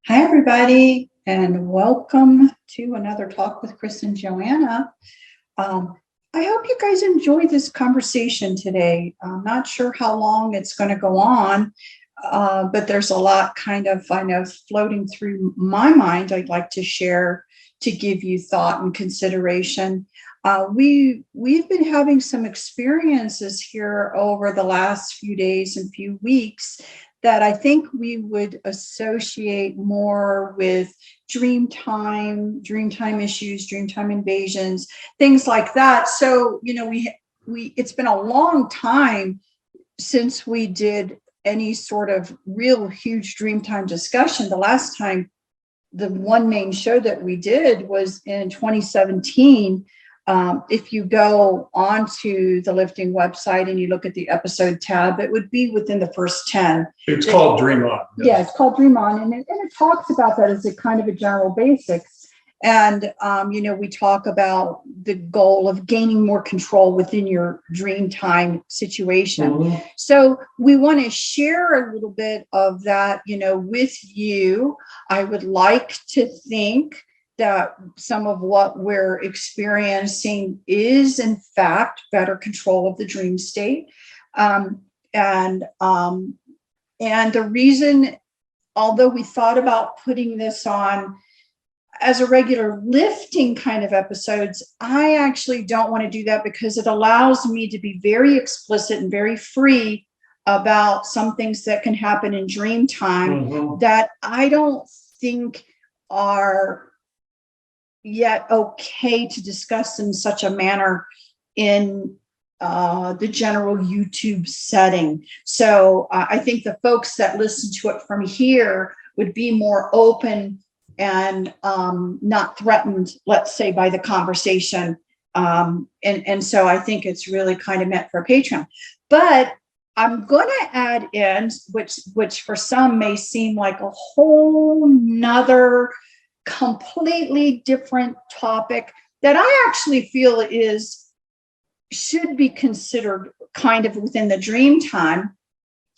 Hi, everybody, and welcome to another Talk with Chris and Joanna. Um, I hope you guys enjoyed this conversation today. I'm not sure how long it's going to go on, but there's a lot I know, floating through my mind I'd like to share to give you thought and consideration. We've been having some experiences here over the last few days and few weeks that I think we would associate more with dream time issues, dream time invasions, things like that. So, we it's been a long time since we did any sort of real huge dream time discussion. The last time, the one main show that we did was in 2017. If you go onto the lifting website and you look at the episode tab, it would be within the first 10. It's called Dream On. Yeah, it's called Dream On, and it talks about that as a kind of a general basics. And, we talk about the goal of gaining more control within your dream time situation. Mhm. So we want to share a little bit of that, with you. I would like to think that some of what we're experiencing is, in fact, better control of the dream state. And the reason, although we thought about putting this on as a regular lifting kind of episodes, I actually don't want to do that because it allows me to be very explicit and very free about some things that can happen in dream time that I don't think are yet okay to discuss in such a manner in the general YouTube setting. So I think the folks that listen to it from here would be more open and not threatened, let's say, by the conversation. And so I think it's really kind of meant for Patreon. But I'm going to add in, which for some may seem like a whole nother completely different topic that I actually feel should be considered kind of within the dream time.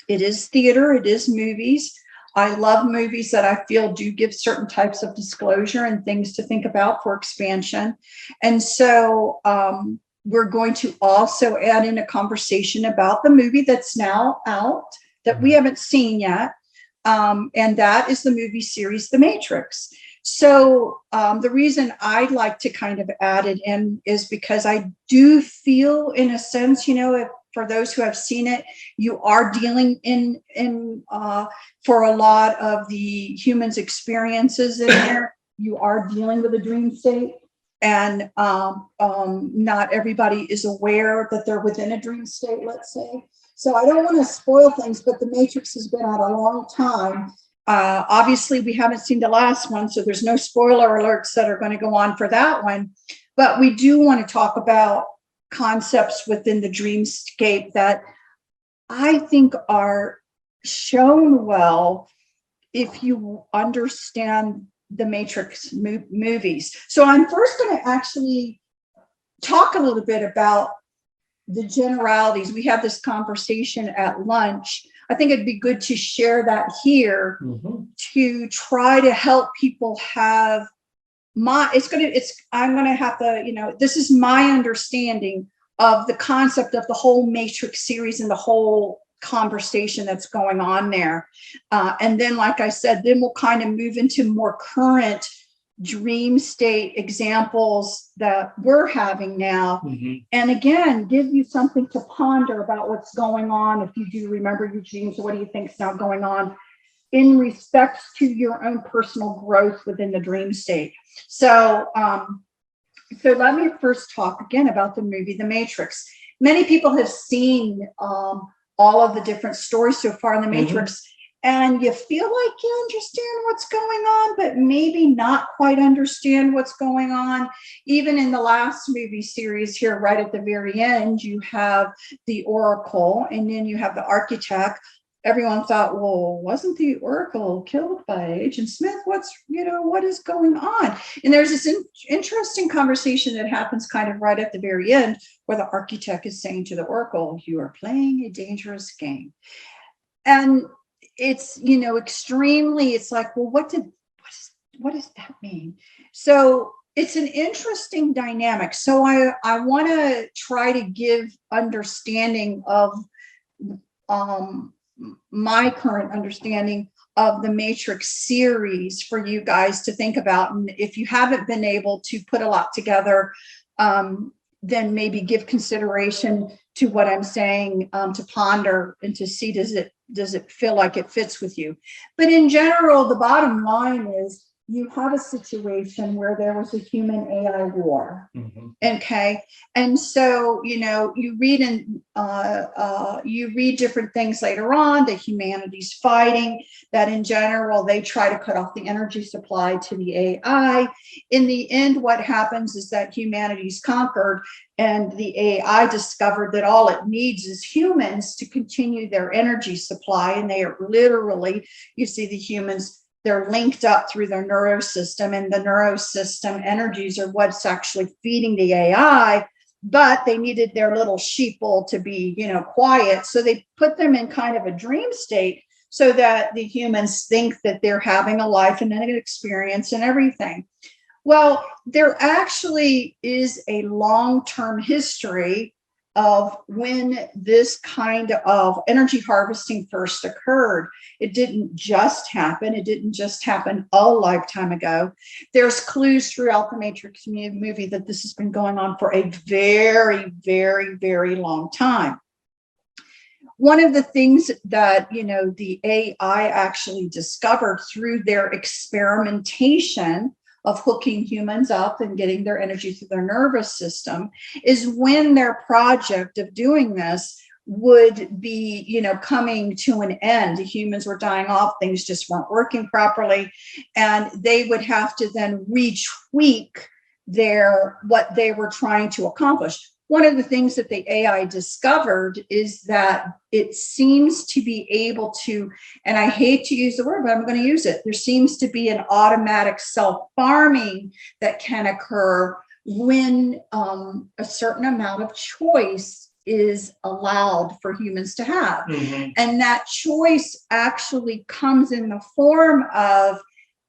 It is theater, it is movies. I love movies that I feel do give certain types of disclosure and things to think about for expansion. And so we're going to also add in a conversation about the movie that's now out that we haven't seen yet. And that is the movie series, The Matrix. So the reason I'd like to kind of add it in is because I do feel, in a sense, for those who have seen it, you are dealing in for a lot of the humans' experiences in there, you are dealing with a dream state, and not everybody is aware that they're within a dream state, let's say. So I don't want to spoil things, but The Matrix has been out a long time. Obviously, we haven't seen the last one, so there's no spoiler alerts that are going to go on for that one. But we do want to talk about concepts within the dreamscape that I think are shown well if you understand the Matrix movies. So I'm first going to actually talk a little bit about the generalities. We had this conversation at lunch. I think it'd be good to share that here to try to help people have I'm going to have to, this is my understanding of the concept of the whole Matrix series and the whole conversation that's going on there. And then, like I said, then we'll kind of move into more current dream state examples that we're having now. And again, give you something to ponder about what's going on. If you do remember your dreams, what do you think is now going on in respect to your own personal growth within the dream state? So let me first talk again about the movie The Matrix. Many people have seen all of the different stories so far in The Matrix, and you feel like you understand what's going on, but maybe not quite understand what's going on. Even in the last movie series here, right at the very end, you have the Oracle, and then you have the Architect. Everyone thought, well, wasn't the Oracle killed by Agent Smith? What is going on? And there's this interesting conversation that happens kind of right at the very end where the Architect is saying to the Oracle, you are playing a dangerous game. And it's, extremely, it's like, well, what did what does that mean? So it's an interesting dynamic. So I want to try to give understanding of um, my current understanding of the Matrix series for you guys to think about. And if you haven't been able to put a lot together, then maybe give consideration to what I'm saying, to ponder and to see, does it feel like it fits with you? But in general, the bottom line is you have a situation where there was a human AI war. Mm-hmm. Okay. And so, you read you read different things later on that humanity's fighting, that in general, they try to cut off the energy supply to the AI. In the end, what happens is that humanity's conquered, and the AI discovered that all it needs is humans to continue their energy supply. And they are literally, you see the humans, they're linked up through their neurosystem, and the neurosystem energies are what's actually feeding the AI. But they needed their little sheeple to be, quiet. So they put them in kind of a dream state so that the humans think that they're having a life and an experience and everything. Well, there actually is a long-term history of when this kind of energy harvesting first occurred. It didn't just happen. It didn't just happen a lifetime ago. There's clues throughout the Matrix movie that this has been going on for a very, very, very long time. One of the things that, the AI actually discovered through their experimentation of hooking humans up and getting their energy through their nervous system is when their project of doing this would be, coming to an end. The humans were dying off, things just weren't working properly, and they would have to then retweak what they were trying to accomplish. One of the things that the AI discovered is that it seems to be able to, and I hate to use the word, but I'm going to use it. There seems to be an automatic self-farming that can occur when a certain amount of choice is allowed for humans to have. Mm-hmm. And that choice actually comes in the form of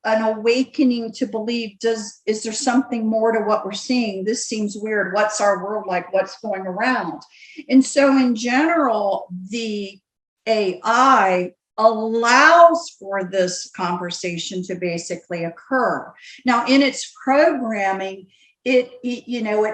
an awakening to believe, is there something more to what we're seeing? This seems weird. What's our world like? What's going around? And so in general, the AI allows for this conversation to basically occur. Now, in its programming, it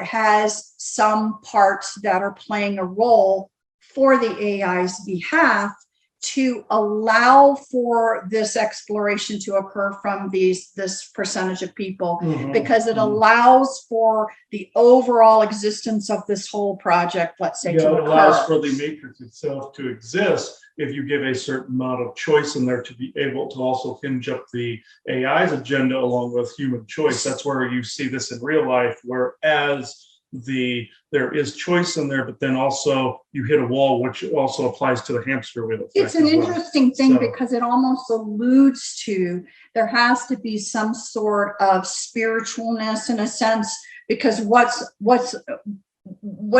has some parts that are playing a role for the AI's behalf to allow for this exploration to occur from this percentage of people, mm-hmm. because it allows for the overall existence of this whole project, let's say, to occur. It allows for the matrix itself to exist if you give a certain amount of choice in there to be able to also hinge up the AI's agenda along with human choice. That's where you see this in real life, whereas there is choice in there, but then also you hit a wall, which also applies to the hamster wheel effect. It's an interesting thing because it almost alludes to there has to be some sort of spiritualness in a sense, because what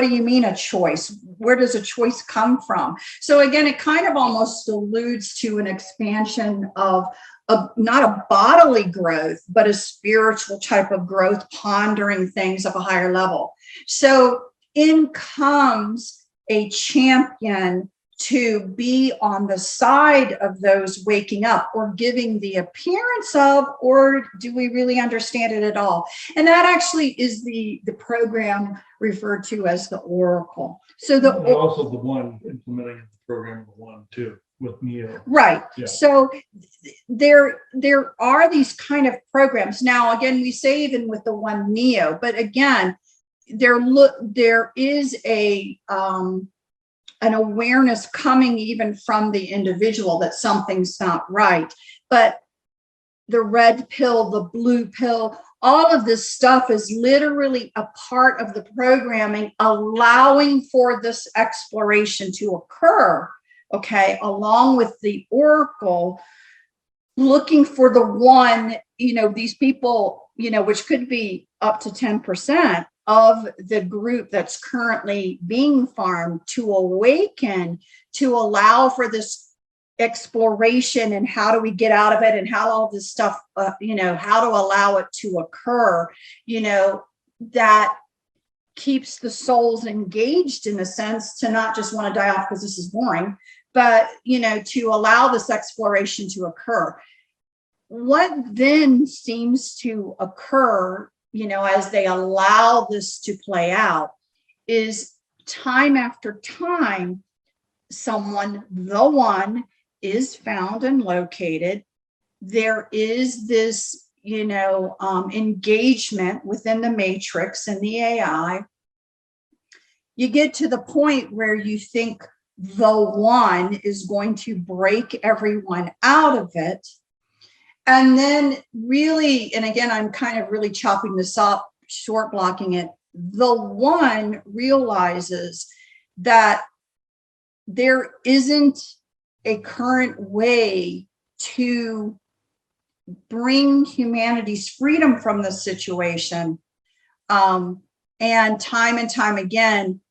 do you mean a choice? Where does a choice come from? So again, it kind of almost alludes to an expansion of not a bodily growth, but a spiritual type of growth, pondering things of a higher level. So in comes a champion to be on the side of those waking up, or giving the appearance of, or do we really understand it at all? And that actually is the program referred to as the Oracle. So also the one implementing the program, the one too, with Neo. Right. Yeah. So there are these kind of programs. Now, again, we say even with the one Neo, but again, there is an awareness coming even from the individual that something's not right. But the red pill, the blue pill, all of this stuff is literally a part of the programming, allowing for this exploration to occur, okay, along with the Oracle, looking for the one, these people, which could be up to 10% of the group that's currently being farmed, to awaken, to allow for this exploration and how do we get out of it and how all this stuff, how to allow it to occur, that keeps the souls engaged in a sense to not just want to die off because this is boring, but, to allow this exploration to occur. What then seems to occur, as they allow this to play out is time after time, the one is found and located. There is this, engagement within the matrix and the AI. You get to the point where you think the one is going to break everyone out of it. And then really, and again, I'm kind of really chopping this up, short blocking it. The one realizes that there isn't a current way to bring humanity's freedom from the situation. And time again,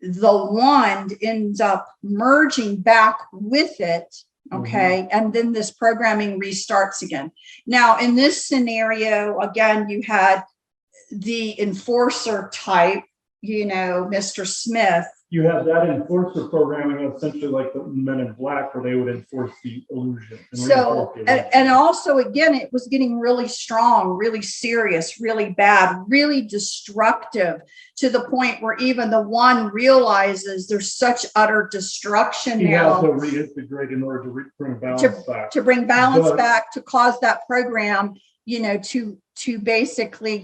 the one ends up merging back with it. Okay. Mm-hmm. And then this programming restarts again. Now, in this scenario, again, you had the enforcer type, Mr. Smith. You have that enforcer programming, essentially like the Men in Black, where they would enforce the illusion. And also, again, it was getting really strong, really serious, really bad, really destructive, to the point where even the one realizes there's such utter destruction now. You have to reintegrate in order to bring balance back. To bring balance back, to cause that program, to basically,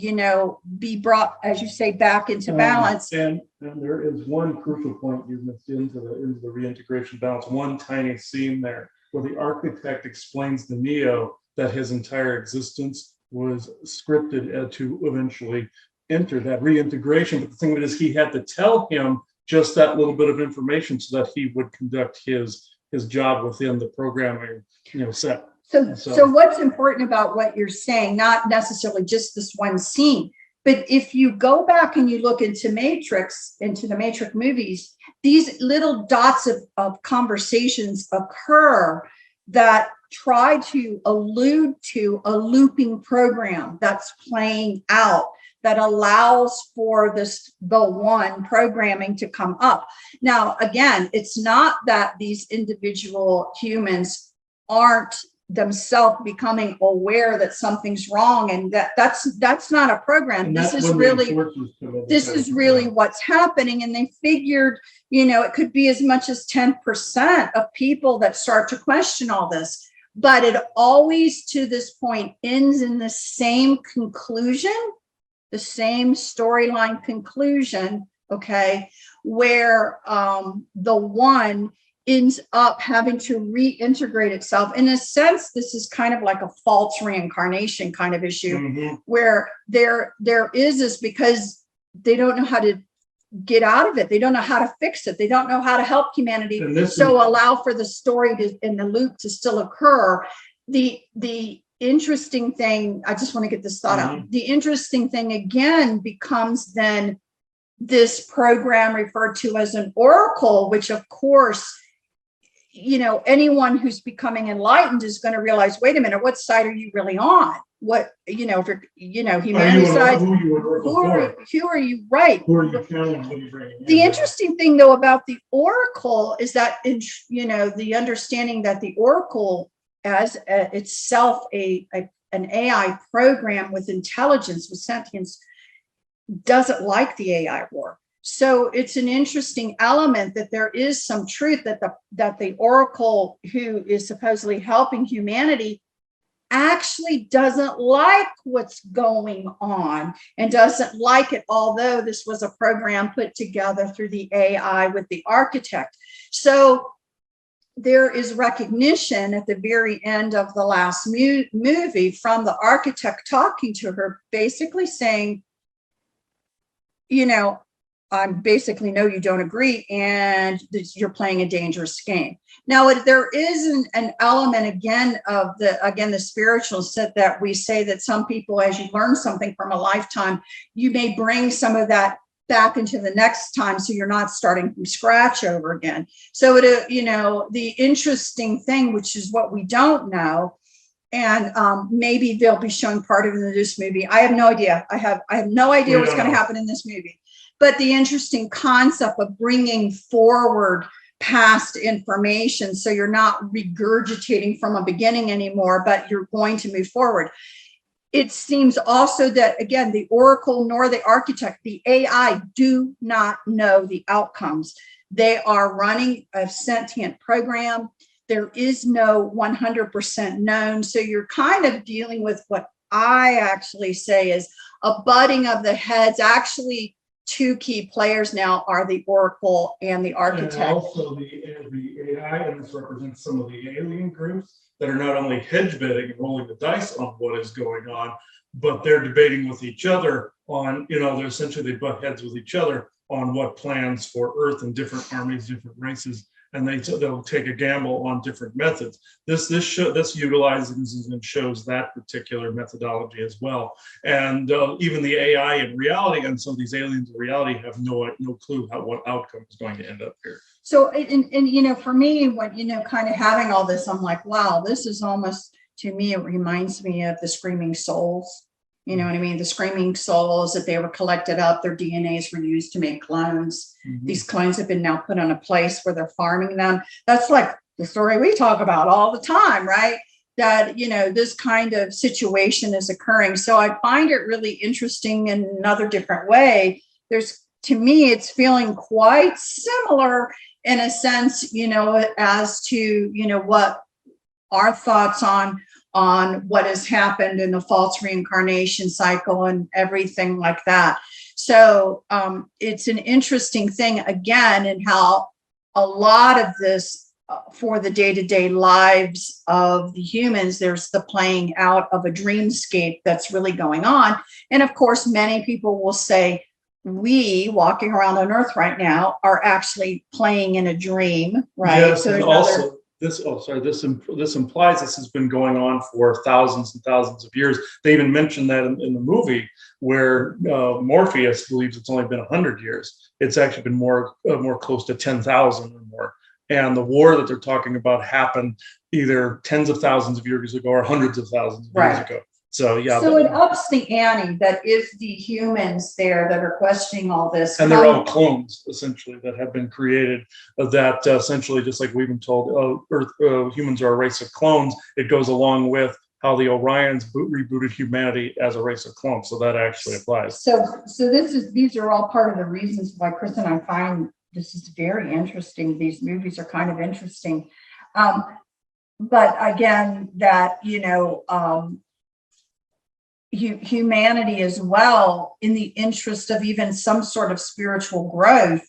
be brought, as you say, back into balance. And there is one crucial point you missed into the reintegration balance, one tiny scene there where the architect explains to Neo that his entire existence was scripted to eventually enter that reintegration. But the thing is, he had to tell him just that little bit of information so that he would conduct his job within the programming, set. So what's important about what you're saying, not necessarily just this one scene, but if you go back and you look into the Matrix movies, these little dots of conversations occur that try to allude to a looping program that's playing out, that allows for the one programming to come up. Now, again, it's not that these individual humans aren't themselves becoming aware that something's wrong, and that's not a program. This is really what's happening. And they figured, it could be as much as 10% of people that start to question all this, but it always to this point ends in the same conclusion, the same storyline conclusion, okay, where the one ends up having to reintegrate itself. In a sense, this is kind of like a false reincarnation kind of issue, where there is this, because they don't know how to get out of it. They don't know how to fix it. They don't know how to help humanity. Allow for the story and the loop to still occur. The interesting thing, I just want to get this thought out. The interesting thing again becomes then this program referred to as an oracle, which of course, anyone who's becoming enlightened is going to realize, wait a minute, what side are you really on? What, if you're, humanity's side, who are you, right? Who are you challenging? The interesting thing though about the oracle is that, the understanding that the oracle as itself an AI program with intelligence, with sentience, doesn't like the AI war. So it's an interesting element that there is some truth that the oracle, who is supposedly helping humanity, actually doesn't like what's going on and doesn't like it, although this was a program put together through the AI with the architect. So there is recognition at the very end of the last movie from the architect talking to her, basically saying, I basically know you don't agree, and you're playing a dangerous game. Now, there is an element again of the spiritual set that we say that some people, as you learn something from a lifetime, you may bring some of that back into the next time, so you're not starting from scratch over again. So the interesting thing, which is what we don't know, and maybe they'll be showing part of it in this movie. I have no idea. I have no idea what's going to happen in this movie. But the interesting concept of bringing forward past information, so you're not regurgitating from a beginning anymore, but you're going to move forward. It seems also that, again, the oracle nor the architect, the AI, do not know the outcomes. They are running a sentient program. There is no 100% known. So you're kind of dealing with what I actually say is a butting of the heads. Actually, two key players now are the oracle and the architect. And also the AI, and this represents some of the alien groups that are not only hedge betting and rolling the dice on what is going on, but they're debating with each other on, they butt heads with each other on what plans for Earth and different armies, different races, and they'll take a gamble on different methods. This utilizes and shows that particular methodology as well. And even the AI in reality and some of these aliens in reality have no clue what outcome is going to end up here. So, and for me, when, kind of having all this, I'm like, wow, this is almost, to me, it reminds me of the Screaming Souls. You know what I mean? The Screaming Souls, that they were collected up, their DNAs were used to make clones. Mm-hmm. These clones have been now put on a place where they're farming them. That's like the story we talk about all the time, right? That, this kind of situation is occurring. So I find it really interesting in another different way. To me, it's feeling quite similar in a sense, as to, what our thoughts on what has happened in the false reincarnation cycle and everything like that. So it's an interesting thing, again, in how a lot of this for the day-to-day lives of the humans, there's the playing out of a dreamscape that's really going on. And of course, many people will say, we walking around on Earth right now are actually playing in a dream, right? Yes, so and also this implies this has been going on for thousands and thousands of years. They even mentioned that in the movie where Morpheus believes it's only been 100 years. It's actually been more close to 10,000 or more. And the war that they're talking about happened either tens of thousands of years ago or hundreds of thousands of years ago. So yeah. So it ups the ante that if the humans there that are questioning all this, and they're all clones essentially that have been created. That essentially, just like we've been told, humans are a race of clones. It goes along with how the Orions rebooted humanity as a race of clones. So that actually applies. So these are all part of the reasons why Chris and I find this is very interesting. These movies are kind of interesting, but again, that humanity as well, in the interest of even some sort of spiritual growth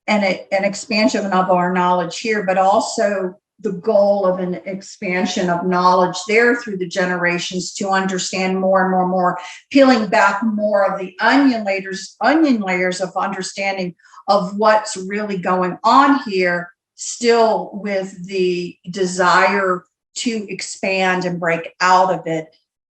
and an expansion of our knowledge here, but also the goal of an expansion of knowledge there through the generations to understand more and more, peeling back more of the onion layers of understanding of what's really going on here, still with the desire to expand and break out of it.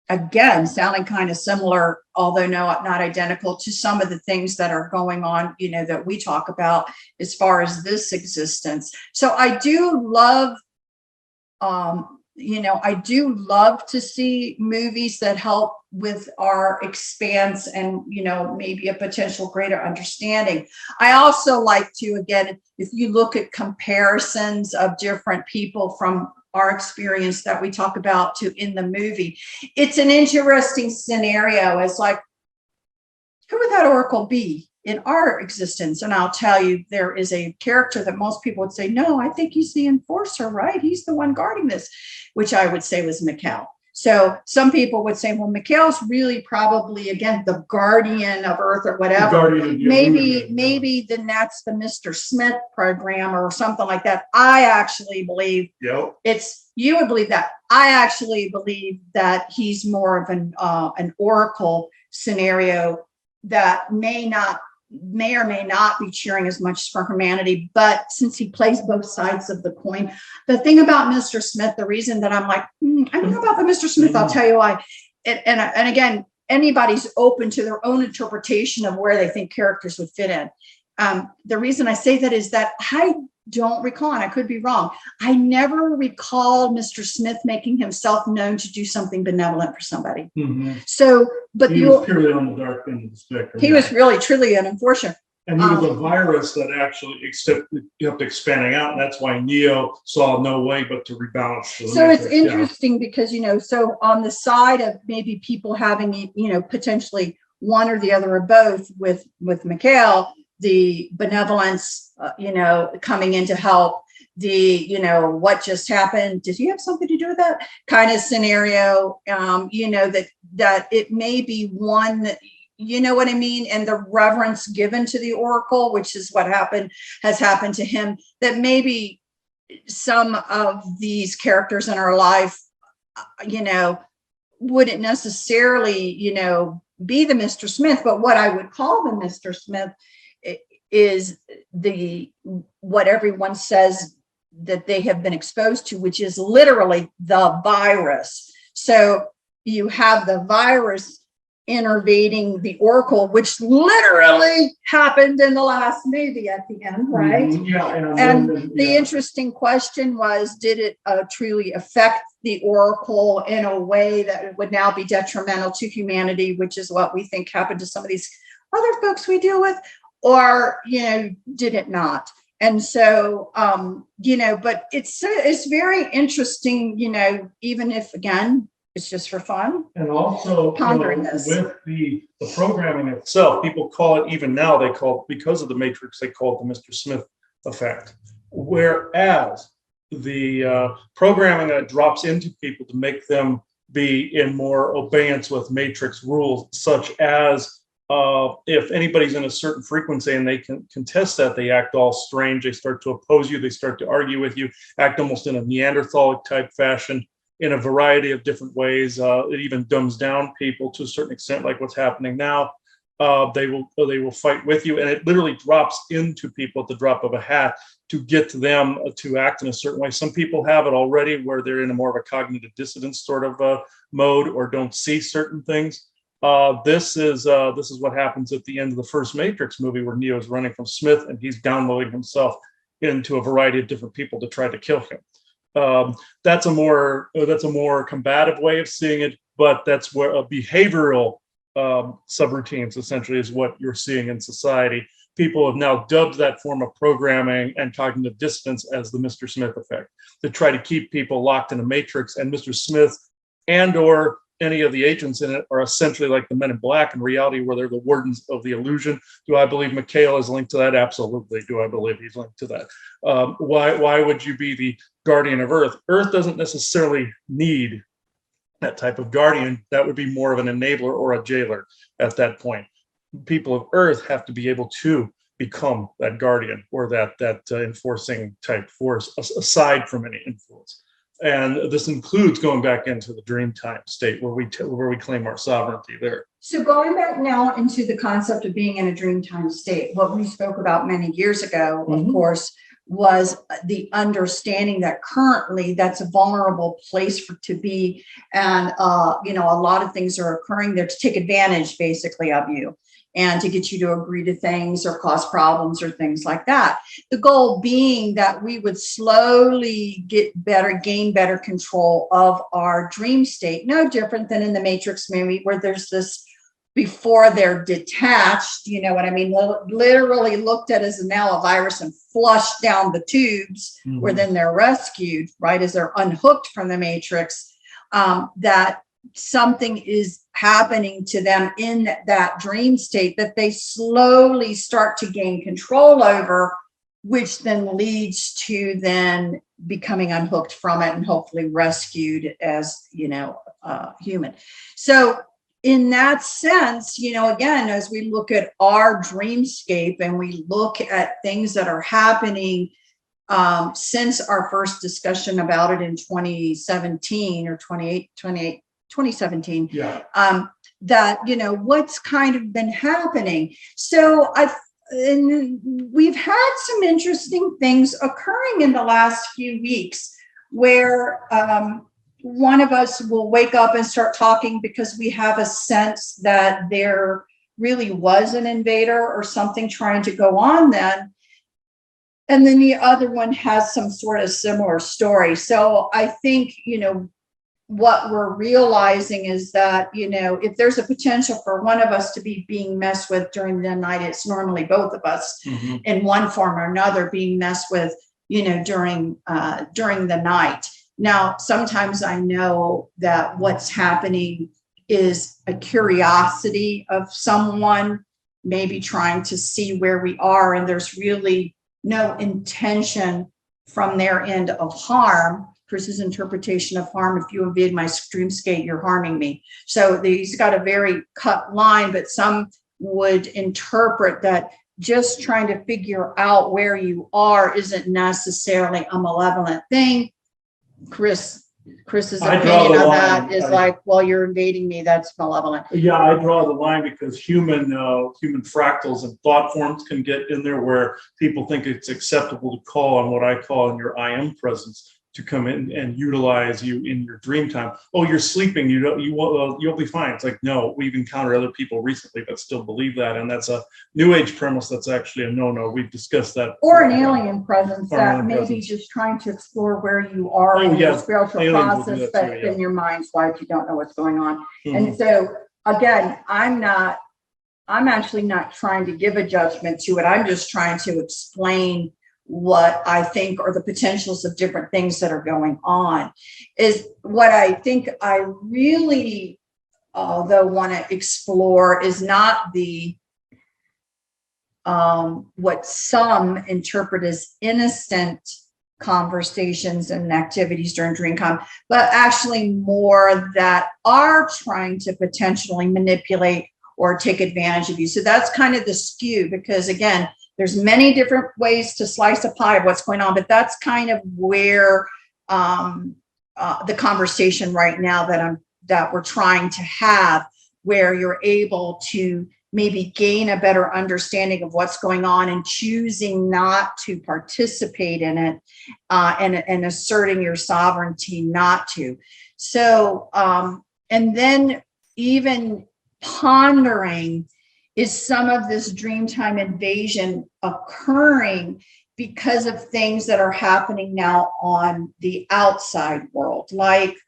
Again, sounding kind of similar, although not identical, to some of the things that are going on, that we talk about as far as this existence. So I do love, I do love to see movies that help with our expanse and, maybe a potential greater understanding. I also like to, again, if you look at comparisons of different people from our experience that we talk about to in the movie, it's an interesting scenario. It's like, who would that oracle be in our existence? And I'll tell you, there is a character that most people would say, no, I think he's the enforcer, right? He's the one guarding this, which I would say was Mikhail. So some people would say, well, Mikhail's really probably, again, the guardian of Earth or whatever. Maybe then that's the Mr. Smith program or something like that. I actually believe you would believe that. I actually believe that he's more of an oracle scenario that may or may not be cheering as much for humanity, but since he plays both sides of the coin. The thing about Mr. Smith, the reason that I'm like, I don't know about the Mr. Smith, I'll tell you why. And again, anybody's open to their own interpretation of where they think characters would fit in. The reason I say that is that I don't recall, and I could be wrong, I never recall Mr. Smith making himself known to do something benevolent for somebody. Mhm. So, but He was purely on the dark end of the spectrum. he was really, truly an unfortunate. And he was a virus that actually kept expanding out. And that's why Neo saw no way but to rebalance. The So it's matrix. interesting because, so on the side of maybe people having, potentially one or the other or both with Mikhail, the benevolence, coming in to help, the, what just happened, did he have something to do with that kind of scenario? That it may be one, you know what I mean? And the reverence given to the oracle, which is what has happened to him, that maybe some of these characters in our life, wouldn't necessarily, be the Mr. Smith, but what I would call the Mr. Smith is what everyone says that they have been exposed to, which is literally the virus. So you have the virus innervating the oracle, which literally happened in the last movie at the end, right? Mhm. Yeah. And the interesting question was, did it truly affect the oracle in a way that it would now be detrimental to humanity, which is what we think happened to some of these other folks we deal with, or, did it not? And so, but it's very interesting, even if, again, it's just for fun. And also, pondering this. With the programming itself, people call it, even now, because of the Matrix, they call it the Mr. Smith effect. Whereas the programming that drops into people to make them be in more obedience with Matrix rules, such as if anybody's in a certain frequency and they can contest that, they act all strange, they start to oppose you, they start to argue with you, act almost in a Neanderthal type fashion, in a variety of different ways. It even dumbs down people to a certain extent, like what's happening now. They will fight with you, and it literally drops into people at the drop of a hat to get them to act in a certain way. Some people have it already, where they're in a more of a cognitive dissonance sort of mode, or don't see certain things. This is what happens at the end of the first Matrix movie, where Neo is running from Smith and he's downloading himself into a variety of different people to try to kill him. That's a more combative way of seeing it, but that's where a behavioral subroutines essentially is what you're seeing in society. People have now dubbed that form of programming and cognitive dissonance as the Mr. Smith effect, to try to keep people locked in a matrix. And Mr. Smith and or any of the agents in it are essentially like the Men in Black in reality, where they're the wardens of the illusion. Do I believe Mikhail is linked to that? Absolutely. Do I believe he's linked to that? Why would you be the guardian of Earth? Earth doesn't necessarily need that type of guardian. That would be more of an enabler or a jailer at that point. People of Earth have to be able to become that guardian or that enforcing type force, aside from any influence. And this includes going back into the Dreamtime state, where we claim our sovereignty there. So going back now into the concept of being in a Dreamtime state, what we spoke about many years ago, of course, was the understanding that currently that's a vulnerable place to be. And, a lot of things are occurring there to take advantage basically of you, and to get you to agree to things or cause problems or things like that. The goal being that we would slowly gain better control of our dream state, no different than in the Matrix movie, where there's this, before they're detached, you know what I mean, literally looked at as now a virus and flushed down the tubes, where then they're rescued, right, as they're unhooked from the Matrix, that something is happening to them in that dream state that they slowly start to gain control over, which then leads to then becoming unhooked from it and hopefully rescued as, human. So in that sense, again, as we look at our dreamscape and we look at things that are happening since our first discussion about it in 2017 or 2017, that, what's kind of been happening. So we've had some interesting things occurring in the last few weeks where, one of us will wake up and start talking because we have a sense that there really was an invader or something trying to go on then. And then the other one has some sort of similar story. So I think, what we're realizing is that, if there's a potential for one of us to be being messed with during the night, it's normally both of us in one form or another being messed with, during the night. Now, sometimes I know that what's happening is a curiosity of someone maybe trying to see where we are, and there's really no intention from their end of harm. Chris's interpretation of harm: if you invade my dreamscape, you're harming me. So he's got a very cut line, but some would interpret that just trying to figure out where you are isn't necessarily a malevolent thing. Chris's opinion on that is like, well, you're invading me, that's malevolent. Yeah, I draw the line because human fractals and thought forms can get in there where people think it's acceptable to call on what I call in your I am presence to come in and utilize you in your dream time. Oh, you're sleeping. You'll be fine. It's like, no, we've encountered other people recently that still believe that, and that's a new age premise. That's actually a no-no. We've discussed that. Or an alien presence that may be just trying to explore where you are in your spiritual process, but in your mind's life, you don't know what's going on. And so, again, I'm actually not trying to give a judgment to it. I'm just trying to explain what I think are the potentials of different things that are going on. Is what I think I really, though, want to explore is not the what some interpret as innocent conversations and activities during DreamCon, but actually more that are trying to potentially manipulate or take advantage of you. So that's kind of the skew, because again, there's many different ways to slice a pie of what's going on, but that's kind of where the conversation right now that we're trying to have, where you're able to maybe gain a better understanding of what's going on and choosing not to participate in it, and asserting your sovereignty not to. So, and then even pondering, is some of this dreamtime invasion occurring because of things that are happening now on the outside world? Like,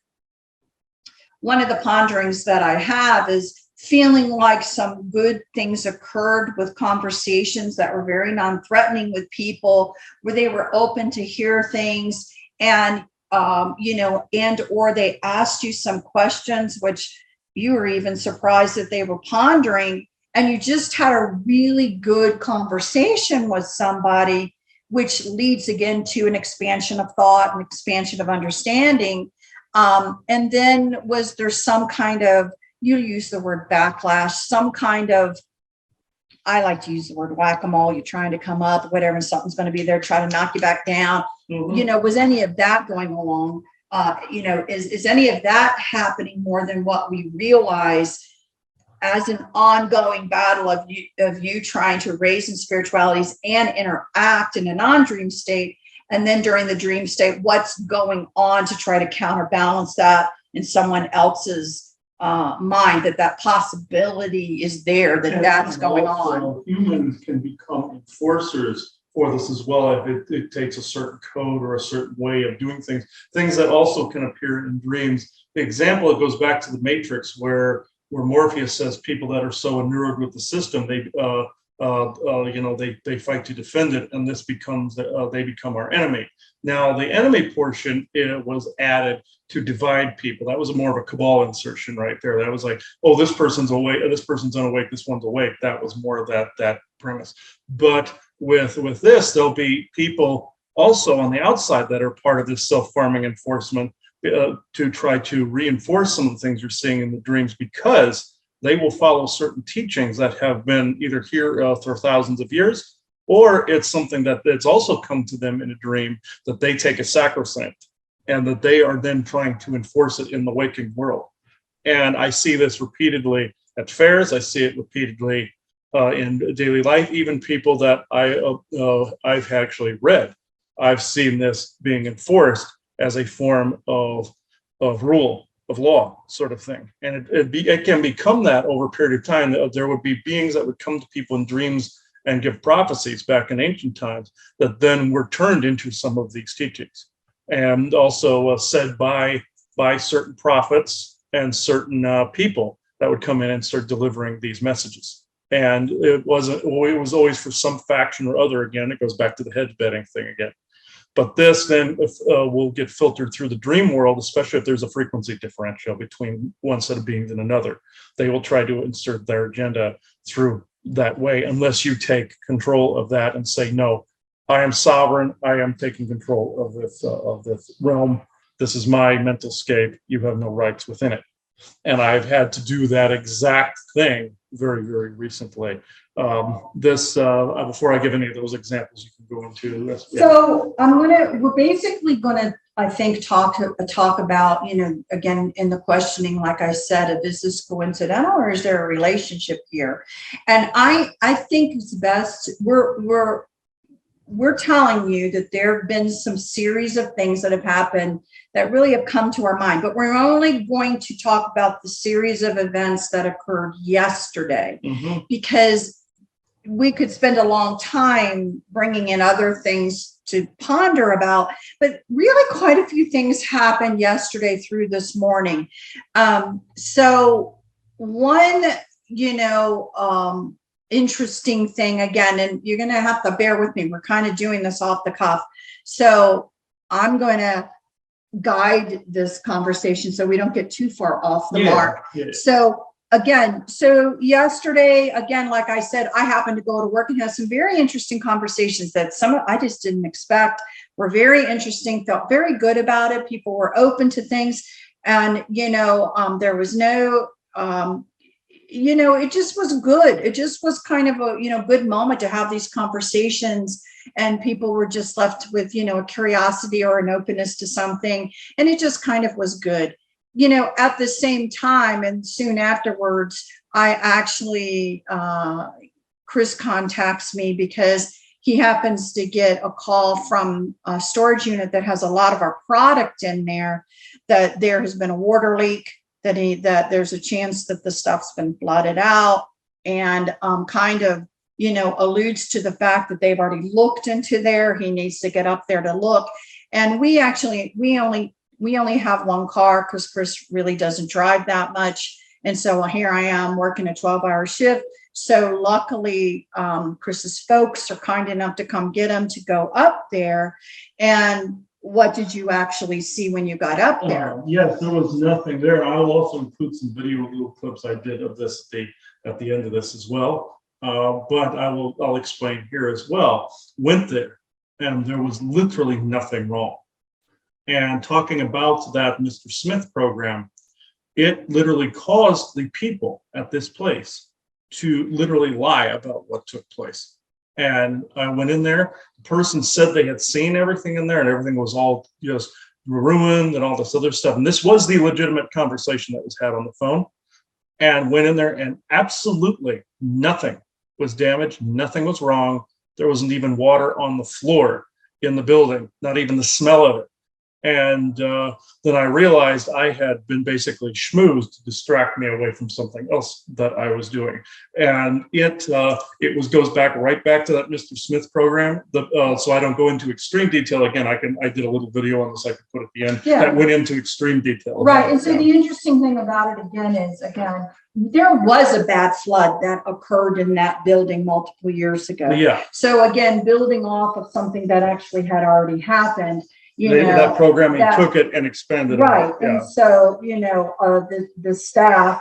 one of the ponderings that I have is feeling like some good things occurred with conversations that were very non-threatening with people, where they were open to hear things, and and or they asked you some questions which you were even surprised that they were pondering, and you just had a really good conversation with somebody, which leads again to an expansion of thought and expansion of understanding. And then was there some kind of, you use the word backlash, some kind of, I like to use the word whack-a-mole, you're trying to come up, whatever, and something's going to be there, try to knock you back down. Was any of that going along? Is any of that happening more than what we realize as an ongoing battle of you trying to raise in spiritualities and interact in a non-dream state? And then during the dream state, what's going on to try to counterbalance that in someone else's mind, that possibility is there, that's going on. Humans can become enforcers for this as well if it takes a certain code or a certain way of doing things that also can appear in dreams. The example, it goes back to the Matrix, where Morpheus says people that are so inured with the system, they fight to defend it, and this becomes they become our enemy. Now, the enemy portion, it was added to divide people. That was more of a cabal insertion right there. That was like, oh, this person's awake, this person's unawake, this one's awake. That was more of that premise. But with this, there'll be people also on the outside that are part of this self-farming enforcement, to try to reinforce some of the things you're seeing in the dreams, because they will follow certain teachings that have been either here for thousands of years, or it's something that it's also come to them in a dream that they take as sacrosanct, and that they are then trying to enforce it in the waking world. And I see this repeatedly at fairs. I see it repeatedly in daily life. Even people that I've actually read, I've seen this being enforced as a form of of rule of law sort of thing. And it can become that over a period of time. There would be beings that would come to people in dreams and give prophecies back in ancient times that then were turned into some of these teachings, and also said by certain prophets and certain people that would come in and start delivering these messages. And it was always for some faction or other. Again, it goes back to the hedge betting thing again. But this then will get filtered through the dream world, especially if there's a frequency differential between one set of beings and another. They will try to insert their agenda through that way, unless you take control of that and say, no, I am sovereign. I am taking control of this realm. This is my mental scape. You have no rights within it. And I've had to do that exact thing very, very recently. Before I give any of those examples, you can go into this. Yeah. So we're basically gonna, I think, talk about, again, in the questioning, like I said, is this coincidental or is there a relationship here? And I think it's best, we're telling you that there have been some series of things that have happened that really have come to our mind, but we're only going to talk about the series of events that occurred yesterday, because we could spend a long time bringing in other things to ponder about, but really quite a few things happened yesterday through this morning. So one, interesting thing again, and you're going to have to bear with me. We're kind of doing this off the cuff. So I'm going to guide this conversation so we don't get too far off the mark. Yeah. So yesterday, again, like I said, I happened to go to work and have some very interesting conversations that I just didn't expect. Were very interesting, felt very good about it. People were open to things. And, there was no, it just was good. It just was kind of a, good moment to have these conversations, and people were just left with, a curiosity or an openness to something. And it just kind of was good. At the same time, and soon afterwards, I actually, Chris contacts me because he happens to get a call from a storage unit that has a lot of our product in there, that there has been a water leak, that there's a chance that the stuff's been flooded out, and kind of, alludes to the fact that they've already looked into there. He needs to get up there to look. And we only have one car because Chris really doesn't drive that much. And so here I am working a 12-hour shift. So luckily, Chris's folks are kind enough to come get him to go up there. And what did you actually see when you got up there? Yes, there was nothing there. I'll also include some video little clips I did of this at the end of this as well. But I'll explain here as well. Went there, and there was literally nothing wrong. And talking about that Mr. Smith program, it literally caused the people at this place to literally lie about what took place. And I went in there, the person said they had seen everything in there and everything was all just ruined and all this other stuff. And this was the legitimate conversation that was had on the phone. And went in there and absolutely nothing was damaged, nothing was wrong. There wasn't even water on the floor in the building, not even the smell of it. And then I realized I had been basically schmoozed to distract me away from something else that I was doing. And it goes back right back to that Mr. Smith program. So I don't go into extreme detail. Again, I did a little video on this I could put at the end that went into extreme detail. Right. And so the interesting thing about it again is, there was a bad flood that occurred in that building multiple years ago. Yeah. So again, building off of something that actually had already happened. That programming took it and expanded right. it. And so, the staff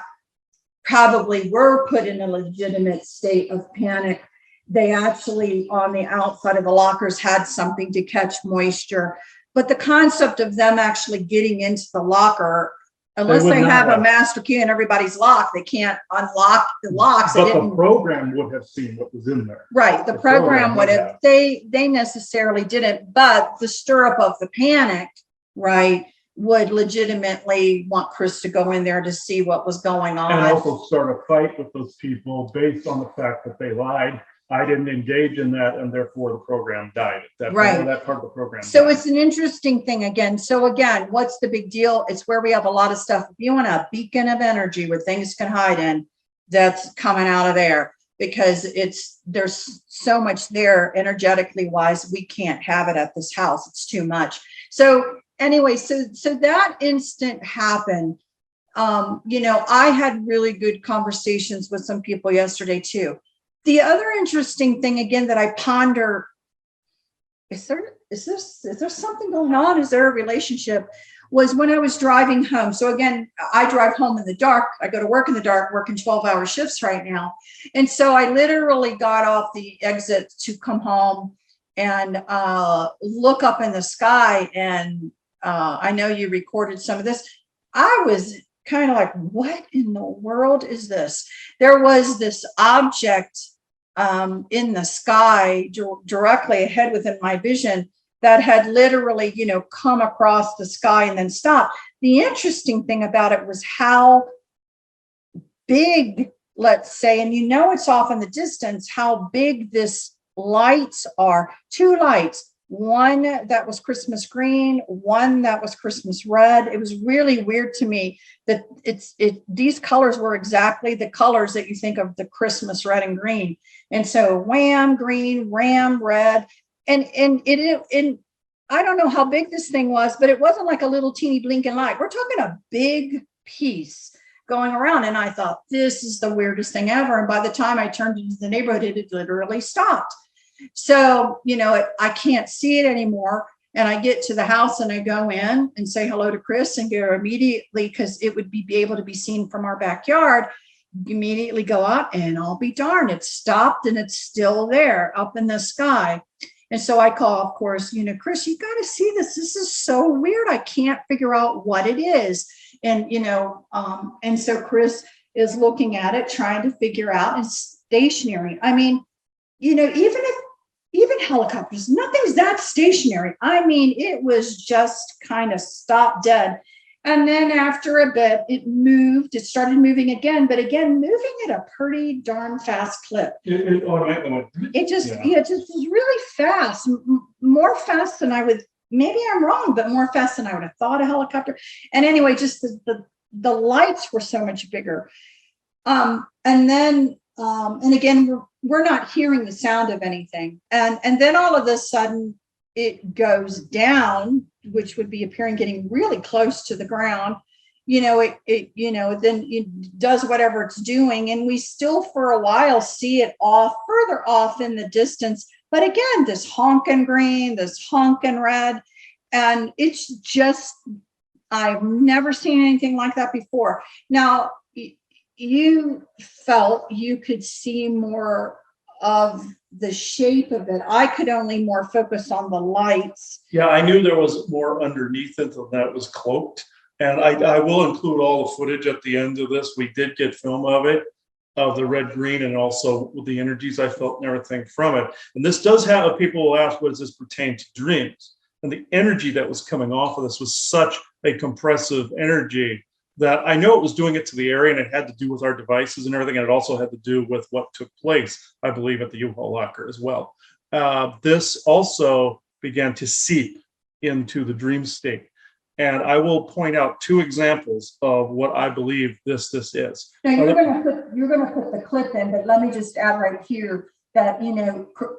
probably were put in a legitimate state of panic. They actually, on the outside of the lockers, had something to catch moisture. But the concept of them actually getting into the locker, unless they have a master key in everybody's lock, they can't unlock the locks. But the program would have seen what was in there. Right. The program would have. They necessarily didn't, but the stir up of the panic, right, would legitimately want Chris to go in there to see what was going on. And also start a fight with those people based on the fact that they lied I didn't engage in that, and therefore the program died. That part of the program. So it's an interesting thing again. So again, what's the big deal? It's where we have a lot of stuff. If you want a beacon of energy where things can hide in, that's coming out of there, because there's so much there energetically wise. We can't have it at this house. It's too much. So anyway, so that instant happened. I had really good conversations with some people yesterday too. The other interesting thing, again, that I ponder, is there something going on? Is there a relationship? Was when I was driving home. So again, I drive home in the dark. I go to work in the dark, working 12-hour shifts right now. And so I literally got off the exit to come home and look up in the sky. And I know you recorded some of this. I was kind of like, what in the world is this? There was this object in the sky directly ahead within my vision that had literally, come across the sky and then stopped. The interesting thing about it was how big, let's say, and it's off in the distance, how big this lights are. 2 lights. One that was Christmas green, one that was Christmas red. It was really weird to me that these colors were exactly the colors that you think of the Christmas red and green. And so wham, green, ram, red. And I don't know how big this thing was, but it wasn't like a little teeny blinking light. We're talking a big piece going around. And I thought, this is the weirdest thing ever. And by the time I turned into the neighborhood, it had literally stopped. So, I can't see it anymore. And I get to the house and I go in and say hello to Chris and go immediately, because it would be able to be seen from our backyard. Immediately go up, and I'll be darned, it's stopped and it's still there up in the sky. And so I call, of course, Chris, you got to see this. This is so weird. I can't figure out what it is. And, and so Chris is looking at it, trying to figure out, and stationary. I mean, even helicopters, nothing's that stationary. I mean, it was just kind of stopped dead. And then after a bit, it started moving again, but again, moving at a pretty darn fast clip. It automatically went. It just was really fast, more fast than I would, maybe I'm wrong, but more fast than I would have thought a helicopter. And anyway, just the lights were so much bigger. And then, and again, we're not hearing the sound of anything. And then all of a sudden it goes down, which would be appearing getting really close to the ground. Then it does whatever it's doing. And we still for a while see it further off in the distance. But again, this honking green, this honking red. And it's just, I've never seen anything like that before. Now, you felt you could see more of the shape of it. I could only more focus on the lights. Yeah, I knew there was more underneath it than that was cloaked. And I will include all the footage at the end of this. We did get film of it, of the red, green, and also the energies I felt and everything from it. And this does have, people will ask, what does this pertain to dreams? And the energy that was coming off of this was such a compressive energy that I know it was doing it to the area, and it had to do with our devices and everything. And it also had to do with what took place, I believe, at the U-Haul locker as well. This also began to seep into the dream state. And I will point out 2 examples of what I believe this is. Now you're going to put the clip in, but let me just add right here that,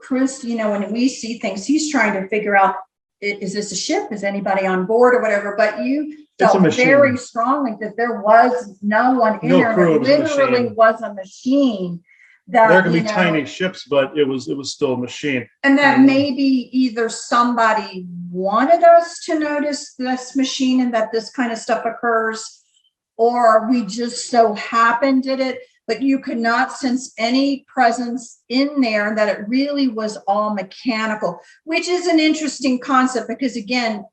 Chris, when we see things, he's trying to figure out, is this a ship? Is anybody on board or whatever? But you felt very strongly that there was no one in there. It literally was a machine. That, there can be tiny ships, but it was still a machine. And that maybe either somebody wanted us to notice this machine and that this kind of stuff occurs, or we just so happened did it. But you could not sense any presence in there, that it really was all mechanical, which is an interesting concept because, again,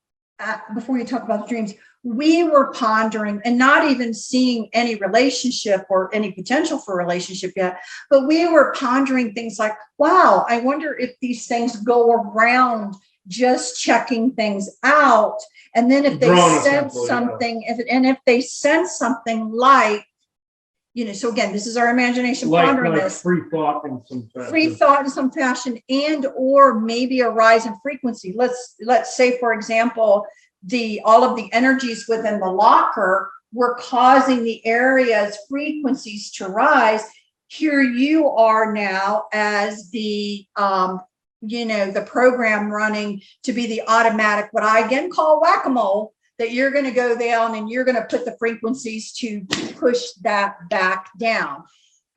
before you talk about the dreams, we were pondering and not even seeing any relationship or any potential for relationship yet, but we were pondering things like, wow, I wonder if these things go around just checking things out. And then if they sense something, if they sense something like, so again, this is our imagination like pondering this. free thought in some fashion. Free thought in some fashion, and or maybe a rise in frequency. Let's say, for example, all of the energies within the locker were causing the area's frequencies to rise. Here you are now as the the program running to be the automatic, what I again call whack-a-mole, that you're going to go down and you're going to put the frequencies to push that back down,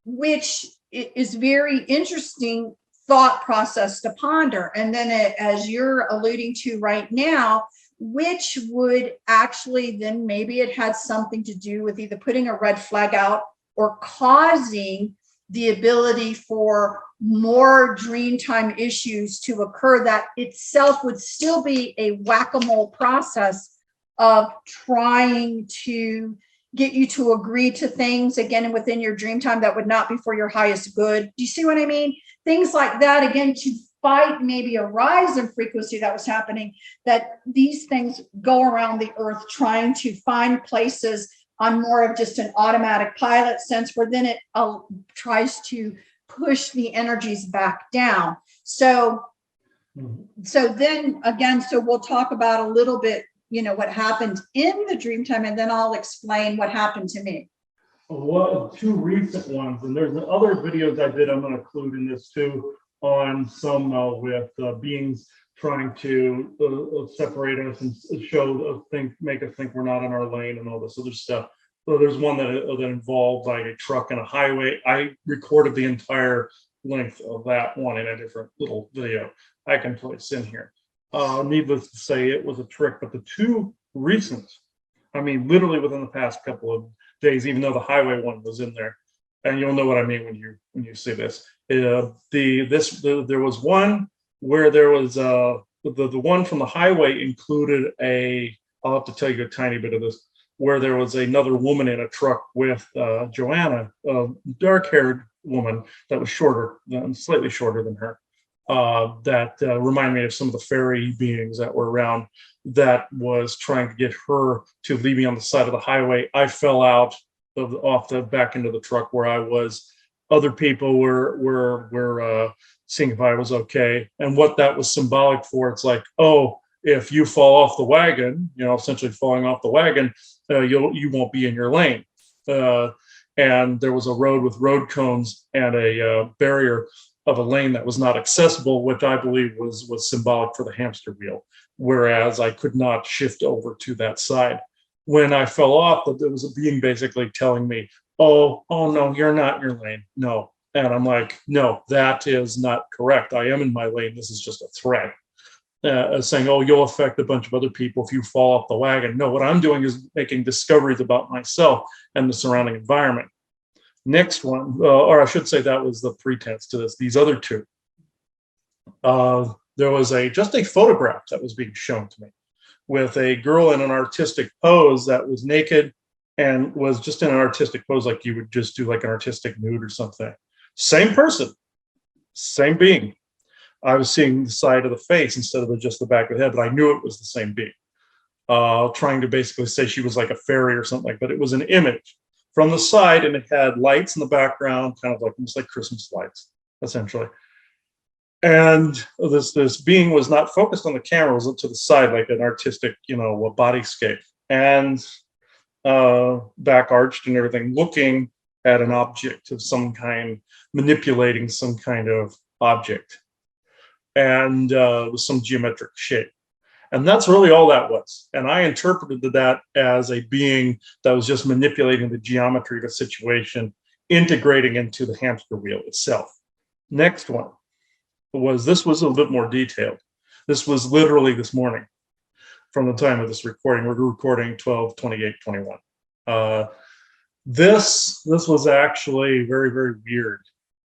which is very interesting thought process to ponder. And then as you're alluding to right now, which would actually then maybe it had something to do with either putting a red flag out or causing the ability for more dream time issues to occur, that itself would still be a whack-a-mole process of trying to get you to agree to things again within your dream time that would not be for your highest good. Do you see what I mean? Things like that, again, to fight maybe a rise in frequency that was happening, that these things go around the earth trying to find places on more of just an automatic pilot sense, where then it tries to push the energies back down. So then again, so we'll talk about a little bit, what happened in the dream time, and then I'll explain what happened to me. Well, two recent ones, and there's other videos I did I'm going to include in this too, on some with beings trying to separate us and make us think we're not in our lane and all this other stuff. So there's one that involved like a truck and a highway. I recorded the entire length of that one in a different little video I can place in here. Needless to say, it was a trick. But the two recent, I mean, literally within the past couple of days, even though the highway one was in there, and you'll know what I mean when you see this. There was one where there was the one from the highway included I'll have to tell you a tiny bit of this, where there was another woman in a truck with Joanna, a dark-haired woman that was slightly shorter than her. That reminded me of some of the fairy beings that were around, that was trying to get her to leave me on the side of the highway. I fell out off the back into the truck where I was. Other people were seeing if I was okay, and what that was symbolic for. It's like, oh, if you fall off the wagon, essentially falling off the wagon, you won't be in your lane. And there was a road with road cones and a barrier of a lane that was not accessible, which I believe was symbolic for the hamster wheel, whereas I could not shift over to that side. When I fell off, there was a being basically telling me, oh no, you're not in your lane, no. And I'm like, no, that is not correct. I am in my lane. This is just a threat. Saying, oh, you'll affect a bunch of other people if you fall off the wagon. No, what I'm doing is making discoveries about myself and the surrounding environment. Next one, or I should say that was the pretense to this. These other two, there was just a photograph that was being shown to me with a girl in an artistic pose that was naked and was just in an artistic pose, like you would just do like an artistic nude or something. Same person, same being. I was seeing the side of the face instead of just the back of the head, but I knew it was the same being. Trying to basically say she was like a fairy or something, but it was an image from the side, and it had lights in the background, kind of like almost like Christmas lights, essentially. And this being was not focused on the camera; it was to the side, like an artistic, a bodyscape, and back arched and everything, looking at an object of some kind, manipulating some kind of object, and with some geometric shape. And that's really all that was. And I interpreted that as a being that was just manipulating the geometry of the situation, integrating into the hamster wheel itself. Next one this was a little bit more detailed. This was literally this morning from the time of this recording. We're recording 12/28/21. This was actually very, very weird,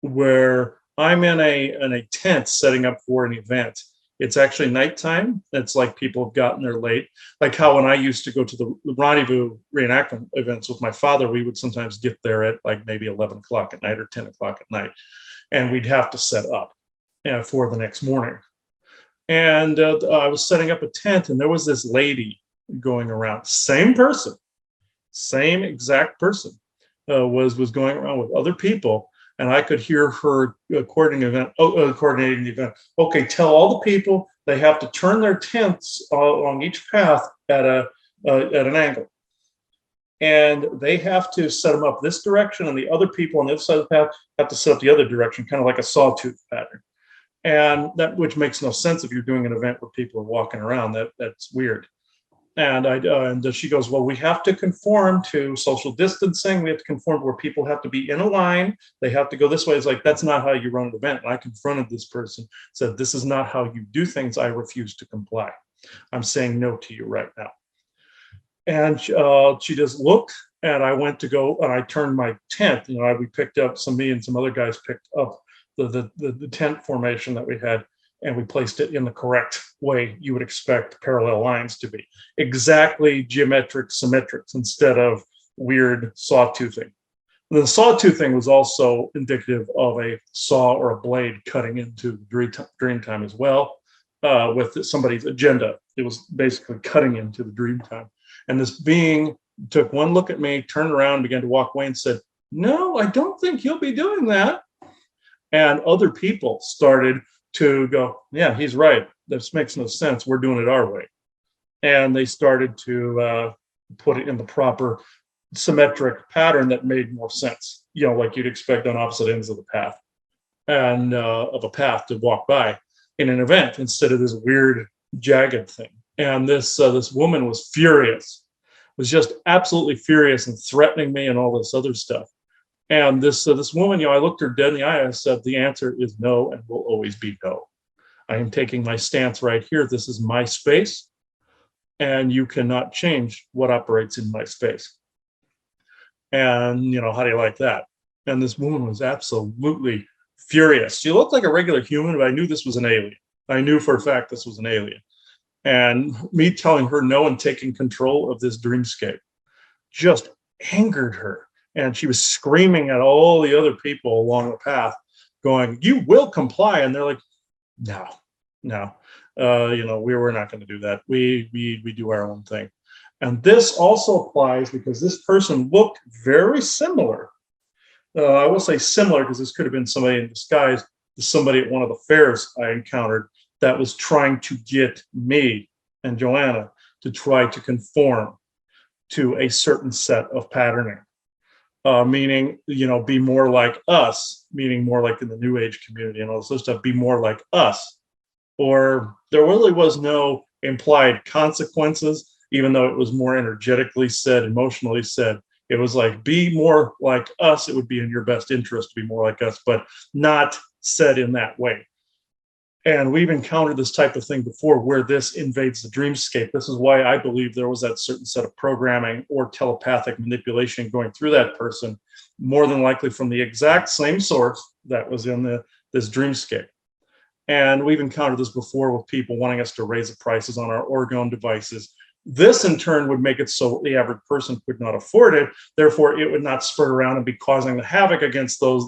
where I'm in a tent setting up for an event. It's actually nighttime. It's like people have gotten there late. Like how when I used to go to the rendezvous reenactment events with my father, we would sometimes get there at like maybe 11 o'clock at night or 10 o'clock at night. And we'd have to set up for the next morning. And I was setting up a tent, and there was this lady going around. Same person, same exact person. was going around with other people, and I could hear her coordinating the event. Okay, tell all the people they have to turn their tents along each path at an angle, and they have to set them up this direction, and the other people on the other side of the path have to set up the other direction, kind of like a sawtooth pattern. And that, which makes no sense if you're doing an event where people are walking around. That's weird. And she goes, well, we have to conform to social distancing. We have to conform to where people have to be in a line. They have to go this way. It's like, that's not how you run an event. And I confronted this person, said, this is not how you do things. I refuse to comply. I'm saying no to you right now. And she just looked, and I went to go, and I turned my tent. We picked up me and some other guys picked up the tent formation that we had, and we placed it in the correct way you would expect parallel lines to be. Exactly geometric symmetrics instead of weird sawtoothing. The sawtoothing was also indicative of a saw or a blade cutting into dream time as well, with somebody's agenda. It was basically cutting into the dream time. And this being took one look at me, turned around, began to walk away, and said, no, I don't think you'll be doing that. And other people started to go, yeah, he's right. This makes no sense. We're doing it our way. And they started to put it in the proper symmetric pattern that made more sense, like you'd expect on opposite ends of the path and of a path to walk by in an event instead of this weird jagged thing. And this woman was furious, was just absolutely furious and threatening me and all this other stuff. And this woman, I looked her dead in the eye. I said, the answer is no and will always be no. I am taking my stance right here. This is my space, and you cannot change what operates in my space. And, how do you like that? And this woman was absolutely furious. She looked like a regular human, but I knew this was an alien. I knew for a fact this was an alien. And me telling her no and taking control of this dreamscape just angered her. And she was screaming at all the other people along the path, going, you will comply. And they're like, no, we're not going to do that. We do our own thing. And this also applies because this person looked very similar. I will say similar because this could have been somebody in disguise to somebody at one of the fairs I encountered that was trying to get me and Joanna to try to conform to a certain set of patterning. Meaning, be more like us, meaning more like in the New Age community and all this other stuff, be more like us. Or there really was no implied consequences, even though it was more energetically said, emotionally said. It was like, be more like us. It would be in your best interest to be more like us, but not said in that way. And we've encountered this type of thing before where this invades the dreamscape. This is why I believe there was that certain set of programming or telepathic manipulation going through that person, more than likely from the exact same source that was in this dreamscape. And we've encountered this before with people wanting us to raise the prices on our orgone devices. This in turn would make it so the average person could not afford it. Therefore, it would not spread around and be causing the havoc against those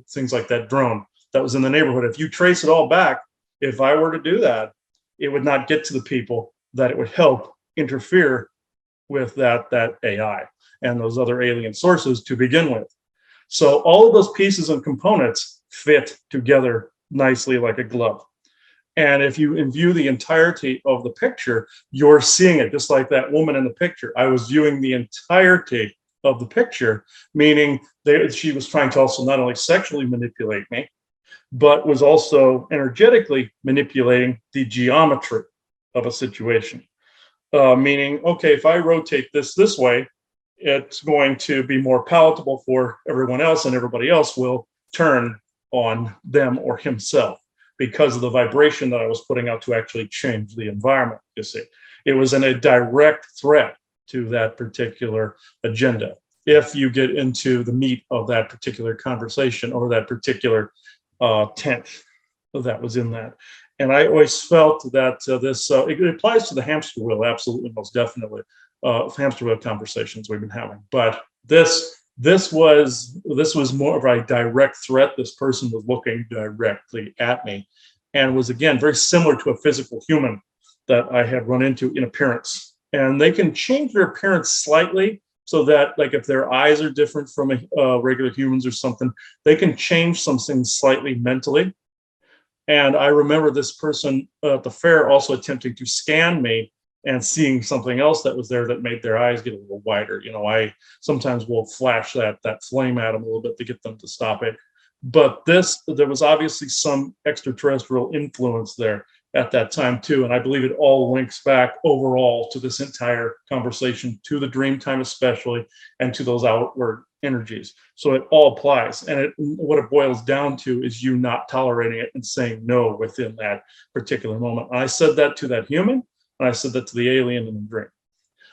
things like that drone that was in the neighborhood. If you trace it all back, if I were to do that, it would not get to the people that it would help interfere with that AI and those other alien sources to begin with. So all of those pieces and components fit together nicely like a glove. And if you view the entirety of the picture, you're seeing it just like that woman in the picture. I was viewing the entirety of the picture, meaning she was trying to also not only sexually manipulate me, but was also energetically manipulating the geometry of a situation. Meaning, okay, if I rotate this way, it's going to be more palatable for everyone else, and everybody else will turn on them or himself because of the vibration that I was putting out to actually change the environment, you see. It was in a direct threat to that particular agenda. If you get into the meat of that particular conversation or that particular tent that was in that. And I always felt that it applies to the hamster wheel, absolutely, most definitely, hamster wheel conversations we've been having. But this was more of a direct threat. This person was looking directly at me and was, again, very similar to a physical human that I had run into in appearance. And they can change their appearance slightly, so that like if their eyes are different from regular humans or something, they can change something slightly mentally. And I remember this person at the fair also attempting to scan me and seeing something else that was there that made their eyes get a little wider. You know, I sometimes will flash that flame at them a little bit to get them to stop it. But there was obviously some extraterrestrial influence there at that time too. And I believe it all links back overall to this entire conversation, to the dream time especially, and to those outward energies. So it all applies. And what it boils down to is you not tolerating it and saying no within that particular moment. And I said that to that human, and I said that to the alien in the dream.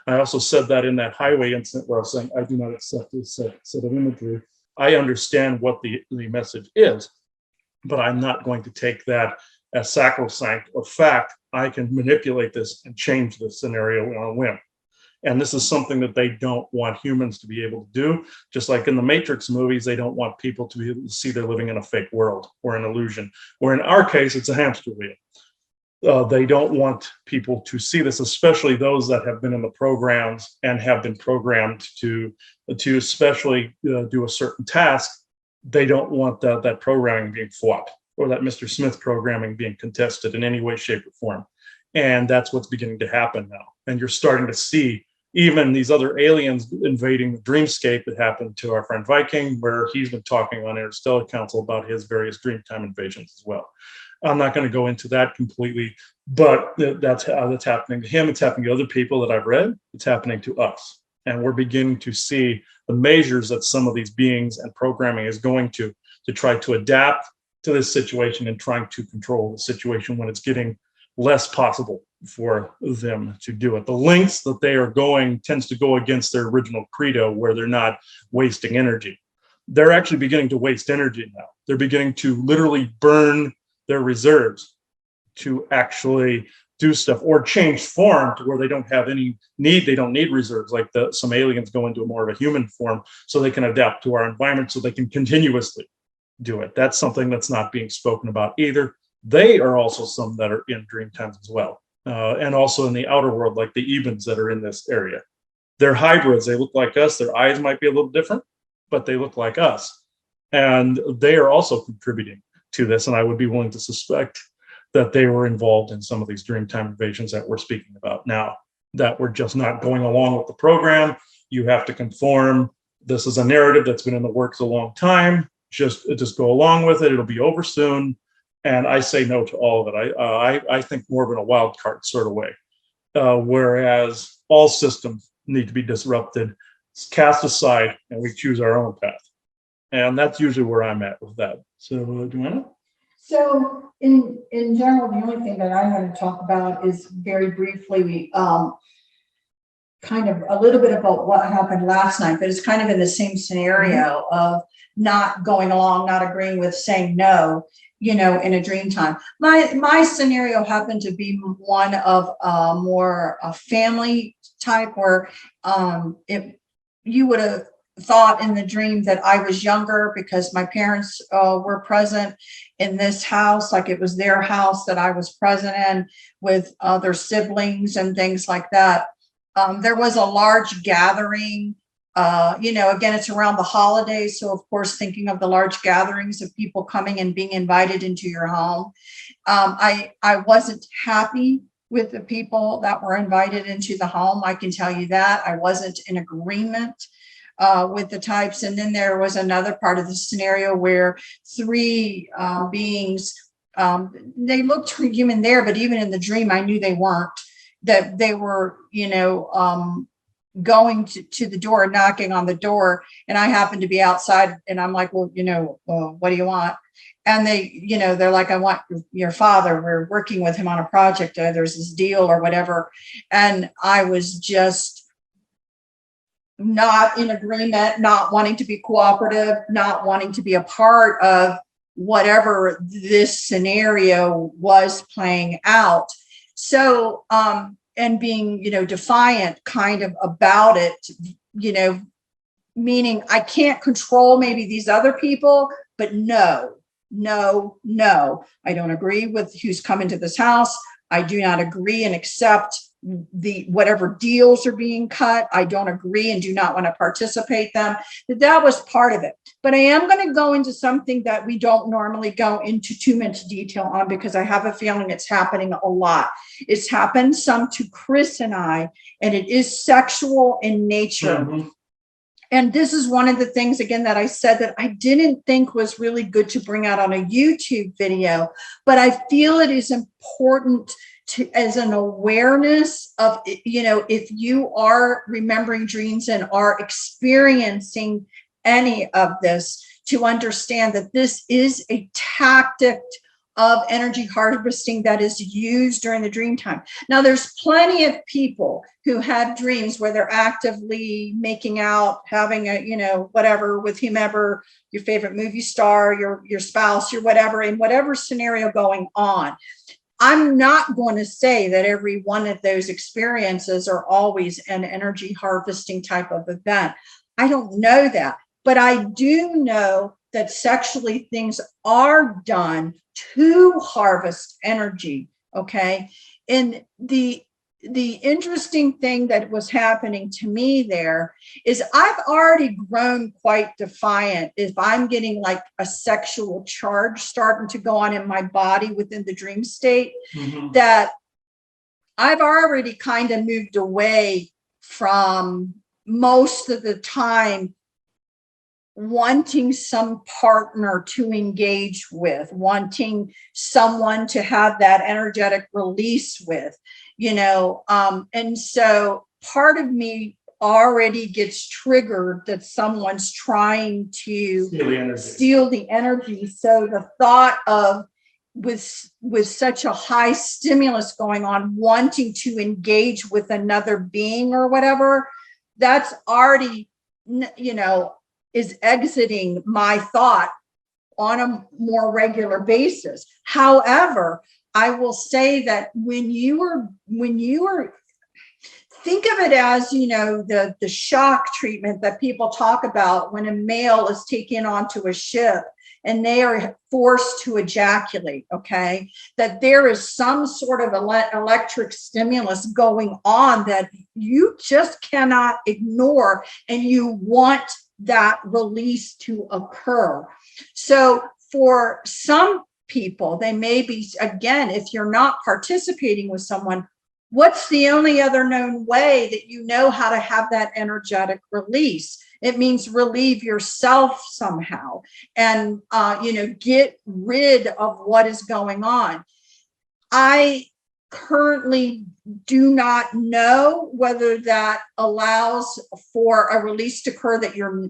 I also said that in that highway incident where I was saying, I do not accept this set of imagery. I understand what the message is, but I'm not going to take that as sacrosanct or fact. I can manipulate this and change the scenario on a whim. And this is something that they don't want humans to be able to do. Just like in the Matrix movies, they don't want people to be able to see they're living in a fake world or an illusion. Or in our case, it's a hamster wheel. They don't want people to see this, especially those that have been in the programs and have been programmed to especially do a certain task. They don't want that programming being fought, or that Mr. Smith programming being contested in any way, shape, or form. And that's what's beginning to happen now. And you're starting to see even these other aliens invading the dreamscape. It happened to our friend Viking, where he's been talking on Interstellar Council about his various dreamtime invasions as well. I'm not going to go into that completely, but that's happening to him. It's happening to other people that I've read. It's happening to us. And we're beginning to see the measures that some of these beings and programming is going to try to adapt to this situation and trying to control the situation when it's getting less possible for them to do it. The lengths that they are going tends to go against their original credo, where they're not wasting energy. They're actually beginning to waste energy now. They're beginning to literally burn their reserves to actually do stuff, or change form to where they don't have any need. They don't need reserves, like some aliens go into more of a human form so they can adapt to our environment, so they can continuously do it. That's something that's not being spoken about either. They are also some that are in dream times as well. And also in the outer world, like the Ebens that are in this area. They're hybrids. They look like us. Their eyes might be a little different, but they look like us. And they are also contributing to this. And I would be willing to suspect that they were involved in some of these dreamtime invasions that we're speaking about now, that we're just not going along with the program. You have to conform. This is a narrative that's been in the works a long time. Just go along with it. It'll be over soon. And I say no to all of it. I think more of in a wild card sort of way, whereas all systems need to be disrupted, cast aside, and we choose our own path. And that's usually where I'm at with that. So, Joanna? So in general, the only thing that I want to talk about is very briefly, kind of a little bit about what happened last night, but it's kind of in the same scenario of not going along, not agreeing with, saying no, in a dream time. My scenario happened to be one of more a family type, where if you would have thought in the dream that I was younger, because my parents were present in this house, like it was their house that I was present in with other siblings and things like that. There was a large gathering, again, it's around the holidays. So of course, thinking of the large gatherings of people coming and being invited into your home. I wasn't happy with the people that were invited into the home. I can tell you that. I wasn't in agreement with the types. And then there was another part of the scenario where three beings, they looked human there, but even in the dream, I knew they weren't, that they were, going to the door, knocking on the door. And I happened to be outside, and I'm like, well, what do you want? And they, they're like, I want your father. We're working with him on a project. There's this deal or whatever. And I was just not in agreement, not wanting to be cooperative, not wanting to be a part of whatever this scenario was playing out. So, and being, defiant kind of about it, meaning I can't control maybe these other people, but no, I don't agree with who's come into this house. I do not agree and accept the whatever deals are being cut. I don't agree and do not want to participate them. That was part of it. But I am going to go into something that we don't normally go into too much detail on, because I have a feeling it's happening a lot. It's happened some to Chris and I, and it is sexual in nature. Mm-hmm. And this is one of the things, again, that I said that I didn't think was really good to bring out on a YouTube video, but I feel it is important to, as an awareness of, if you are remembering dreams and are experiencing any of this, to understand that this is a tactic of energy harvesting that is used during the dream time. Now, there's plenty of people who have dreams where they're actively making out, having a, whatever with whomever, your favorite movie star, your spouse, your whatever, in whatever scenario going on. I'm not going to say that every one of those experiences are always an energy harvesting type of event. I don't know that, but I do know that sexually things are done to harvest energy. Okay. And the interesting thing that was happening to me there is I've already grown quite defiant if I'm getting like a sexual charge starting to go on in my body within the dream state, Mm-hmm. that I've already kind of moved away from most of the time wanting some partner to engage with, wanting someone to have that energetic release with, and so part of me already gets triggered that someone's trying to steal the energy. So the thought of, with such a high stimulus going on, wanting to engage with another being or whatever, that's already, is exiting my thought on a more regular basis. However, I will say that when you are think of it as, the shock treatment that people talk about when a male is taken onto a ship and they are forced to ejaculate, okay, that there is some sort of electric stimulus going on that you just cannot ignore, and you want that release to occur. So for some people, they may be, again, if you're not participating with someone, what's the only other known way that you know how to have that energetic release? It means relieve yourself somehow and, get rid of what is going on. I currently do not know whether that allows for a release to occur,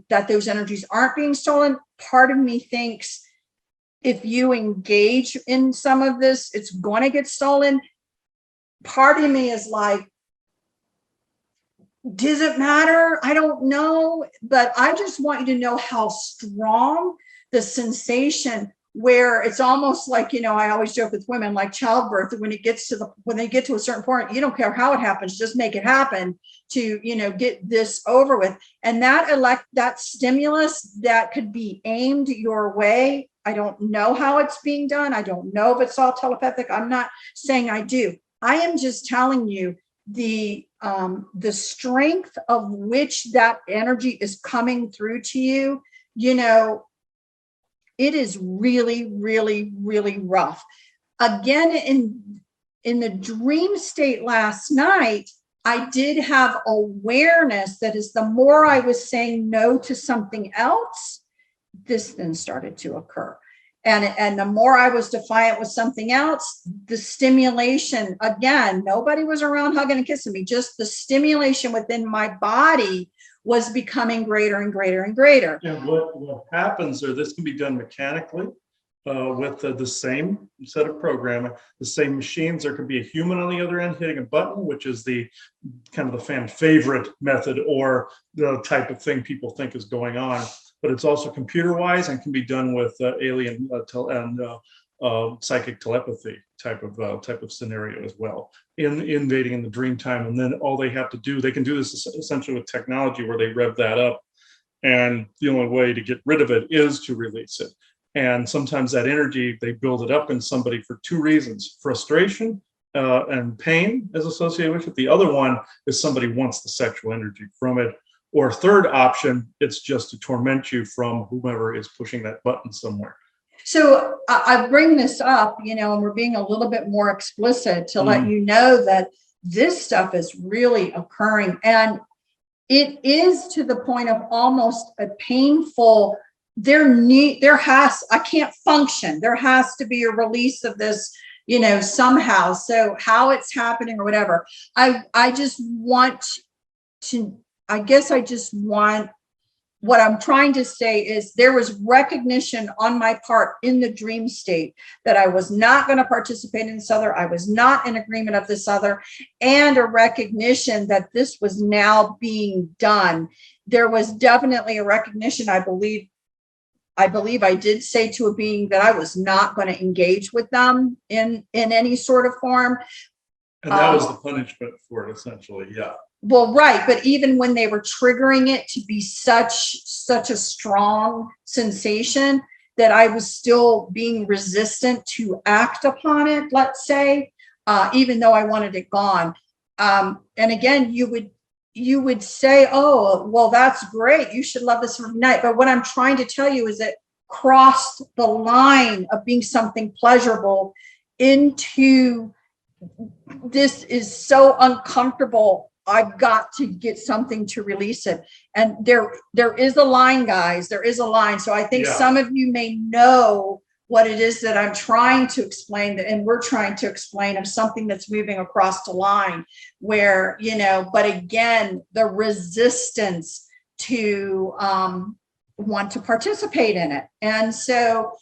that those energies aren't being stolen. Part of me thinks if you engage in some of this, it's going to get stolen. Part of me is like, does it matter? I don't know, but I just want you to know how strong the sensation, where it's almost like, I always joke with women, like childbirth, when they get to a certain point, you don't care how it happens, just make it happen to, get this over with. And that stimulus that could be aimed your way. I don't know how it's being done. I don't know if it's all telepathic. I'm not saying I do. I am just telling you the strength of which that energy is coming through to you. It is really, really, really rough. Again, in the dream state last night, I did have awareness that as the more I was saying no to something else, this then started to occur. And the more I was defiant with something else, the stimulation, again, nobody was around hugging and kissing me, just the stimulation within my body was becoming greater and greater and greater. And what happens, or this can be done mechanically with the same set of programming, the same machines. There could be a human on the other end hitting a button, which is the kind of the fan favorite method, or the type of thing people think is going on. But it's also computer-wise and can be done with alien psychic telepathy type of scenario as well, invading in the dream time. And then all they have to do, they can do this essentially with technology where they rev that up, and the only way to get rid of it is to release it. And sometimes that energy, they build it up in somebody for two reasons: frustration and pain is associated with it. The other one is somebody wants the sexual energy from it. Or third option, it's just to torment you from whomever is pushing that button somewhere. So I bring this up, and we're being a little bit more explicit to let you know that this stuff is really occurring. And it is to the point of almost a painful, I can't function. There has to be a release of this, somehow. So how it's happening or whatever. I just want to, I guess I just want, what I'm trying to say is there was recognition on my part in the dream state that I was not going to participate in this other. I was not in agreement of this other, and a recognition that this was now being done. There was definitely a recognition. I believe I did say to a being that I was not going to engage with them in any sort of form. And that was the punishment for it, essentially. Yeah. Well, right. But even when they were triggering it to be such a strong sensation that I was still being resistant to act upon it, let's say, even though I wanted it gone. And again, you would say, oh, well, that's great. You should love this every night. But what I'm trying to tell you is it crossed the line of being something pleasurable into this is so uncomfortable. I've got to get something to release it. And there is a line, guys. There is a line. So I think some of you may know what it is that I'm trying to explain, and we're trying to explain, of something that's moving across the line where, but again, the resistance to want to participate in it. And so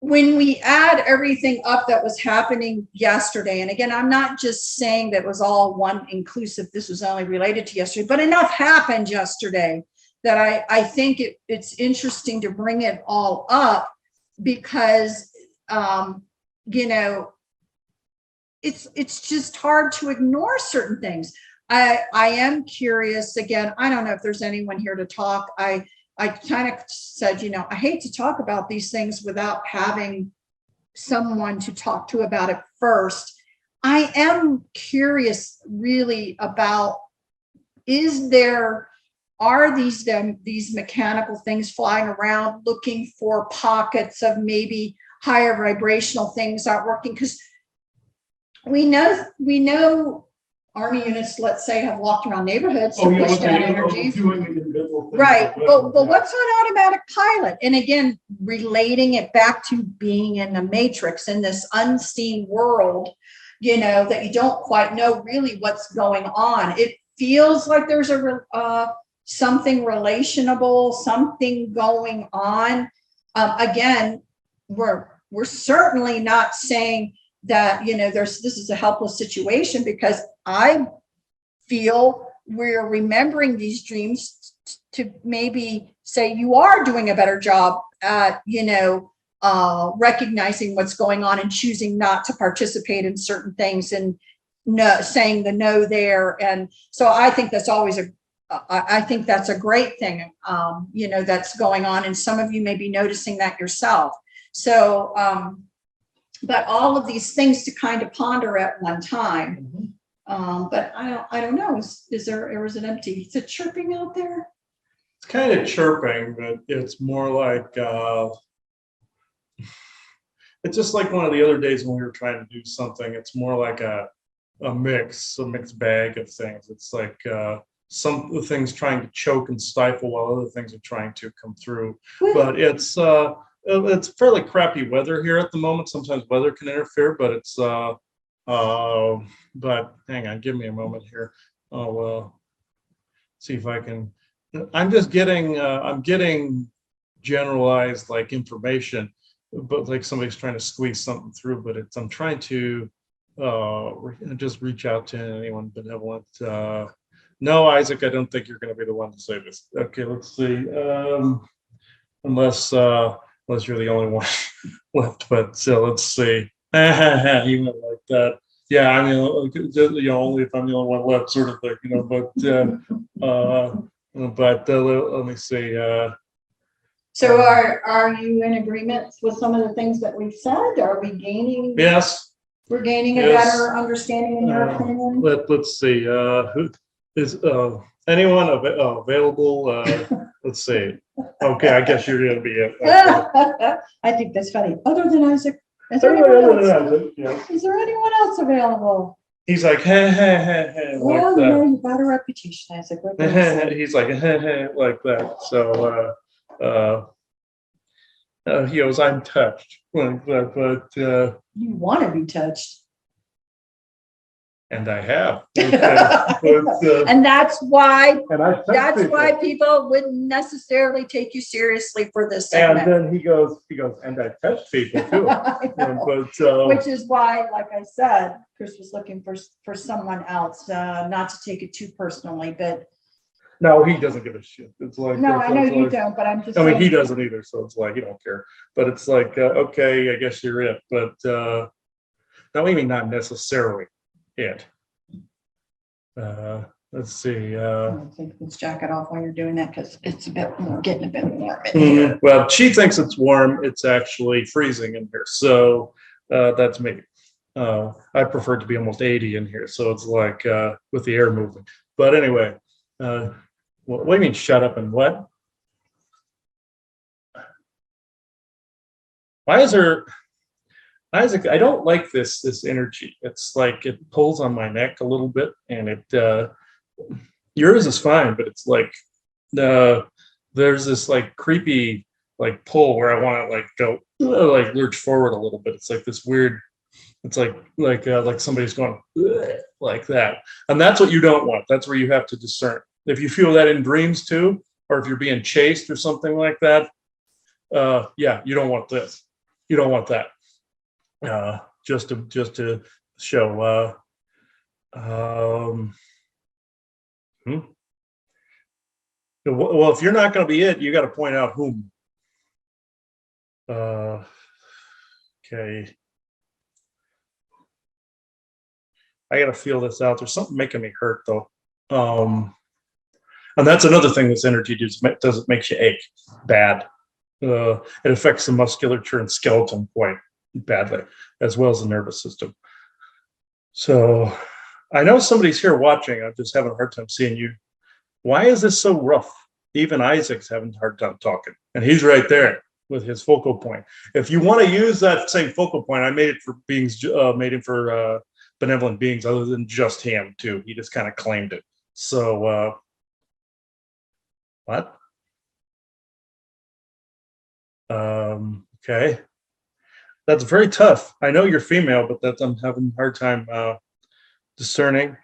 when we add everything up that was happening yesterday, and again, I'm not just saying that was all one inclusive, this was only related to yesterday, but enough happened yesterday that I think it's interesting to bring it all up because, it's just hard to ignore certain things. I am curious, again, I don't know if there's anyone here to talk. I kind of said, I hate to talk about these things without having someone to talk to about it first. I am curious really about, are these mechanical things flying around looking for pockets of maybe higher vibrational things aren't working? Because we know Army units, let's say, have walked around neighborhoods to push down energies. Right. But what's an automatic pilot? And again, relating it back to being in the matrix, in this unseen world, that you don't quite know really what's going on. It feels like there's something relationable, something going on. Again, we're certainly not saying that, this is a helpless situation, because I feel we're remembering these dreams to maybe say you are doing a better job at, recognizing what's going on and choosing not to participate in certain things and saying the no there. And so I think that's always I think that's a great thing, that's going on. And some of you may be noticing that yourself. So, but all of these things to kind of ponder at one time. But I don't know. Is it empty? Is it chirping out there? It's kind of chirping, but it's more like it's just like one of the other days when we were trying to do something. It's more like a mixed bag of things. It's like some of the things trying to choke and stifle while other things are trying to come through. But it's fairly crappy weather here at the moment. Sometimes weather can interfere, but it's but hang on, give me a moment here. I'll see if I can. I'm getting generalized like information, but like somebody's trying to squeeze something through. But I'm trying to just reach out to anyone benevolent. No, Isaac, I don't think you're going to be the one to say this. Okay, let's see. Unless you're the only one left, but so let's see. You went like that. Yeah, I mean, only if I'm the only one left, sort of thing, But let me see. So are you in agreement with some of the things that we've said? Are we gaining? Yes. We're gaining a Yes. better understanding in your opinion. Let's see. Who is anyone available? Let's see. Okay, I guess you're going to be it. Okay. I think that's funny. Other than Isaac, is there anyone else? Yeah. Is there anyone else available? He's like, hey, hey, hey, hey, Well, like that. you got a reputation, Isaac. What can I say? He's like, hey, hey, like that. So, he goes, I'm touched. But You want to be touched. and I have. And that's why and I touch that's people. why people wouldn't necessarily take you seriously for this And segment. then he goes, and I touch people too. I know. But Which is why, like I said, Chris was looking for someone else, not to take it too personally, but no, he doesn't give a shit. It's like no, I know you like, don't, but I'm just I mean, saying. he doesn't either, so it's like you don't care. But it's like, okay, I guess you're it. But no, maybe not necessarily it. Let's see. Take this jacket off while you're doing that because it's getting a bit warm in Mm, here. well, she thinks it's warm. It's actually freezing in here. So that's me. I prefer it to be almost 80 in here. So it's like with the air moving. But anyway, what do you mean shut up and what? Why is there, Isaac, I don't like this energy. It's like it pulls on my neck a little bit and yours is fine, but it's like there's this like creepy like pull where I want to like go like lurch forward a little bit. It's like this weird. It's like somebody's going like that, and that's what you don't want. That's where you have to discern. If you feel that in dreams too, or if you're being chased or something like that, yeah, you don't want this. You don't want that. Just to show. Well, if you're not going to be it, you got to point out whom. Okay. I got to feel this out. There's something making me hurt though. And that's another thing this energy does. It makes you ache bad. It affects the musculature and skeleton quite badly, as well as the nervous system. So I know somebody's here watching. I'm just having a hard time seeing you. Why is this so rough? Even Isaac's having a hard time talking, and he's right there with his focal point. If you want to use that same focal point, I made it for beings, made it for benevolent beings other than just him too. He just kind of claimed it. So what? Okay. That's very tough. I know you're female, but I'm having a hard time discerning.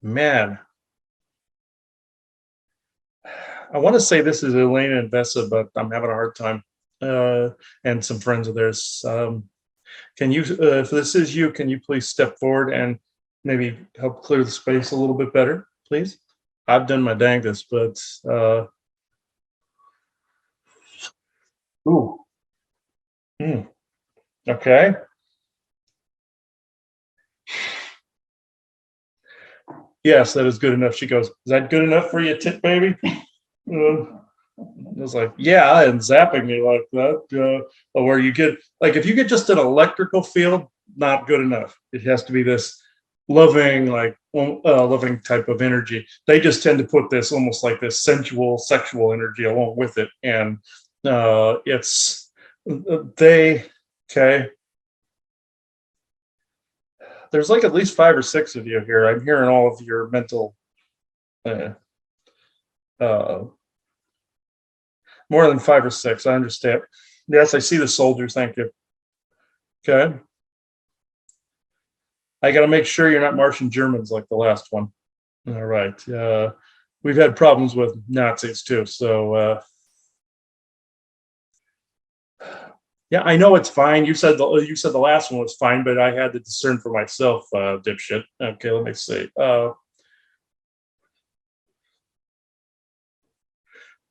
Man. I want to say this is Elena and Vessa, but I'm having a hard time. And some friends of theirs. Can you, if this is you, can you please step forward and maybe help clear the space a little bit better, please? I've done my dangest, but ooh, okay. Yes, that is good enough. She goes, is that good enough for you, tit baby? I was like, yeah, and zapping me like that, where you get like if you get just an electrical field, not good enough. It has to be this loving, like loving type of energy. They just tend to put this almost like this sensual, sexual energy along with it, and it's they okay. There's like at least 5 or 6 of you here. I'm hearing all of your mental. More than 5 or 6. I understand. Yes, I see the soldiers. Thank you. Okay. I got to make sure you're not Martian Germans like the last one. All right. We've had problems with Nazis too. So, yeah, I know it's fine. You said the last one was fine, but I had to discern for myself, dipshit. Okay, let me see.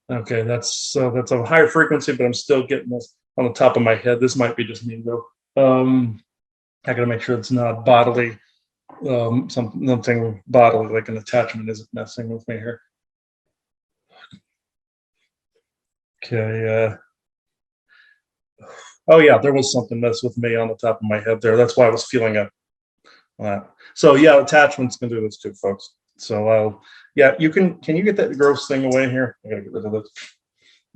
Okay, that's a higher frequency, but I'm still getting this on the top of my head. This might be just me though. I got to make sure it's not bodily, something bodily like an attachment isn't messing with me here. Okay. Oh yeah, there was something mess with me on the top of my head there. That's why I was feeling it. So yeah, attachments can do this too, folks. So yeah, can you get that gross thing away here? I gotta get rid of this.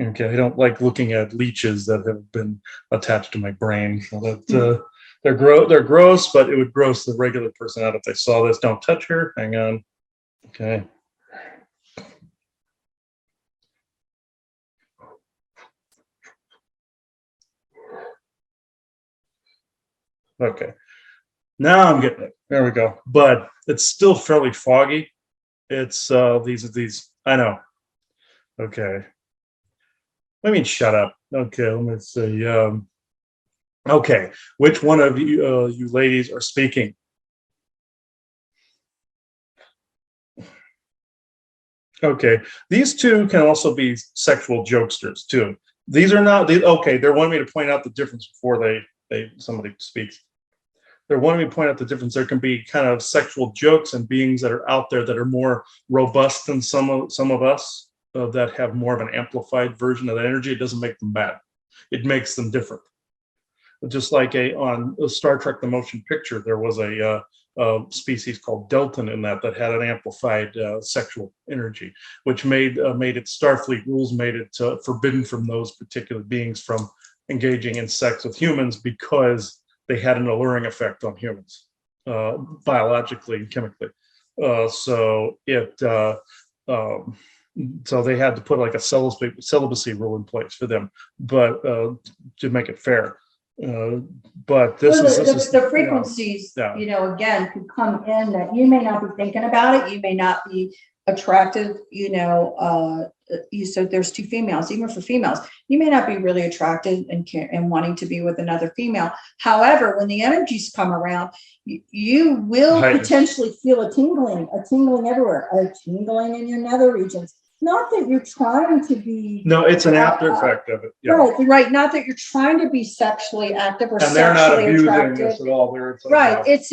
Okay, I don't like looking at leeches that have been attached to my brain. So that they're gross, but it would gross the regular person out if they saw this. Don't touch her. Hang on. Okay. Okay. Now I'm getting it. There we go. But it's still fairly foggy. It's these. I know. Okay. I mean, shut up. Okay, let me see. Okay, which one of you ladies are speaking? Okay, these two can also be sexual jokesters too. These are not. Okay, they're wanting me to point out the difference before they somebody speaks. They're wanting me to point out the difference. There can be kind of sexual jokes and beings that are out there that are more robust than some of us that have more of an amplified version of that energy. It doesn't make them bad. It makes them different. Just like on Star Trek: The Motion Picture, there was a species called Deltan in that had an amplified sexual energy, which made its Starfleet rules made it forbidden from those particular beings from engaging in sex with humans because they had an alluring effect on humans, biologically and chemically. So they had to put like a celibacy rule in place for them, but to make it fair. But the frequencies, yeah. Again, could come in that you may not be thinking about it. You may not be attractive, so there's two females. Even for females, you may not be really attracted and wanting to be with another female. However, when the energies come around, you will potentially feel a tingling everywhere, a tingling in your nether regions. Not that you're trying to be. No, it's an after effect of it. Yeah. Right. Not that you're trying to be sexually active or and they're sexually not abusing attractive. This at all. Right. It's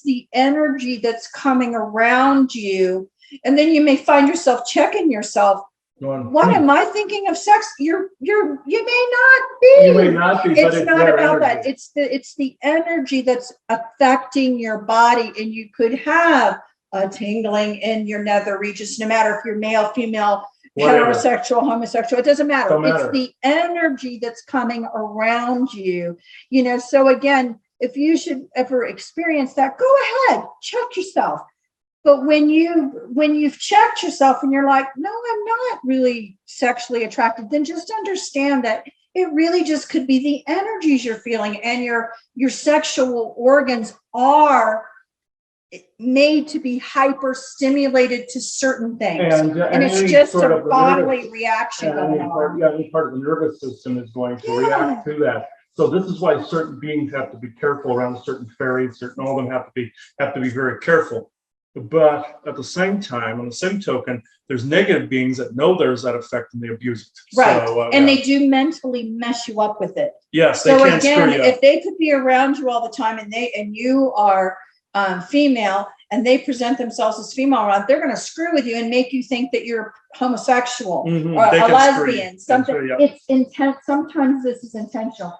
the energy that's coming around you. And then you may find yourself checking yourself. What am I thinking of sex? You may not be. You may not be. It's not about that. It's the energy that's affecting your body, and you could have a tingling in your nether regions, no matter if you're male, female, heterosexual, homosexual, it doesn't matter. It's the energy that's coming around you, So again, if you should ever experience that, go ahead, check yourself. But when you've checked yourself and you're like, no, I'm not really sexually attracted, then just understand that it really just could be the energies you're feeling, and your sexual organs are made to be hyper stimulated to certain things, and it's just a bodily reaction going on. Any part of the nervous system is going to react to that. So this is why certain beings have to be careful around certain fairies. All of them have to be very careful. But at the same time, on the same token, there's negative beings that know there's that effect and they abuse it. Right, so, and they do mentally mess you up with it. Yes, they can screw you up. If they could be around you all the time, and you are female, and they present themselves as female around, they're going to screw with you and make you think that you're homosexual or a lesbian. It's intense. Sometimes this is intentional.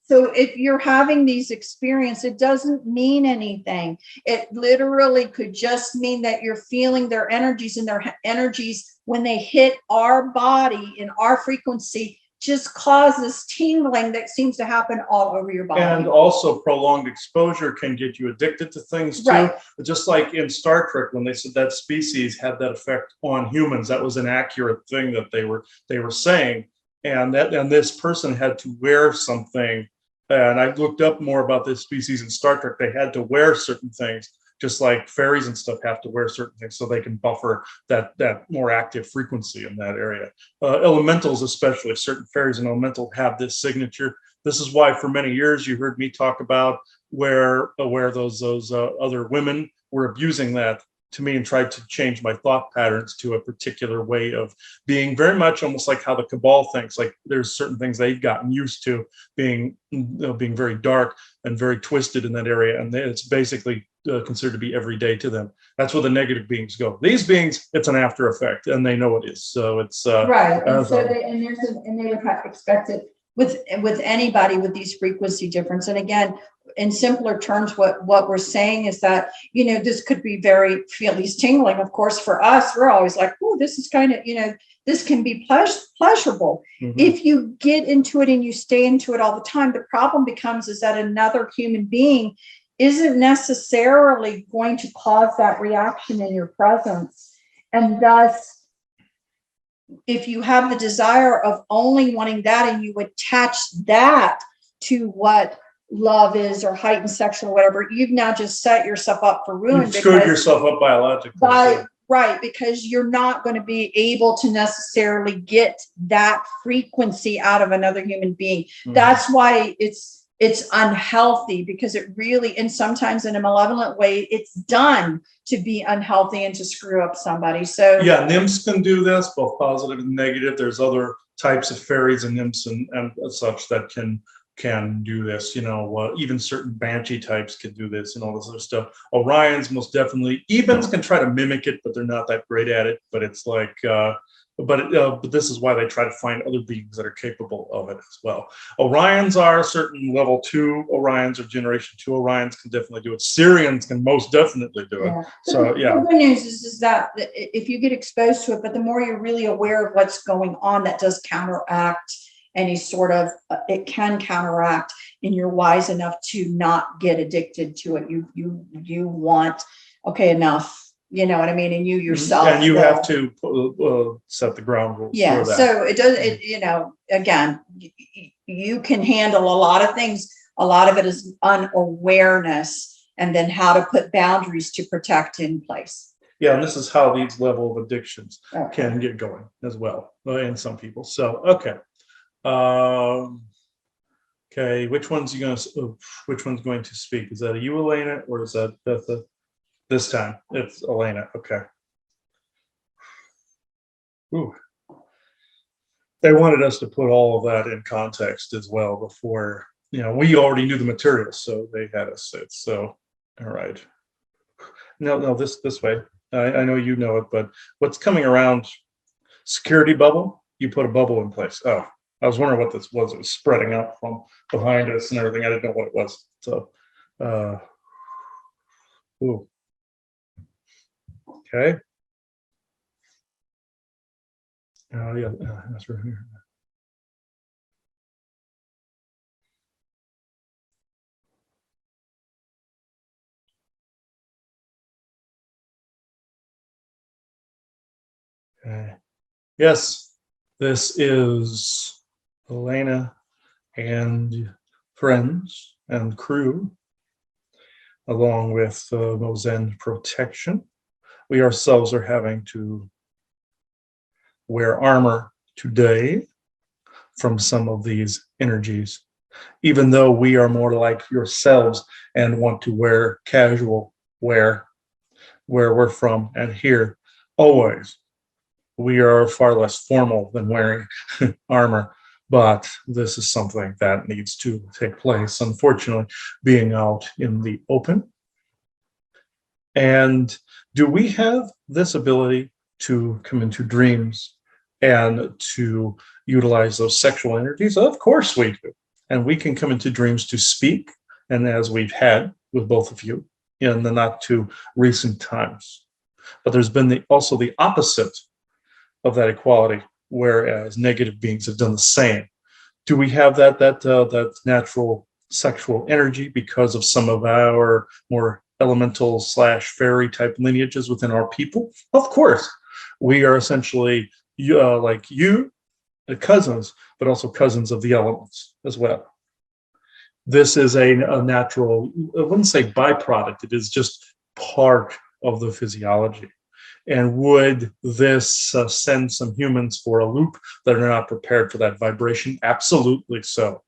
So if you're having these experiences, it doesn't mean anything. It literally could just mean that you're feeling their energies, and their energies, when they hit our body in our frequency, just causes tingling that seems to happen all over your body. And also prolonged exposure can get you addicted to things too. Right. Just like in Star Trek, when they said that species had that effect on humans, that was an accurate thing that they were saying. And this person had to wear something. And I looked up more about this species in Star Trek. They had to wear certain things, just like fairies and stuff have to wear certain things so they can buffer that more active frequency in that area. Elementals, especially certain fairies and elementals, have this signature. This is why for many years you heard me talk about where those other women were abusing that to me and tried to change my thought patterns to a particular way of being, very much almost like how the cabal thinks. Like there's certain things they've gotten used to being very dark and very twisted in that area, and it's basically considered to be everyday to them. That's where the negative beings go. These beings, it's an after effect, and they know it is. So it's right. And they would expect it. with anybody with these frequency difference. And again, in simpler terms, what we're saying is that, this could be very feel these tingling. Of course, for us, we're always like, oh, this is kind of, this can be pleasurable. Mhm. If you get into it and you stay into it all the time, the problem becomes is that another human being isn't necessarily going to cause that reaction in your presence. And thus, if you have the desire of only wanting that and you attach that to what love is or heightened sexual whatever, you've now just set yourself up for ruin. You've screwed yourself up biologically. Right, because you're not going to be able to necessarily get that frequency out of another human being. Mm-hmm. That's why it's unhealthy, because it really, and sometimes in a malevolent way, it's done to be unhealthy and to screw up somebody. So yeah, nymphs can do this, both positive and negative. There's other types of fairies and nymphs and such that can do this. Even certain banshee types can do this and all this other stuff. Orions most definitely. Ebens can try to mimic it, but they're not that great at it. But it's like but this is why they try to find other beings that are capable of it as well. Orions are certain level 2 Orions or generation 2 Orions can definitely do it. Syrians can most definitely do it. Yeah. So yeah. The good news is that if you get exposed to it, but the more you're really aware of what's going on, that does counteract any sort of, it can counteract, and you're wise enough to not get addicted to it. You want, okay, enough. You know what I mean? And you yourself. And you have to set the ground rules for that. So it does, again, you can handle a lot of things. A lot of it is unawareness, and then how to put boundaries to protect in place. Yeah, and this is how these level of addictions can get going as well in some people. So, okay. Okay, which one's going to speak? Is that you, Elena, or is that Betha? This time it's Elena. Okay. Ooh. They wanted us to put all of that in context as well before, we already knew the material, so they had us sit. So, all right. No, this way. I know you know it, but what's coming around? Security bubble. You put a bubble in place. Oh, I was wondering what this was. It was spreading up from behind us and everything. I didn't know what it was. So, ooh. Okay. Yeah, that's right here. Okay. Yes, this is Elena and friends and crew, along with Mozen Protection. We ourselves are having to wear armor today from some of these energies, even though we are more like yourselves and want to wear casual wear where we're from and here. Always, we are far less formal than wearing armor, but this is something that needs to take place, unfortunately, being out in the open. And do we have this ability to come into dreams and to utilize those sexual energies? Of course we do. And we can come into dreams to speak, and as we've had with both of you in the not too recent times. But there's been also the opposite of that equality, whereas negative beings have done the same. Do we have that natural sexual energy because of some of our more elemental / fairy type lineages within our people? Of course, we are essentially like you, cousins, but also cousins of the elements as well. This is a natural, I wouldn't say byproduct, it is just part of the physiology. And would this send some humans for a loop that are not prepared for that vibration? Absolutely so.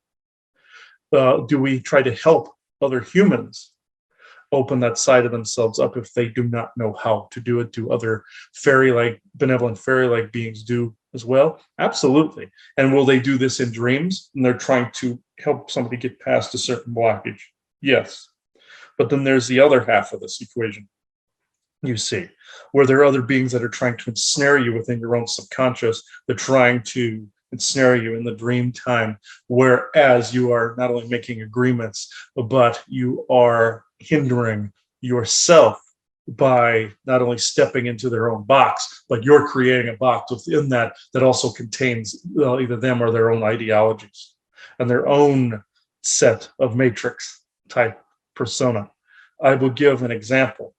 Do we try to help other humans open that side of themselves up if they do not know how to do it? Do other benevolent fairy-like beings do as well? Absolutely. And will they do this in dreams? And they're trying to help somebody get past a certain blockage? Yes. But then there's the other half of this equation. You see, where there are other beings that are trying to ensnare you within your own subconscious. They're trying to ensnare you in the dream time, whereas you are not only making agreements, but you are hindering yourself by not only stepping into their own box, but you're creating a box within that that also contains either them or their own ideologies and their own set of matrix type persona. I will give an example.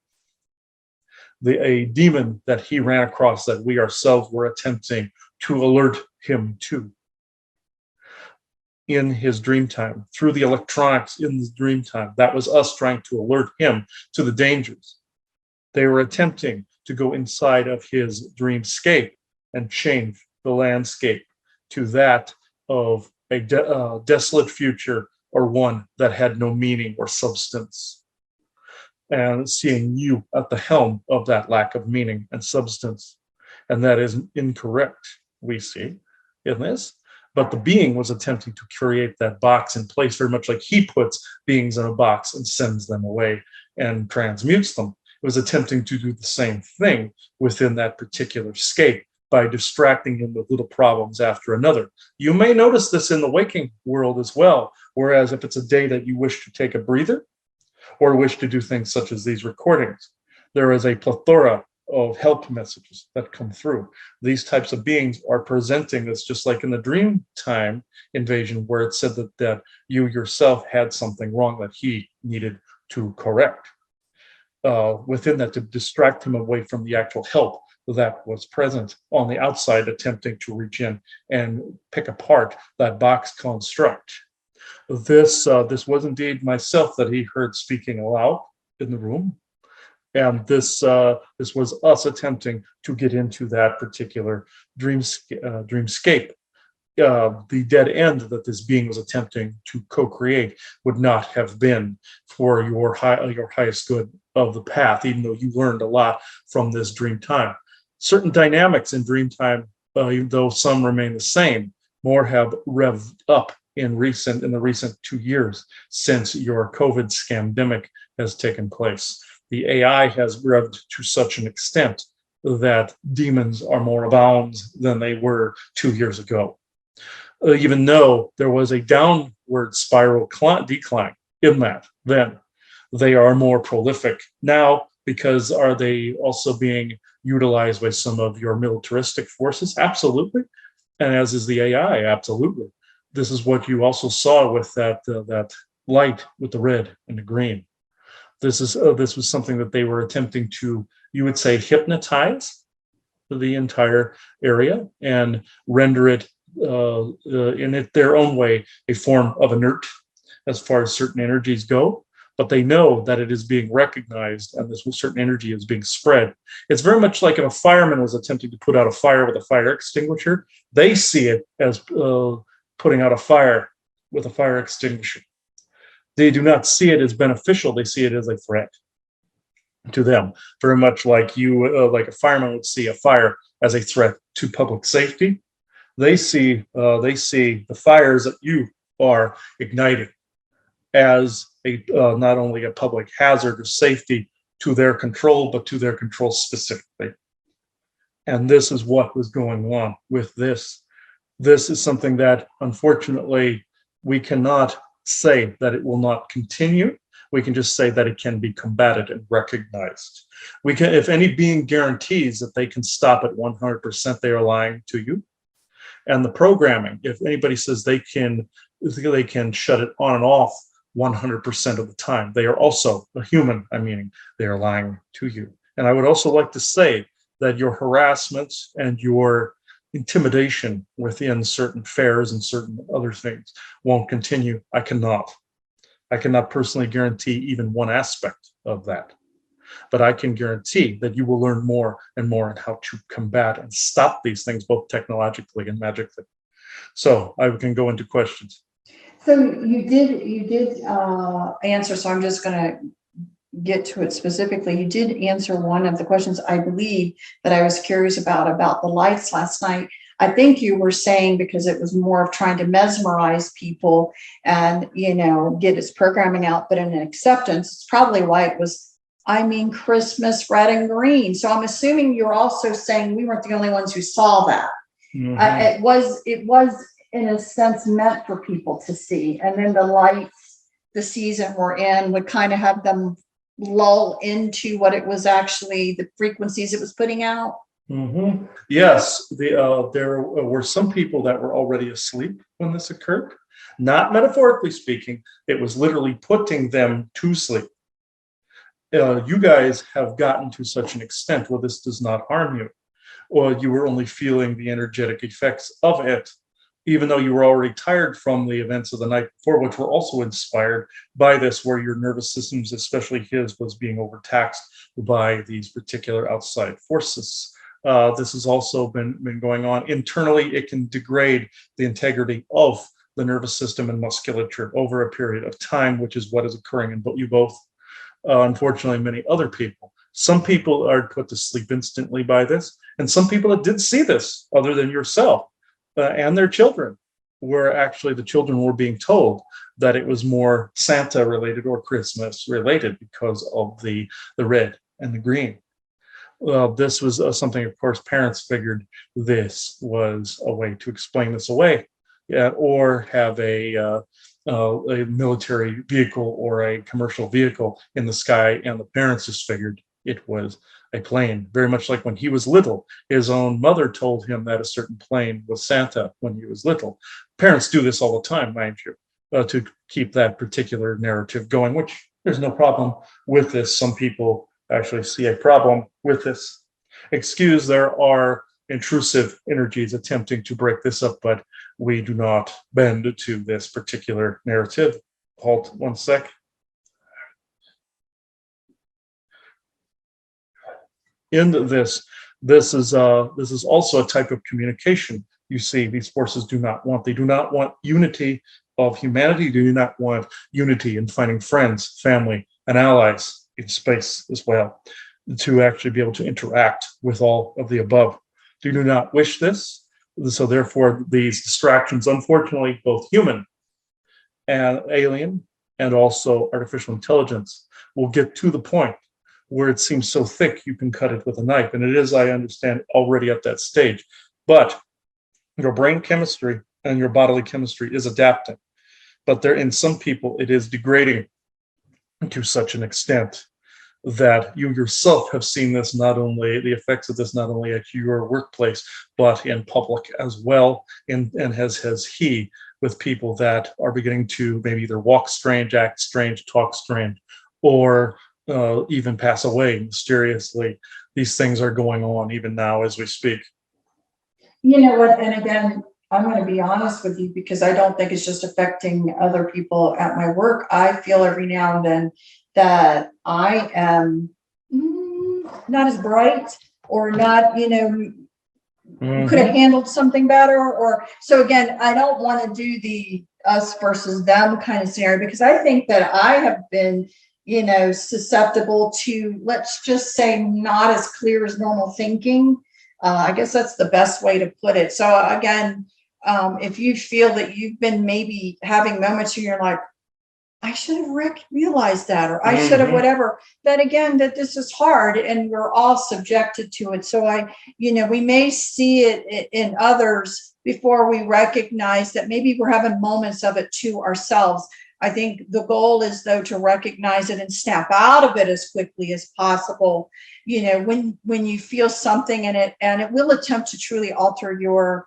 A demon that he ran across that we ourselves were attempting to alert him to in his dream time through the electronics in his dream time. That was us trying to alert him to the dangers. They were attempting to go inside of his dreamscape and change the landscape to that of a desolate future or one that had no meaning or substance. And seeing you at the helm of that lack of meaning and substance. And that is incorrect, we see in this. But the being was attempting to create that box in place, very much like he puts beings in a box and sends them away and transmutes them. It was attempting to do the same thing within that particular scape by distracting him with little problems after another. You may notice this in the waking world as well, whereas if it's a day that you wish to take a breather, or wish to do things such as these recordings, there is a plethora of help messages that come through. These types of beings are presenting this just like in the dream time invasion, where it said that you yourself had something wrong that he needed to correct. Within that, to distract him away from the actual help that was present on the outside, attempting to reach in and pick apart that box construct. This was indeed myself that he heard speaking aloud in the room, and this was us attempting to get into that particular dreamscape. The dead end that this being was attempting to co-create would not have been for your highest good of the path, even though you learned a lot from this dream time. Certain dynamics in dream time, even though some remain the same, more have revved up in the recent 2 years since your COVID scamdemic has taken place. The AI has revved to such an extent that demons are more abound than they were 2 years ago. Even though there was a downward spiral decline in that, then they are more prolific now. Because are they also being utilized by some of your militaristic forces? Absolutely. And as is the AI, absolutely. This is what you also saw with that light with the red and the green. This was something that they were attempting to, you would say, hypnotize the entire area and render it in their own way a form of inert as far as certain energies go. But they know that it is being recognized and this certain energy is being spread. It's very much like if a fireman was attempting to put out a fire with a fire extinguisher, they see it as putting out a fire with a fire extinguisher. They do not see it as beneficial. They see it as a threat to them. Very much like like a fireman would see a fire as a threat to public safety. They see the fires that you are igniting as not only a public hazard or safety to their control, but to their control specifically. And this is what was going on with this. This is something that, unfortunately, we cannot say that it will not continue. We can just say that it can be combated and recognized. We can, if any being guarantees that they can stop at 100%, they are lying to you. And the programming, if anybody says they can shut it on and off 100% of the time, they are also a human. I mean, they are lying to you. And I would also like to say that your harassment and your intimidation within certain fairs and certain other things won't continue. I cannot personally guarantee even one aspect of that. But I can guarantee that you will learn more and more on how to combat and stop these things, both technologically and magically. So I can go into questions. So you did answer. So I'm just going to get to it specifically. You did answer one of the questions, I believe, that I was curious about the lights last night. I think you were saying because it was more of trying to mesmerize people and, get its programming out, but in an acceptance, it's probably why it was, Christmas red and green. So I'm assuming you're also saying we weren't the only ones who saw that. Mhm. It was in a sense meant for people to see. And then the lights, the season we're in would kind of have them lull into what it was actually, the frequencies it was putting out. Yes, there were some people that were already asleep when this occurred. Not metaphorically speaking, it was literally putting them to sleep. You guys have gotten to such an extent where this does not harm you, or you were only feeling the energetic effects of it, even though you were already tired from the events of the night before, which were also inspired by this, where your nervous systems, especially his, was being overtaxed by these particular outside forces. This has also been going on internally. It can degrade the integrity of the nervous system and musculature over a period of time, which is what is occurring in you both. Unfortunately, many other people. Some people are put to sleep instantly by this, and some people that did see this, other than yourself and their children, where actually the children were being told that it was more Santa related or Christmas related because of the red and the green. Well, this was something, of course, parents figured this was a way to explain this away, yeah, or have a military vehicle or a commercial vehicle in the sky, and the parents just figured it was a plane. Very much like when he was little, his own mother told him that a certain plane was Santa when he was little. Parents do this all the time, mind you, to keep that particular narrative going, which there's no problem with this. Some people actually see a problem with this. Excuse, there are intrusive energies attempting to break this up, but we do not bend to this particular narrative. Halt 1 sec. In this is also a type of communication. You see, these forces do not want. They do not want unity of humanity. They do not want unity in finding friends, family, and allies in space as well, to actually be able to interact with all of the above. They do not wish this. So therefore, these distractions, unfortunately, both human and alien and also artificial intelligence, will get to the point where it seems so thick you can cut it with a knife. And it is, I understand, already at that stage. But your brain chemistry and your bodily chemistry is adapting. But there, in some people, it is degrading to such an extent that you yourself have seen this, not only the effects of this, not only at your workplace, but in public as well. And has he with people that are beginning to maybe either walk strange, act strange, talk strange, or even pass away mysteriously. These things are going on even now as we speak. You know what? And again, I'm going to be honest with you because I don't think it's just affecting other people at my work. I feel every now and then that I am not as bright or not, could have handled something better. Or so again, I don't want to do the us versus them kind of scenario because I think that I have been, susceptible to, let's just say, not as clear as normal thinking. I guess that's the best way to put it. So again, if you feel that you've been maybe having moments where you're like, I should have realized that, or I should have whatever, then again, that this is hard and we're all subjected to it. So we may see it in others before we recognize that maybe we're having moments of it to ourselves. I think the goal is, though, to recognize it and snap out of it as quickly as possible. When you feel something in it, and it will attempt to truly alter your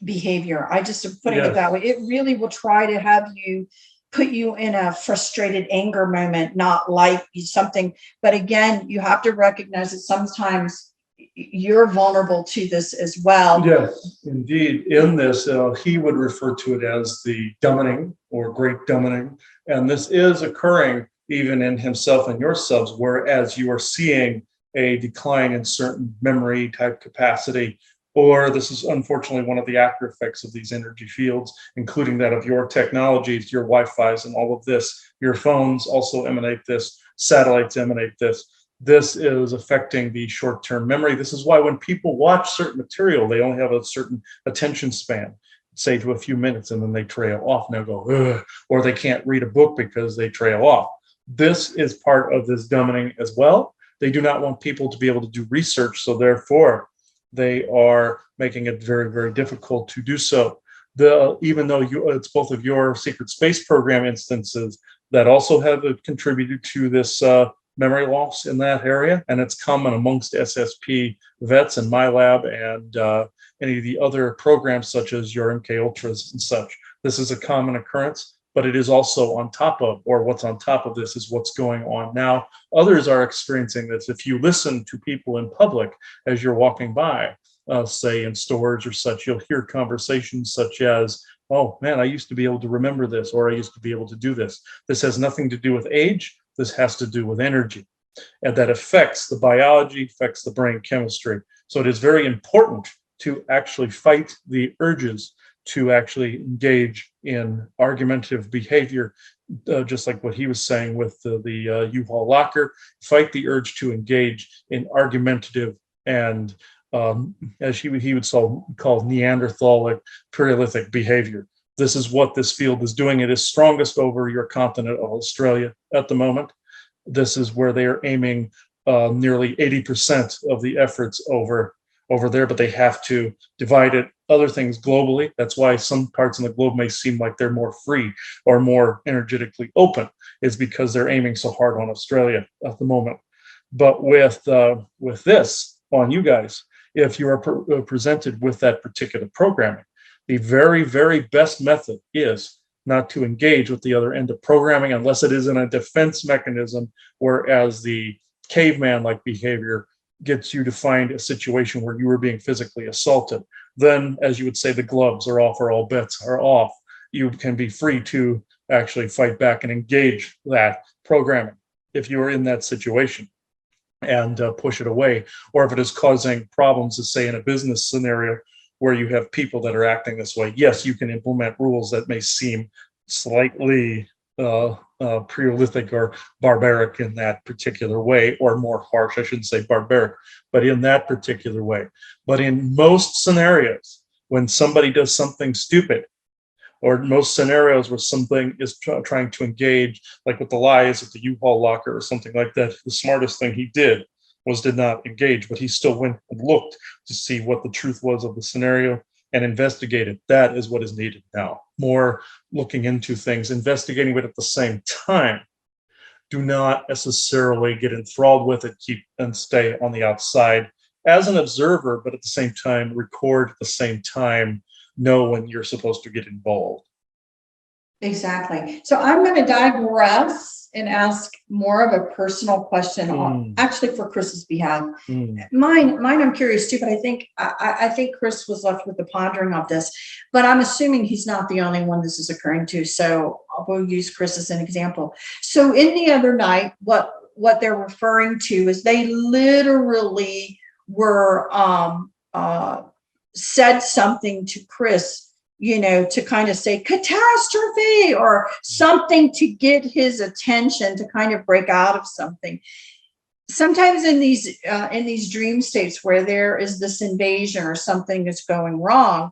behavior. I just am putting it that way. It really will try to have you put you in a frustrated anger moment, not like something. But again, you have to recognize that sometimes you're vulnerable to this as well. Yes, indeed. In this, he would refer to it as the dumbing or great dumbing. And this is occurring even in himself and yourselves, whereas you are seeing a decline in certain memory type capacity. Or this is unfortunately one of the after effects of these energy fields, including that of your technologies, your Wi-Fi's and all of this. Your phones also emanate this, satellites emanate this. This is affecting the short-term memory. This is why when people watch certain material, they only have a certain attention span, say to a few minutes, and then they trail off and they'll go, ugh, or they can't read a book because they trail off. This is part of this dumbing as well. They do not want people to be able to do research, so therefore, they are making it very, very difficult to do so. Even though it's both of your secret space program instances that also have contributed to this memory loss in that area, and it's common amongst SSP vets in my lab and any of the other programs such as your MK Ultras and such. This is a common occurrence, but it is also on top of, or what's on top of this is what's going on now. Others are experiencing this. If you listen to people in public as you're walking by, say in stores or such, you'll hear conversations such as, oh man, I used to be able to remember this, or I used to be able to do this. This has nothing to do with age. This has to do with energy. And that affects the biology, affects the brain chemistry. So it is very important to actually fight the urges to actually engage in argumentative behavior, just like what he was saying with the U-Haul locker. Fight the urge to engage in argumentative and as he would call Neanderthalic Paleolithic behavior. This is what this field is doing. It is strongest over your continent of Australia at the moment. This is where they are aiming nearly 80% of the efforts over there, but they have to divide it other things globally. That's why some parts in the globe may seem like they're more free or more energetically open, is because they're aiming so hard on Australia at the moment. But with this on you guys, if you are presented with that particular programming, the very, very best method is not to engage with the other end of programming unless it is in a defense mechanism, whereas the caveman-like behavior gets you to find a situation where you were being physically assaulted. Then, as you would say, the gloves are off or all bets are off. You can be free to actually fight back and engage that programming if you are in that situation and push it away. Or if it is causing problems, to say in a business scenario where you have people that are acting this way, yes, you can implement rules that may seem slightly Paleolithic or barbaric in that particular way, or more harsh, I shouldn't say barbaric, but in that particular way. But in most scenarios, when somebody does something stupid, or most scenarios where something is trying to engage, like with the lies at the U-Haul locker or something like that, the smartest thing he did not engage, but he still went and looked to see what the truth was of the scenario and investigated. That is what is needed now. More looking into things, investigating it at the same time. Do not necessarily get enthralled with it, keep and stay on the outside as an observer, but at the same time, record at the same time, know when you're supposed to get involved. Exactly. So I'm going to digress and ask more of a personal question, actually for Chris's behalf. Mine, I'm curious too, but I think Chris was left with the pondering of this. But I'm assuming he's not the only one this is occurring to. So we'll use Chris as an example. So in the other night, what they're referring to is they literally were said something to Chris, to kind of say catastrophe or something to get his attention, to kind of break out of something. Sometimes in these dream states where there is this invasion or something is going wrong,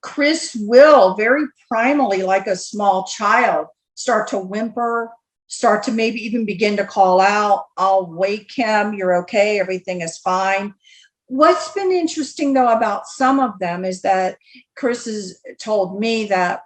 Chris will very primally, like a small child, start to whimper, start to maybe even begin to call out. I'll wake him. You're okay. Everything is fine. What's been interesting, though, about some of them is that Chris has told me that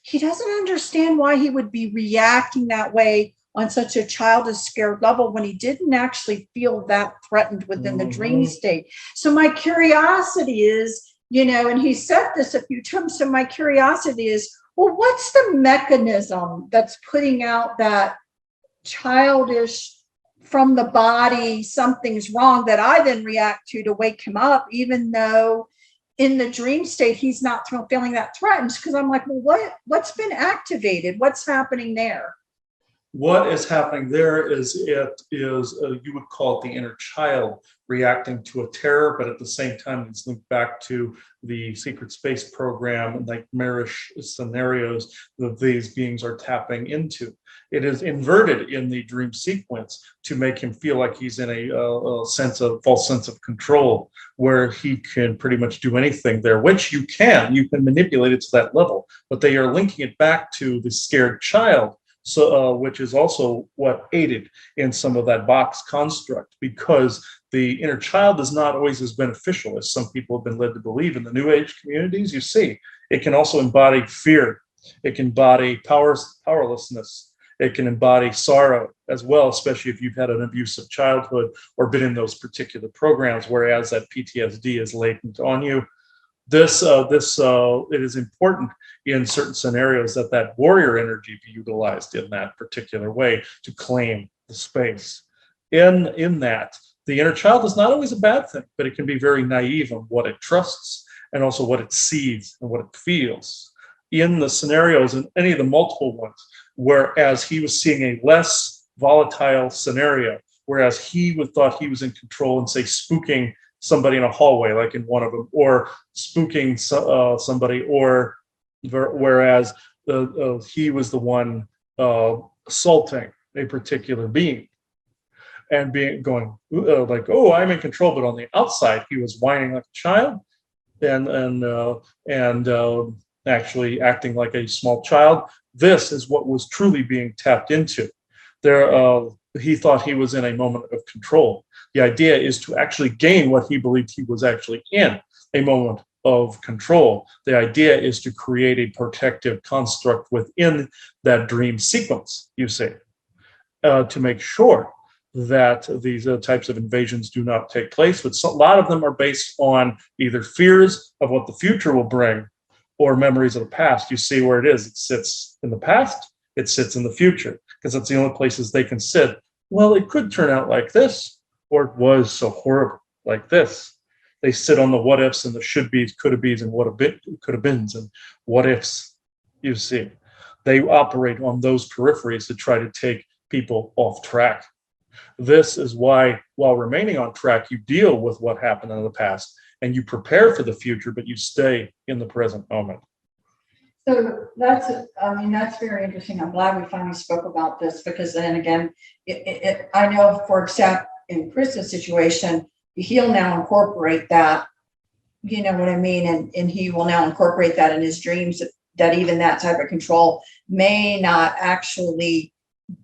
he doesn't understand why he would be reacting that way on such a childish, scared level when he didn't actually feel that threatened within the dream state. So my curiosity is, and he said this a few times, so my curiosity is, well, what's the mechanism that's putting out that childish, from the body, something's wrong, that I then react to wake him up, even though in the dream state he's not feeling that threatened? Because I'm like, well, what's been activated? What's happening there? What is happening there is you would call it the inner child reacting to a terror, but at the same time, it's linked back to the secret space program and nightmarish scenarios that these beings are tapping into. It is inverted in the dream sequence to make him feel like he's in a false sense of control, where he can pretty much do anything there, which you can manipulate it to that level, but they are linking it back to the scared child. So, which is also what aided in some of that box construct, because the inner child is not always as beneficial as some people have been led to believe. In the New Age communities, you see, it can also embody fear. It can embody powerlessness. It can embody sorrow as well, especially if you've had an abusive childhood or been in those particular programs, whereas that PTSD is latent on you. It is important in certain scenarios that that warrior energy be utilized in that particular way to claim the space. In that, the inner child is not always a bad thing, but it can be very naive on what it trusts and also what it sees and what it feels. In the scenarios, in any of the multiple ones, whereas he was seeing a less volatile scenario, whereas he would thought he was in control and say spooking somebody in a hallway, like in one of them, or spooking somebody, or whereas he was the one assaulting a particular being and being going like, oh, I'm in control, but on the outside he was whining like a child and actually acting like a small child. This is what was truly being tapped into. He thought he was in a moment of control. The idea is to actually gain what he believed he was actually in, a moment of control. The idea is to create a protective construct within that dream sequence, you see, to make sure that these types of invasions do not take place. But a lot of them are based on either fears of what the future will bring or memories of the past. You see where it is. It sits in the past, it sits in the future, because that's the only places they can sit. Well, it could turn out like this, or it was so horrible like this. They sit on the what ifs and the should be's, could have be's, and what a bit could have beens and what ifs. You see, they operate on those peripheries to try to take people off track. This is why, while remaining on track, you deal with what happened in the past and you prepare for the future, but you stay in the present moment. So that's very interesting. I'm glad we finally spoke about this, because then again, I know, for example, in Chris's situation, he'll now incorporate that, you know what I mean? And he will now incorporate that in his dreams, that even that type of control may not actually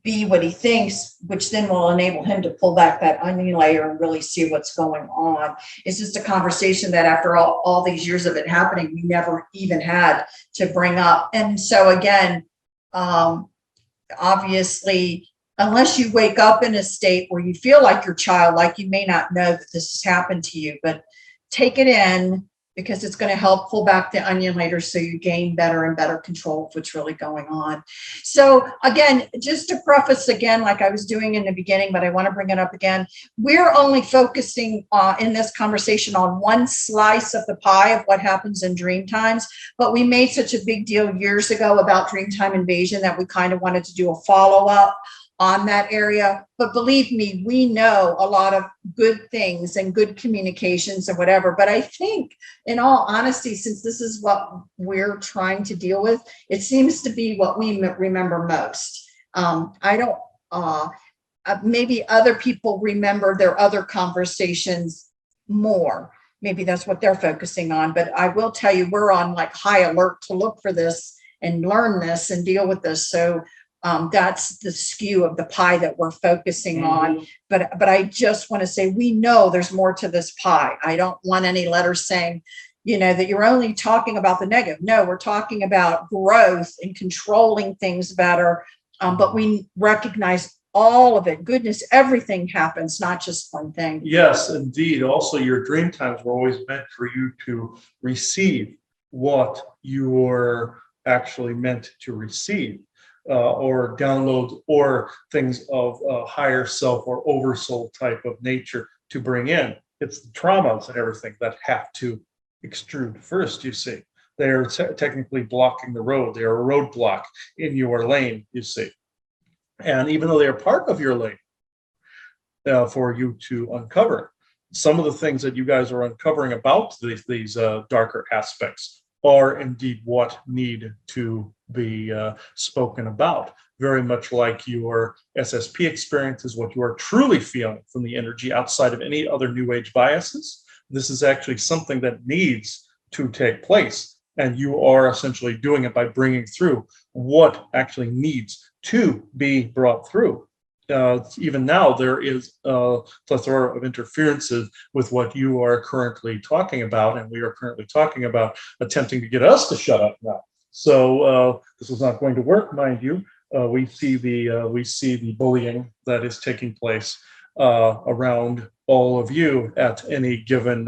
be what he thinks, which then will enable him to pull back that onion layer and really see what's going on. It's just a conversation that after all these years of it happening, we never even had to bring up. And so again, obviously, unless you wake up in a state where you feel like you're childlike, you may not know that this has happened to you, but take it in, because it's going to help pull back the onion later so you gain better and better control of what's really going on. So again, just to preface again, like I was doing in the beginning, but I want to bring it up again, we're only focusing in this conversation on one slice of the pie of what happens in dream times, but we made such a big deal years ago about Dreamtime Invasion that we kind of wanted to do a follow-up on that area. But believe me, we know a lot of good things and good communications and whatever. But I think, in all honesty, since this is what we're trying to deal with, it seems to be what we remember most. Maybe other people remember their other conversations more. Maybe that's what they're focusing on. But I will tell you, we're on like high alert to look for this and learn this and deal with this. So that's the skew of the pie that we're focusing on. But I just want to say, we know there's more to this pie. I don't want any letters saying, you know, that you're only talking about the negative. No, we're talking about growth and controlling things better. But we recognize all of it. Goodness, everything happens, not just one thing. Yes, indeed. Also, your dream times were always meant for you to receive what you're actually meant to receive. Or downloads or things of higher self or oversoul type of nature to bring in. It's the traumas and everything that have to extrude first, you see. They're technically blocking the road. They are a roadblock in your lane, you see. And even though they are part of your lane for you to uncover, some of the things that you guys are uncovering about these darker aspects are indeed what need to be spoken about. Very much like your SSP experience is what you are truly feeling from the energy outside of any other New Age biases. This is actually something that needs to take place. And you are essentially doing it by bringing through what actually needs to be brought through. even now, there is a plethora of interferences with what you are currently talking about, and we are currently talking about attempting to get us to shut up now. So this is not going to work, mind you. We see the bullying that is taking place around all of you at any given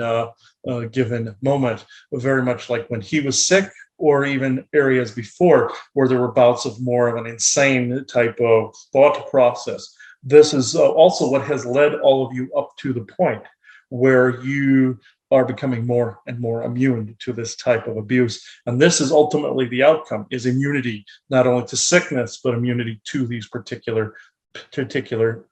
moment, very much like when he was sick, or even areas before where there were bouts of more of an insane type of thought process. This is also what has led all of you up to the point where you are becoming more and more immune to this type of abuse. And this is ultimately the outcome, is immunity, not only to sickness, but immunity to these particular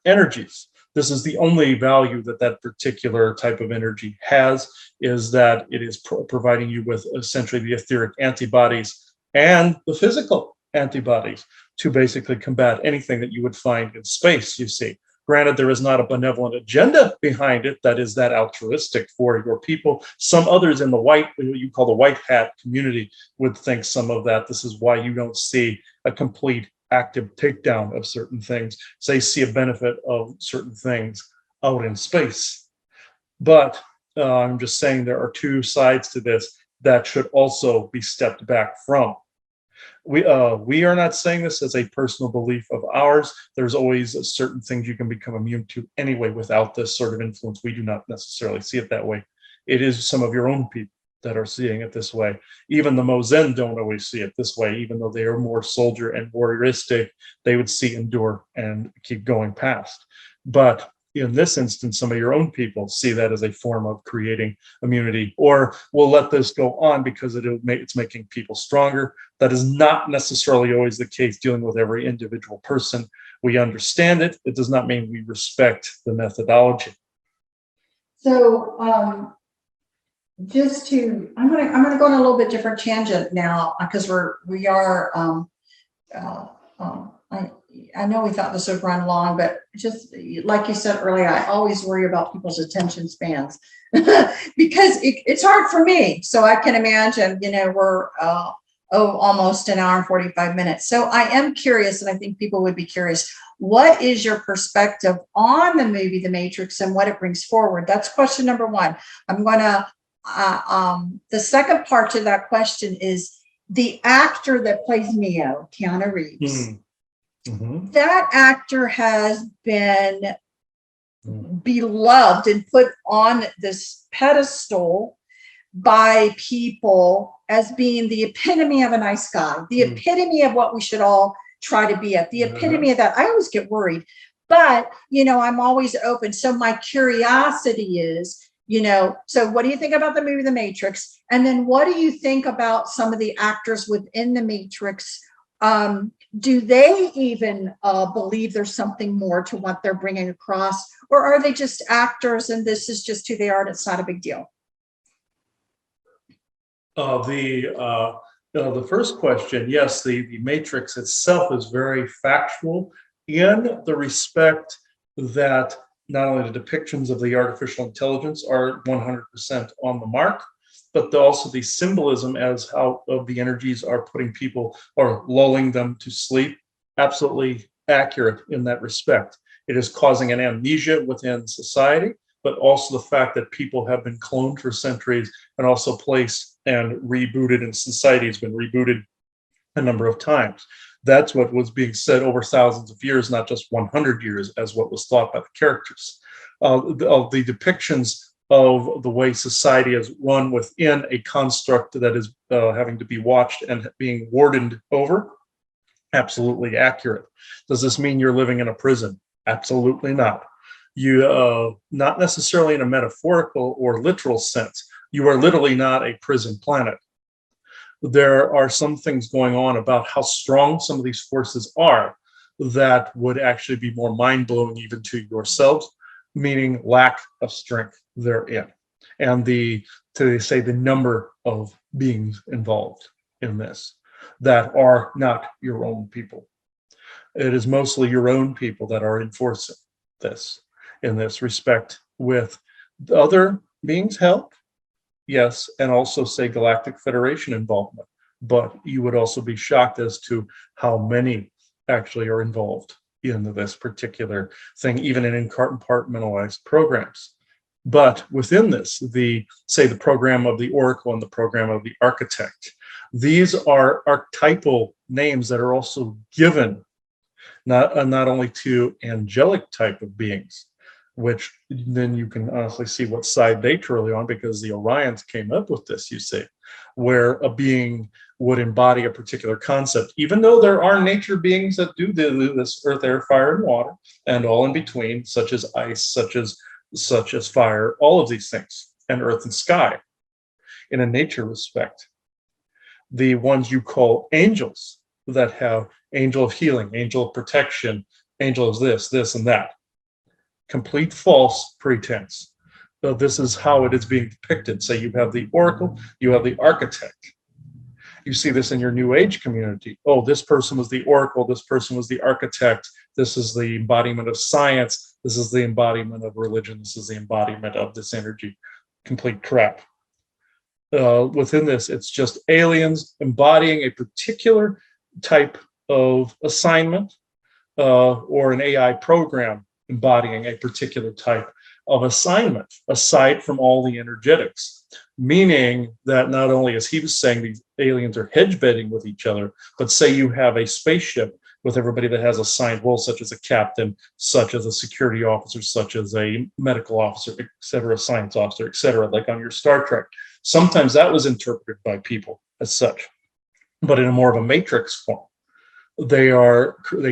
energies. This is the only value that that particular type of energy has, is that it is providing you with essentially the etheric antibodies and the physical antibodies to basically combat anything that you would find in space, you see. Granted, there is not a benevolent agenda behind it that is that altruistic for your people. Some others in the white, what you call the white hat community, would think some of that. This is why you don't see a complete active takedown of certain things. They see a benefit of certain things out in space. But I'm just saying there are two sides to this that should also be stepped back from. We are not saying this as a personal belief of ours. There's always certain things you can become immune to anyway without this sort of influence. We do not necessarily see it that way. It is some of your own people that are seeing it this way. Even the Mozen don't always see it this way, even though they are more soldier and warrioristic. They would see, endure, and keep going past. But in this instance, some of your own people see that as a form of creating immunity, or we'll let this go on because it's making people stronger. That is not necessarily always the case dealing with every individual person. We understand it. It does not mean we respect the methodology. So I'm gonna go on a little bit different tangent now, because we are I know we thought this would run long, but just like you said earlier, I always worry about people's attention spans because it's hard for me. So I can imagine, we're almost an hour and 45 minutes. So I am curious, and I think people would be curious. What is your perspective on the movie The Matrix and what it brings forward? That's question number one. I'm going to, the second part to that question is the actor that plays Neo, Keanu Reeves. Mm-hmm. That actor has been beloved and put on this pedestal by people as being the epitome of a nice guy, the epitome of what we should all try to be at, the epitome of that. I always get worried, but I'm always open. So my curiosity is, so what do you think about the movie The Matrix? And then what do you think about some of the actors within The Matrix? Do they even believe there's something more to what they're bringing across, or are they just actors and this is just who they are and it's not a big deal? The first question, yes, the Matrix itself is very factual in the respect that not only the depictions of the artificial intelligence are 100% on the mark, but also the symbolism as how of the energies are putting people or lulling them to sleep, absolutely accurate in that respect. It is causing an amnesia within society, but also the fact that people have been cloned for centuries and also placed and rebooted, and society has been rebooted a number of times. That's what was being said over thousands of years, not just 100 years, as what was thought by the characters. The depictions of the way society is run within a construct that is having to be watched and being wardened over, absolutely accurate. Does this mean you're living in a prison? Absolutely not. You not necessarily in a metaphorical or literal sense. You are literally not a prison planet. There are some things going on about how strong some of these forces are that would actually be more mind-blowing even to yourselves, meaning lack of strength therein. And the number of beings involved in this that are not your own people. It is mostly your own people that are enforcing this in this respect, with the other beings' help, yes, and also say Galactic Federation involvement. But you would also be shocked as to how many actually are involved in this particular thing, even in compartmentalized programs. But within this, the program of the oracle and the program of the architect, these are archetypal names that are also given not only to angelic type of beings, which then you can honestly see what side they truly on, because the Orions came up with this, you see, where a being would embody a particular concept, even though there are nature beings that do this: earth, air, fire, and water, and all in between, such as ice, such as fire, all of these things, and earth and sky in a nature respect. The ones you call angels, that have angel of healing, angel of protection, angel of this, and that. Complete false pretense. So this is how it is being depicted. Say you have the oracle, you have the architect. You see this in your New Age community. Oh, this person was the oracle, this person was the architect, this is the embodiment of science, this is the embodiment of religion, this is the embodiment of this energy. Complete crap. Within this, it's just aliens embodying a particular type of assignment, or an AI program embodying a particular type of assignment, aside from all the energetics. Meaning that not only, as he was saying, these aliens are hedge betting with each other, but say you have a spaceship with everybody that has assigned roles, such as a captain, such as a security officer, such as a medical officer, et cetera, science officer, et cetera, like on your Star Trek. Sometimes that was interpreted by people as such, but in a more of a matrix form. They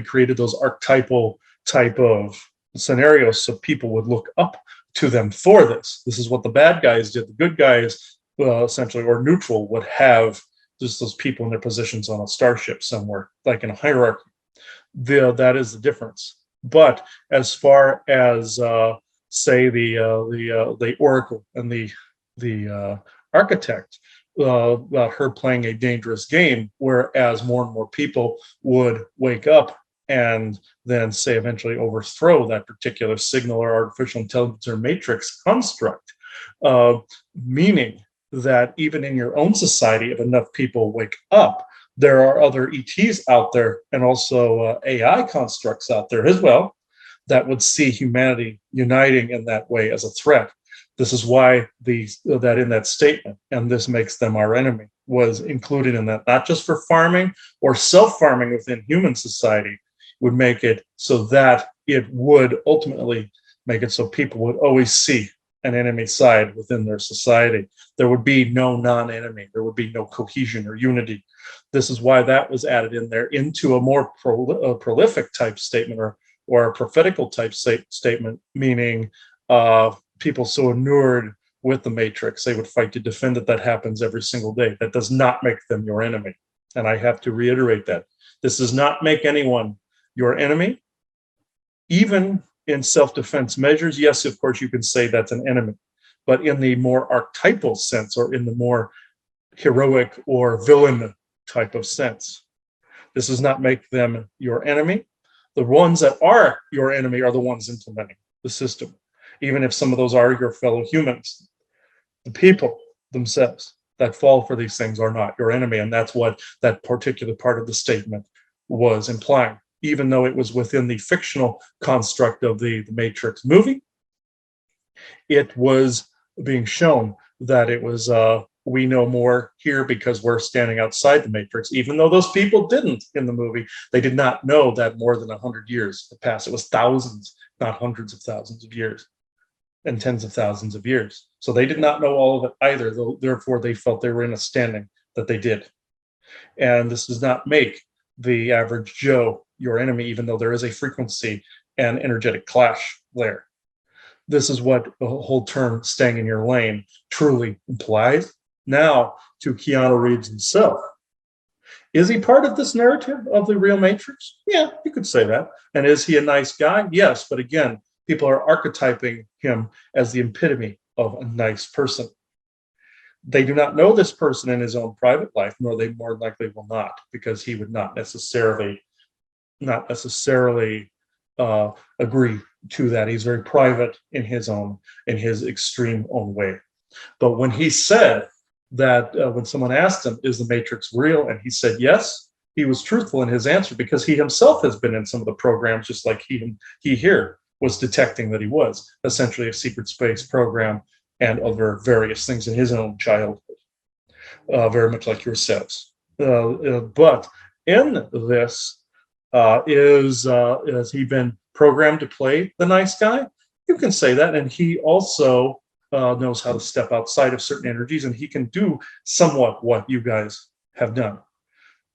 created those archetypal type of scenarios so people would look up to them for this. This is what the bad guys did. The good guys, essentially, or neutral, would have just those people in their positions on a starship somewhere, like in a hierarchy. That is the difference. But as far as say the oracle and the architect, about her playing a dangerous game, whereas more and more people would wake up and then say eventually overthrow that particular signal or artificial intelligence or matrix construct, meaning that even in your own society, if enough people wake up, there are other ETs out there and also AI constructs out there as well that would see humanity uniting in that way as a threat. This is why that in that statement, and this makes them our enemy, was included in that, not just for farming or self-farming within human society, would make it so that it would ultimately make it so people would always see an enemy side within their society. There would be no non-enemy. There would be no cohesion or unity. This is why that was added in there into a more prolific type statement, or a prophetical type statement, meaning people so inured with the matrix, they would fight to defend it. That happens every single day. That does not make them your enemy. And I have to reiterate that. This does not make anyone your enemy. Even in self-defense measures, yes, of course, you can say that's an enemy. But in the more archetypal sense, or in the more heroic or villain type of sense, this does not make them your enemy. The ones that are your enemy are the ones implementing the system. Even if some of those are your fellow humans, the people themselves that fall for these things are not your enemy. And that's what that particular part of the statement was implying. Even though it was within the fictional construct of the Matrix movie, it was being shown that it was, we know more here because we're standing outside the Matrix. Even though those people didn't in the movie, they did not know that more than 100 years had passed. It was thousands, not hundreds of thousands of years, and tens of thousands of years. So they did not know all of it either, though, therefore they felt they were in a standing that they did. And this does not make the average Joe your enemy, even though there is a frequency and energetic clash there. This is what the whole term staying in your lane truly implies. Now to Keanu Reeves himself. Is he part of this narrative of the real Matrix? Yeah, you could say that. And is he a nice guy? Yes, but again, people are archetyping him as the epitome of a nice person. They do not know this person in his own private life, nor they more likely will not, because he would not necessarily agree to that. He's very private in his extreme own way. But when he said that, when someone asked him, "Is the Matrix real?" and he said yes, he was truthful in his answer because he himself has been in some of the programs, just like he here was detecting that he was essentially a secret space program and other various things in his own childhood, very much like yourselves. But in this, has he been programmed to play the nice guy? You can say that, and he also knows how to step outside of certain energies, and he can do somewhat what you guys have done.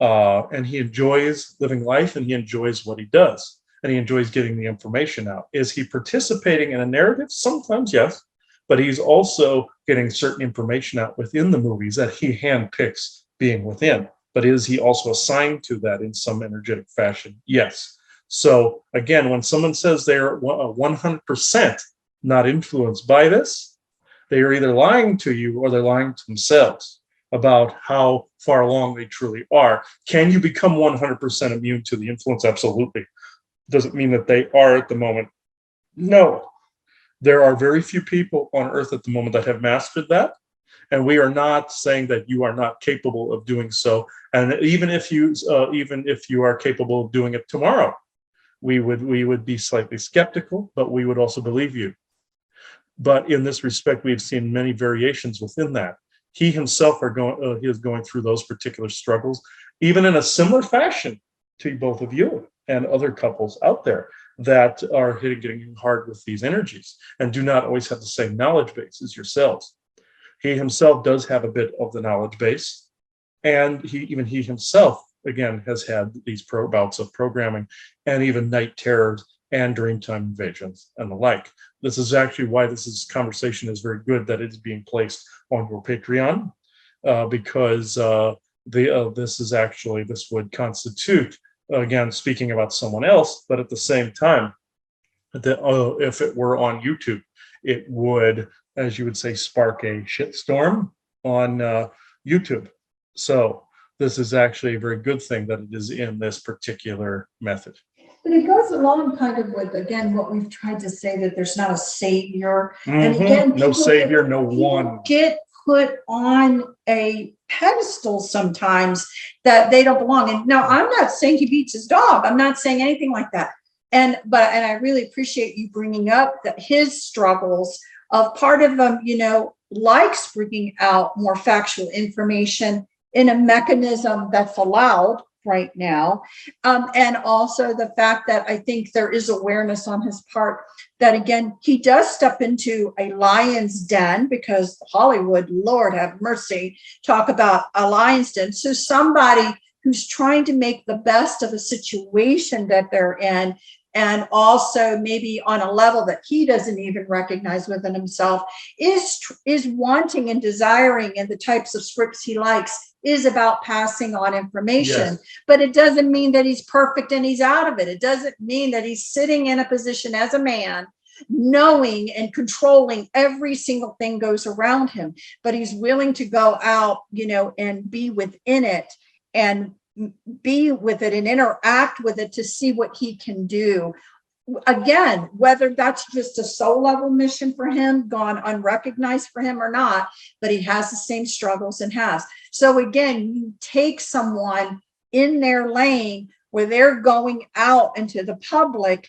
And he enjoys living life, and he enjoys what he does, and he enjoys getting the information out. Is he participating in a narrative? Sometimes, yes, but he's also getting certain information out within the movies that he handpicks being within. But is he also assigned to that in some energetic fashion? Yes. So again, when someone says they're 100% not influenced by this, they are either lying to you or they're lying to themselves about how far along they truly are. Can you become 100% immune to the influence? Absolutely. Does it mean that they are at the moment? No. There are very few people on earth at the moment that have mastered that. And we are not saying that you are not capable of doing so. And even if you are capable of doing it tomorrow, we would be slightly skeptical, but we would also believe you. But in this respect, we've seen many variations within that. He himself he is going through those particular struggles, even in a similar fashion to both of you and other couples out there that are getting hard with these energies and do not always have the same knowledge base as yourselves. He himself does have a bit of the knowledge base, and he himself again has had these bouts of programming and even night terrors and dreamtime invasions and the like. This is actually why this conversation is very good that it's being placed on your Patreon, because this would constitute, again, speaking about someone else, but at the same time, if it were on YouTube, it would, as you would say, spark a shitstorm on YouTube. So this is actually a very good thing that it is in this particular method. But it goes along kind of with, again, what we've tried to say, that there's not a savior. And again, no savior, no one. Get put on a pedestal sometimes that they don't belong. And now I'm not saying he beats his dog. I'm not saying anything like that. And I really appreciate you bringing up that his struggles of part of them, likes bringing out more factual information in a mechanism that's allowed right now. And also the fact that I think there is awareness on his part that, again, he does step into a lion's den, because Hollywood, Lord have mercy, talk about a lion's den. So somebody who's trying to make the best of a situation that they're in, and also maybe on a level that he doesn't even recognize within himself, is wanting and desiring, and the types of scripts he likes is about passing on information. Yes. But it doesn't mean that he's perfect and he's out of it. It doesn't mean that he's sitting in a position as a man, knowing and controlling every single thing goes around him, but he's willing to go out, and be within it and be with it and interact with it to see what he can do. Again, whether that's just a soul level mission for him, gone unrecognized for him or not, but he has the same struggles and has. So again, you take someone in their lane where they're going out into the public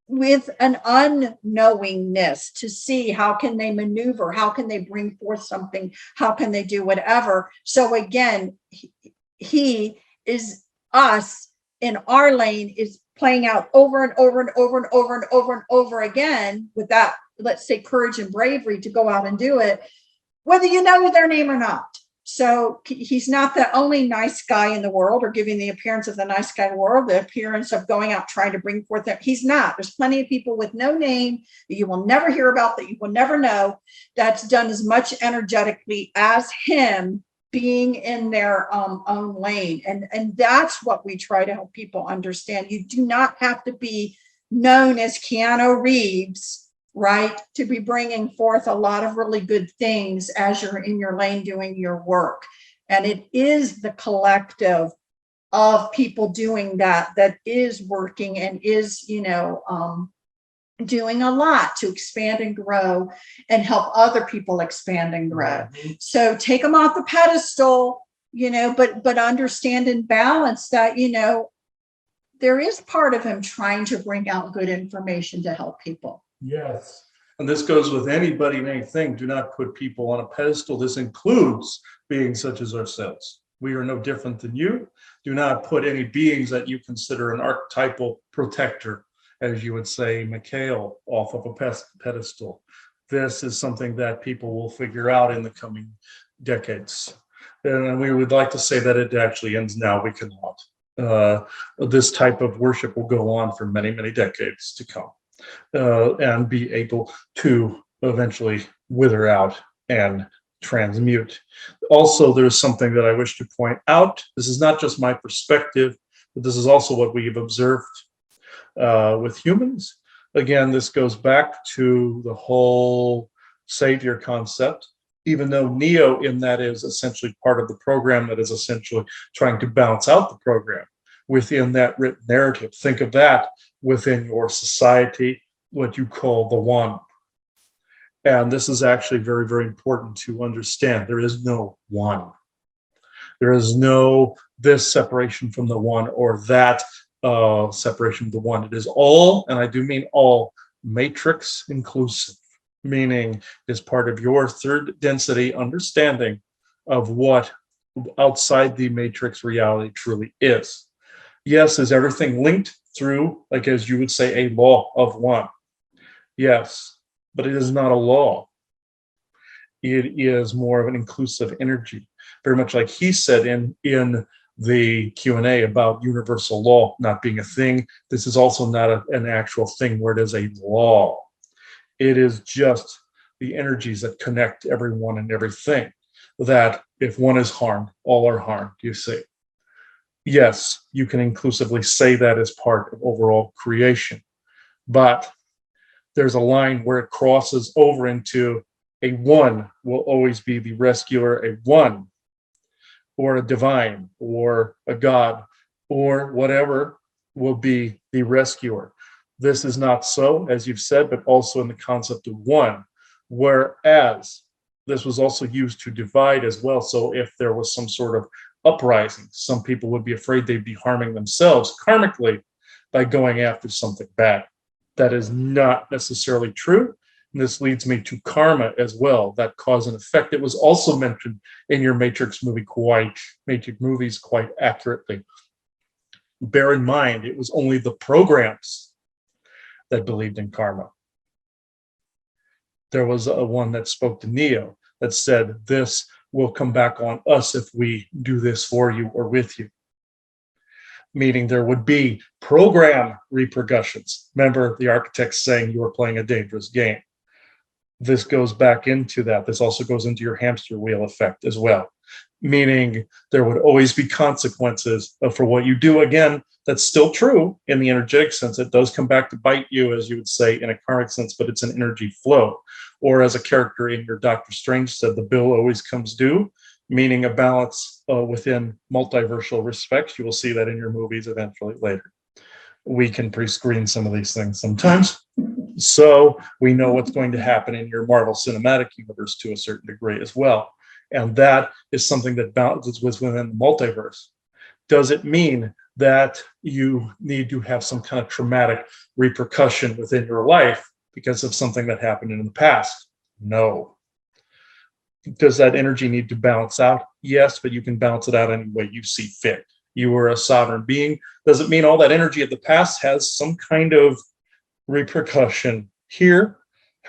with an unknowingness to see how can they maneuver, how can they bring forth something, how can they do whatever. So again, he is us in our lane is playing out over and over and over and over and over and over again with that, let's say, courage and bravery to go out and do it, whether you know their name or not. So he's not the only nice guy in the world, or giving the appearance of the nice guy in the world, the appearance of going out trying to bring forth that. He's not. There's plenty of people with no name that you will never hear about, that you will never know, that's done as much energetically as him, being in their own lane. And that's what we try to help people understand. You do not have to be known as Keanu Reeves, right, to be bringing forth a lot of really good things as you're in your lane doing your work. And it is the collective of people doing that is working and is, doing a lot to expand and grow and help other people expand and grow. So take them off the pedestal, but understand and balance that, there is part of him trying to bring out good information to help people. Yes. And this goes with anybody and anything. Do not put people on a pedestal. This includes beings such as ourselves. We are no different than you. Do not put any beings that you consider an archetypal protector, as you would say, Mikhail, off of a pedestal. This is something that people will figure out in the coming decades. And we would like to say that it actually ends now. We cannot. This type of worship will go on for many, many decades to come, and be able to eventually wither out and transmute. Also, there's something that I wish to point out. This is not just my perspective, but this is also what we have observed with humans. Again, this goes back to the whole savior concept. Even though Neo in that is essentially part of the program that is essentially trying to balance out the program within that written narrative. Think of that within your society, what you call the one. And this is actually very, very important to understand. There is no one. There is no this separation from the one or that separation from the one. It is all, and I do mean all, matrix inclusive, meaning is part of your third density understanding of what outside the matrix reality truly is. Yes, is everything linked through, like as you would say, a law of one? Yes, but it is not a law. It is more of an inclusive energy, very much like he said in the Q&A about universal law not being a thing. This is also not an actual thing where it is a law. It is just the energies that connect everyone and everything, that if one is harmed, all are harmed, you see. Yes, you can inclusively say that as part of overall creation, but there's a line where it crosses over into a one will always be the rescuer, a one, or a divine, or a God, or whatever will be the rescuer. This is not so, as you've said, but also in the concept of one, whereas this was also used to divide as well. So if there was some sort of uprising, some people would be afraid they'd be harming themselves karmically by going after something bad. That is not necessarily true. And this leads me to karma as well, that cause and effect. It was also mentioned in your Matrix movies quite accurately. Bear in mind, it was only the programs that believed in karma. There was a one that spoke to Neo that said, this will come back on us if we do this for you or with you. Meaning there would be program repercussions. Remember the architects saying you were playing a dangerous game. This goes back into that. This also goes into your hamster wheel effect as well. Meaning there would always be consequences for what you do. Again, that's still true in the energetic sense. It does come back to bite you, as you would say, in a karmic sense, but it's an energy flow. Or as a character in your Doctor Strange said, the bill always comes due, meaning a balance within multiversal respects. You will see that in your movies eventually later. We can pre-screen some of these things sometimes. So we know what's going to happen in your Marvel Cinematic Universe to a certain degree as well. And that is something that balances within the multiverse. Does it mean that you need to have some kind of traumatic repercussion within your life because of something that happened in the past? No. Does that energy need to balance out? Yes, but you can balance it out any way you see fit. You are a sovereign being. Does it mean all that energy of the past has some kind of repercussion here?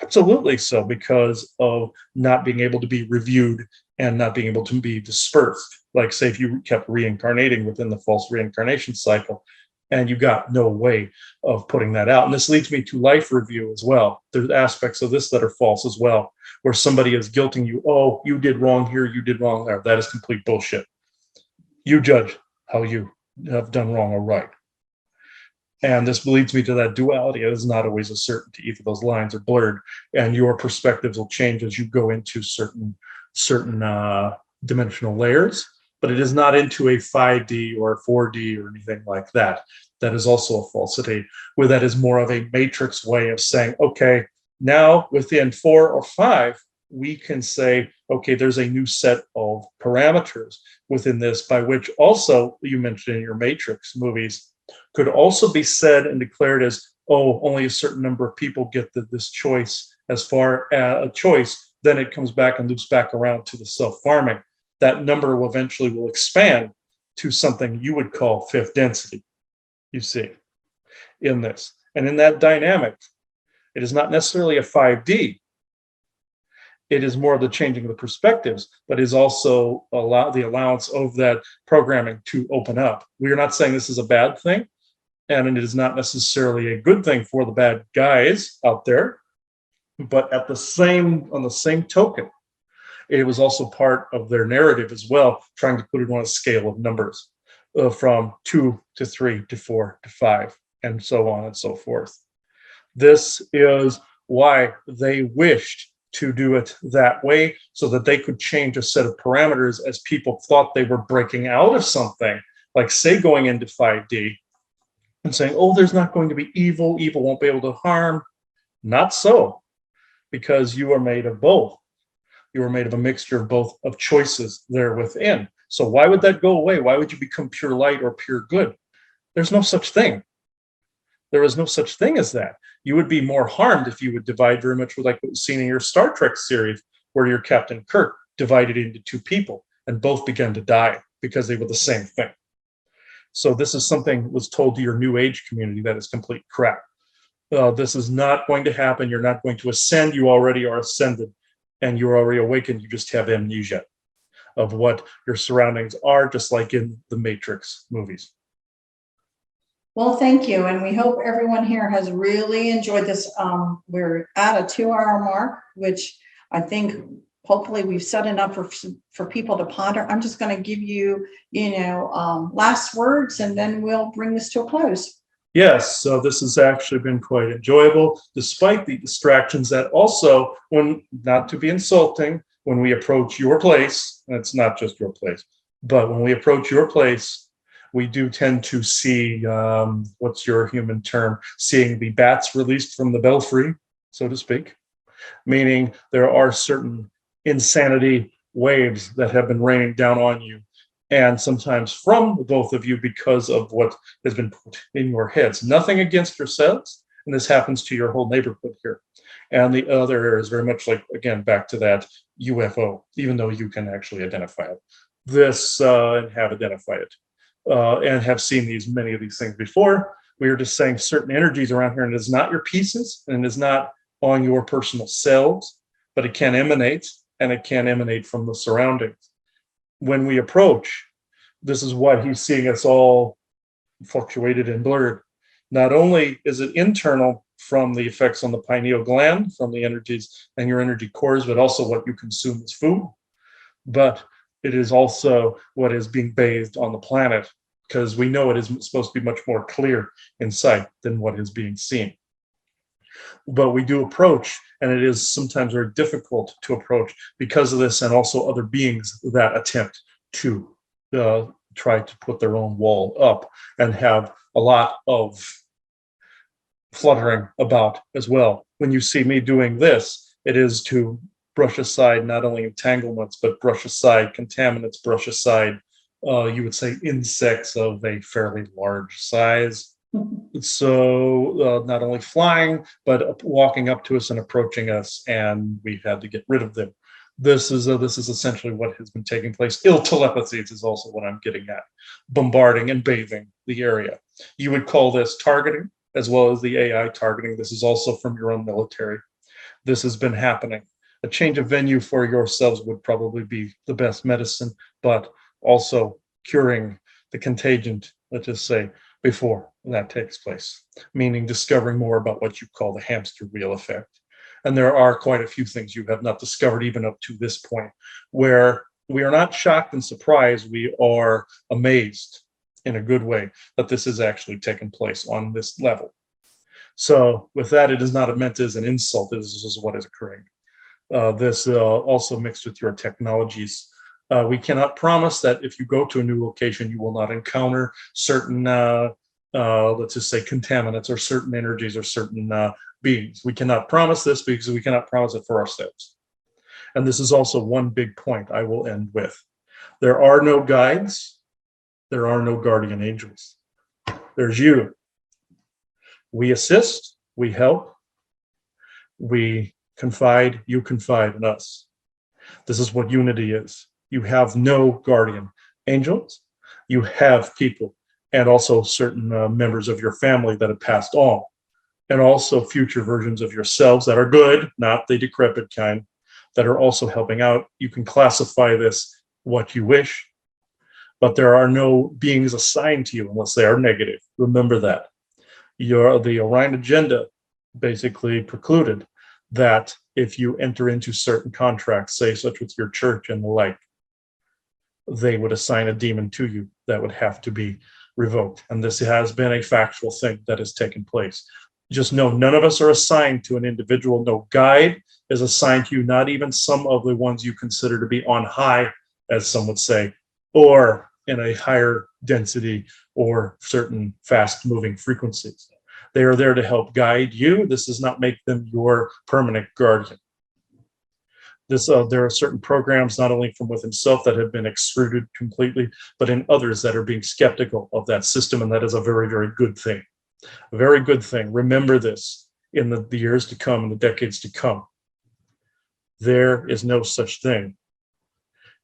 Absolutely so, because of not being able to be reviewed and not being able to be dispersed. Like, say, if you kept reincarnating within the false reincarnation cycle and you got no way of putting that out. And this leads me to life review as well. There's aspects of this that are false as well, where somebody is guilting you. Oh, you did wrong here, you did wrong there. That is complete bullshit. You judge how you have done wrong or right. And this leads me to that duality. It is not always a certainty. Either those lines are blurred, and your perspectives will change as you go into certain dimensional layers. But it is not into a 5D or 4D or anything like that. That is also a falsity, where that is more of a matrix way of saying, okay, now within 4 or 5, we can say, okay, there's a new set of parameters within this by which also, you mentioned in your Matrix movies, could also be said and declared as, oh, only a certain number of people get this choice as far as a choice. Then it comes back and loops back around to the self-farming. That number will eventually expand to something you would call fifth density, you see, in this. And in that dynamic, it is not necessarily a 5D. It is more of the changing of the perspectives, but is also the allowance of that programming to open up. We are not saying this is a bad thing, and it is not necessarily a good thing for the bad guys out there. But on the same token, it was also part of their narrative as well, trying to put it on a scale of numbers from 2 to 3 to 4 to 5, and so on and so forth. This is why they wished to do it that way, so that they could change a set of parameters as people thought they were breaking out of something, like say going into 5D and saying, oh, there's not going to be evil, evil won't be able to harm. Not so, because you are made of both. You are made of a mixture of both of choices there within. So why would that go away? Why would you become pure light or pure good? There's no such thing. There is no such thing as that. You would be more harmed if you would divide very much like what was seen in your Star Trek series, where your Captain Kirk divided into two people and both began to die because they were the same thing. So this is something that was told to your New Age community that is complete crap. This is not going to happen. You're not going to ascend. You already are ascended and you're already awakened. You just have amnesia of what your surroundings are, just like in the Matrix movies. Well, thank you. And we hope everyone here has really enjoyed this. We're at a 2-hour mark, which I think hopefully we've set enough for people to ponder. I'm just going to give you, last words, and then we'll bring this to a close. Yes, so this has actually been quite enjoyable, despite the distractions that also, when not to be insulting, when we approach your place, and it's not just your place, but when we approach your place, we do tend to see, what's your human term, seeing the bats released from the belfry, so to speak, meaning there are certain insanity waves that have been raining down on you, and sometimes from both of you because of what has been put in your heads. Nothing against yourselves, and this happens to your whole neighborhood here. And the other is very much like, again, back to that UFO, even though you can actually identify it. This, and have identified it. And have seen many of these things before. We are just saying certain energies around here, and it is not your pieces, and it is not on your personal selves, but it can emanate, and it can emanate from the surroundings. When we approach, this is what he's seeing us all fluctuated and blurred. Not only is it internal from the effects on the pineal gland, from the energies and your energy cores, but also what you consume as food. But it is also what is being bathed on the planet, because we know it is supposed to be much more clear in sight than what is being seen. But we do approach, and it is sometimes very difficult to approach because of this, and also other beings that attempt to try to put their own wall up and have a lot of fluttering about as well. When you see me doing this, it is to brush aside not only entanglements, but brush aside contaminants, brush aside, you would say, insects of a fairly large size. So not only flying, but walking up to us and approaching us, and we've had to get rid of them. This is essentially what has been taking place. Ill telepathies is also what I'm getting at. Bombarding and bathing the area. You would call this targeting, as well as the AI targeting. This is also from your own military. This has been happening. A change of venue for yourselves would probably be the best medicine, but also curing the contagion, let's just say, before that takes place, meaning discovering more about what you call the hamster wheel effect. And there are quite a few things you have not discovered even up to this point, where we are not shocked and surprised, we are amazed in a good way that this is actually taking place on this level. So with that, it is not meant as an insult, this is what is occurring. This also mixed with your technologies. We cannot promise that if you go to a new location, you will not encounter certain, let's just say, contaminants or certain energies or certain beings. We cannot promise this because we cannot promise it for ourselves. And this is also one big point I will end with. There are no guides. There are no guardian angels. There's you. We assist, we help, we confide, you confide in us. This is what unity is. You have no guardian angels. You have people and also certain members of your family that have passed on, and also future versions of yourselves that are good, not the decrepit kind, that are also helping out. You can classify this what you wish, but there are no beings assigned to you unless they are negative. Remember that. The Orion agenda basically precluded that if you enter into certain contracts, say such with your church and the like, they would assign a demon to you that would have to be revoked. And this has been a factual thing that has taken place. Just know none of us are assigned to an individual. No guide is assigned to you, not even some of the ones you consider to be on high, as some would say, or in a higher density or certain fast moving frequencies. They are there to help guide you. This does not make them your permanent guardian. There are certain programs, not only from within self, that have been excluded completely, but in others that are being skeptical of that system. And that is a very, very good thing. A very good thing. Remember this in the years to come, in the decades to come. There is no such thing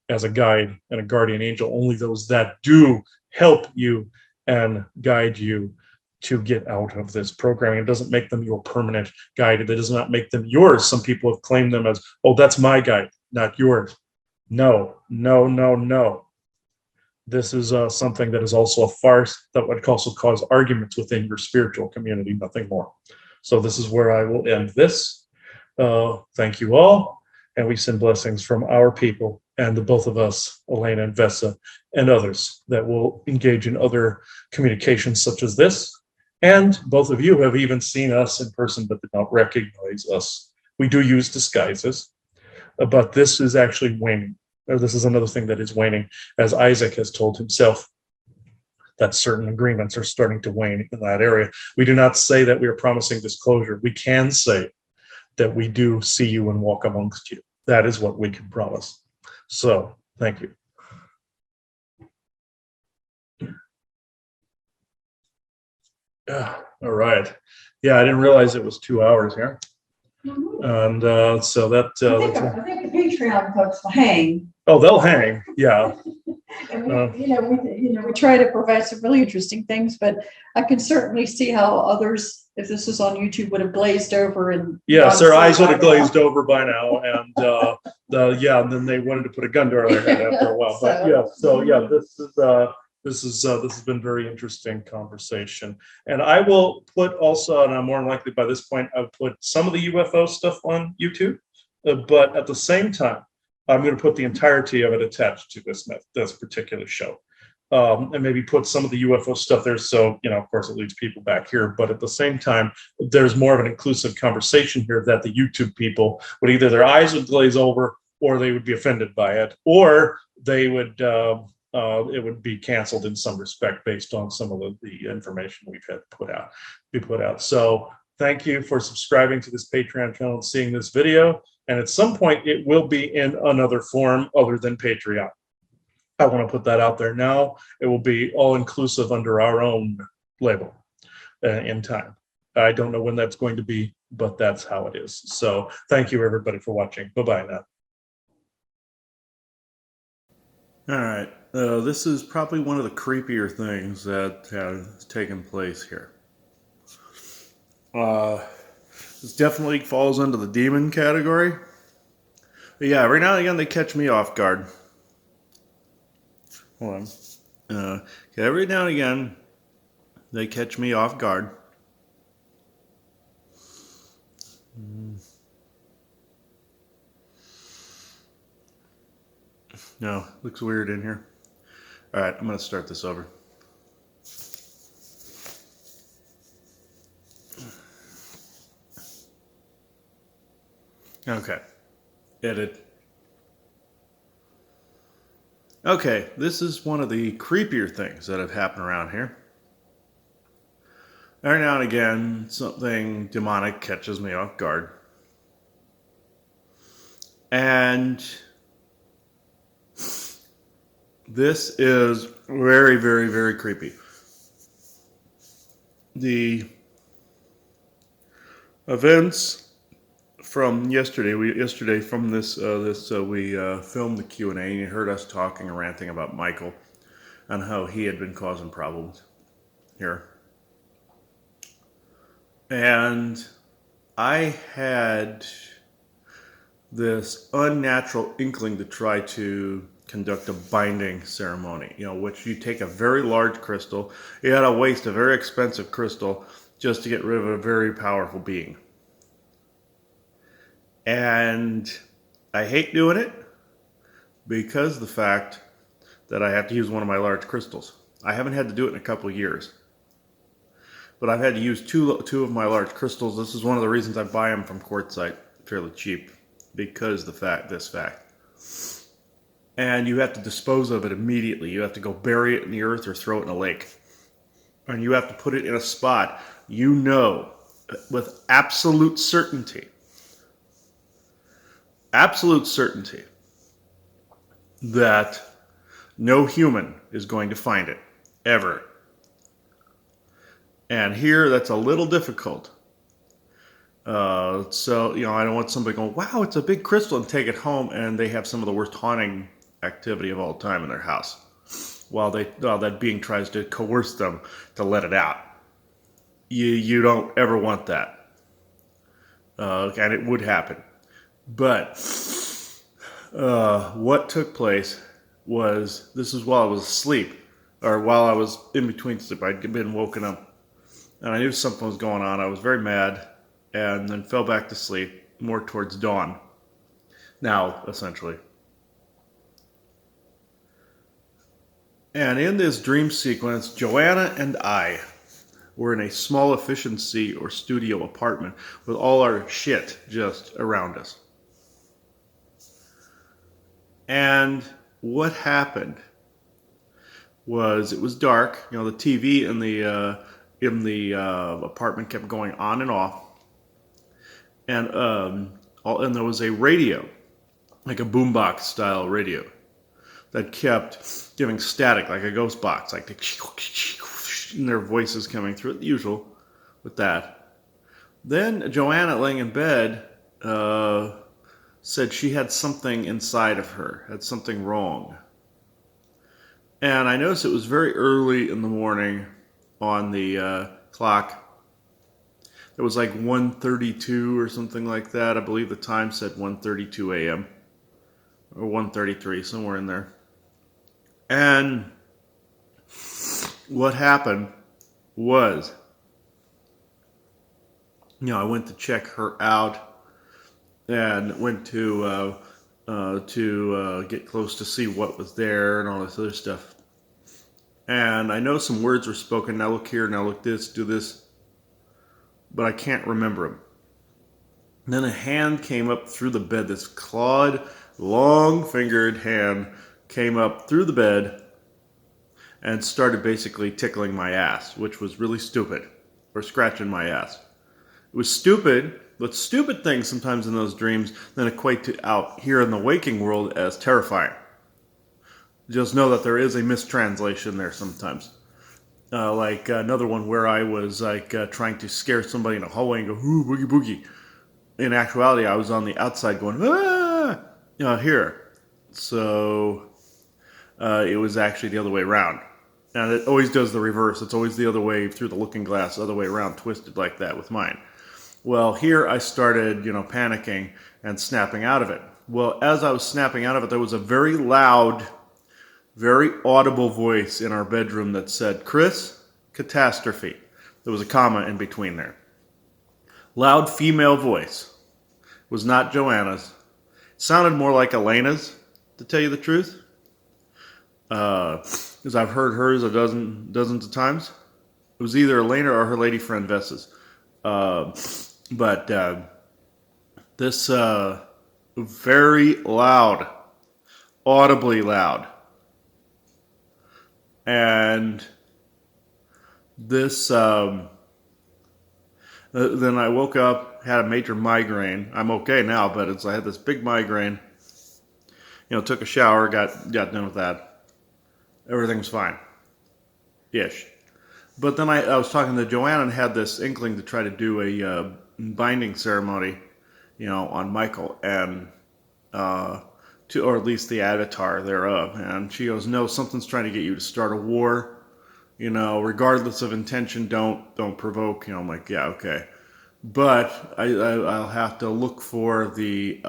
as a guide and a guardian angel. Only those that do help you and guide you to get out of this programming. It doesn't make them your permanent guide. It does not make them yours. Some people have claimed them as, oh, that's my guide, not yours. No, no, no, no. This is something that is also a farce that would also cause arguments within your spiritual community, nothing more. So this is where I will end this. Thank you all. And we send blessings from our people and the both of us, Elena and Vesa, and others that will engage in other communications such as this. And both of you have even seen us in person but did not recognize us. We do use disguises, but this is actually waning. This is another thing that is waning, as Isaac has told himself, that certain agreements are starting to wane in that area. We do not say that we are promising disclosure. We can say that we do see you and walk amongst you. That is what we can promise. So, thank you. All right. Yeah, I didn't realize it was 2 hours here. And so that. I think the Patreon folks will hang. Oh, they'll hang. Yeah. And we try to provide some really interesting things, but I can certainly see how others, if this was on YouTube, would have glazed over and. Yes, their eyes would have glazed over by now, and and then they wanted to put a gun to their head after a while. But this has been very interesting conversation, and I will put also, and I'm more than likely by this point, I'll put some of the UFO stuff on YouTube, but at the same time, I'm going to put the entirety of it attached to this particular show, and maybe put some of the UFO stuff there. So, of course, it leads people back here. But at the same time, there's more of an inclusive conversation here that the YouTube people would either their eyes would glaze over, or they would be offended by it, or they would it would be canceled in some respect based on some of the information we've had put out. So thank you for subscribing to this Patreon channel and seeing this video. And at some point, it will be in another form other than Patreon. I want to put that out there now. It will be all inclusive under our own label in time. I don't know when that's going to be, but that's how it is. So thank you, everybody, for watching. Bye-bye now. All right. This is probably one of the creepier things that has taken place here. This definitely falls under the demon category. But yeah, every now and again they catch me off guard. Hold on. Every now and again they catch me off guard. No, looks weird in here. All right, I'm going to start this over. Okay. Edit. Okay, this is one of the creepier things that have happened around here. Every now and again, something demonic catches me off guard. And this is very, very, very creepy. The events from yesterday, we filmed the Q&A, and you heard us talking and ranting about Michael and how he had been causing problems here. And I had this unnatural inkling to try to conduct a binding ceremony, which you take a very large crystal, you had to waste a very expensive crystal just to get rid of a very powerful being. And I hate doing it because of the fact that I have to use one of my large crystals. I haven't had to do it in a couple of years, but I've had to use two of my large crystals. This is one of the reasons I buy them from Quartzsite fairly cheap, because this fact. And you have to dispose of it immediately. You have to go bury it in the earth or throw it in a lake. And you have to put it in a spot with absolute certainty that no human is going to find it, ever. And here, that's a little difficult. So, I don't want somebody going, wow, it's a big crystal, and take it home, and they have some of the worst haunting activity of all time in their house, while that being tries to coerce them to let it out. You don't ever want that. And it would happen. But what took place was, this is while I was asleep, or while I was in between sleep. I'd been woken up, and I knew something was going on. I was very mad, and then fell back to sleep more towards dawn. Now, essentially. And in this dream sequence, Joanna and I were in a small efficiency or studio apartment with all our shit just around us. And what happened was, it was dark. The TV in the apartment kept going on and off, and there was a radio, like a boombox style radio, that kept giving static, like a ghost box, like and their voices coming through, the usual with that. Then Joanna, laying in bed, said she had something inside of her, had something wrong. And I noticed it was very early in the morning on the clock. It was like 1:32 or something like that. I believe the time said 1:32 a.m. or 1:33, somewhere in there. And what happened was, I went to check her out, and went to get close to see what was there and all this other stuff. And I know some words were spoken. Now look here, now look this, do this. But I can't remember them. And then a hand came up through the bed. This clawed, long-fingered hand came up through the bed and started basically tickling my ass, which was really stupid, or scratching my ass. It was stupid, but stupid things sometimes in those dreams then equate to out here in the waking world as terrifying. Just know that there is a mistranslation there sometimes. Like another one where I was trying to scare somebody in a hallway and go, ooh, boogie boogie. In actuality, I was on the outside going, ah, here. So it was actually the other way around. And it always does the reverse. It's always the other way through the looking glass, the other way around, twisted like that with mine. Well, here I started, panicking and snapping out of it. Well, as I was snapping out of it, there was a very loud, very audible voice in our bedroom that said, Chris, catastrophe. There was a comma in between there. Loud female voice. It was not Joanna's. It sounded more like Elena's, to tell you the truth. Because I've heard hers dozens of times. It was either Elena or her lady friend Vessa's. But this very loud, audibly loud. And this Then I woke up, had a major migraine. I'm okay now, but I had this big migraine. Took a shower, got done with that. Everything's fine, ish. But then I was talking to Joanna and had this inkling to try to do a binding ceremony, on Michael and or at least the avatar thereof. And she goes, "No, something's trying to get you to start a war. Regardless of intention, don't provoke." I'm like, "Yeah, okay." But I'll have to look for the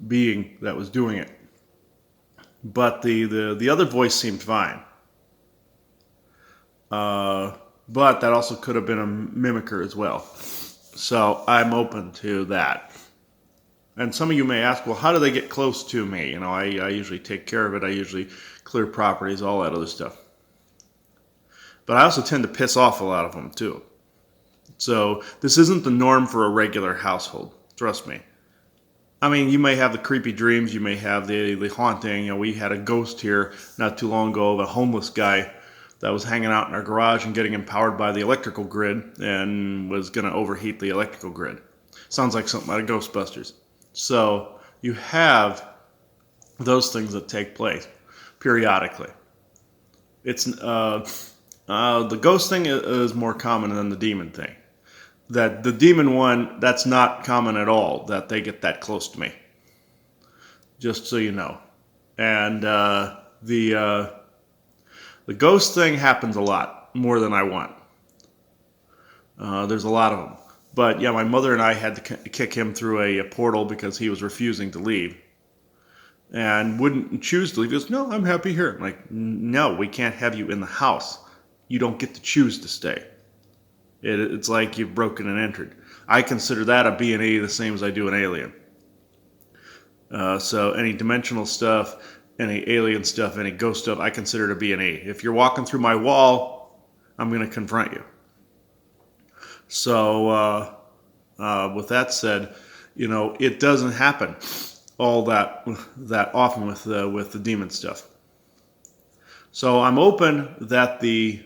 being that was doing it. But the other voice seemed fine. But that also could have been a mimicker as well. So I'm open to that. And some of you may ask, well, how do they get close to me? I usually take care of it. I usually clear properties, all that other stuff. But I also tend to piss off a lot of them too. So this isn't the norm for a regular household. Trust me. I mean, you may have the creepy dreams. You may have the haunting. We had a ghost here not too long ago of a homeless guy that was hanging out in our garage and getting empowered by the electrical grid and was going to overheat the electrical grid. Sounds like something out of Ghostbusters. So you have those things that take place periodically. It's the ghost thing is more common than the demon thing. That the demon one, that's not common at all, that they get that close to me. Just so you know. And the ghost thing happens a lot, more than I want. There's a lot of them. But yeah, my mother and I had to kick him through a portal because he was refusing to leave. And wouldn't choose to leave. He goes, "No, I'm happy here." I'm like, "No, we can't have you in the house. You don't get to choose to stay. It's like you've broken and entered." I consider that a B&E the same as I do an alien. So any dimensional stuff, any alien stuff, any ghost stuff, I consider it a B&E. If you're walking through my wall, I'm going to confront you. So with that said, it doesn't happen all that often with the demon stuff. So I'm open that the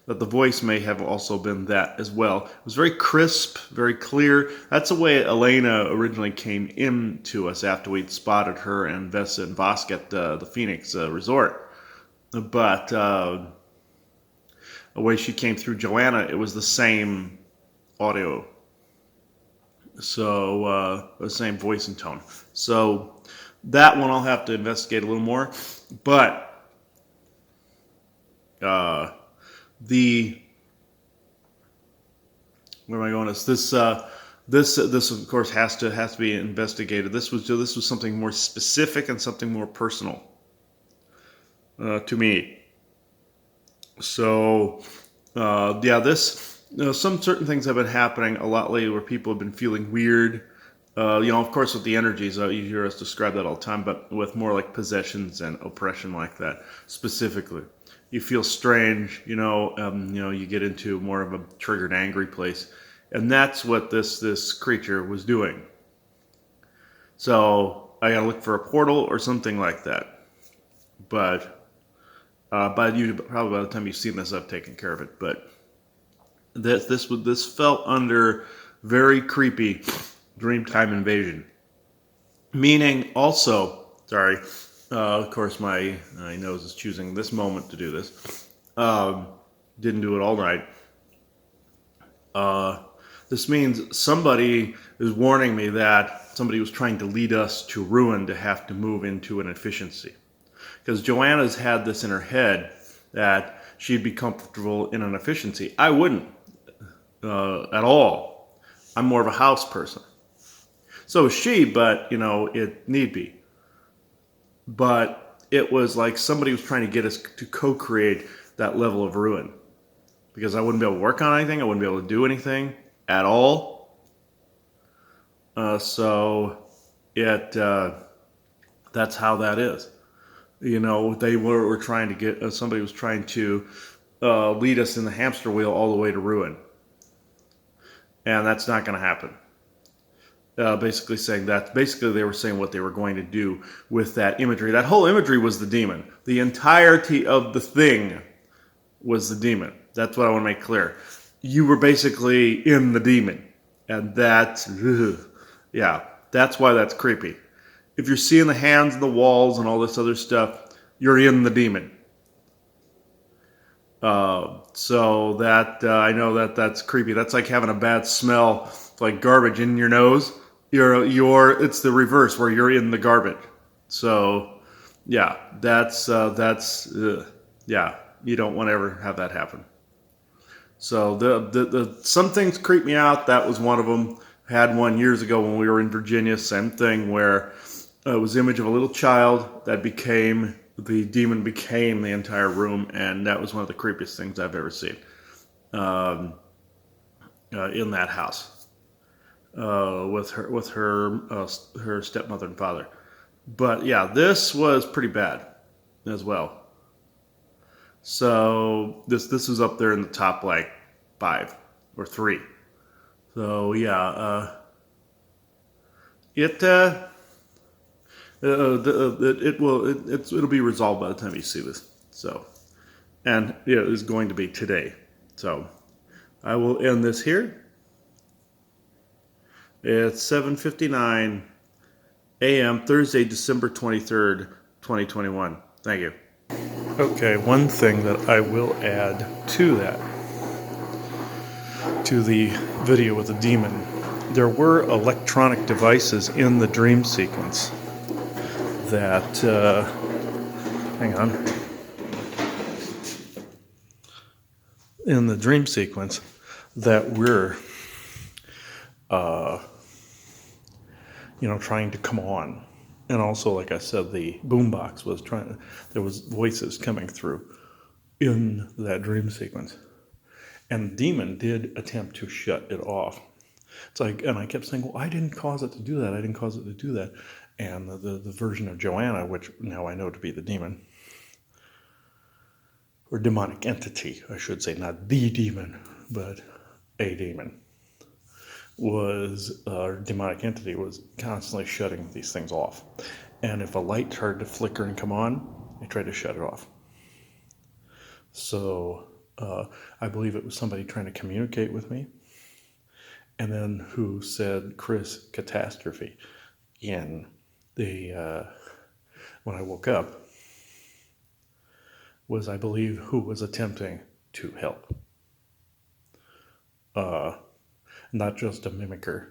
voice may have also been that as well. It was very crisp, very clear. That's the way Elena originally came into us after we'd spotted her and Vessa and Vosk at the Phoenix resort. But the way she came through Joanna, it was the same audio. So the same voice and tone. So that one I'll have to investigate a little more. But where am I going? This of course has to be investigated. This was something more specific and something more personal to me. So some certain things have been happening a lot lately where people have been feeling weird. Of course, with the energies, you hear us describe that all the time, but with more like possessions and oppression like that specifically. You feel strange, you get into more of a triggered, angry place. And that's what this creature was doing. So I gotta look for a portal or something like that. But probably by the time you've seen this, I've taken care of it. But this felt under very creepy Dreamtime Invasion. Meaning also, sorry, of course my nose is choosing this moment to do this. Didn't do it all right. This means somebody is warning me that somebody was trying to lead us to ruin to have to move into an efficiency. Because Joanna's had this in her head that she'd be comfortable in an efficiency. I wouldn't at all. I'm more of a house person. So is she, but, it need be. But it was like somebody was trying to get us to co-create that level of ruin. Because I wouldn't be able to work on anything. I wouldn't be able to do anything at all. So that's how that is. They were trying to get, somebody was trying to lead us in the hamster wheel all the way to ruin. And that's not going to happen. Basically they were saying what they were going to do with that imagery. That whole imagery was the demon. The entirety of the thing was the demon. That's what I want to make clear. You were basically in the demon. And that's, yeah, that's why that's creepy. If you're seeing the hands and the walls and all this other stuff, you're in the demon. So that I know that that's creepy. That's like having a bad smell, like garbage in your nose. It's the reverse where you're in the garbage. So yeah, yeah. You don't want to ever have that happen. So the some things creep me out. That was one of them. Had one years ago when we were in Virginia. Same thing where it was the image of a little child that became the demon became the entire room, and that was one of the creepiest things I've ever seen in that house with her stepmother and father. But yeah, this was pretty bad as well. So this is up there in the top like 5 or 3. So yeah, it it'll be resolved by the time you see this. So, and it is going to be today. So I will end this here. It's 7:59 a.m. Thursday, December 23rd, 2021. Thank you. Okay, one thing that I will add to that, to the video with the demon, there were electronic devices in the dream sequence that, hang on, in the dream sequence that were, trying to come on. And also, like I said, the boombox was there was voices coming through in that dream sequence. And the demon did attempt to shut it off. It's like, and I kept saying, well, I didn't cause it to do that. I didn't cause it to do that. And the version of Joanna, which now I know to be the demon, or demonic entity, I should say, not the demon, but a demon, demonic entity was constantly shutting these things off. And if a light started to flicker and come on, I tried to shut it off. So I believe it was somebody trying to communicate with me, and then who said Chris catastrophe in the when I woke up was, I believe, who was attempting to help. Not just a mimicker,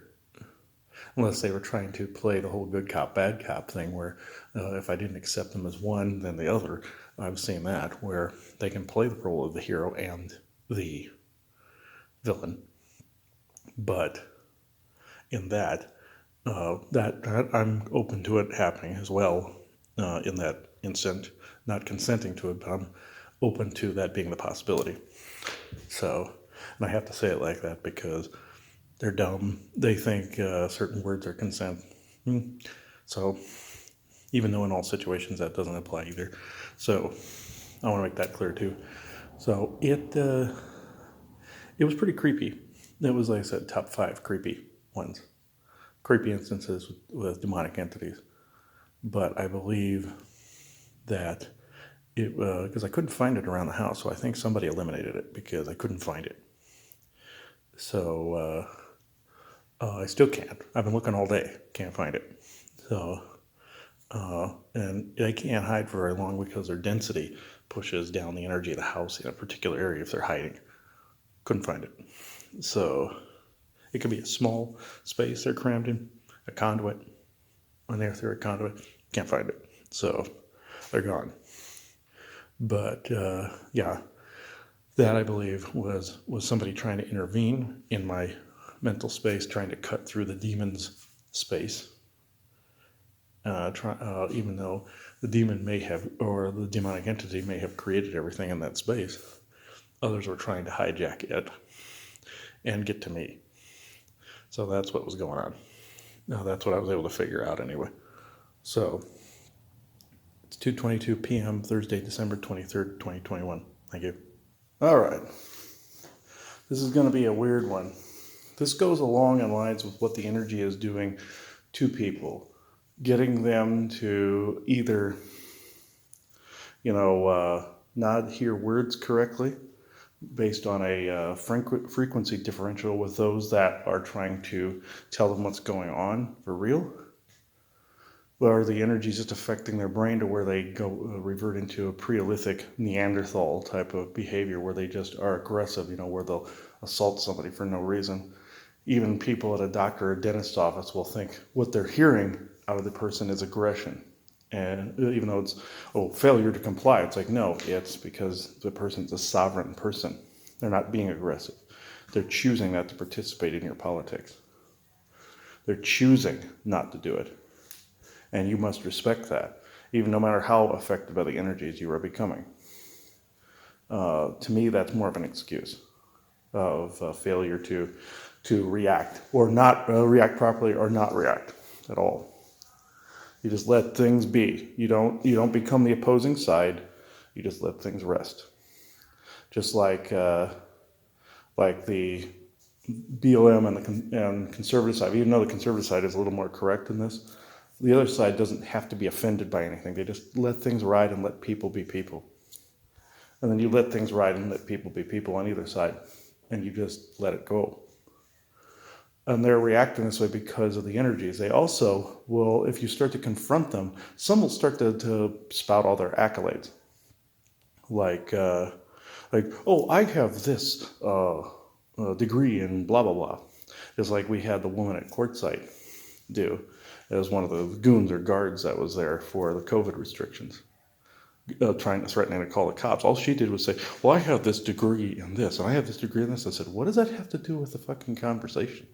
unless they were trying to play the whole good cop, bad cop thing where if I didn't accept them as one, then the other. I've seen that, where they can play the role of the hero and the villain. But in that I'm open to it happening as well in that instant, not consenting to it, but I'm open to that being the possibility. So, and I have to say it like that because they're dumb. They think certain words are consent. So, even though in all situations that doesn't apply either. So, I want to make that clear too. So, it was pretty creepy. It was, like I said, top 5 creepy ones. Creepy instances with demonic entities. But I believe that it, because I couldn't find it around the house, so I think somebody eliminated it because I couldn't find it. So, I still can't. I've been looking all day. Can't find it. So, and they can't hide for very long because their density pushes down the energy of the house in a particular area if they're hiding. Couldn't find it. So, it could be a small space they're crammed in, a conduit. When they're through a conduit, can't find it. So, they're gone. But, yeah, that I believe was somebody trying to intervene in my mental space, trying to cut through the demon's space. Even though the demon may have, or the demonic entity may have created everything in that space, others were trying to hijack it and get to me. So that's what was going on. Now that's what I was able to figure out anyway. So it's 2:22 p.m. Thursday, December 23rd, 2021. Thank you. All right. This is going to be a weird one. This goes along in lines with what the energy is doing to people, getting them to either, not hear words correctly based on a frequency differential with those that are trying to tell them what's going on for real? Or are the energies just affecting their brain to where they go revert into a Paleolithic Neanderthal type of behavior where they just are aggressive, where they'll assault somebody for no reason? Even people at a doctor or dentist office will think what they're hearing out of the person is aggression. And even though it's, failure to comply, it's like, no, it's because the person's a sovereign person. They're not being aggressive. They're choosing not to participate in your politics. They're choosing not to do it. And you must respect that, even no matter how affected by the energies you are becoming. To me, that's more of an excuse of failure to react, or not react properly, or not react at all. You just let things be. You don't become the opposing side. You just let things rest. Just like the BLM and conservative side, even though the conservative side is a little more correct in this, the other side doesn't have to be offended by anything. They just let things ride and let people be people. And then you let things ride and let people be people on either side. And you just let it go. And they're reacting this way because of the energies. They also will, if you start to confront them, some will start to spout all their accolades. Like, oh, I have this degree in blah, blah, blah. It's like we had the woman at Quartzsite do. It was one of the goons or guards that was there for the COVID restrictions, threatening to call the cops. All she did was say, well, I have this degree in this, and I have this degree in this. I said, what does that have to do with the fucking conversation?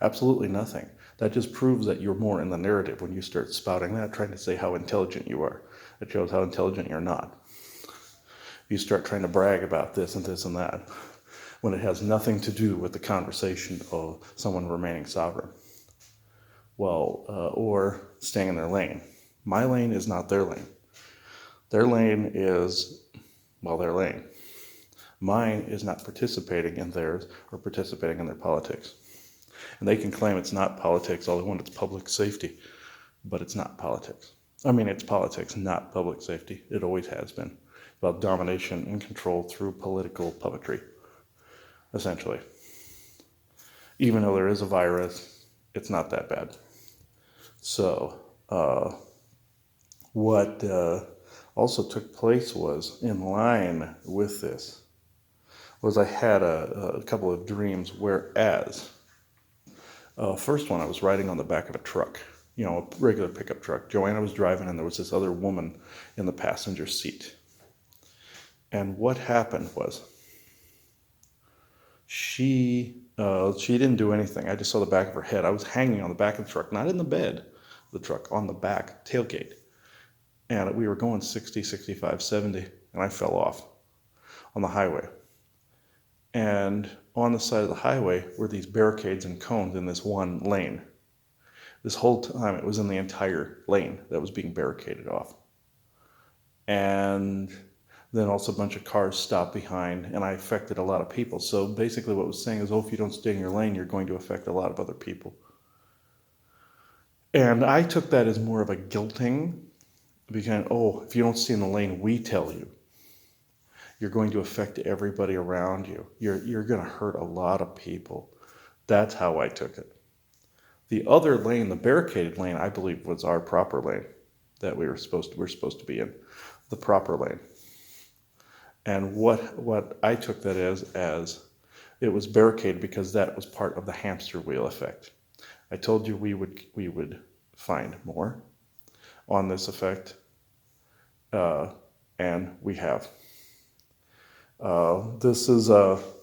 Absolutely nothing. That just proves that you're more in the narrative when you start spouting that, trying to say how intelligent you are. It shows how intelligent you're not. You start trying to brag about this and this and that when it has nothing to do with the conversation of someone remaining sovereign. Or staying in their lane. My lane is not their lane. Their lane is, their lane. Mine is not participating in theirs or participating in their politics. And they can claim it's not politics all they want, it's public safety. But it's not politics. I mean, it's politics, not public safety. It always has been. About domination and control through political puppetry, essentially. Even though there is a virus, it's not that bad. So, what also took place was, in line with this, was I had a couple of dreams, whereas first one, I was riding on the back of a truck, a regular pickup truck. Joanna was driving, and there was this other woman in the passenger seat. And what happened was, she didn't do anything. I just saw the back of her head. I was hanging on the back of the truck, not in the bed of the truck, on the back tailgate. And we were going 60, 65, 70, and I fell off on the highway. And on the side of the highway were these barricades and cones in this one lane. This whole time it was in the entire lane that was being barricaded off. And then also a bunch of cars stopped behind, and I affected a lot of people. So basically what it was saying is, if you don't stay in your lane, you're going to affect a lot of other people. And I took that as more of a guilting, because, if you don't stay in the lane, we tell you, you're going to affect everybody around you. You're going to hurt a lot of people. That's how I took it. The other lane, the barricaded lane, I believe was our proper lane that we're supposed to be in, the proper lane. And what I took that as it was barricaded because that was part of the hamster wheel effect. I told you we would find more on this effect, and we have. This is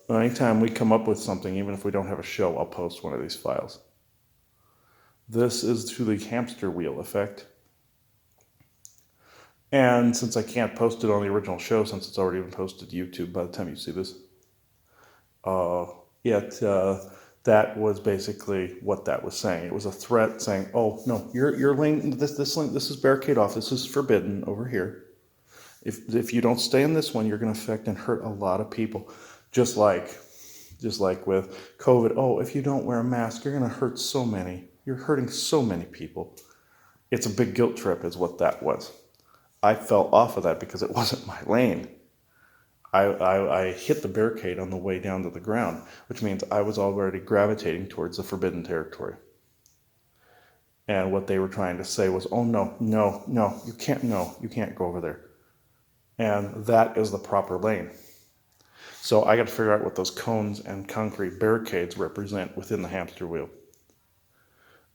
anytime we come up with something, even if we don't have a show, I'll post one of these files. This is through the hamster wheel effect. And since I can't post it on the original show, since it's already been posted to YouTube by the time you see this, that was basically what that was saying. It was a threat saying, no, your lane, this lane, this is barricade off, this is forbidden over here. If you don't stay in this one, you're going to affect and hurt a lot of people. Just like with COVID, if you don't wear a mask, you're going to hurt so many. You're hurting so many people. It's a big guilt trip is what that was. I fell off of that because it wasn't my lane. I hit the barricade on the way down to the ground, which means I was already gravitating towards the forbidden territory. And what they were trying to say was, oh, no, you can't go over there. And that is the proper lane. So I got to figure out what those cones and concrete barricades represent within the hamster wheel.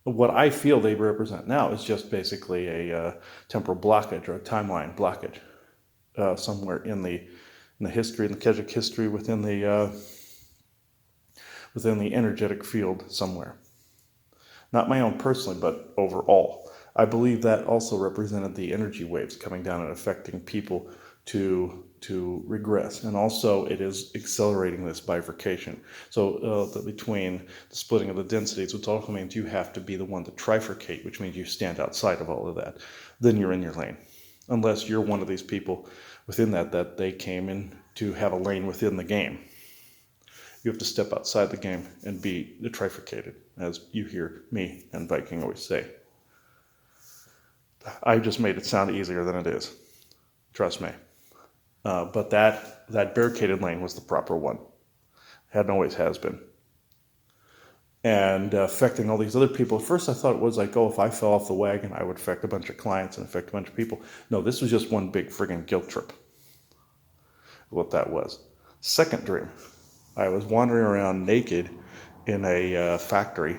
What I feel they represent now is just basically a temporal blockage or a timeline blockage somewhere in the history, in the Keswick history, within the energetic field somewhere. Not my own personally, but overall. I believe that also represented the energy waves coming down and affecting people to regress. And also it is accelerating this bifurcation. So between the splitting of the densities, which also means you have to be the one to trifurcate, which means you stand outside of all of that. Then you're in your lane. Unless you're one of these people within that they came in to have a lane within the game. You have to step outside the game and be trifurcated, as you hear me and Viking always say. I just made it sound easier than it is. Trust me. But that barricaded lane was the proper one. Had always has been. And affecting all these other people. At first I thought it was like, oh, if I fell off the wagon, I would affect a bunch of clients and affect a bunch of people. No, this was just one big friggin' guilt trip. What that was. Second dream. I was wandering around naked in a foundry,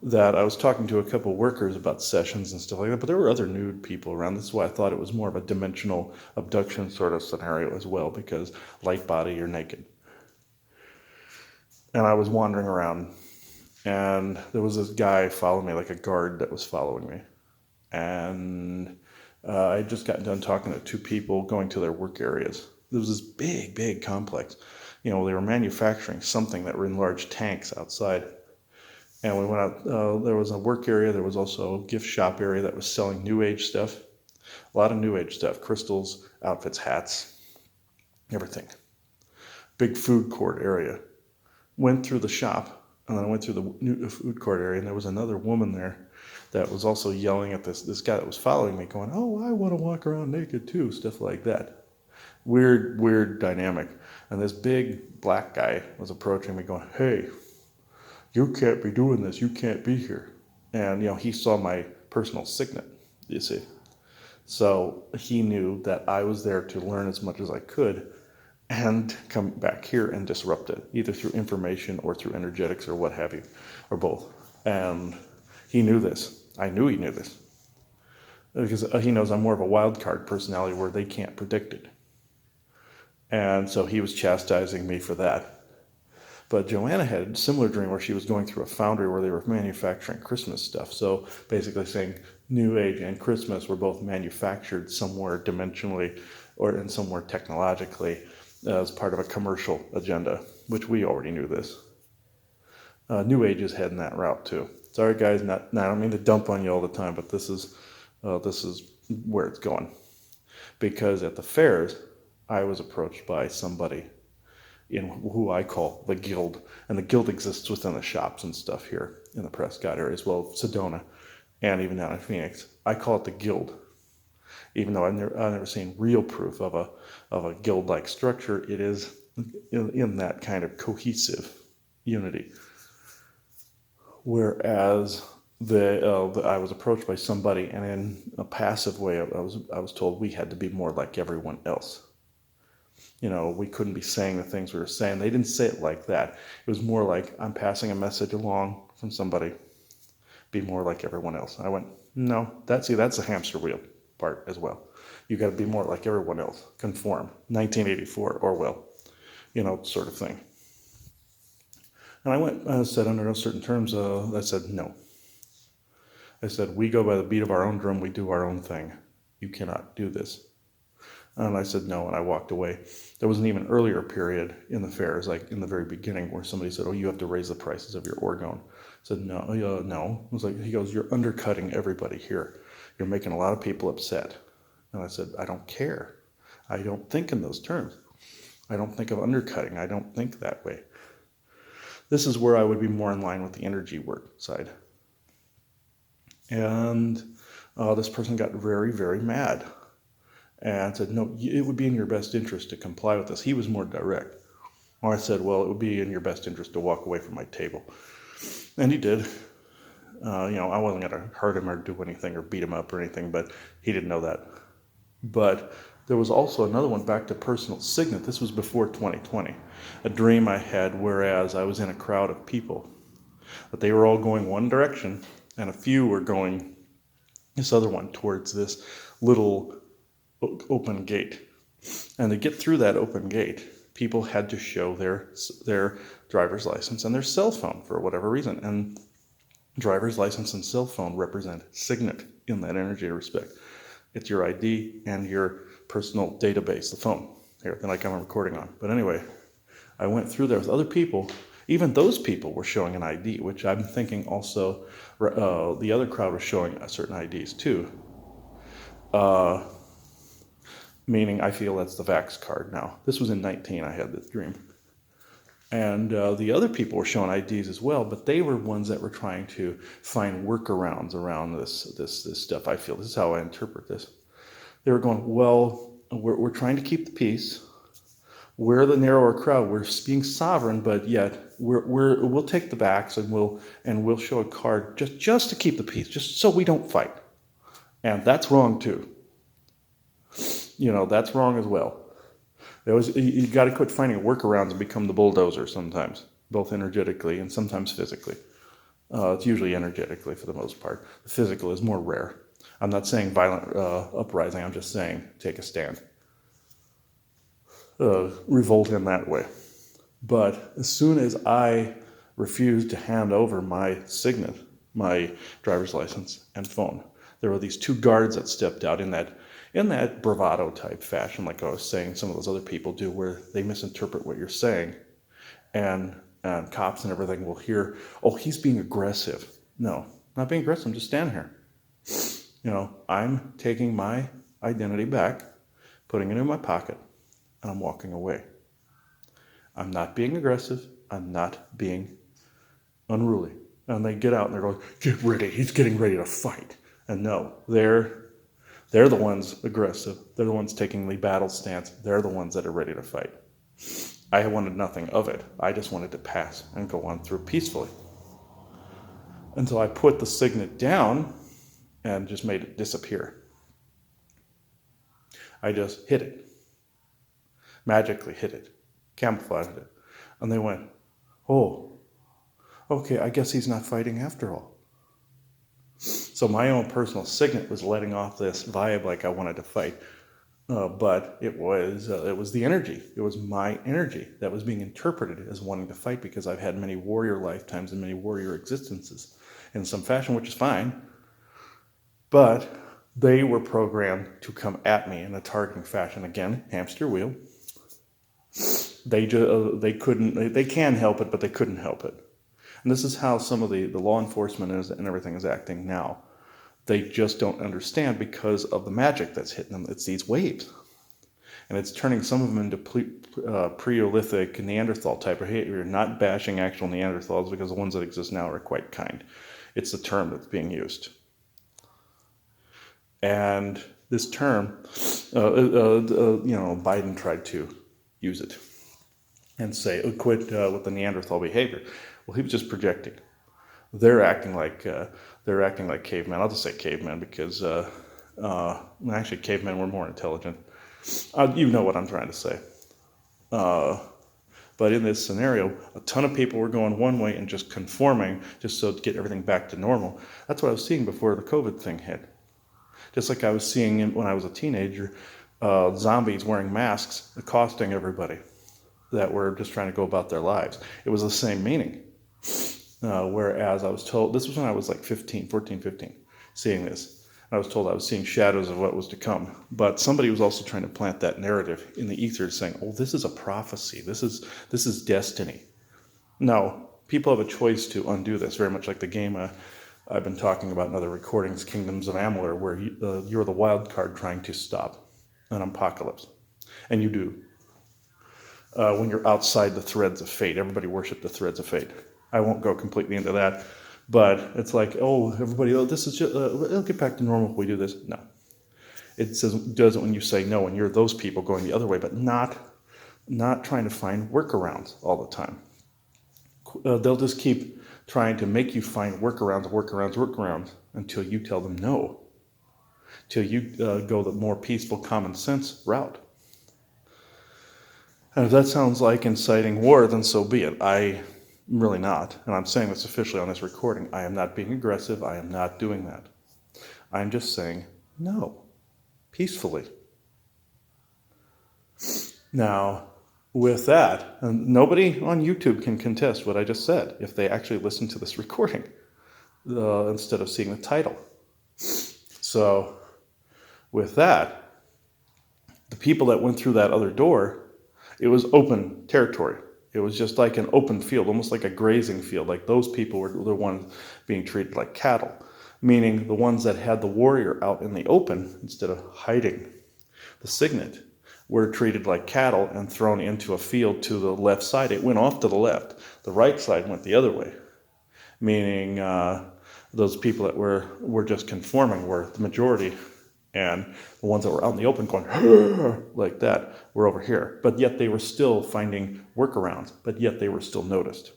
that I was talking to a couple workers about sessions and stuff like that, but there were other nude people around. This is why I thought it was more of a dimensional abduction sort of scenario as well, because light body, you're naked. And I was wandering around, and there was this guy following me, like a guard that was following me. And I had just gotten done talking to two people going to their work areas. There was this big complex. They were manufacturing something that were in large tanks outside. And we went out, there was a work area, there was also a gift shop area that was selling New Age stuff. A lot of New Age stuff, crystals, outfits, hats, everything. Big food court area. Went through the shop, and then I went through the new food court area, and there was another woman there that was also yelling at this guy that was following me, going, oh, I want to walk around naked too, stuff like that. Weird dynamic. And this big black guy was approaching me going, hey, you can't be doing this. You can't be here. And, he saw my personal signet, you see. So he knew that I was there to learn as much as I could and come back here and disrupt it, either through information or through energetics or what have you, or both. And he knew this. I knew he knew this. Because he knows I'm more of a wild card personality where they can't predict it. And so he was chastising me for that. But Joanna had a similar dream where she was going through a foundry where they were manufacturing Christmas stuff. So basically saying New Age and Christmas were both manufactured somewhere dimensionally or in somewhere technologically as part of a commercial agenda, which we already knew this. New Age is heading that route too. Sorry guys, I don't mean to dump on you all the time, but this is where it's going. Because at the fairs, I was approached by somebody in who I call the guild, and the guild exists within the shops and stuff here in the Prescott area as well, Sedona, and even down in Phoenix. I call it the guild, even though I've never seen real proof of a guild-like structure. It is in that kind of cohesive unity. Whereas I was approached by somebody, and in a passive way, I was told we had to be more like everyone else. We couldn't be saying the things we were saying. They didn't say it like that. It was more like, I'm passing a message along from somebody. Be more like everyone else. I went, no, that's the hamster wheel part as well. You got to be more like everyone else. Conform. 1984, Orwell, sort of thing. And I said, under no certain terms, I said, no. I said, we go by the beat of our own drum. We do our own thing. You cannot do this. And I said no, and I walked away. There was an even earlier period in the fairs, like in the very beginning, where somebody said, oh, you have to raise the prices of your orgone. I said, no. I was like, he goes, you're undercutting everybody here. You're making a lot of people upset. And I said, I don't care. I don't think in those terms. I don't think of undercutting. I don't think that way. This is where I would be more in line with the energy work side. And this person got very, very mad and said, no, it would be in your best interest to comply with this. He was more direct. Or I said, well, it would be in your best interest to walk away from my table. And he did. I wasn't going to hurt him or do anything or beat him up or anything, but he didn't know that. But there was also another one, back to personal signet. This was before 2020. A dream I had, whereas I was in a crowd of people, but they were all going one direction, and a few were going this other one towards this little open gate. And to get through that open gate, people had to show their driver's license and their cell phone for whatever reason. And driver's license and cell phone represent signet in that energy respect. It's your ID and your personal database, the phone, here, like I'm recording on. But anyway, I went through there with other people. Even those people were showing an ID, which I'm thinking also the other crowd was showing certain IDs too. Meaning I feel that's the Vax card now. This was in 19, I had this dream. And the other people were showing IDs as well, but they were ones that were trying to find workarounds around this stuff. I feel this is how I interpret this. They were going, well, we're trying to keep the peace. We're the narrower crowd. We're being sovereign, but yet we'll take the backs and we'll show a card just to keep the peace, just so we don't fight. And that's wrong too. That's wrong as well. You got to quit finding workarounds and become the bulldozer sometimes, both energetically and sometimes physically. It's usually energetically for the most part. The physical is more rare. I'm not saying violent uprising. I'm just saying take a stand. Revolt in that way. But as soon as I refused to hand over my signet, my driver's license and phone, there were these two guards that stepped out in that bravado type fashion, like I was saying some of those other people do, where they misinterpret what you're saying. And cops and everything will hear, oh, he's being aggressive. No, not being aggressive. I'm just standing here. I'm taking my identity back, putting it in my pocket, and I'm walking away. I'm not being aggressive. I'm not being unruly. And they get out and they're going, get ready. He's getting ready to fight. And no, they're the ones aggressive. They're the ones taking the battle stance. They're the ones that are ready to fight. I wanted nothing of it. I just wanted to pass and go on through peacefully. Until I put the signet down and just made it disappear. I just hit it. Magically hit it. Camouflaged it. And they went, oh, okay, I guess he's not fighting after all. So my own personal signet was letting off this vibe like I wanted to fight. But it was the energy. It was my energy that was being interpreted as wanting to fight, because I've had many warrior lifetimes and many warrior existences in some fashion, which is fine. But they were programmed to come at me in a targeting fashion. Again, hamster wheel. They can help it, but they couldn't help it. And this is how some of the law enforcement and everything is acting now. They just don't understand because of the magic that's hitting them. It's these waves. And it's turning some of them into Paleolithic Neanderthal type of behavior. Not bashing actual Neanderthals, because the ones that exist now are quite kind. It's the term that's being used. And this term, Biden tried to use it and say, quit with the Neanderthal behavior. Well, he was just projecting. They're acting like cavemen. I'll just say cavemen because actually cavemen were more intelligent. You know what I'm trying to say. But in this scenario, a ton of people were going one way and just conforming just so to get everything back to normal. That's what I was seeing before the COVID thing hit. Just like I was seeing when I was a teenager, zombies wearing masks accosting everybody that were just trying to go about their lives. It was the same meaning. Whereas I was told, this was when I was like 14, 15, seeing this. I was told I was seeing shadows of what was to come. But somebody was also trying to plant that narrative in the ether, saying, oh, this is a prophecy. This is destiny. No, people have a choice to undo this, very much like the game I've been talking about in other recordings, Kingdoms of Amalur, where you're the wild card trying to stop an apocalypse. And you do. When you're outside the threads of fate. Everybody worship the threads of fate. I won't go completely into that, But it's like, oh, everybody, oh, this is just, it'll get back to normal if we do this. No. It says, does it when you say no, and you're those people going the other way, but not trying to find workarounds all the time. They'll just keep trying to make you find workarounds until you tell them no, till you go the more peaceful, common sense route. And if that sounds like inciting war, then so be it. I'm really not, and I'm saying this officially on this recording. I am not being aggressive. I am not doing that. I'm just saying no, peacefully. Now, with that, and nobody on YouTube can contest what I just said if they actually listen to this recording instead of seeing the title. So, with that, the people that went through that other door, it was open territory. It was just like an open field, almost like a grazing field. Like those people were the ones being treated like cattle, meaning the ones that had the warrior out in the open instead of hiding the signet were treated like cattle and thrown into a field to the left side. It went off to the left. The right side went the other way, meaning those people that were just conforming were the majority, and the ones that were out in the open going like that were over here. But yet they were still finding workarounds, but yet they were still noticed.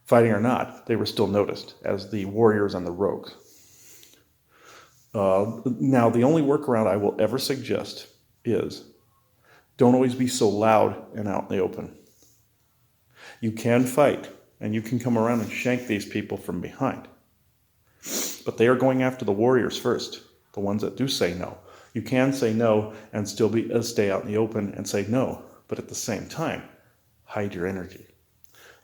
Fighting or not, they were still noticed as the warriors and the rogues. Now, the only workaround I will ever suggest is don't always be so loud and out in the open. You can fight, and you can come around and shank these people from behind. But they are going after the warriors first, the ones that do say no. You can say no and still stay out in the open and say no, but at the same time, hide your energy.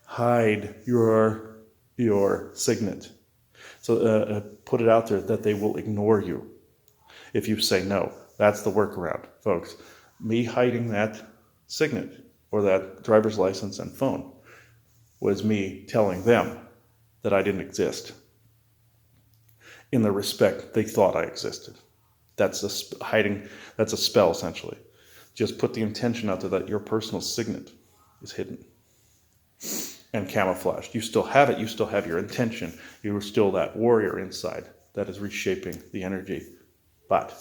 Hide your signet. So put it out there that they will ignore you if you say no. That's the workaround, folks. Me hiding that signet or that driver's license and phone was me telling them that I didn't exist in the respect they thought I existed. That's that's a spell, essentially. Just put the intention out there that your personal signet is hidden and camouflaged. You still have it. You still have your intention. You are still that warrior inside that is reshaping the energy. But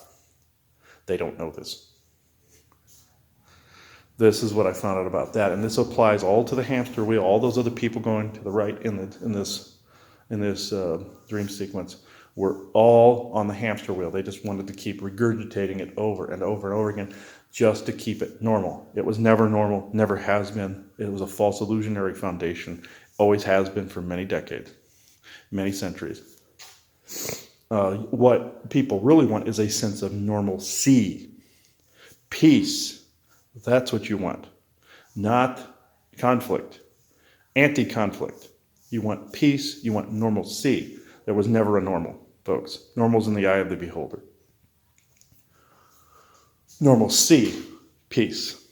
they don't know this. This is what I found out about that. And this applies all to the hamster wheel, all those other people going to the right in this dream sequence were all on the hamster wheel. They just wanted to keep regurgitating it over and over and over again just to keep it normal. It was never normal, never has been. It was a false illusionary foundation, always has been for many decades, many centuries. What people really want is a sense of normalcy, peace. That's what you want, not conflict, anti-conflict. You want peace, you want normalcy. There was never a normal, folks. Normal's in the eye of the beholder. Normalcy, peace.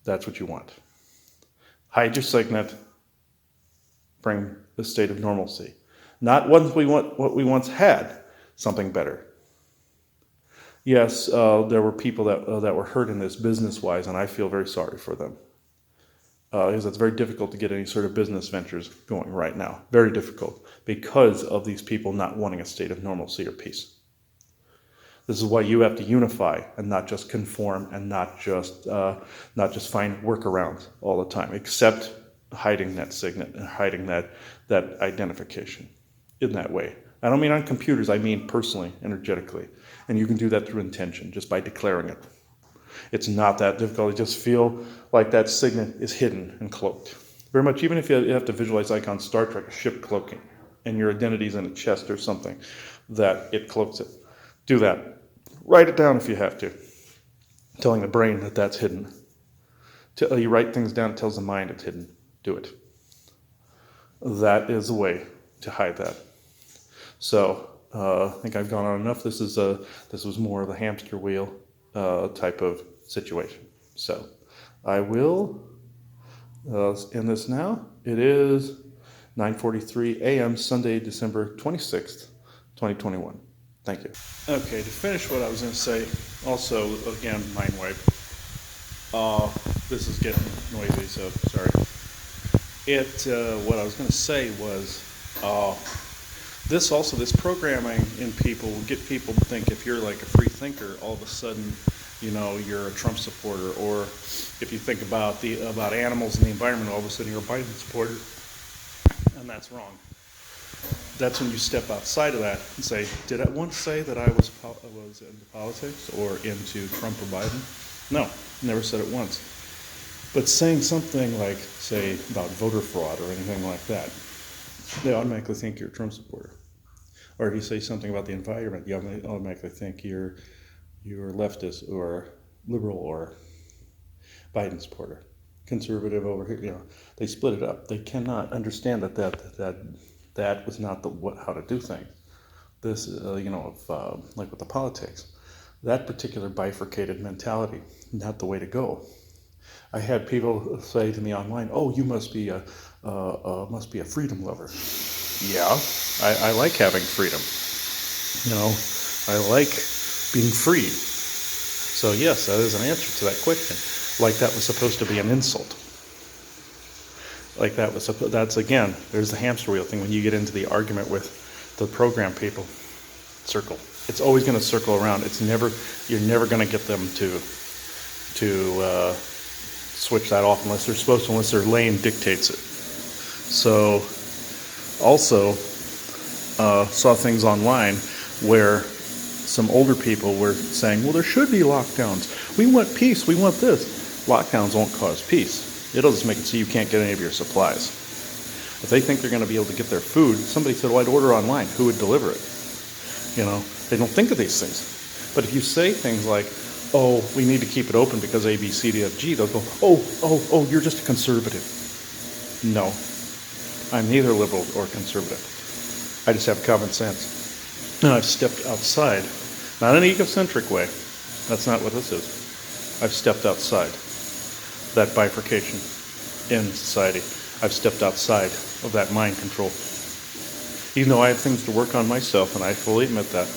That's what you want. Hide your signet, bring the state of normalcy. Not what we once had, something better. Yes, there were people that were hurt in this business-wise, and I feel very sorry for them. Because it's very difficult to get any sort of business ventures going right now. Very difficult because of these people not wanting a state of normalcy or peace. This is why you have to unify and not just conform and not just find workarounds all the time, except hiding that signet and hiding that identification in that way. I don't mean on computers, I mean personally, energetically. And you can do that through intention, just by declaring it. It's not that difficult. You just feel like that signet is hidden and cloaked. Very much, even if you have to visualize like on Star Trek, a ship cloaking, and your identity's in a chest or something, that it cloaks it. Do that. Write it down if you have to. Telling the brain that that's hidden. You write things down, it tells the mind it's hidden. Do it. That is a way to hide that. So, I think I've gone on enough. This was more of the hamster wheel type of situation. So, I will end this now. It is 9:43 a.m. Sunday, December 26th, 2021. Thank you. Okay, to finish what I was going to say, also, again, mind wipe. This is getting noisy, so sorry. What I was going to say was, this programming in people will get people to think if you're like a free thinker, all of a sudden, you're a Trump supporter, or if you think about animals and the environment, all of a sudden you're a Biden supporter, and that's wrong. That's when you step outside of that and say, did I once say that I was into politics or into Trump or Biden? No, never said it once. But saying something like, say, about voter fraud or anything like that, they automatically think you're a Trump supporter. Or if you say something about the environment, you automatically think you're leftist or liberal or Biden supporter. Conservative over here, they split it up. They cannot understand that was not how to do things. This, like with the politics, that particular bifurcated mentality, not the way to go. I had people say to me online, "Oh, you must be a freedom lover." Yeah, I like having freedom. I like being free. So yes, that is an answer to that question. Like that was supposed to be an insult. Like that's again, there's the hamster wheel thing. When you get into the argument with the program people, circle. It's always going to circle around. You're never going to get them to switch that off unless their lane dictates it. So also saw things online where some older people were saying, well, there should be lockdowns. We want peace. We want this. Lockdowns won't cause peace. It'll just make it so you can't get any of your supplies. If they think they're going to be able to get their food, somebody said, well, I'd order online. Who would deliver it? They don't think of these things. But if you say things like, oh, we need to keep it open because A, B, C, D, F, G, they'll go, oh, you're just a conservative. No, I'm neither liberal or conservative. I just have common sense. And I've stepped outside, not in an egocentric way. That's not what this is. I've stepped outside that bifurcation in society. I've stepped outside of that mind control. Even though I have things to work on myself, and I fully admit that.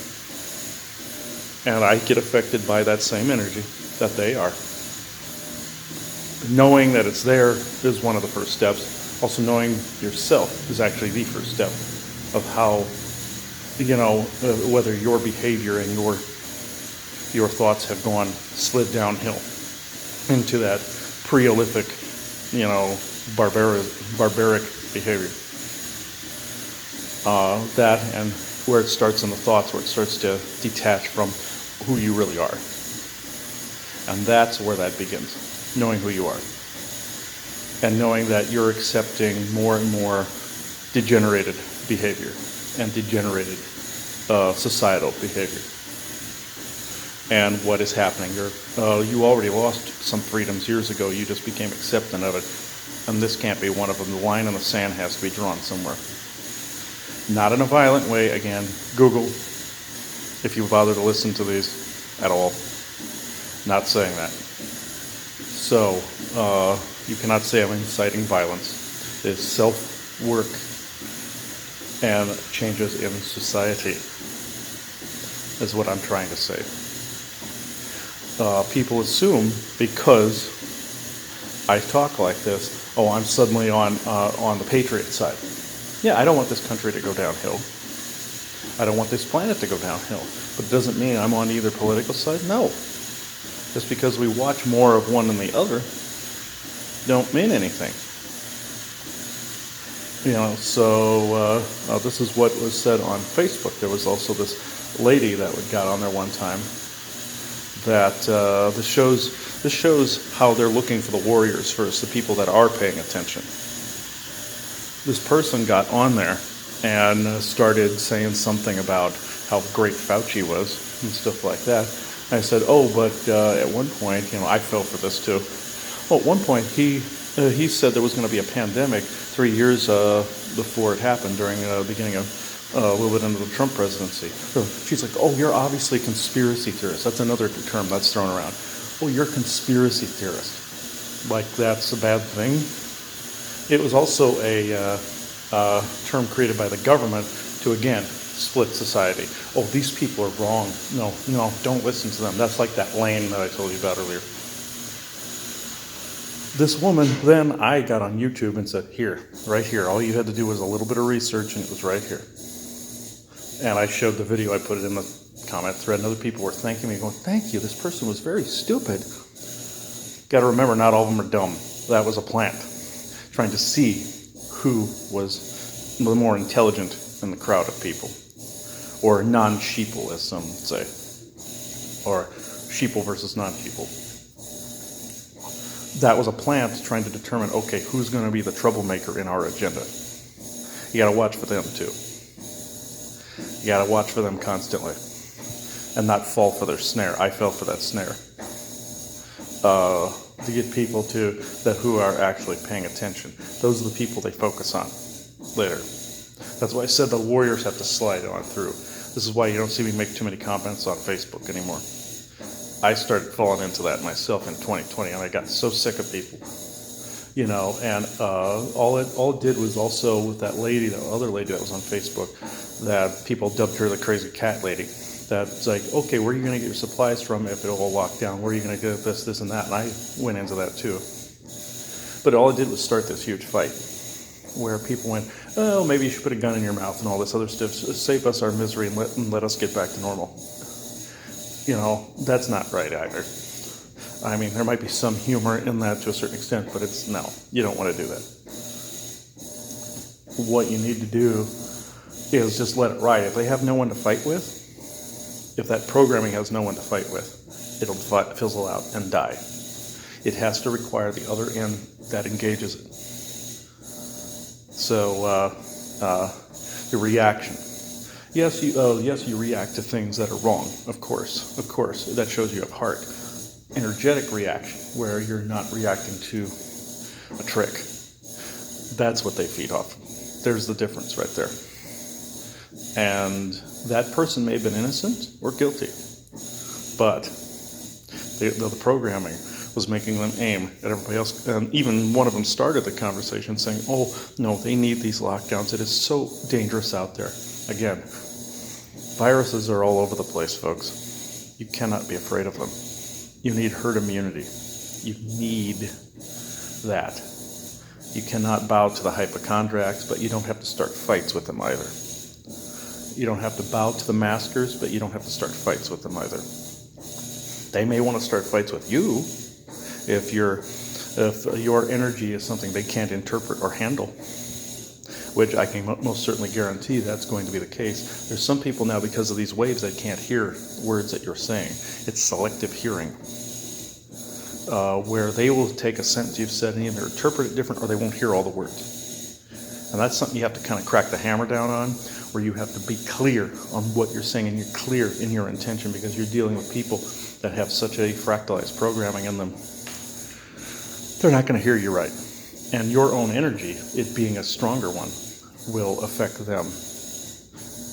And I get affected by that same energy that they are. Knowing that it's there is one of the first steps. Also knowing yourself is actually the first step of how, whether your behavior and your thoughts have slid downhill into that Paleolithic, barbaric behavior. That and where it starts in the thoughts, where it starts to detach from who you really are. And that's where that begins, knowing who you are. And knowing that you're accepting more and more degenerated behavior and degenerated societal behavior. And what is happening? You already lost some freedoms years ago. You just became acceptant of it. And this can't be one of them. The line in the sand has to be drawn somewhere. Not in a violent way. Again, Google, if you bother to listen to these at all. Not saying that. So, you cannot say I'm inciting violence. It's self-work and changes in society is what I'm trying to say. People assume because I talk like this, oh, I'm suddenly on the patriot side. Yeah, I don't want this country to go downhill. I don't want this planet to go downhill. But it doesn't mean I'm on either political side. No. Just because we watch more of one than the other don't mean anything. So this is what was said on Facebook. There was also this lady that got on there one time that this shows how they're looking for the warriors first, the people that are paying attention. This person got on there and started saying something about how great Fauci was and stuff like that. And I said, but at one point, I fell for this too. Well, at one point, he said there was going to be a pandemic 3 years before it happened during the beginning of a little bit into the Trump presidency. So she's like, you're obviously a conspiracy theorist. That's another term that's thrown around. Oh, you're a conspiracy theorist. Like that's a bad thing. It was also a term created by the government to, again, split society. Oh, these people are wrong. No, don't listen to them. That's like that lane that I told you about earlier. This woman, then I got on YouTube and said, right here. All you had to do was a little bit of research and it was right here. And I showed the video, I put it in the comment thread, and other people were thanking me, going, thank you, this person was very stupid. Got to remember, not all of them are dumb. That was a plant, trying to see who was the more intelligent in the crowd of people, or non-sheeple, as some say, or sheeple versus non-sheeple. That was a plant trying to determine, okay, who's going to be the troublemaker in our agenda. You got to watch for them too. You got to watch for them constantly, and not fall for their snare. I fell for that snare. To get people who are actually paying attention. Those are the people they focus on later. That's why I said the warriors have to slide on through. This is why you don't see me make too many comments on Facebook anymore. I started falling into that myself in 2020, and I got so sick of people. And all it did was also with that other lady that was on Facebook, that people dubbed her the crazy cat lady. That's like, okay, where are you going to get your supplies from if it all locked down? Where are you going to get this, and that? And I went into that too. But all it did was start this huge fight where people went, oh, maybe you should put a gun in your mouth and all this other stuff. Save us our misery and let us get back to normal. That's not right either. I mean, there might be some humor in that to a certain extent, but no, you don't want to do that. What you need to do is just let it ride. If they have no one to fight with, if that programming has no one to fight with, it'll fizzle out and die. It has to require the other end that engages it. So, the reaction. Yes, you react to things that are wrong, of course. That shows you have heart. Energetic reaction, where you're not reacting to a trick. That's what they feed off. There's the difference right there. And that person may have been innocent or guilty, but the programming was making them aim at everybody else. And even one of them started the conversation saying, oh, no, they need these lockdowns. It is so dangerous out there. Again, viruses are all over the place, folks. You cannot be afraid of them. You need herd immunity. You need that. You cannot bow to the hypochondriacs, but you don't have to start fights with them either. You don't have to bow to the maskers, but you don't have to start fights with them either. They may want to start fights with you if your energy is something they can't interpret or handle, which I can most certainly guarantee that's going to be the case. There's some people now, because of these waves, that can't hear words that you're saying. It's selective hearing, where they will take a sentence you've said and either interpret it different or they won't hear all the words. And that's something you have to kind of crack the hammer down on, where you have to be clear on what you're saying and you're clear in your intention, because you're dealing with people that have such a fractalized programming in them. They're not going to hear you right. And your own energy, it being a stronger one, will affect them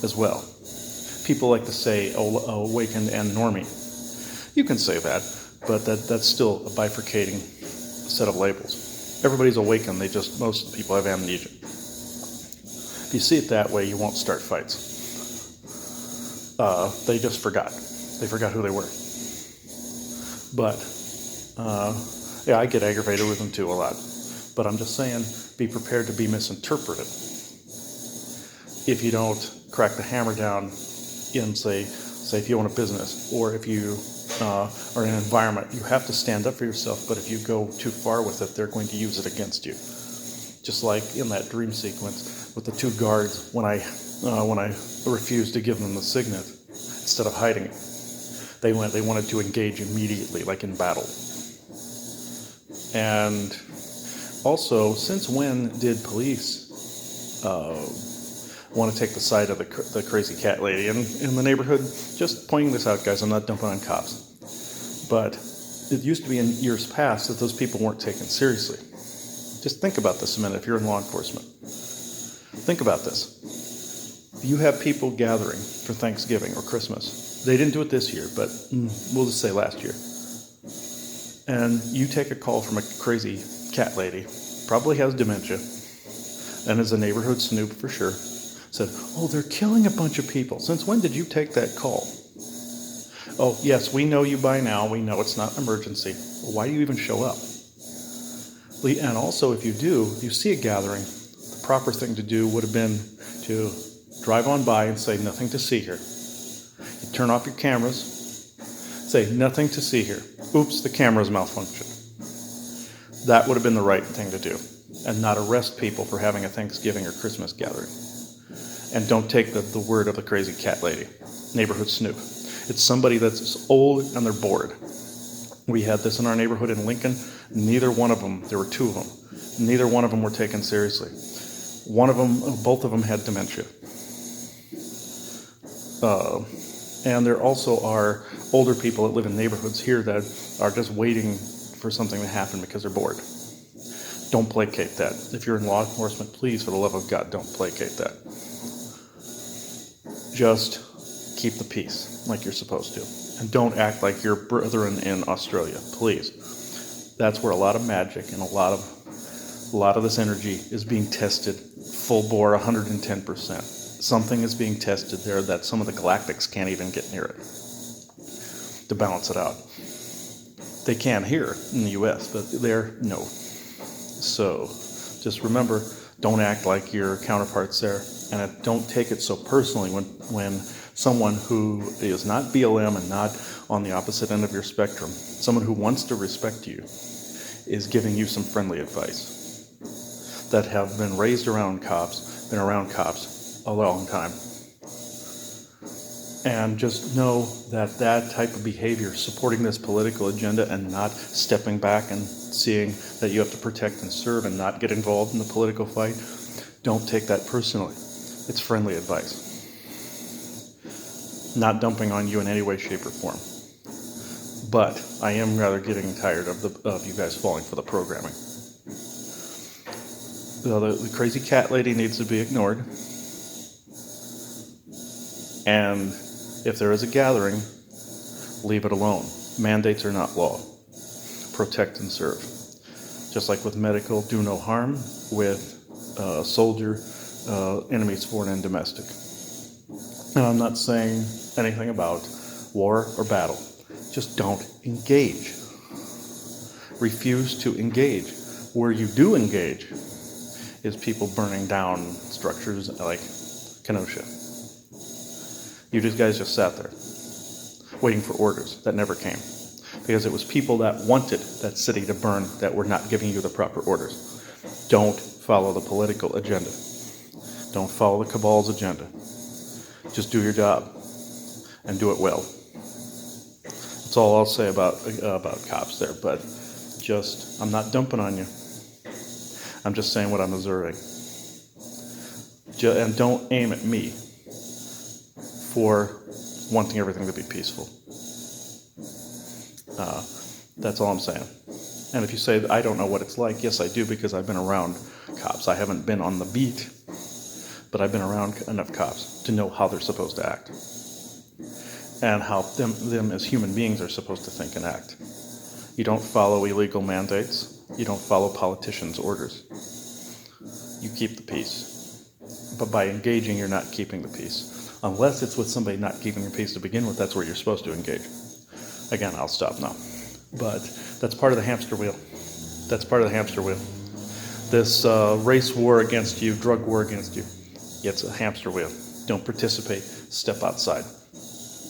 as well. People like to say awakened and normie. You can say that, but that's still a bifurcating set of labels. Everybody's awakened, most of the people have amnesia. If you see it that way, you won't start fights. They just forgot. They forgot who they were. But, I get aggravated with them too a lot. But I'm just saying, be prepared to be misinterpreted. If you don't crack the hammer down in, say if you own a business, or if you are in an environment, you have to stand up for yourself. But if you go too far with it, they're going to use it against you. Just like in that dream sequence with the two guards, when I refused to give them the signet instead of hiding it, they wanted to engage immediately, like in battle. And also, since when did police want to take the side of the crazy cat lady in the neighborhood? Just pointing this out, guys. I'm not dumping on cops, but it used to be in years past that those people weren't taken seriously. Just think about this a minute. If you're in law enforcement, think about this. You have people gathering for Thanksgiving or Christmas. They didn't do it this year, but we'll just say last year. And you take a call from a crazy cat lady, probably has dementia, and is a neighborhood snoop for sure. Said, oh, they're killing a bunch of people. Since when did you take that call? Oh, yes, we know you by now. We know it's not an emergency. Well, why do you even show up? And also, if you see a gathering, the proper thing to do would have been to Drive on by and say nothing to see here. You turn off your cameras, say nothing to see here. Oops, the camera's malfunctioned. That would have been the right thing to do, and not arrest people for having a Thanksgiving or Christmas gathering. And don't take the word of the crazy cat lady, neighborhood snoop. It's somebody that's old and they're bored. We had this in our neighborhood in Lincoln. Neither one of them, there were two of them, neither one of them were taken seriously. Both of them had dementia. And there also are older people that live in neighborhoods here that are just waiting for something to happen because they're bored. Don't placate that. If you're in law enforcement, please, for the love of God, don't placate that. Just keep the peace like you're supposed to. And don't act like your brethren in Australia, please. That's where a lot of magic and a lot of this energy is being tested full bore, 110%. Something is being tested there that some of the galactics can't even get near it to balance it out. They can here in the U.S., but there, no. So just remember, don't act like your counterparts there, and don't take it so personally when someone who is not BLM and not on the opposite end of your spectrum, someone who wants to respect you, is giving you some friendly advice, that have been raised around cops, been around cops a long time. And just know that that type of behavior, supporting this political agenda and not stepping back and seeing that you have to protect and serve and not get involved in the political fight, don't take that personally. It's friendly advice. Not dumping on you in any way, shape, or form. But I am rather getting tired of you guys falling for the programming. The crazy cat lady needs to be ignored. And if there is a gathering, leave it alone. Mandates are not law. Protect and serve. Just like with medical, do no harm. With soldier, enemies foreign and domestic. And I'm not saying anything about war or battle. Just don't engage. Refuse to engage. Where you do engage is people burning down structures like Kenosha. You guys just sat there waiting for orders that never came, because it was people that wanted that city to burn that were not giving you the proper orders. Don't follow the political agenda. Don't follow the cabal's agenda. Just do your job and do it well. That's all I'll say about cops there, but just, I'm not dumping on you. I'm just saying what I'm observing. And don't aim at me for wanting everything to be peaceful. That's all I'm saying. And if you say, I don't know what it's like, yes, I do, because I've been around cops. I haven't been on the beat, but I've been around enough cops to know how they're supposed to act and how them as human beings are supposed to think and act. You don't follow illegal mandates. You don't follow politicians' orders. You keep the peace. But by engaging, you're not keeping the peace. Unless it's with somebody not keeping the peace to begin with, that's where you're supposed to engage. Again, I'll stop now. But that's part of the hamster wheel. That's part of the hamster wheel. This race war against you, drug war against you, it's a hamster wheel. Don't participate. Step outside.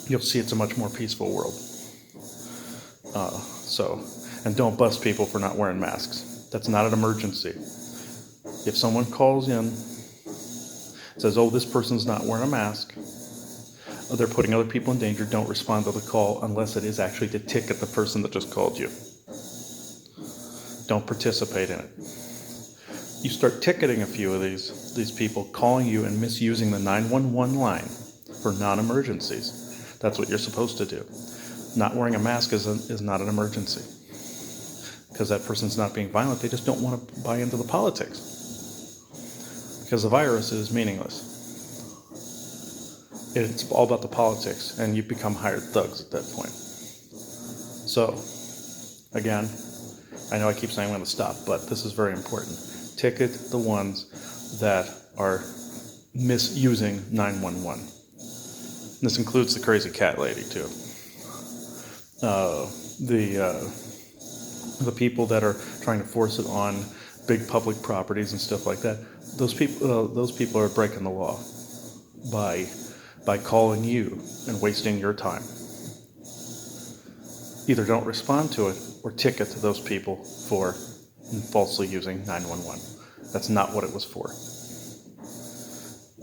You'll see it's a much more peaceful world. And don't bust people for not wearing masks. That's not an emergency. If someone calls in, says, oh, this person's not wearing a mask, they're putting other people in danger, don't respond to the call unless it is actually to ticket the person that just called you. Don't participate in it. You start ticketing a few of these people calling you and misusing the 911 line for non-emergencies. That's what you're supposed to do. Not wearing a mask is not an emergency. Because that person's not being violent, they just don't want to buy into the politics. Because the virus is meaningless. It's all about the politics, and you become hired thugs at that point. So, again, I know I keep saying I'm going to stop, but this is very important. Ticket the ones that are misusing 911. This includes the crazy cat lady, too. The people that are trying to force it on big public properties and stuff like that, those people are breaking the law. by calling you and wasting your time. Either don't respond to it or ticket those people for falsely using 911. That's not what it was for.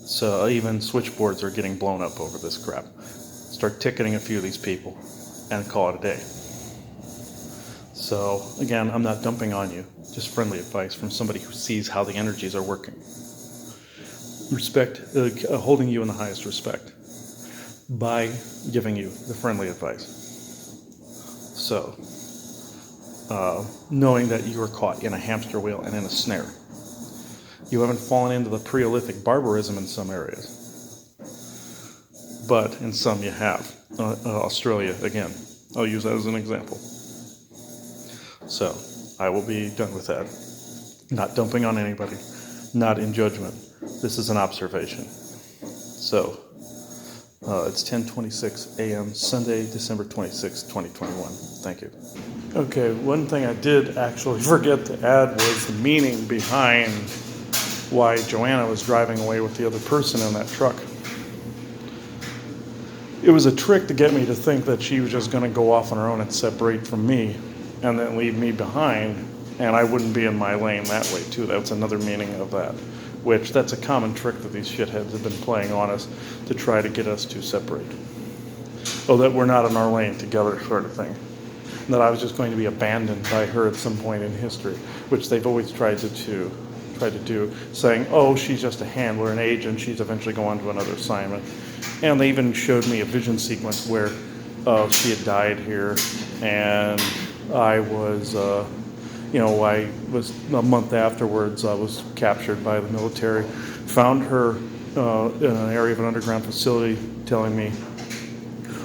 So even switchboards are getting blown up over this crap. Start ticketing a few of these people and call it a day. So again, I'm not dumping on you, just friendly advice from somebody who sees how the energies are working. Respect, holding you in the highest respect by giving you the friendly advice. So, knowing that you are caught in a hamster wheel and in a snare. You haven't fallen into the Paleolithic barbarism in some areas, but in some you have. Australia, again, I'll use that as an example. So, I will be done with that. Not dumping on anybody, not in judgment. This is an observation. So, it's 10:26 a.m., Sunday, December 26, 2021. Thank you. Okay, one thing I did actually forget to add was the meaning behind why Joanna was driving away with the other person in that truck. It was a trick to get me to think that she was just going to go off on her own and separate from me and then leave me behind, and I wouldn't be in my lane that way too. That's another meaning of that, which that's a common trick that these shitheads have been playing on us to try to get us to separate. Oh, that we're not in our lane together sort of thing. And that I was just going to be abandoned by her at some point in history, which they've always tried to do, saying, oh, she's just a handler, an agent, she's eventually going to another assignment. And they even showed me a vision sequence where she had died here, and I was, I was a month afterwards, I was captured by the military, found her in an area of an underground facility telling me,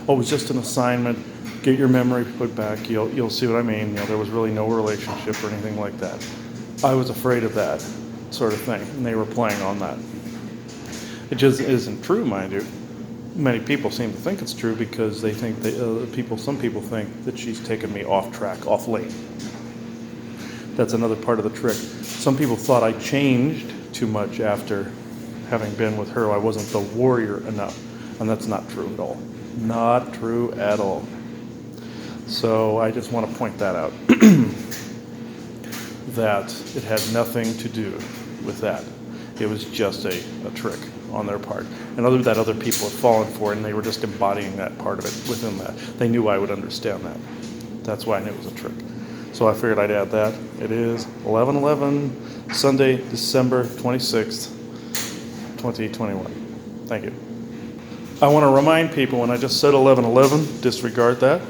oh, it was just an assignment, get your memory put back, you'll see what I mean. There was really no relationship or anything like that. I was afraid of that sort of thing, and they were playing on that. It just isn't true, mind you. Many people seem to think it's true because they think some people think that she's taken me off track, off lane. That's another part of the trick. Some people thought I changed too much after having been with her. I wasn't the warrior enough, and that's not true at all. Not true at all. So I just want to point that out. That it had nothing to do with that. It was just a trick on their part. And other people had fallen for it, and they were just embodying that part of it within that. They knew I would understand that. That's why I knew it was a trick. So I figured I'd add that. It is 11/11, Sunday, December 26th, 2021. Thank you. I want to remind people, when I just said 11/11, disregard that.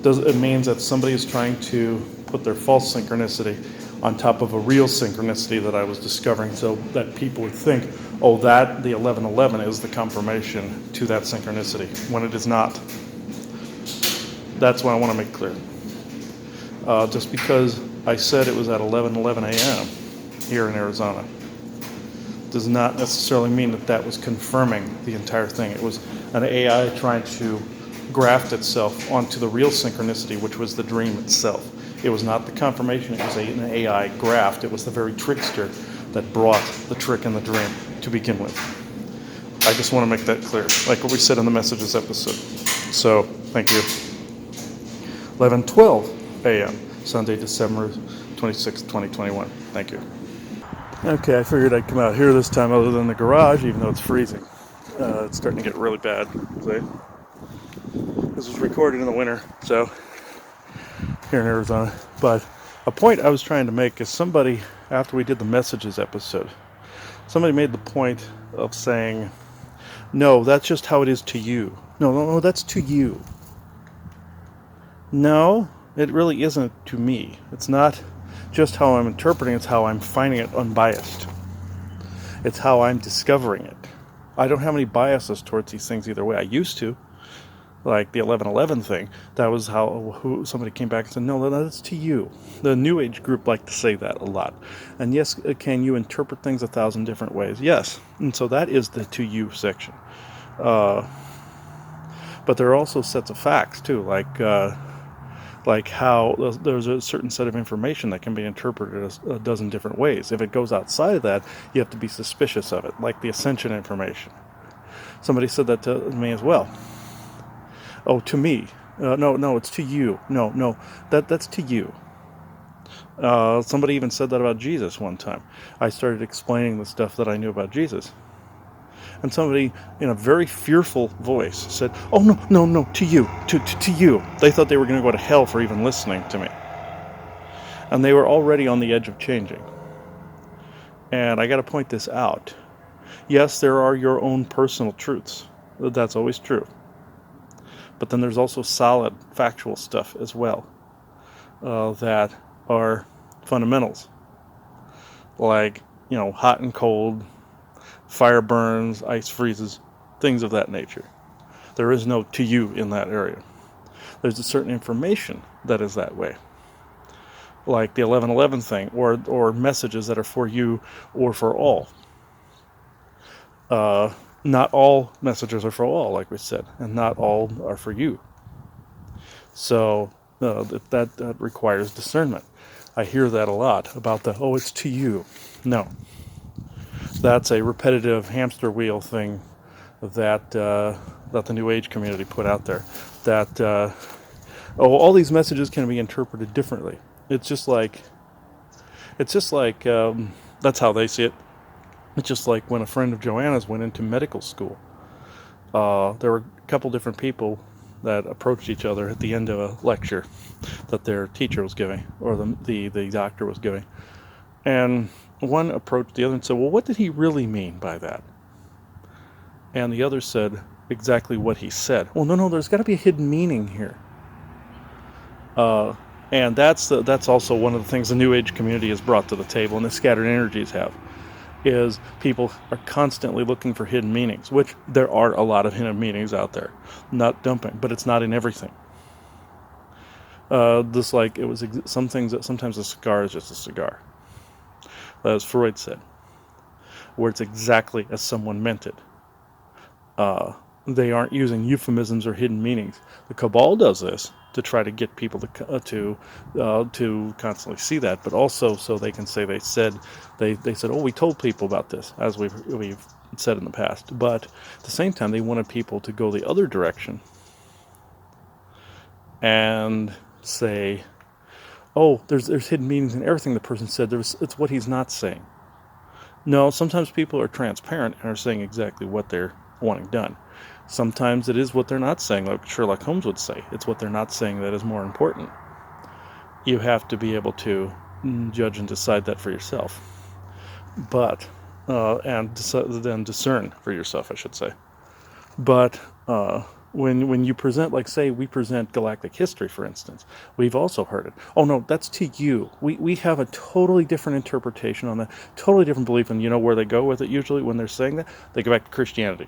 It means that somebody is trying to put their false synchronicity on top of a real synchronicity that I was discovering, so that people would think, oh, that the 11/11 is the confirmation to that synchronicity, when it is not. That's what I want to make clear. Just because I said it was at 11:11 a.m. here in Arizona does not necessarily mean that that was confirming the entire thing. It was an AI trying to graft itself onto the real synchronicity, which was the dream itself. It was not the confirmation, it was an AI graft. It was the very trickster that brought the trick in the dream to begin with. I just want to make that clear, like what we said in the messages episode. So, thank you. 11:12 a.m., Sunday, December 26, 2021. Thank you. Okay, I figured I'd come out here this time other than the garage, even though it's freezing. It's starting to get really bad. This was recorded in the winter, so here in Arizona. But a point I was trying to make is somebody, after we did the messages episode, somebody made the point of saying, no, that's just how it is to you. No, that's to you. No, it really isn't to me. It's not just how I'm interpreting, it's how I'm finding it unbiased. It's how I'm discovering it. I don't have any biases towards these things either way. I used to. Like the 11/11 thing, that was how somebody came back and said, no, that's to you. The New Age group like to say that a lot. And yes, can you interpret things 1,000 different ways? Yes. And so that is the to you section. But there are also sets of facts too, like Like how there's a certain set of information that can be interpreted as a dozen different ways. If it goes outside of that, you have to be suspicious of it, like the ascension information. Somebody said that to me as well. Oh, to me. No, it's to you. No, that's to you. Somebody even said that about Jesus one time. I started explaining the stuff that I knew about Jesus. And somebody in a very fearful voice said, "Oh, no, to you, to you." They thought they were going to go to hell for even listening to me. And they were already on the edge of changing. And I got to point this out. Yes, there are your own personal truths. That's always true. But then there's also solid, factual stuff as well that are fundamentals. Like, hot and cold, fire burns, ice freezes, things of that nature. There is no to you in that area. There's a certain information that is that way. Like the 1111 thing, or messages that are for you or for all. Not all messages are for all, like we said, and not all are for you. So that requires discernment. I hear that a lot about it's to you. No, that's a repetitive hamster wheel thing that that the New Age community put out there. That all these messages can be interpreted differently. It's just like that's how they see it. It's just like when a friend of Joanna's went into medical school. There were a couple different people that approached each other at the end of a lecture that their teacher was giving, or the doctor was giving. And one approached the other and said, "Well, what did he really mean by that?" And the other said exactly what he said. "Well, no, there's got to be a hidden meaning here." And that's also one of the things the New Age community has brought to the table, and the scattered energies have, is people are constantly looking for hidden meanings, which there are a lot of hidden meanings out there. Not dumping, but it's not in everything. Just like it was some things that sometimes a cigar is just a cigar, as Freud said, where it's exactly as someone meant it. They aren't using euphemisms or hidden meanings. The cabal does this to try to get people to constantly see that, but also so they can say they said, "Oh, we told people about this," as we've said in the past. But at the same time, they wanted people to go the other direction and say, "Oh, there's hidden meanings in everything the person said. It's what he's not saying." No, sometimes people are transparent and are saying exactly what they're wanting done. Sometimes it is what they're not saying, like Sherlock Holmes would say. It's what they're not saying that is more important. You have to be able to judge and decide that for yourself. But, and then discern for yourself, I should say. But when you present, like say we present galactic history, for instance, we've also heard it. "Oh no, that's to you." We have a totally different interpretation on that, totally different belief, and you know where they go with it usually when they're saying that? They go back to Christianity.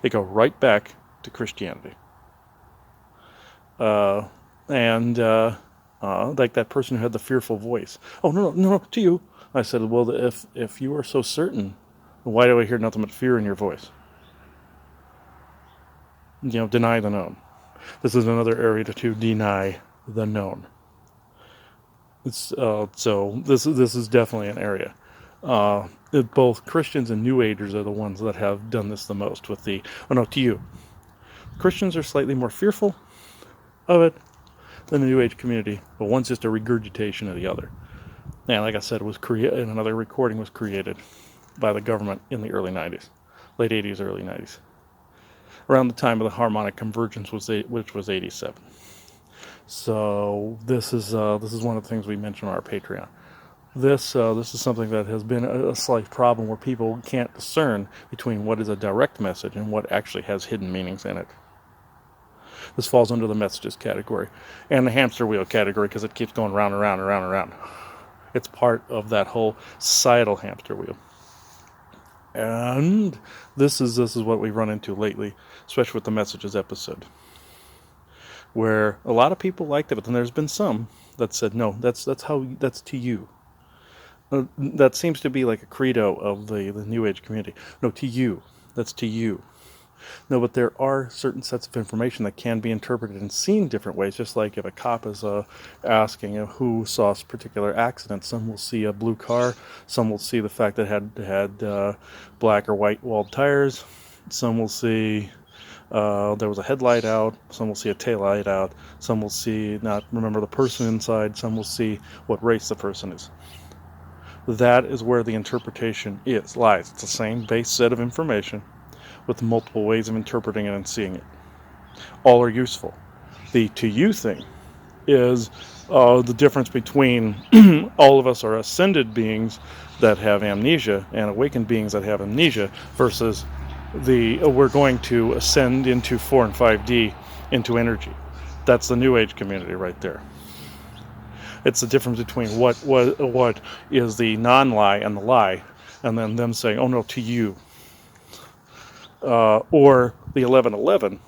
They go right back to Christianity. And like that person who had the fearful voice. "Oh no, to you." I said, "Well, if you are so certain, why do I hear nothing but fear in your voice?" Deny the known. This is another area to deny the known. It's so this is definitely an area. Both Christians and New Agers are the ones that have done this the most with the to you. Christians are slightly more fearful of it than the New Age community, but one's just a regurgitation of the other. And like I said, another recording was created by the government in the early 90s, late 80s, early 90s, around the time of the harmonic convergence, which was 87. So this is one of the things we mentioned on our Patreon. This is something that has been a slight problem, where people can't discern between what is a direct message and what actually has hidden meanings in it. This falls under the messages category and the hamster wheel category, because it keeps going round and round and round and round. It's part of that whole societal hamster wheel. And this is what we've run into lately, especially with the messages episode, where a lot of people liked it, but then there's been some that said, "No, that's to you." That seems to be like a credo of the New Age community. "No, to you. That's to you." No, but there are certain sets of information that can be interpreted and seen different ways. Just like if a cop is asking who saw a particular accident, some will see a blue car, some will see the fact that it had black or white walled tires, some will see there was a headlight out, some will see a taillight out, some will see not remember the person inside, some will see what race the person is. That is where the interpretation lies. It's the same base set of information with multiple ways of interpreting it and seeing it. All are useful. The to you thing is the difference between all of us are ascended beings that have amnesia and awakened beings that have amnesia versus we're going to ascend into 4 and 5D into energy. That's the New Age community right there. It's the difference between what is the non-lie and the lie, and then them saying, "Oh no, to you," or the 1111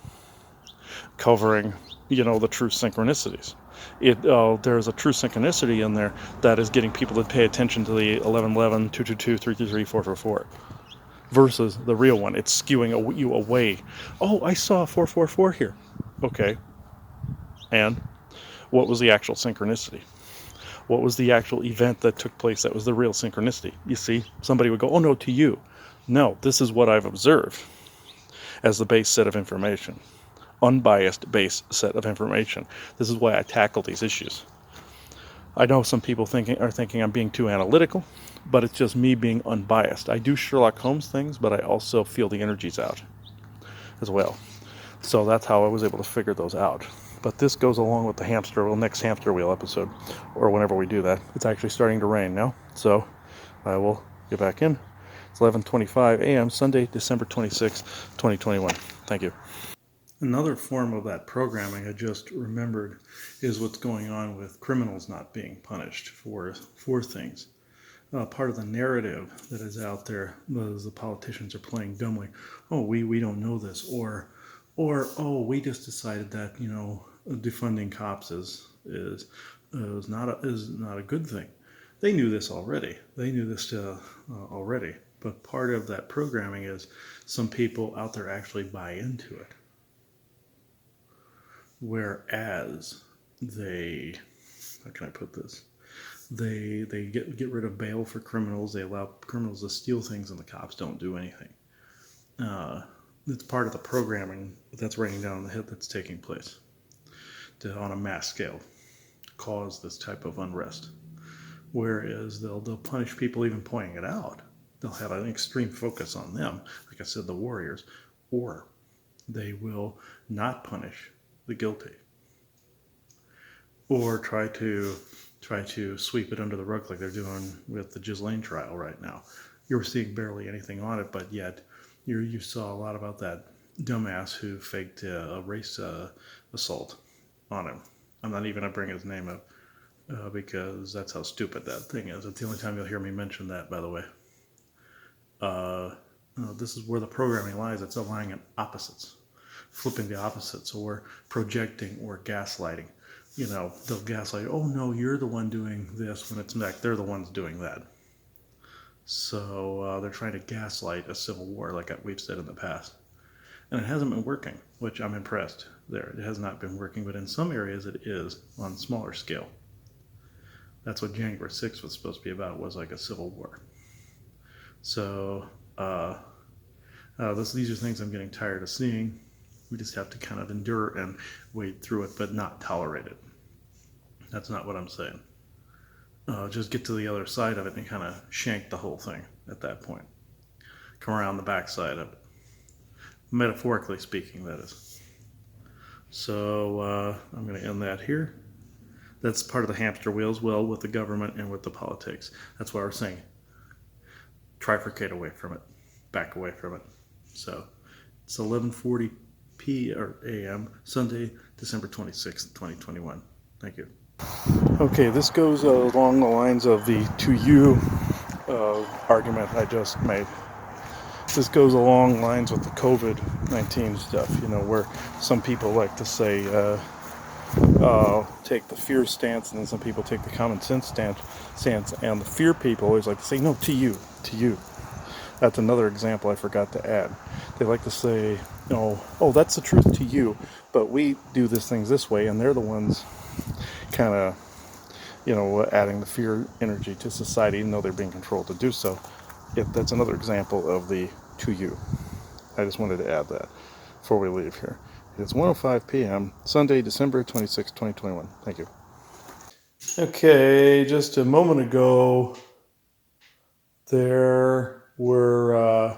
covering, the true synchronicities. There's a true synchronicity in there that is getting people to pay attention to the 1111, 222, 333, 444, versus the real one. It's skewing you away. Oh, I saw 444 here. Okay, and what was the actual synchronicity? What was the actual event that took place that was the real synchronicity? You see, somebody would go, "Oh no, to you." No, this is what I've observed as the base set of information. Unbiased base set of information. This is why I tackle these issues. I know some people are thinking I'm being too analytical, but it's just me being unbiased. I do Sherlock Holmes things, but I also feel the energies out as well. So that's how I was able to figure those out. But this goes along with the next hamster wheel episode, or whenever we do that. It's actually starting to rain now, so I will get back in. It's 11:25 a.m. Sunday, December 26, 2021. Thank you. Another form of that programming I just remembered is what's going on with criminals not being punished for things. Part of the narrative that is out there is the politicians are playing dumb, like, "Oh, we don't know this," or "Oh, we just decided that defunding cops is not a good thing." They knew this already. Already. But part of that programming is some people out there actually buy into it. Whereas how can I put this? They get rid of bail for criminals. They allow criminals to steal things, and the cops don't do anything. It's part of the programming that's raining down on the head that's taking place on a mass scale to cause this type of unrest. Whereas they'll punish people even pointing it out. They'll have an extreme focus on them, like I said, the warriors, or they will not punish the guilty, or try to sweep it under the rug like they're doing with the Ghislaine trial right now. You're seeing barely anything on it, but yet you saw a lot about that dumbass who faked a race assault on him. I'm not even going to bring his name up because that's how stupid that thing is. It's the only time you'll hear me mention that, by the way. This is where the programming lies. It's aligning at opposites. Flipping the opposites, or projecting or gaslighting. They'll gaslight, "Oh no, you're the one doing this," when it's in fact they're the ones doing that. So they're trying to gaslight a civil war, like we've said in the past. And it hasn't been working, which I'm impressed there. It has not been working, but in some areas it is on a smaller scale. That's what January 6th was supposed to be about, was like a civil war. So these are things I'm getting tired of seeing. We just have to kind of endure and wade through it, but not tolerate it. That's not what I'm saying. Just get to the other side of it and kind of shank the whole thing at that point. Come around the backside of it. Metaphorically speaking, that is. So I'm going to end that here. That's part of the hamster wheel as well, with the government and with the politics. That's why we're saying trifurcate away from it, back away from it. So it's 11:40 a.m. Sunday, December 26th, 2021. Thank you. Okay, this goes along the lines of the to you argument I just made. This goes along lines with the COVID-19 stuff, where some people like to say take the fear stance, and then some people take the common sense stance, and the fear people always like to say, "No, to you, to you." That's another example I forgot to add. They like to say, oh, that's the truth to you, but we do these things this way, and they're the ones kind of, adding the fear energy to society, even though they're being controlled to do so. That's another example of the to you. I just wanted to add that before we leave here. It's 1:05 p.m., Sunday, December 26, 2021. Thank you. Okay, just a moment ago, there were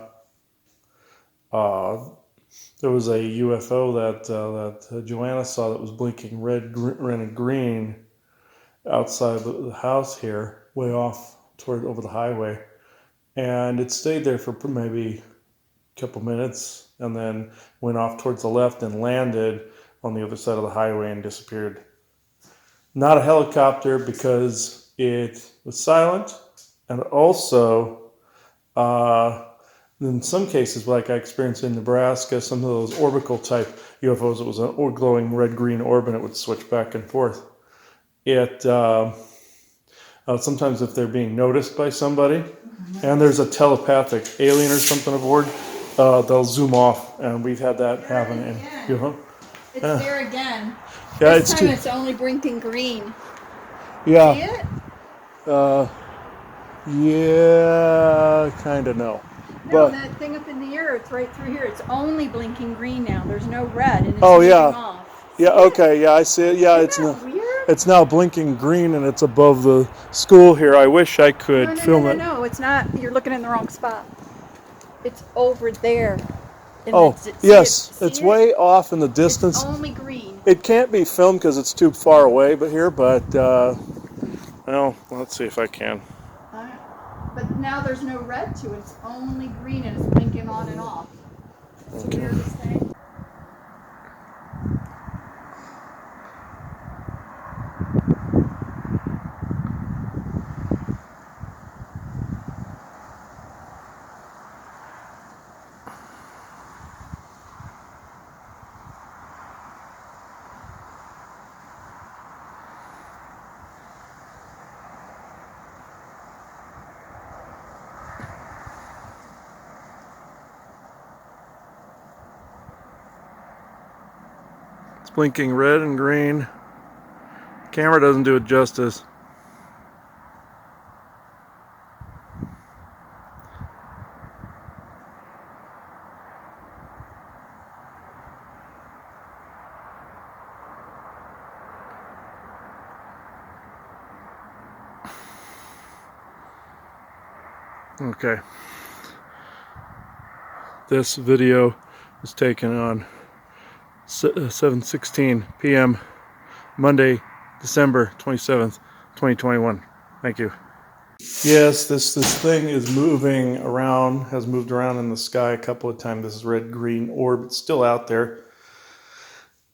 there was a UFO that Joanna saw that was blinking red, and green outside the house here, way off toward over the highway, and it stayed there for maybe a couple minutes, and then went off towards the left and landed on the other side of the highway and disappeared. Not a helicopter because it was silent, and also in some cases, like I experienced in Nebraska, some of those orbital type UFOs, it was a glowing red-green orb, and it would switch back and forth. It sometimes if they're being noticed by somebody, and there's a telepathic alien or something aboard, they'll zoom off, and we've had that happen in UFO. It's there again. Yeah, this time it's only blinking green. Yeah. See it? Yeah, kind of no. No, But that thing up in the air, it's right through here. It's only blinking green now. There's no red, and it's yeah. off. See Yeah, it? okay, yeah, I see it. Yeah, Isn't that weird? it's now blinking green, and it's above the school here. I wish I could film it. No, it's not. You're looking in the wrong spot. It's over there. Oh, yes, it's way off in the distance. It's only green. It can't be filmed because it's too far away, but well, let's see if I can. But now there's no red to it. It's only green, and it's blinking on and off. It's the weirdest thing. It's blinking red and green. Camera doesn't do it justice. Okay. This video was taken on 7:16 p.m. Monday, December 27th, 2021. Thank you. Yes, this thing is moving around, has moved around in the sky a couple of times. This red-green orb, it's still out there.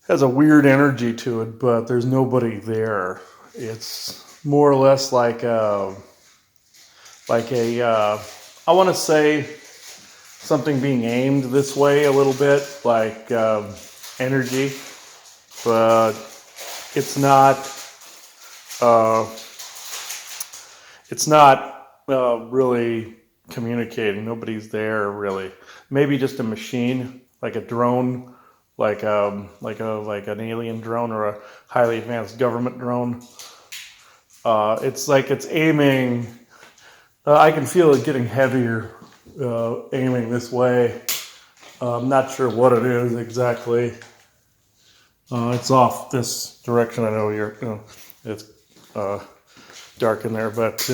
Has a weird energy to it, but there's nobody there. It's more or less like a I want to say something being aimed this way a little bit, like energy, but it's not. It's not really communicating. Nobody's there really. Maybe just a machine, like a drone, like an alien drone or a highly advanced government drone. It's like it's aiming. I can feel it getting heavier, aiming this way. I'm not sure what it is exactly. It's off this direction. I know it's dark in there, but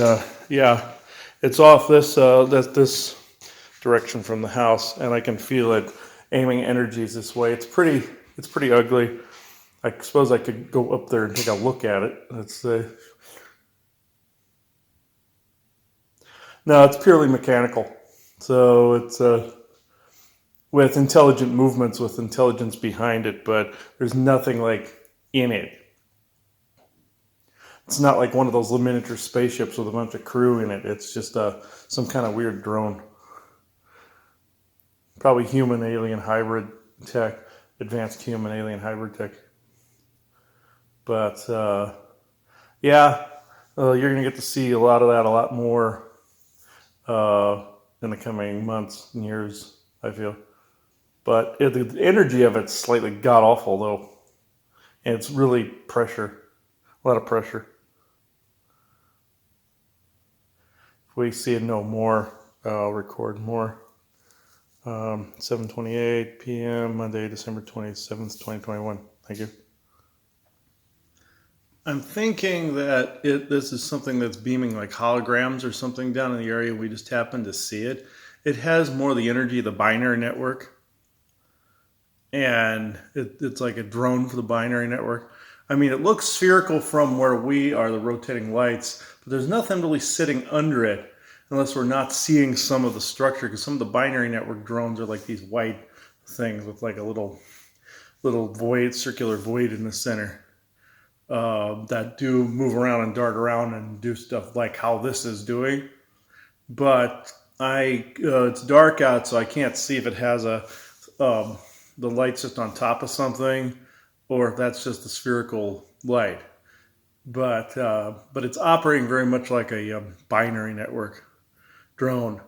yeah, it's off this direction from the house, and I can feel it aiming energies this way. It's pretty ugly. I suppose I could go up there and take a look at it. No, it's purely mechanical. So it's with intelligent movements, with intelligence behind it, but there's nothing like in it. It's not like one of those miniature spaceships with a bunch of crew in it. It's just some kind of weird drone. Probably human alien hybrid tech, advanced human alien hybrid tech. But yeah, you're going to get to see a lot of that, a lot more in the coming months and years, I feel. But the energy of it's slightly god awful though, and it's really pressure, a lot of pressure. If we see no more, I'll record more. 7:28 p.m. Monday, December 27th, 2021. Thank you. I'm thinking that this is something that's beaming like holograms or something down in the area. We just happen to see it. It has more of the energy of the binary network. And it's like a drone for the binary network. I mean, it looks spherical from where we are, the rotating lights, but there's nothing really sitting under it unless we're not seeing some of the structure, because some of the binary network drones are like these white things with like a little void, circular void in the center. That do move around and dart around and do stuff like how this is doing. But it's dark out, so I can't see if it has the light's just on top of something, or if that's just a spherical light. But it's operating very much like a binary network drone,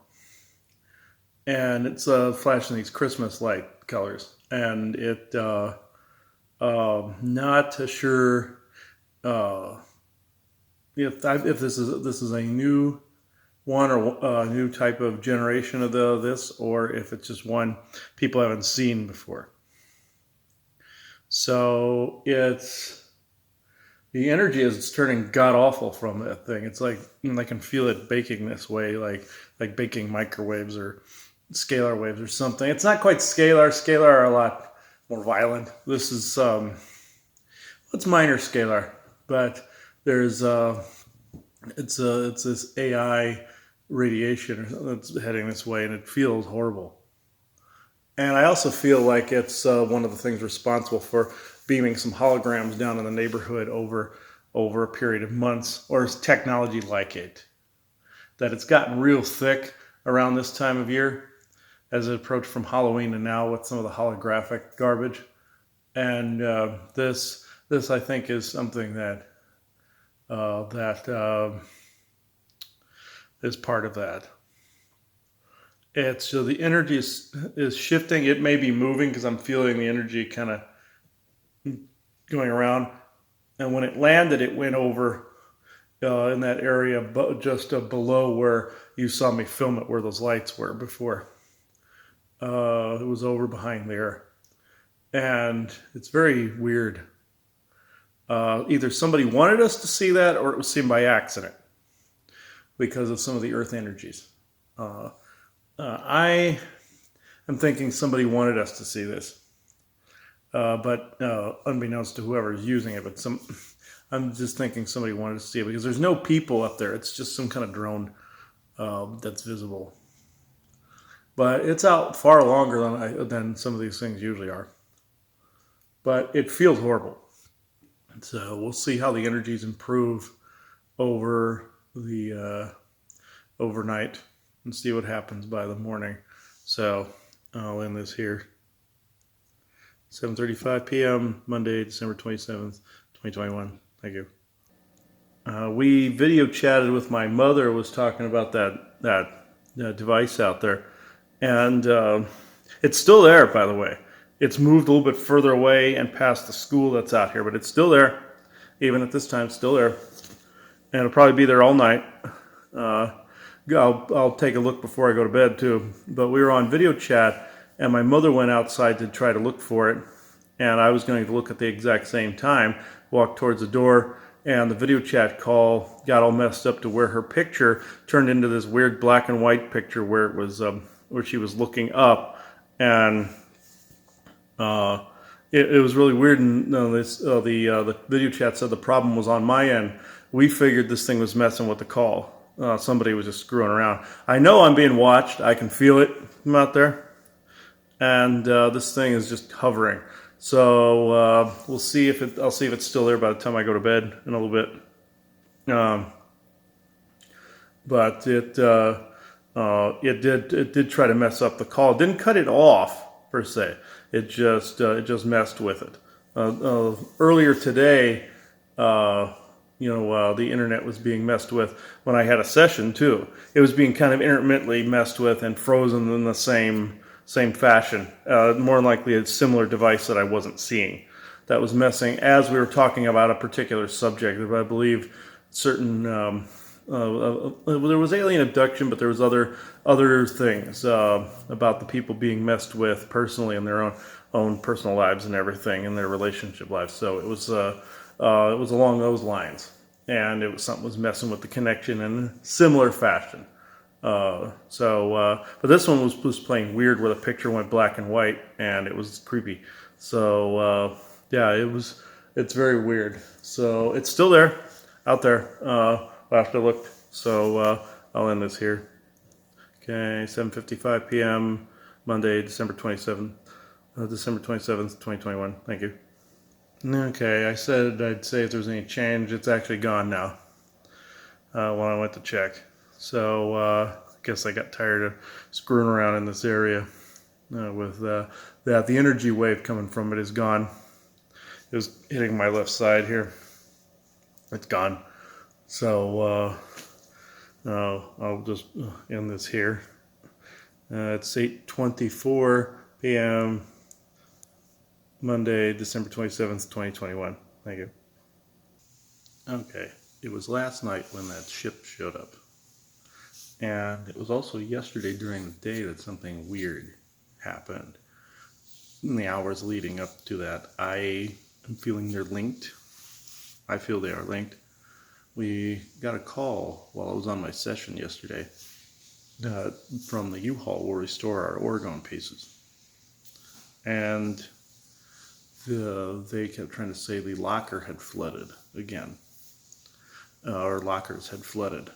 and it's flashing these Christmas light colors, and it not sure. If this is a new one or a new type of generation of this, or if it's just one people haven't seen before. So the energy is turning god awful from that thing. It's like I can feel it baking this way, like baking microwaves or scalar waves or something. It's not quite scalar. Scalar are a lot more violent. This is it's minor scalar. But there's it's this AI radiation that's heading this way, and it feels horrible. And I also feel like it's one of the things responsible for beaming some holograms down in the neighborhood over a period of months, or is technology like it. That it's gotten real thick around this time of year as it approached from Halloween to now with some of the holographic garbage. And this I think is something that is part of that. It's so the energy is shifting. It may be moving because I'm feeling the energy kind of going around. And when it landed, it went over in that area, but just below where you saw me film it, where those lights were before. It was over behind there, and it's very weird. Either somebody wanted us to see that, or it was seen by accident because of some of the earth energies. I am thinking somebody wanted us to see this, but unbeknownst to whoever's using it, but I'm just thinking somebody wanted to see it because there's no people up there. It's just some kind of drone that's visible. But it's out far longer than some of these things usually are. But it feels horrible. So we'll see how the energies improve over the overnight and see what happens by the morning. So I'll end this here. 7:35 p.m. Monday, December 27th, 2021. Thank you. We video chatted with my mother. Was talking about that device out there, and it's still there. By the way, it's moved a little bit further away and past the school that's out here, but it's still there. Even at this time, it's still there, and it'll probably be there all night. I'll take a look before I go to bed too. But we were on video chat, and my mother went outside to try to look for it, and I was going to look at the exact same time, walk towards the door, and the video chat call got all messed up to where her picture turned into this weird black and white picture where it was where she was looking up, and it was really weird. And the video chat said the problem was on my end. We figured this thing was messing with the call. Somebody was just screwing around. I know I'm being watched. I can feel it from out there, and this thing is just hovering. So we'll see if I'll see if it's still there by the time I go to bed in a little bit. But it did try to mess up the call. It didn't cut it off per se. It just messed with it. Earlier today, the internet was being messed with when I had a session too. It was being kind of intermittently messed with and frozen in the same same fashion. More than likely, a similar device that I wasn't seeing that was messing as we were talking about a particular subject. I believe certain there was alien abduction, but there was other things about the people being messed with personally in their own personal lives and everything in their relationship lives. So it was along those lines, and it was something was messing with the connection in a similar fashion. But this one was playing weird where the picture went black and white and it was creepy. So, yeah, it's very weird. So it's still there, out there. I'll have to look. So, I'll end this here. Okay, 7:55 p.m. Monday, December 27th, 2021. Thank you. Okay, I said I'd say if there's any change. It's actually gone now. When I went to check. So I guess I got tired of screwing around in this area with that. The energy wave coming from it is gone. It was hitting my left side here. It's gone. So I'll just end this here. It's 8:24 p.m. Monday, December 27th, 2021. Thank you. Okay. It was last night when that ship showed up. And it was also yesterday during the day that something weird happened. In the hours leading up to that, I am feeling they're linked. I feel they are linked. We got a call while I was on my session yesterday from the U-Haul where we store our Oregon pieces. And they kept trying to say the locker had flooded again. Our lockers had flooded.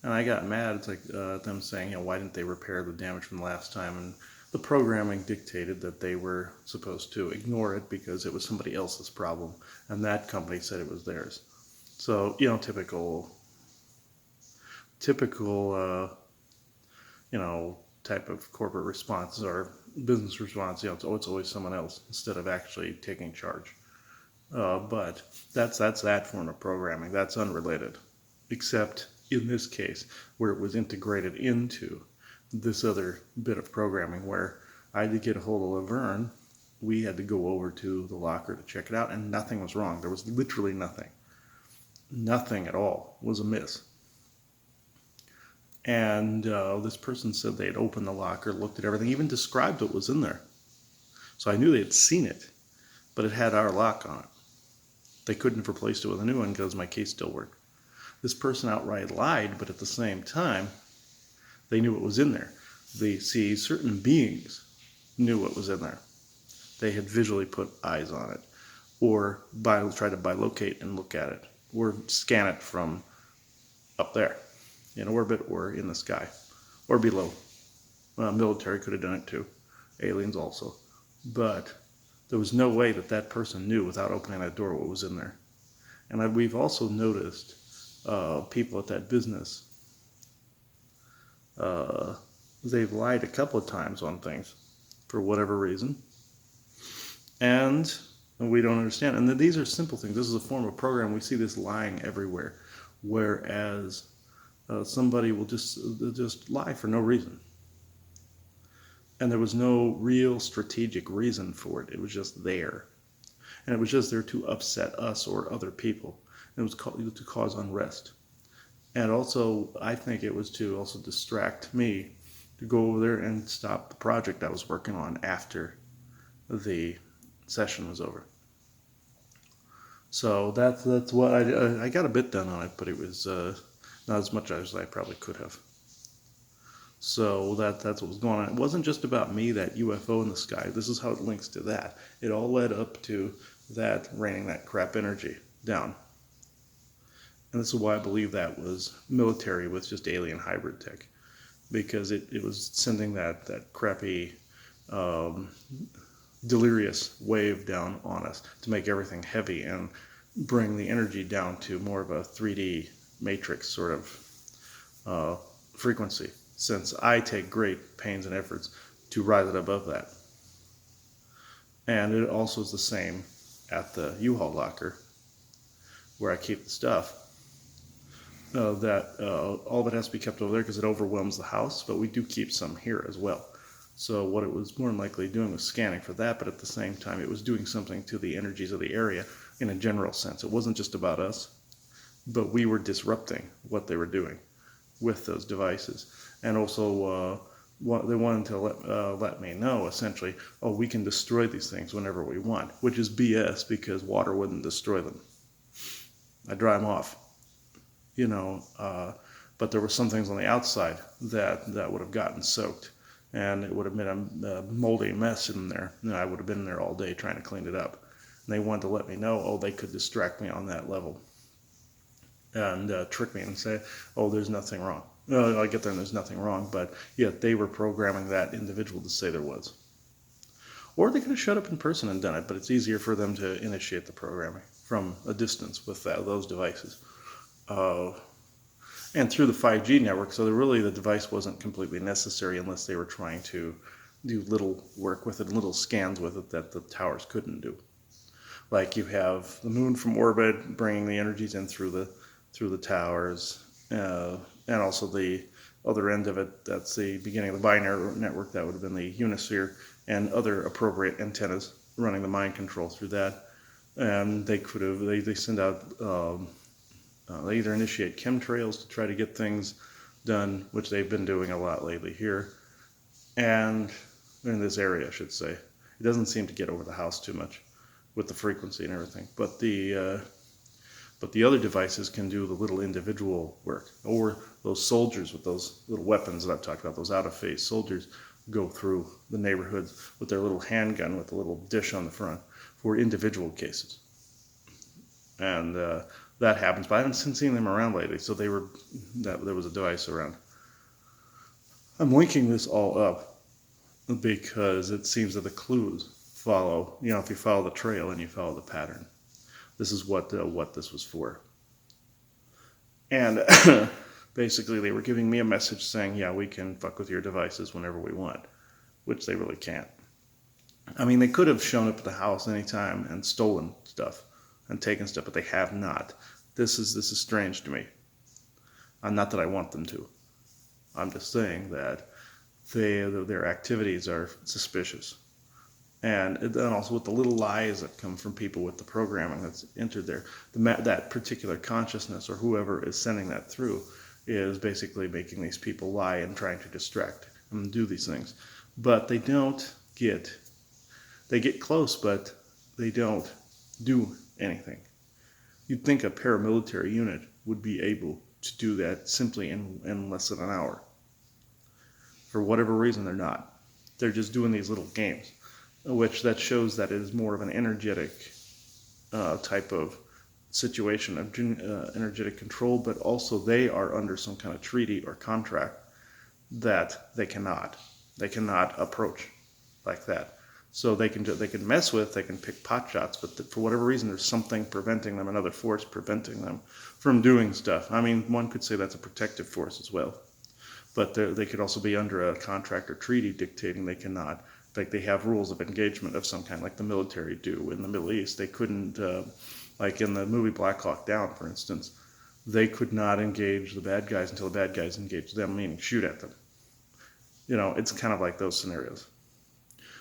And I got mad. It's like them saying, why didn't they repair the damage from the last time? And the programming dictated that they were supposed to ignore it because it was somebody else's problem. And that company said it was theirs. So, typical, type of corporate response or business response. It's always someone else instead of actually taking charge. But that's that form of programming. That's unrelated, except in this case where it was integrated into this other bit of programming where I had to get a hold of Laverne. We had to go over to the locker to check it out, and nothing was wrong. There was literally nothing. Nothing at all was amiss. And this person said they had opened the locker, looked at everything, even described what was in there. So I knew they had seen it, but it had our lock on it. They couldn't have replaced it with a new one because my case still worked. This person outright lied, but at the same time, they knew what was in there. Certain beings knew what was in there. They had visually put eyes on it, or try to bilocate and look at it, or scan it from up there, in orbit or in the sky, or below. Military could have done it too, aliens also. But there was no way that person knew without opening that door what was in there. And we've also noticed people at that business, they've lied a couple of times on things for whatever reason. And we don't understand. And these are simple things. This is a form of program. We see this lying everywhere. Whereas somebody will just lie for no reason. And there was no real strategic reason for it. It was just there. And it was just there to upset us or other people. It was to cause unrest. And also, I think it was to also distract me to go over there and stop the project I was working on after the session was over. So that's what I got a bit done on it, but it was not as much as I probably could have. So that's what was going on. It wasn't just about me, that UFO in the sky. This is how it links to that. It all led up to that raining that crap energy down. And this is why I believe that was military with just alien hybrid tech. Because it was sending that crappy, delirious wave down on us to make everything heavy and bring the energy down to more of a 3D matrix sort of frequency. Since I take great pains and efforts to rise it above that. And it also is the same at the U-Haul locker where I keep the stuff. All of it has to be kept over there because it overwhelms the house, but we do keep some here as well. So what it was more than likely doing was scanning for that, but at the same time, it was doing something to the energies of the area in a general sense. It wasn't just about us, but we were disrupting what they were doing with those devices. And also, they wanted to let me know, essentially, oh, we can destroy these things whenever we want, which is BS because water wouldn't destroy them. I dry them off, you know, but there were some things on the outside that would have gotten soaked, and it would have been a moldy mess in there, and I would have been there all day trying to clean it up. And they wanted to let me know, oh, they could distract me on that level and trick me and say, oh, there's nothing wrong. I get there and there's nothing wrong, but yet they were programming that individual to say there was. Or they could have showed up in person and done it, but it's easier for them to initiate the programming from a distance with those devices. And through the 5G network, so really the device wasn't completely necessary unless they were trying to do little work with it, little scans with it that the towers couldn't do. Like you have the moon from orbit bringing the energies in through the towers, and also the other end of it, that's the beginning of the binary network, that would have been the Unisphere, and other appropriate antennas running the mind control through that. And they could have, they send out, they either initiate chemtrails to try to get things done, which they've been doing a lot lately here, and in this area, I should say. It doesn't seem to get over the house too much with the frequency and everything, but the other devices can do the little individual work. Or those soldiers with those little weapons that I've talked about, those out-of-phase soldiers, go through the neighborhoods with their little handgun with a little dish on the front for individual cases. And that happens, but I haven't seen them around lately, so there was a device around. I'm linking this all up because it seems that the clues follow, if you follow the trail and you follow the pattern. This is what this was for. And basically they were giving me a message saying, yeah, we can fuck with your devices whenever we want, which they really can't. I mean, they could have shown up at the house anytime and stolen stuff and taken stuff, but they have not. This is strange to me. Not that I want them to. I'm just saying that their activities are suspicious. And also with the little lies that come from people with the programming that's entered there, that particular consciousness or whoever is sending that through is basically making these people lie and trying to distract and do these things. But they get close, but they don't do anything. You'd think a paramilitary unit would be able to do that simply in less than an hour. For whatever reason, they're not. They're just doing these little games, which that shows that it is more of an energetic type of situation, of energetic control, but also they are under some kind of treaty or contract that they cannot approach like that. So they can mess with, they can pick pot shots, but for whatever reason, there's something preventing them, another force preventing them from doing stuff. I mean, one could say that's a protective force as well, but they could also be under a contract or treaty dictating they cannot. Like they have rules of engagement of some kind, like the military do in the Middle East. They couldn't, like in the movie Black Hawk Down, for instance, they could not engage the bad guys until the bad guys engaged them, meaning shoot at them. It's kind of like those scenarios.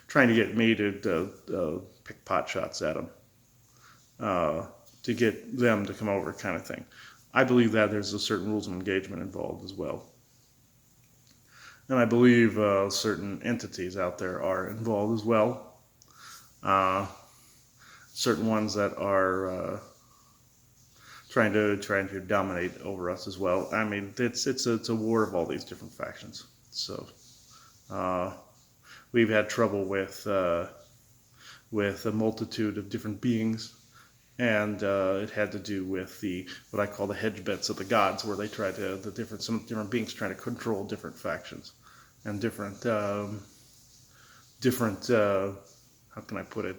Trying to get me to pick pot shots at them, to get them to come over, kind of thing. I believe that there's a certain rules of engagement involved as well. And I believe certain entities out there are involved as well. Certain ones that are trying to dominate over us as well. I mean, it's a war of all these different factions. So we've had trouble with a multitude of different beings, and it had to do with what I call the hedge bets of the gods, where they try to some different beings trying to control different factions and different how can I put it?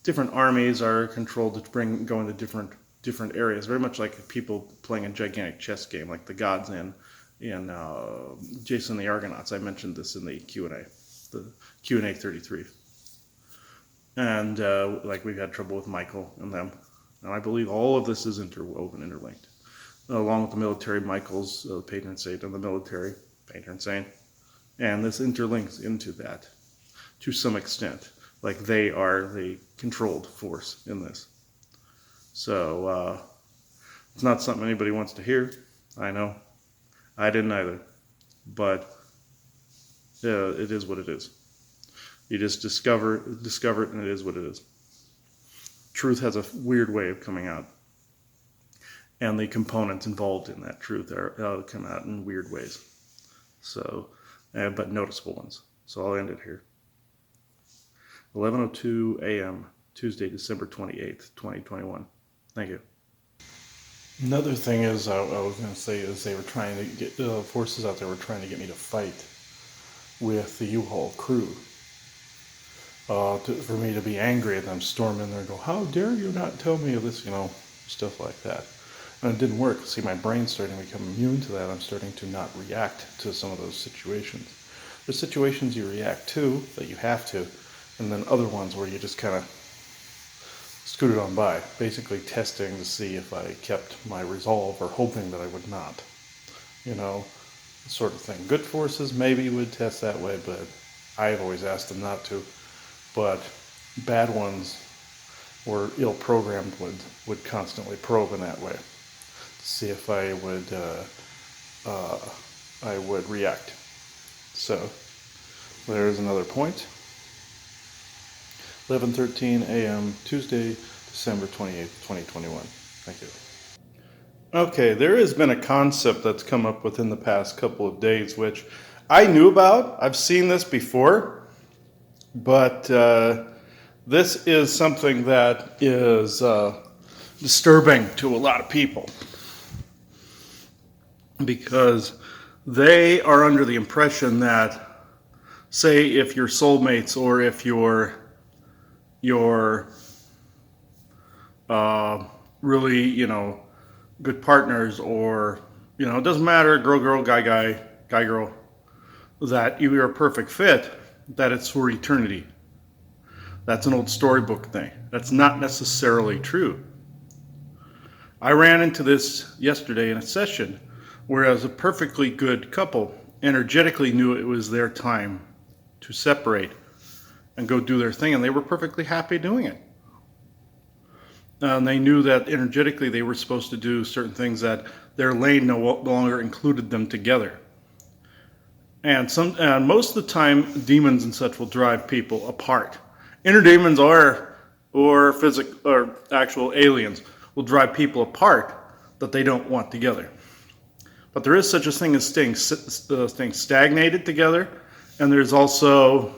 Different armies are controlled to go into different areas, very much like people playing a gigantic chess game, like the gods in Jason and the Argonauts. I mentioned this in the Q&A 33. And like we've had trouble with Michael and them. And I believe all of this is interwoven, interlinked. Along with the military, Michael's patron saint of the military, patron saint, And this interlinks into that to some extent. Like they are the controlled force in this. So it's not something anybody wants to hear. I know. I didn't either. But it is what it is. You just discover it, and it is what it is. Truth has a weird way of coming out. And the components involved in that truth come out in weird ways. So, but noticeable ones. So I'll end it here. 11:02 a.m., Tuesday, December 28th, 2021. Thank you. Another thing is, I was going to say, is they were trying to get, forces out there were trying to get me to fight with the U-Haul crew. For me to be angry at them, storm in there and go, how dare you not tell me of this, stuff like that. And it didn't work. See, my brain's starting to become immune to that. I'm starting to not react to some of those situations. There's situations you react to that you have to, and then other ones where you just kind of scooted on by, basically testing to see if I kept my resolve or hoping that I would not. Sort of thing. Good forces maybe would test that way, but I've always asked them not to. But bad ones or ill-programmed would constantly probe in that way to see if I would react. So there's another point. 11:13 a.m. Tuesday, December 28th, 2021. Thank you. Okay, there has been a concept that's come up within the past couple of days, which I knew about. I've seen this before, but this is something that is disturbing to a lot of people because they are under the impression that, say, if you're soulmates or if you're really, good partners, or, it doesn't matter, girl, guy, girl, that you are a perfect fit, that it's for eternity. That's an old storybook thing. That's not necessarily true. I ran into this yesterday in a session, whereas a perfectly good couple energetically knew it was their time to separate and go do their thing, and they were perfectly happy doing it. And they knew that energetically they were supposed to do certain things that their lane no longer included them together. And most of the time, demons and such will drive people apart. Inner demons or actual aliens will drive people apart that they don't want together. But there is such a thing as staying stagnated together, and there's also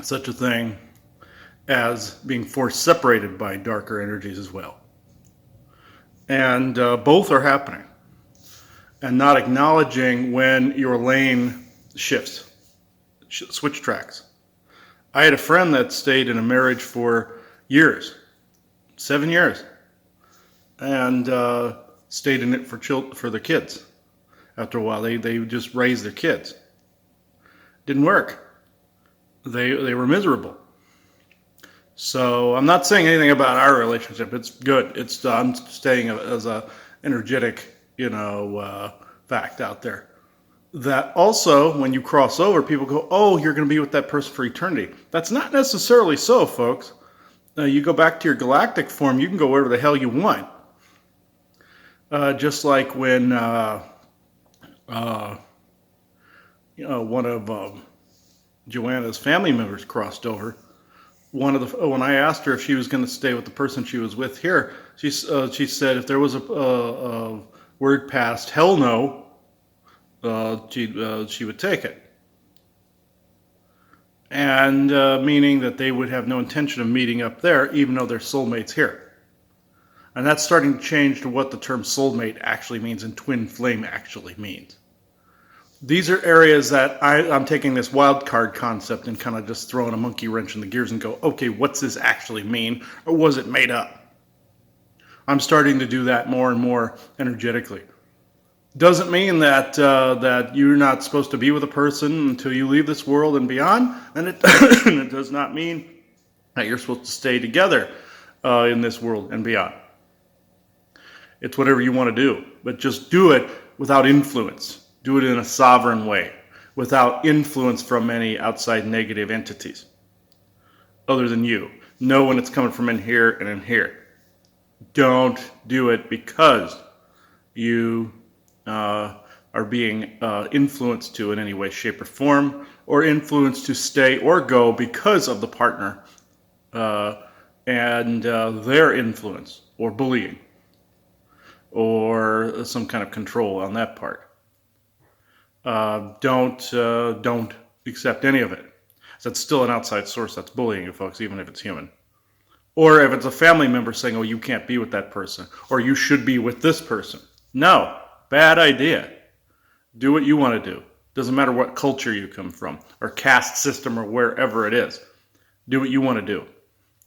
such a thing as being force separated by darker energies as well. And both are happening. And not acknowledging when your lane shifts, switch tracks. I had a friend that stayed in a marriage for years, 7 years, and stayed in it for their kids. After a while, they just raised their kids. Didn't work. They were miserable. So I'm not saying anything about our relationship. It's good. I'm staying as a energetic, fact out there. That also, when you cross over, people go, oh, you're going to be with that person for eternity. That's not necessarily so, folks. You go back to your galactic form, you can go wherever the hell you want. Just like when, one of Joanna's family members crossed over. When I asked her if she was going to stay with the person she was with here, she said if there was a word passed, hell no, she would take it. And meaning that they would have no intention of meeting up there, even though they're soulmates here. And that's starting to change to what the term soulmate actually means and twin flame actually means. These are areas that I'm taking this wild card concept and kind of just throwing a monkey wrench in the gears and go, okay, what's this actually mean? Or was it made up? I'm starting to do that more and more energetically. Doesn't mean that that you're not supposed to be with a person until you leave this world and beyond. And it does not mean that you're supposed to stay together in this world and beyond. It's whatever you want to do. But just do it without influence. Do it in a sovereign way. without influence from any outside negative entities other than you. Know when it's coming from in here and in here. Don't do it because you are being influenced to in any way, shape, or form, or influenced to stay or go because of the partner and their influence or bullying or some kind of control on that part. Don't accept any of it. That's still an outside source that's bullying you, folks, even if it's human. Or if it's a family member saying, oh, you can't be with that person, or you should be with this person. No, bad idea. Do what you want to do. Doesn't matter what culture you come from, or caste system, or wherever it is. Do what you want to do.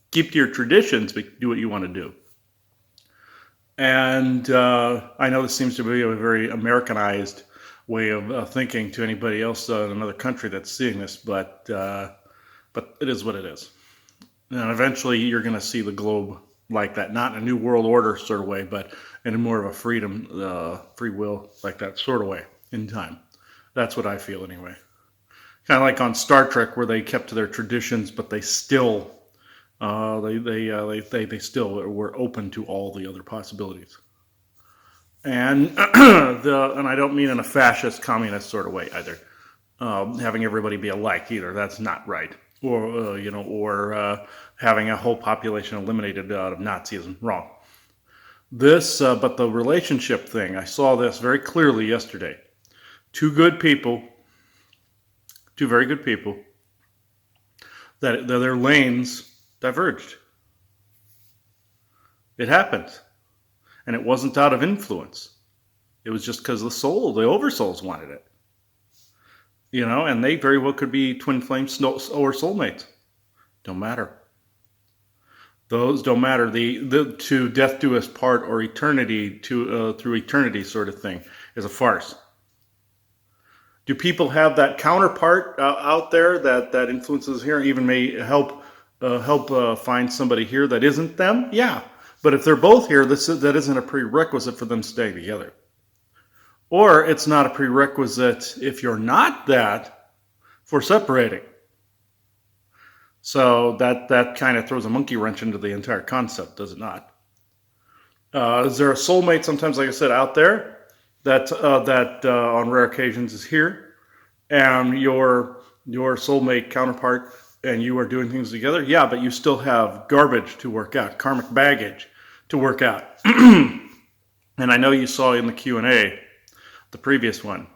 Keep to your traditions, but do what you want to do. And I know this seems to be a very Americanized way of thinking to anybody else in another country that's seeing this, but it is what it is. And eventually you're going to see the globe like that, not in a new world order sort of way, but in a more of a freedom, free will, like that sort of way in time. That's what I feel anyway. Kind of like on Star Trek, where they kept to their traditions, but they still, they still were open to all the other possibilities. And and I don't mean in a fascist, communist sort of way either. Having everybody be alike either. That's not right. Or having a whole population eliminated out of Nazism. Wrong. But the relationship thing, I saw this very clearly yesterday. Two very good people, that their lanes diverged. It happened. And it wasn't out of influence. It was just because the oversouls wanted it. And they very well could be twin flames or soulmates. Don't matter. Those don't matter. The to death do us part or eternity through eternity sort of thing is a farce. Do people have that counterpart out there that influences here, even may help find somebody here that isn't them? Yeah. But if they're both here, that isn't a prerequisite for them staying together. Or it's not a prerequisite if you're not that for separating. So that kind of throws a monkey wrench into the entire concept, does it not? Is there a soulmate sometimes, like I said, out there that on rare occasions is here, and your soulmate counterpart and you are doing things together? Yeah, but you still have garbage to work out, karmic baggage to work out. And I know you saw in the Q&A, the previous one,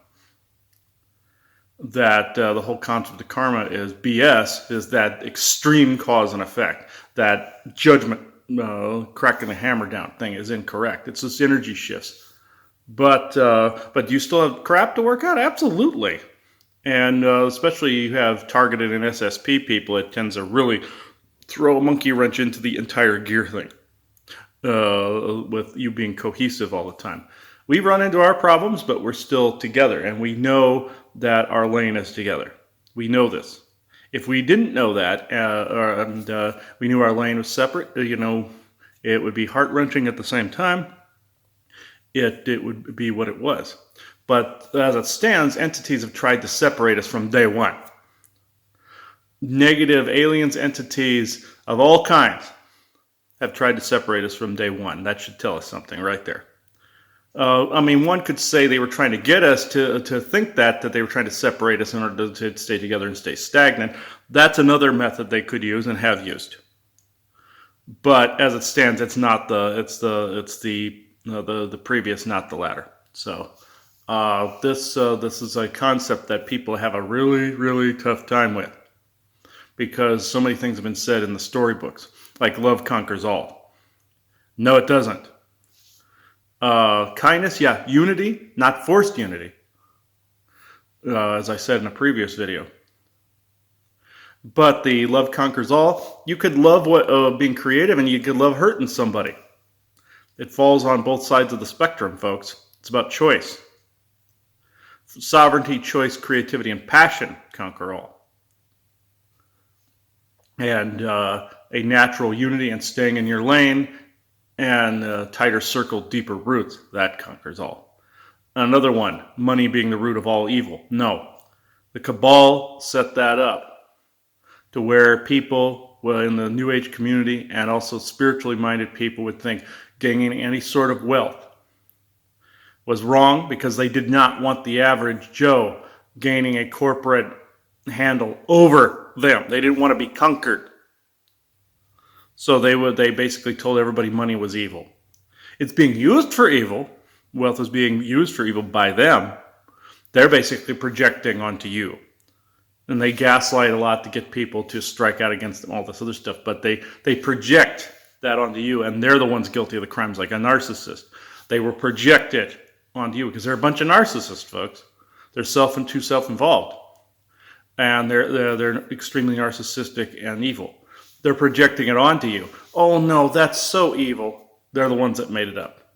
that the whole concept of karma is BS, is that extreme cause and effect, that judgment, cracking the hammer down thing is incorrect. It's just energy shifts. But do you still have crap to work out? Absolutely. And especially you have targeted and SSP people, it tends to really throw a monkey wrench into the entire gear thing, with you being cohesive all the time. We run into our problems, but we're still together, and we know that our lane is together. We know this. If we didn't know that, and we knew our lane was separate, it would be heart-wrenching at the same time. It would be what it was. But as it stands, entities have tried to separate us from day one. Negative aliens, entities of all kinds have tried to separate us from day one. That should tell us something right there. One could say they were trying to get us to think that they were trying to separate us in order to stay together and stay stagnant. That's another method they could use and have used. But as it stands, it's the previous, not the latter. So this is a concept that people have a really, really tough time with, because so many things have been said in the storybooks, like love conquers all. No, it doesn't. Kindness, yeah. Unity, not forced unity, as I said in a previous video. But the love conquers all. You could love being creative, and you could love hurting somebody. It falls on both sides of the spectrum, folks. It's about choice. Sovereignty, choice, creativity, and passion conquer all. And a natural unity and staying in your lane, and tighter circle, deeper roots, that conquers all. Another one, money being the root of all evil. No. The cabal set that up to where people, well, in the New Age community and also spiritually minded people would think gaining any sort of wealth was wrong because they did not want the average Joe gaining a corporate handle over them. They didn't want to be conquered. So they basically told everybody money was evil. It's being used for evil. Wealth is being used for evil by them. They're basically projecting onto you. And they gaslight a lot to get people to strike out against them, all this other stuff. But they project that onto you, and they're the ones guilty of the crimes, like a narcissist. They will project it onto you because they're a bunch of narcissists, folks. They're too self-involved. And they're extremely narcissistic and evil. They're projecting it onto you. Oh no, that's so evil. They're the ones that made it up.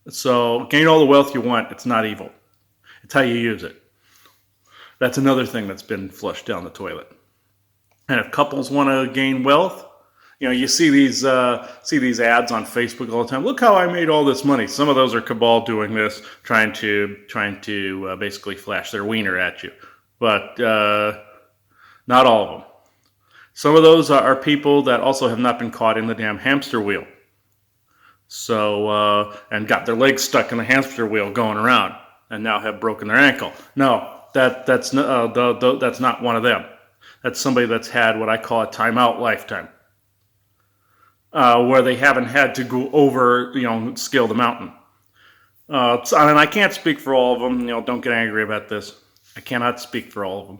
So gain all the wealth you want. It's not evil. It's how you use it. That's another thing that's been flushed down the toilet. And if couples want to gain wealth, you see these ads on Facebook all the time. Look how I made all this money. Some of those are cabal doing this, trying to basically flash their wiener at you. But not all of them. Some of those are people that also have not been caught in the damn hamster wheel. So, and got their legs stuck in the hamster wheel going around and now have broken their ankle. No, that's not one of them. That's somebody that's had what I call a timeout lifetime, where they haven't had to go over, scale the mountain. And I can't speak for all of them. Don't get angry about this. I cannot speak for all of them.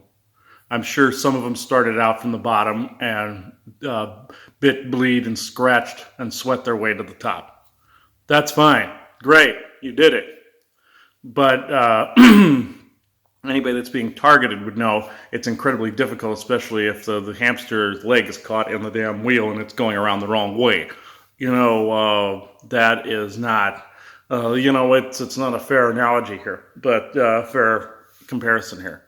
I'm sure some of them started out from the bottom and bit, bleed, and scratched and sweat their way to the top. That's fine. Great. You did it. But anybody that's being targeted would know it's incredibly difficult, especially if the hamster's leg is caught in the damn wheel and it's going around the wrong way. That is not, it's not a fair analogy here, but fair comparison here.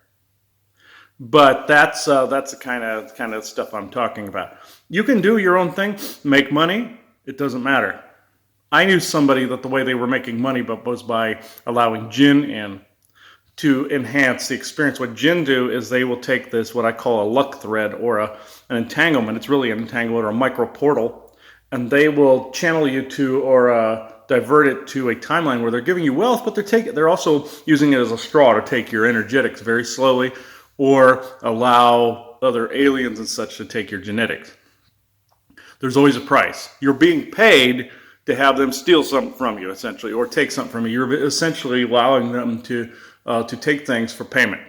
But that's the kind of stuff I'm talking about. You can do your own thing, make money. It doesn't matter. I knew somebody that the way they were making money was by allowing jinn in to enhance the experience. What jinn do is they will take this, what I call a luck thread or an entanglement. It's really an entanglement or a micro portal, and they will channel you to or divert it to a timeline where they're giving you wealth, but they're also using it as a straw to take your energetics very slowly, or allow other aliens and such to take your genetics. There's always a price. You're being paid to have them steal something from you, essentially, or take something from you. You're essentially allowing them to take things for payment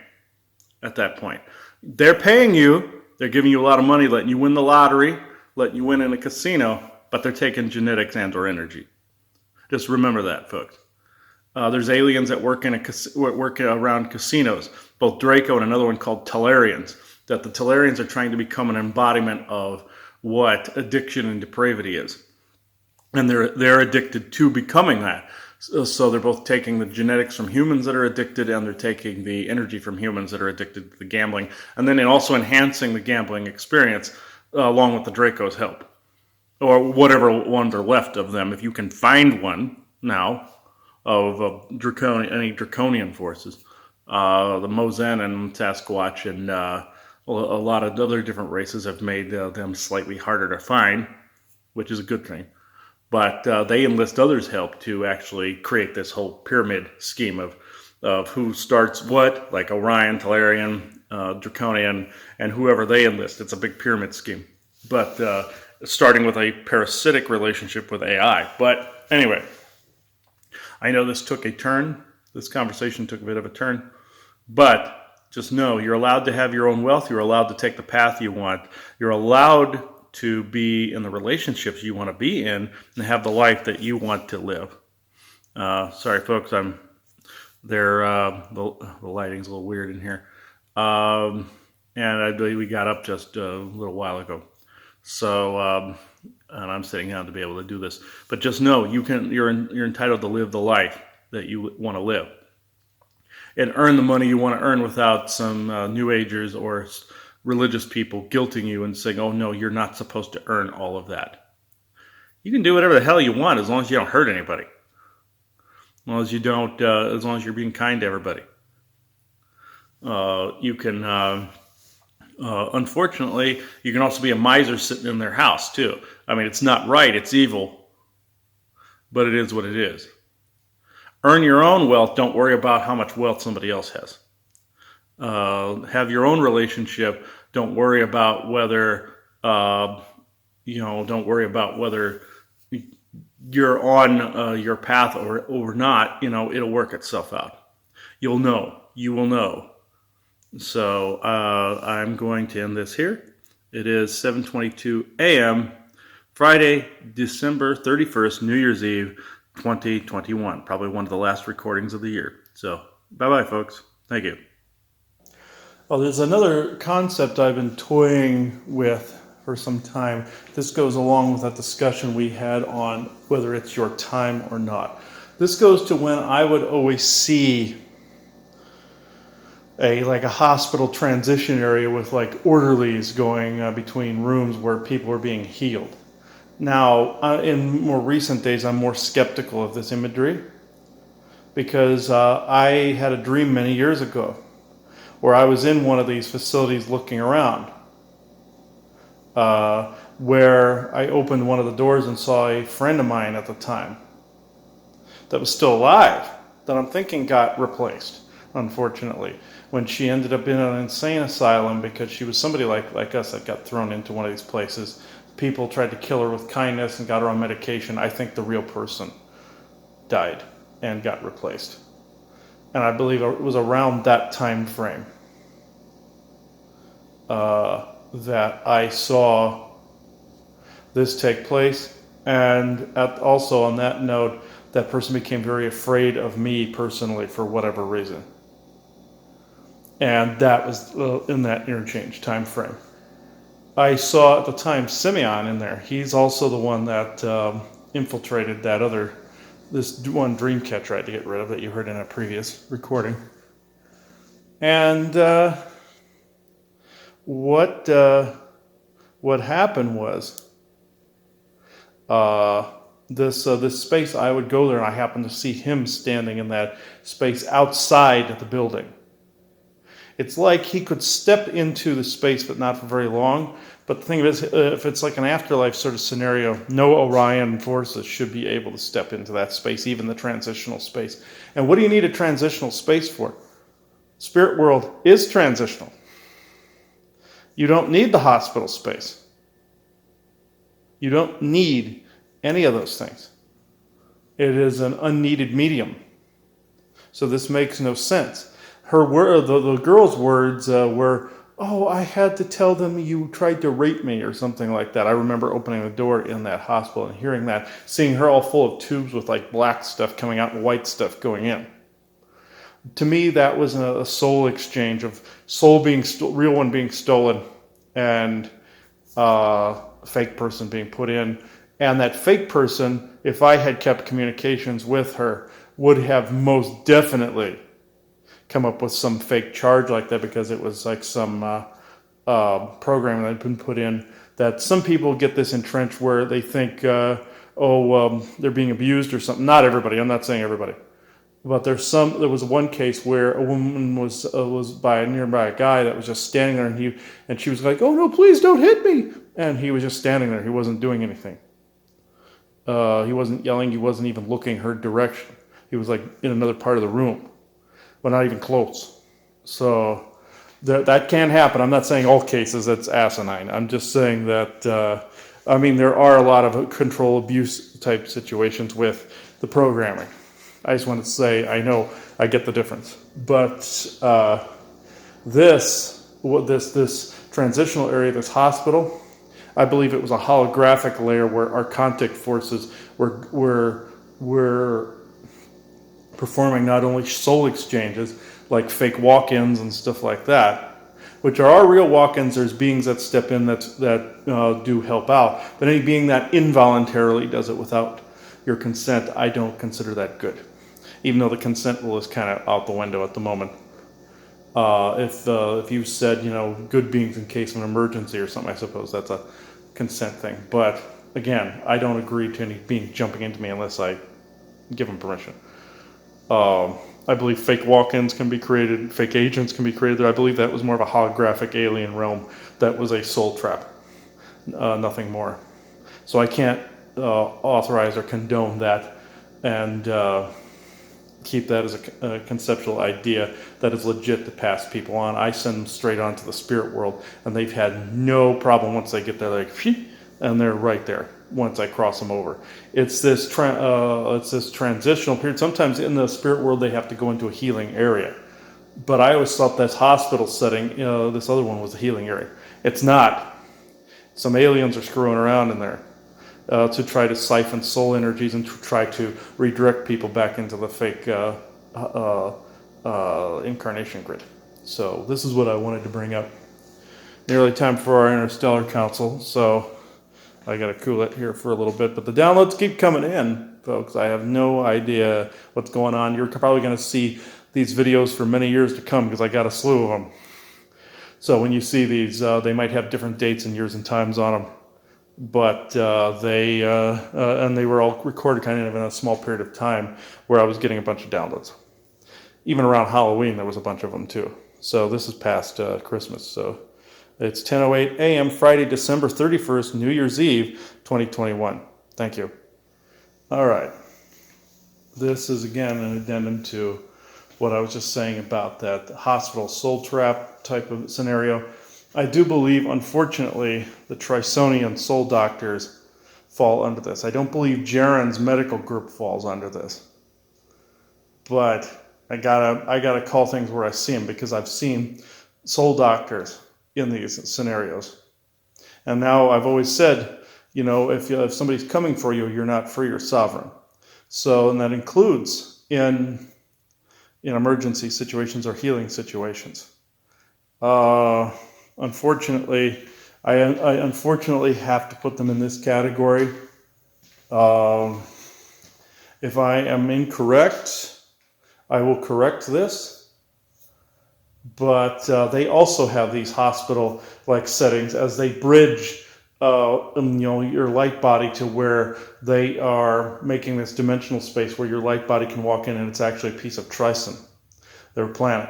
at that point. They're paying you. They're giving you a lot of money, letting you win the lottery, letting you win in a casino, but they're taking genetics and or energy. Just remember that, folks. There's aliens that work around casinos, both Draco and another one called Talarians, that the Talarians are trying to become an embodiment of what addiction and depravity is. And they're addicted to becoming that. So they're both taking the genetics from humans that are addicted, and they're taking the energy from humans that are addicted to the gambling, and then also enhancing the gambling experience along with the Draco's help. Or whatever ones are left of them, if you can find one now, of any draconian forces. The Mozen and Sasquatch and a lot of other different races have made them slightly harder to find, which is a good thing. But they enlist others' help to actually create this whole pyramid scheme of who starts what, like Orion, Talarian, Draconian, and whoever they enlist. It's a big pyramid scheme. But starting with a parasitic relationship with AI. But anyway, I know this took a turn. This conversation took a bit of a turn. But just know you're allowed to have your own wealth. You're allowed to take the path you want. You're allowed to be in the relationships you want to be in and have the life that you want to live. Sorry, folks, the lighting's a little weird in here. And I believe we got up just a little while ago. So, and I'm sitting down to be able to do this. But just know you're entitled to live the life that you want to live, and earn the money you want to earn without some New Agers or religious people guilting you and saying, "Oh no, you're not supposed to earn all of that." You can do whatever the hell you want as long as you don't hurt anybody. As long as you're being kind to everybody. You can, unfortunately, you can also be a miser sitting in their house too. I mean, it's not right, it's evil, but it is what it is. Earn your own wealth. Don't worry about how much wealth somebody else has. Have your own relationship. Don't worry about whether, don't worry about whether you're on your path or not. It'll work itself out. You'll know. You will know. So I'm going to end this here. It is 7:22 a.m. Friday, December 31st, New Year's Eve, 2021. Probably one of the last recordings of the year. So bye-bye, folks. Thank you. Oh, there's another concept I've been toying with for some time. This goes along with that discussion we had on whether it's your time or not. This goes to when I would always see a hospital transition area with like orderlies going between rooms where people were being healed. Now, in more recent days, I'm more skeptical of this imagery because I had a dream many years ago where I was in one of these facilities looking around, where I opened one of the doors and saw a friend of mine at the time that was still alive, that I'm thinking got replaced, unfortunately, when she ended up in an insane asylum because she was somebody like us that got thrown into one of these places. People tried to kill her with kindness and got her on medication. I think the real person died and got replaced. And I believe it was around that time frame that I saw this take place. And also on that note, that person became very afraid of me personally for whatever reason. And that was in that interchange time frame. I saw at the time Simeon in there. He's also the one that infiltrated this one Dreamcatcher I had to get rid of that you heard in a previous recording. And what happened was this space, I would go there and I happened to see him standing in that space outside the building. It's like he could step into the space, but not for very long. But the thing is, if it's like an afterlife sort of scenario, no Orion forces should be able to step into that space, even the transitional space. And what do you need a transitional space for? Spirit world is transitional. You don't need the hospital space. You don't need any of those things. It is an unneeded medium. So this makes no sense. The girl's words were, "Oh, I had to tell them you tried to rape me," or something like that. I remember opening the door in that hospital and hearing that, seeing her all full of tubes with like black stuff coming out and white stuff going in. To me, that was a soul exchange of soul being real one being stolen, and a fake person being put in. And that fake person, if I had kept communications with her, would have most definitely come up with some fake charge like that, because it was like some program that had been put in that some people get this entrenched where they think, they're being abused or something. Not everybody. I'm not saying everybody. But there was one case where a woman was nearby a guy that was just standing there, and she was like, "Oh no, please don't hit me!" And he was just standing there. He wasn't doing anything. He wasn't yelling. He wasn't even looking her direction. He was like in another part of the room, but not even close. So that can happen. I'm not saying all cases that's asinine. I'm just saying that there are a lot of control abuse type situations with the programming. I just want to say, I know I get the difference, but this transitional area, this hospital, I believe it was a holographic layer where our contact forces were performing not only soul exchanges like fake walk-ins and stuff like that, which are our real walk-ins. There's beings that step in that do help out, but any being that involuntarily does it without your consent, I don't consider that good. Even though the consent rule is kind of out the window at the moment. If you said, good beings in case of an emergency or something, I suppose that's a consent thing. But again, I don't agree to any being jumping into me unless I give them permission. I believe fake walk-ins can be created, fake agents can be created there. I believe that was more of a holographic alien realm that was a soul trap, nothing more. So I can't authorize or condone that and keep that as a conceptual idea that is legit to pass people on. I send them straight on to the spirit world, and they've had no problem once they get there, like, and they're right there once I cross them over. It's this transitional period. Sometimes in the spirit world, they have to go into a healing area. But I always thought this hospital setting, this other one was a healing area. It's not. Some aliens are screwing around in there to try to siphon soul energies and to try to redirect people back into the fake incarnation grid. So this is what I wanted to bring up. Nearly time for our Interstellar Council, so I got to cool it here for a little bit. But the downloads keep coming in, folks. I have no idea what's going on. You're probably going to see these videos for many years to come because I got a slew of them. So when you see these, they might have different dates and years and times on them. But they were all recorded kind of in a small period of time where I was getting a bunch of downloads. Even around Halloween, there was a bunch of them too. So this is past Christmas. So it's 10:08 a.m. Friday, December 31st, New Year's Eve, 2021. Thank you. All right. This is again an addendum to what I was just saying about that hospital soul trap type of scenario. I do believe, unfortunately, the Trisonian soul doctors fall under this. I don't believe Jaren's medical group falls under this. But I gotta call things where I see them because I've seen soul doctors in these scenarios. And now I've always said, if somebody's coming for you, you're not free or sovereign. So, and that includes in emergency situations or healing situations. Unfortunately, I unfortunately have to put them in this category. If I am incorrect, I will correct this. But they also have these hospital-like settings as they bridge, your light body to where they are making this dimensional space where your light body can walk in, and it's actually a piece of Trison, their planet.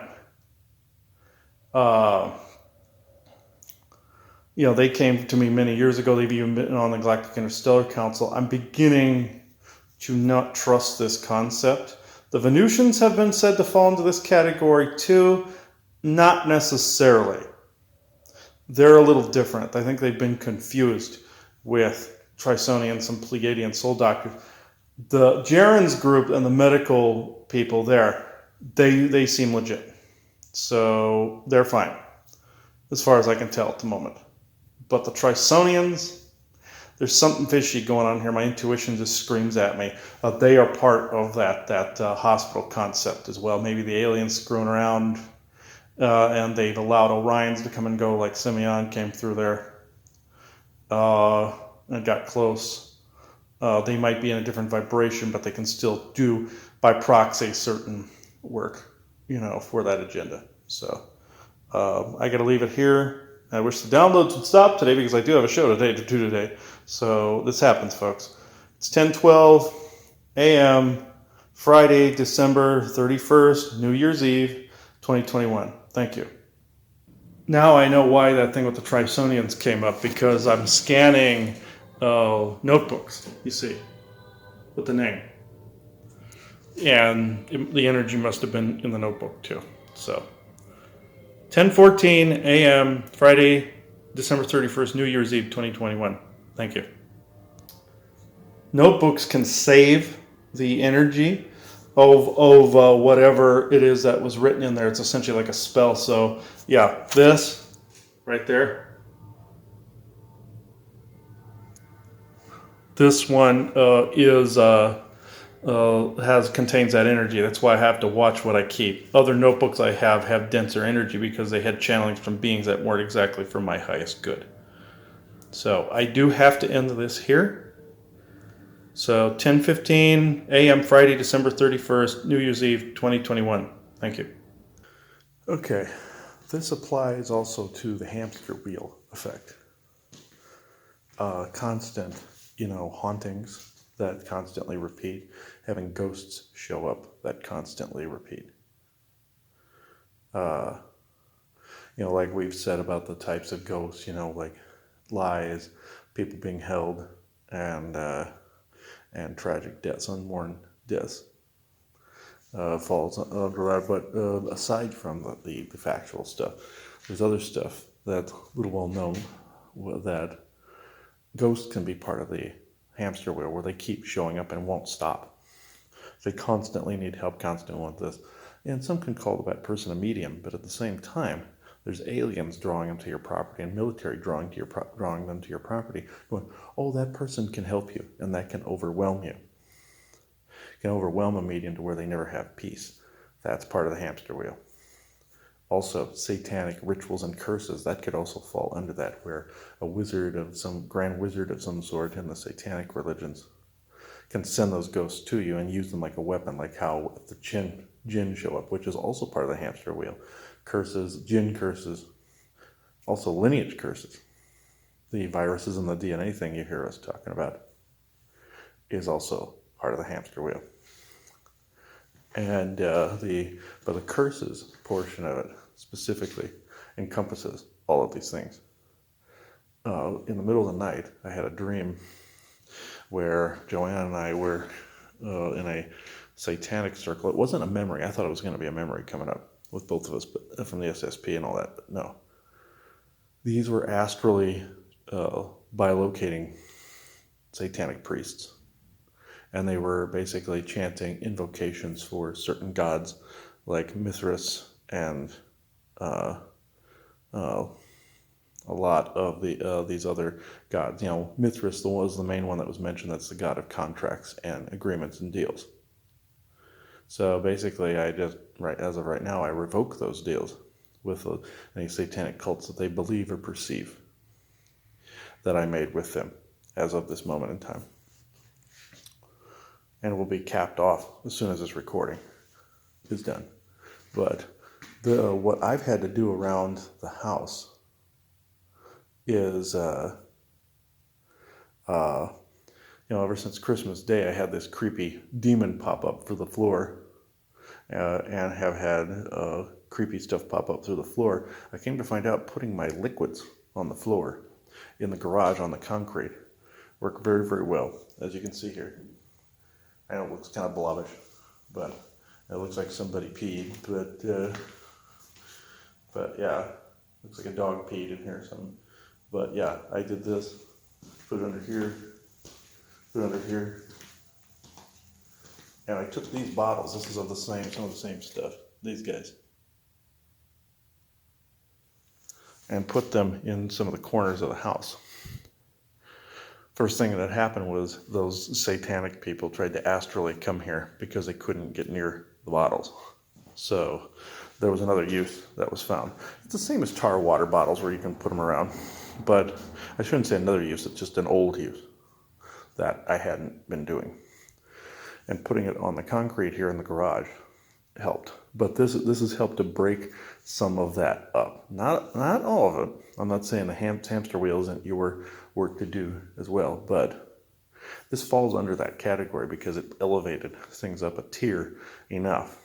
They came to me many years ago. They've even been on the Galactic Interstellar Council. I'm beginning to not trust this concept. The Venusians have been said to fall into this category too. Not necessarily. They're a little different. I think they've been confused with Trisonians and Pleiadian soul doctors. The Jaren's group and the medical people there, they seem legit. So they're fine, as far as I can tell at the moment. But the Trisonians, there's something fishy going on here. My intuition just screams at me. They are part of that hospital concept as well. Maybe the aliens screwing around, and they've allowed Orions to come and go, like Simeon came through there and got close. They might be in a different vibration, but they can still do, by proxy, certain work, for that agenda. So I got to leave it here. I wish the downloads would stop today because I do have a show to do today. So this happens, folks. It's 10:12 a.m. Friday, December 31st, New Year's Eve, 2021. Thank you. Now I know why that thing with the Trisonians came up, because I'm scanning notebooks, you see, with the name. And the energy must have been in the notebook too. So 10:14 a.m. Friday, December 31st, New Year's Eve, 2021. Thank you. Notebooks can save the energy of whatever it is that was written in there. It's essentially like a spell. So yeah, this right there. This one contains that energy. That's why I have to watch what I keep. Other notebooks I have denser energy because they had channelings from beings that weren't exactly for my highest good. So I do have to end this here. So 10:15 a.m. Friday, December 31st, New Year's Eve, 2021. Thank you. Okay, this applies also to the hamster wheel effect. Constant, hauntings that constantly repeat having ghosts show up that constantly repeat. Like we've said about the types of ghosts, like lies, people being held, and tragic deaths, unmourned deaths, falls under that. But aside from the factual stuff, there's other stuff that's little well known, that ghosts can be part of the hamster wheel, where they keep showing up and won't stop. They constantly need help, constantly want this. And some can call that person a medium, but at the same time, there's aliens drawing them to your property and military drawing them to your property, going, oh, that person can help you, and that can overwhelm you. Can overwhelm a medium to where they never have peace. That's part of the hamster wheel. Also, satanic rituals and curses, that could also fall under that, where a grand wizard of some sort in the satanic religions can send those ghosts to you and use them like a weapon, like how the jinn show up, which is also part of the hamster wheel. Curses, jinn curses, also lineage curses. The viruses and the DNA thing you hear us talking about is also part of the hamster wheel. And the curses portion of it specifically encompasses all of these things. In the middle of the night, I had a dream where Joanna and I were in a satanic circle. It wasn't a memory. I thought it was going to be a memory coming up with both of us, but from the SSP and all that. But no. These were astrally bilocating satanic priests. And they were basically chanting invocations for certain gods like Mithras and a lot of these other gods. Mithras was the main one that was mentioned. That's the god of contracts and agreements and deals. So basically, as of right now, I revoke those deals with any satanic cults that they believe or perceive that I made with them as of this moment in time. And will be capped off as soon as this recording is done. But what I've had to do around the house is, ever since Christmas Day, I had this creepy demon pop up through the floor, and have had creepy stuff pop up through the floor. I came to find out putting my liquids on the floor in the garage on the concrete worked very, very well, as you can see here. I know it looks kind of blobbish, but it looks like somebody peed, but yeah, looks like a dog peed in here or something. But yeah, I did this, put it under here, and I took these bottles, this is of some of the same stuff, these guys, and put them in some of the corners of the house. First thing that happened was those satanic people tried to astrally come here because they couldn't get near the bottles. So there was another use that was found. It's the same as tar water bottles where you can put them around, but I shouldn't say another use, it's just an old use that I hadn't been doing. And putting it on the concrete here in the garage helped. But this has helped to break some of that up. Not all of it. I'm not saying the hamster wheel isn't your work to do as well, but this falls under that category because it elevated things up a tier enough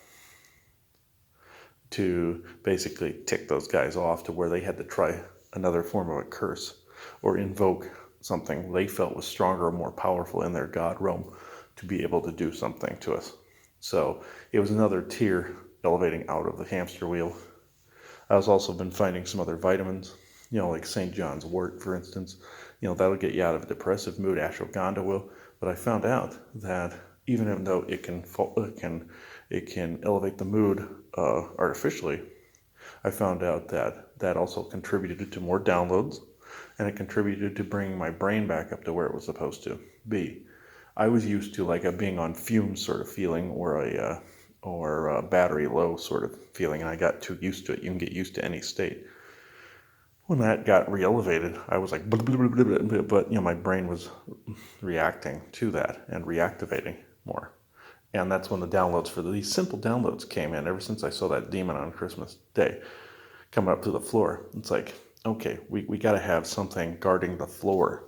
to basically tick those guys off to where they had to try another form of a curse or invoke something they felt was stronger or more powerful in their god realm to be able to do something to us. So it was another tier elevating out of the hamster wheel. I've also been finding some other vitamins, like St. John's wort, for instance. That'll get you out of a depressive mood. Ashwagandha will. But I found out that even though it can elevate the mood artificially, I found out that also contributed to more downloads, and it contributed to bringing my brain back up to where it was supposed to be. I was used to like a being on fumes sort of feeling, or a battery low sort of feeling, and I got too used to it. You can get used to any state. When that got re-elevated, I was like, blah, blah, blah, blah, blah, but my brain was reacting to that and reactivating more. And that's when the downloads for these simple downloads came in. Ever since I saw that demon on Christmas Day coming up to the floor, it's like, okay, we got to have something guarding the floor.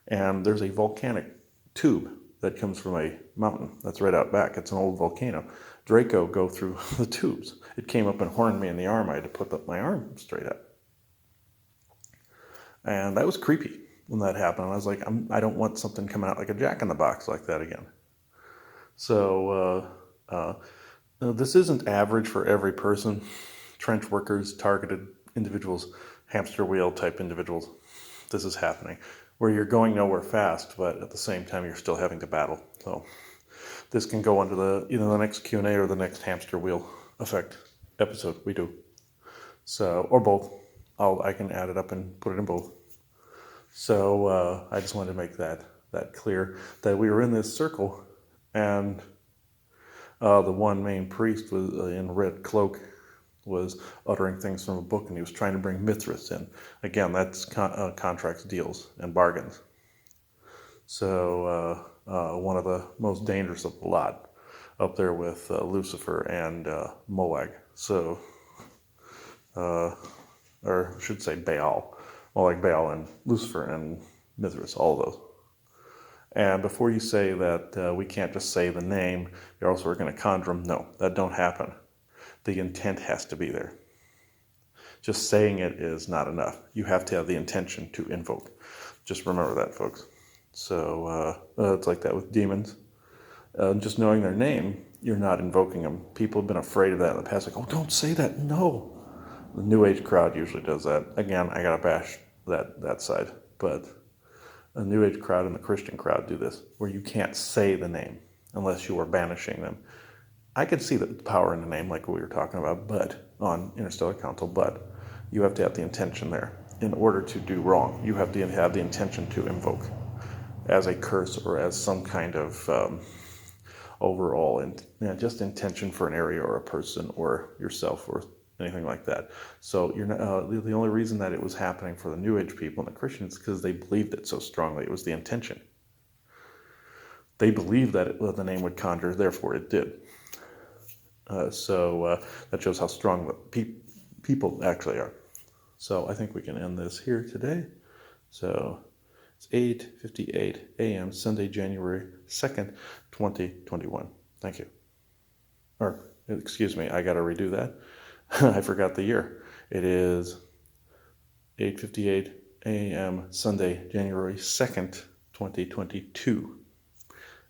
And there's a volcanic tube that comes from a mountain that's right out back. It's an old volcano. Draco go through the tubes. It came up and horned me in the arm. I had to put my arm straight up. And that was creepy when that happened. I was like, I don't want something coming out like a jack-in-the-box like that again. So this isn't average for every person. Trench workers, targeted individuals, hamster wheel type individuals. This is happening where you're going nowhere fast, but at the same time you're still having to battle. So this can go under the next Q&A or the next hamster wheel effect episode we do. So, or both. I can add it up and put it in both. So I just wanted to make that clear, that we were in this circle, and the one main priest was in a red cloak was uttering things from a book, and he was trying to bring Mithras in. Again, that's contracts, deals, and bargains. So one of the most dangerous of the lot, up there with Lucifer and Moag. So, or I should say Baal. Moag, Baal, and Lucifer, and Mithras, all of those. And before you say that we can't just say the name, you're also going to conjure them. No, that don't happen. The intent has to be there. Just saying it is not enough. You have to have the intention to invoke. Just remember that, folks. So it's like that with demons. Just knowing their name, you're not invoking them. People have been afraid of that in the past. Like, oh, don't say that. No. The New Age crowd usually does that. Again, I got to bash that side. But the New Age crowd and the Christian crowd do this, where you can't say the name unless you are banishing them. I could see the power in the name, like we were talking about, but on Interstellar Council, but you have to have the intention there. In order to do wrong, you have to have the intention to invoke as a curse or as some kind of overall, just intention for an area or a person or yourself or anything like that. So you're not, the only reason that it was happening for the New Age people and the Christians is because they believed it so strongly. It was the intention. They believed that the name would conjure, therefore it did. So that shows how strong the people actually are. So I think we can end this here today. So it's 8:58 a.m. Sunday, January 2nd, 2021. Thank you. Or, excuse me, I got to redo that. I forgot the year. It is 8:58 a.m. Sunday, January 2nd, 2022.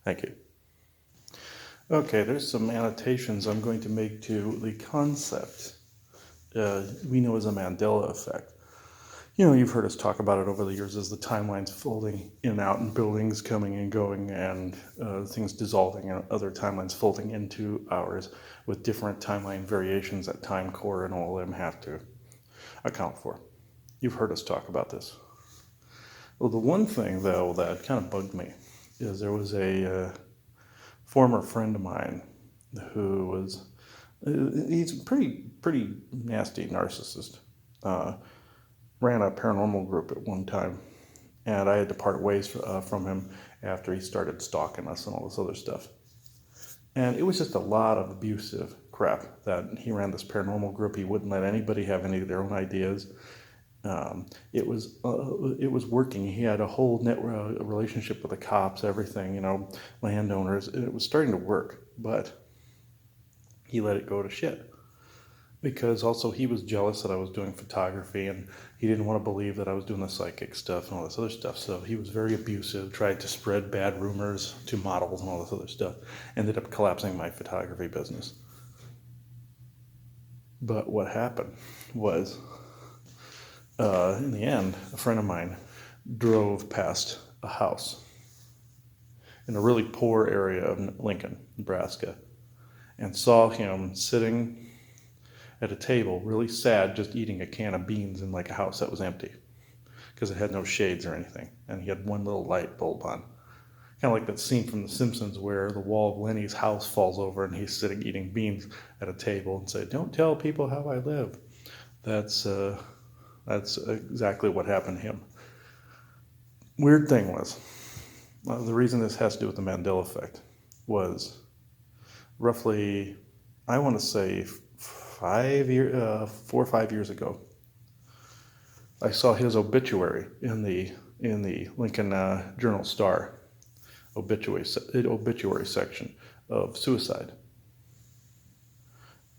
Thank you. Okay, there's some annotations I'm going to make to the concept we know as a Mandela effect. You know, you've heard us talk about it over the years as the timelines folding in and out and buildings coming and going and things dissolving and other timelines folding into ours with different timeline variations that time core and all of them have to account for. You've heard us talk about this. Well, the one thing, though, that kind of bugged me is there was a former friend of mine who was, he's a pretty nasty narcissist. Ran a paranormal group at one time, and I had to part ways from him after he started stalking us and all this other stuff. And it was just a lot of abusive crap that he ran this paranormal group. He wouldn't let anybody have any of their own ideas. It was working. He had a whole relationship with the cops, everything, landowners. It was starting to work, but he let it go to shit. Because also he was jealous that I was doing photography and he didn't want to believe that I was doing the psychic stuff and all this other stuff. So he was very abusive, tried to spread bad rumors to models and all this other stuff. Ended up collapsing my photography business. But what happened was, in the end, a friend of mine drove past a house in a really poor area of Lincoln, Nebraska, and saw him sitting at a table, really sad, just eating a can of beans in like a house that was empty because it had no shades or anything. And he had one little light bulb on. Kind of like that scene from The Simpsons where the wall of Lenny's house falls over and he's sitting eating beans at a table and say, "Don't tell people how I live." That's exactly what happened to him. Weird thing was, the reason this has to do with the Mandela effect was roughly, I want to say 4 or 5 years ago, I saw his obituary in the Lincoln Journal Star. obituary section of suicide.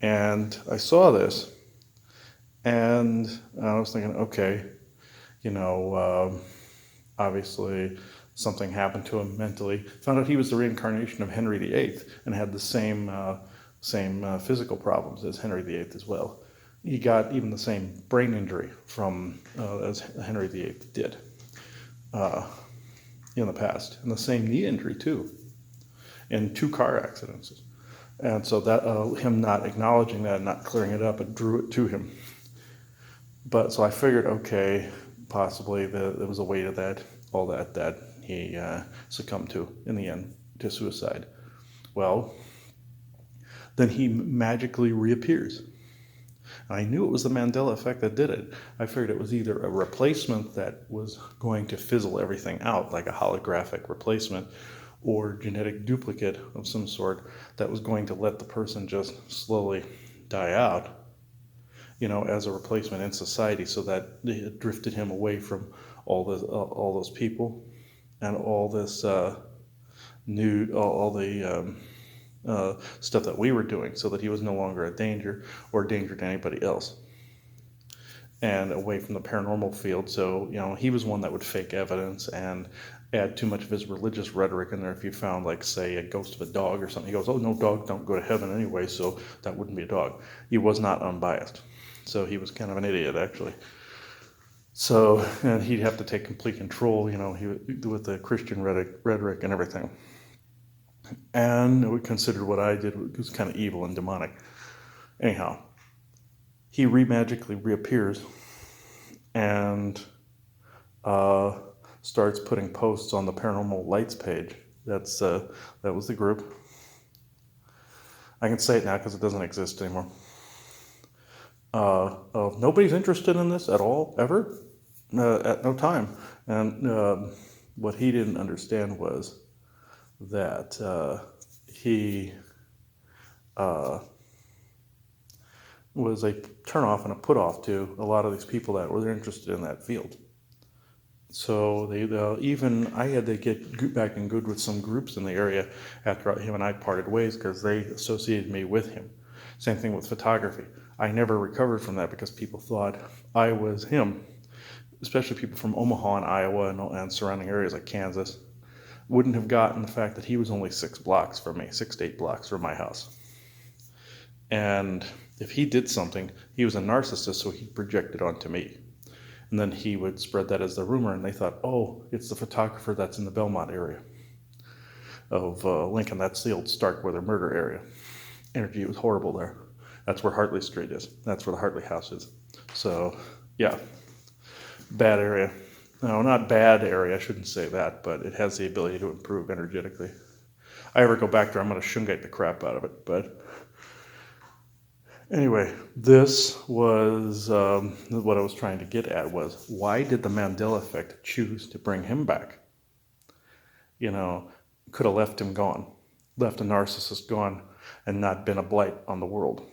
And I saw this, and I was thinking, okay, obviously something happened to him mentally. Found out he was the reincarnation of Henry VIII and had the same physical problems as Henry VIII as well. He got even the same brain injury from as Henry VIII did in the past, and the same knee injury too, in 2 car accidents. And so that him not acknowledging that, not clearing it up, it drew it to him. But so I figured, okay, possibly there was a weight of that, all that he succumbed to in the end, to suicide. Well, then he magically reappears. And I knew it was the Mandela effect that did it. I figured it was either a replacement that was going to fizzle everything out, like a holographic replacement, or genetic duplicate of some sort that was going to let the person just slowly die out, as a replacement in society, so that it drifted him away from all those people and all this all the stuff that we were doing, so that he was no longer a danger or danger to anybody else, and away from the paranormal field. So he was one that would fake evidence and add too much of his religious rhetoric in there. If you found, like, say, a ghost of a dog or something, he goes, oh, no, dogs don't go to heaven anyway, so that wouldn't be a dog. He was not unbiased, so he was kind of an idiot, actually. So, and he'd have to take complete control, with the Christian rhetoric and everything. And we considered what I did was kind of evil and demonic. Anyhow, he magically reappears and starts putting posts on the Paranormal Lights page. That was the group. I can say it now because it doesn't exist anymore. Nobody's interested in this at all, ever, at no time. And what he didn't understand was that he was a turnoff and a put-off to a lot of these people that were interested in that field. So I had to get back in good with some groups in the area after him and I parted ways, because they associated me with him. Same thing with photography. I never recovered from that because people thought I was him, especially people from Omaha and Iowa and surrounding areas like Kansas. Wouldn't have gotten the fact that he was only 6 to 8 blocks from my house. And if he did something, he was a narcissist, so he projected onto me. And then he would spread that as the rumor, and they thought, oh, it's the photographer that's in the Belmont area of Lincoln. That's the old Starkweather murder area. Energy was horrible there. That's where Hartley Street is. That's where the Hartley house is. So, yeah, bad area. No, not bad area, I shouldn't say that, but it has the ability to improve energetically. I ever go back there, I'm going to shungite the crap out of it. But anyway, this was what I was trying to get at, was why did the Mandela effect choose to bring him back? Could have left him gone, left a narcissist gone, and not been a blight on the world,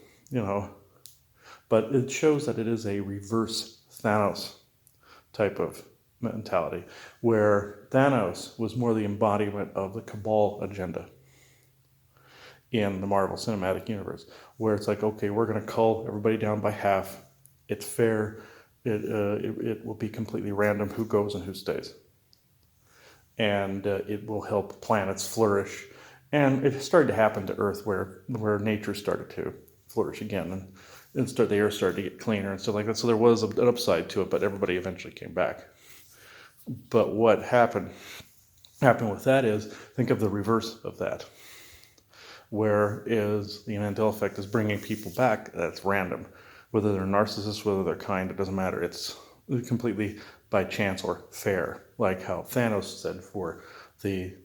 But it shows that it is a reverse Thanos type of mentality, where Thanos was more the embodiment of the Cabal agenda in the Marvel Cinematic Universe, where it's like, okay, we're going to cull everybody down by half. It's fair. It will be completely random who goes and who stays. And it will help planets flourish. And it started to happen to Earth, where nature started to flourish again, and the air started to get cleaner and stuff like that. So there was an upside to it, but everybody eventually came back. But what happened with that is, think of the reverse of that. Whereas the Mandela effect is bringing people back, that's random. Whether they're narcissists, whether they're kind, it doesn't matter. It's completely by chance or fair, like how Thanos said for the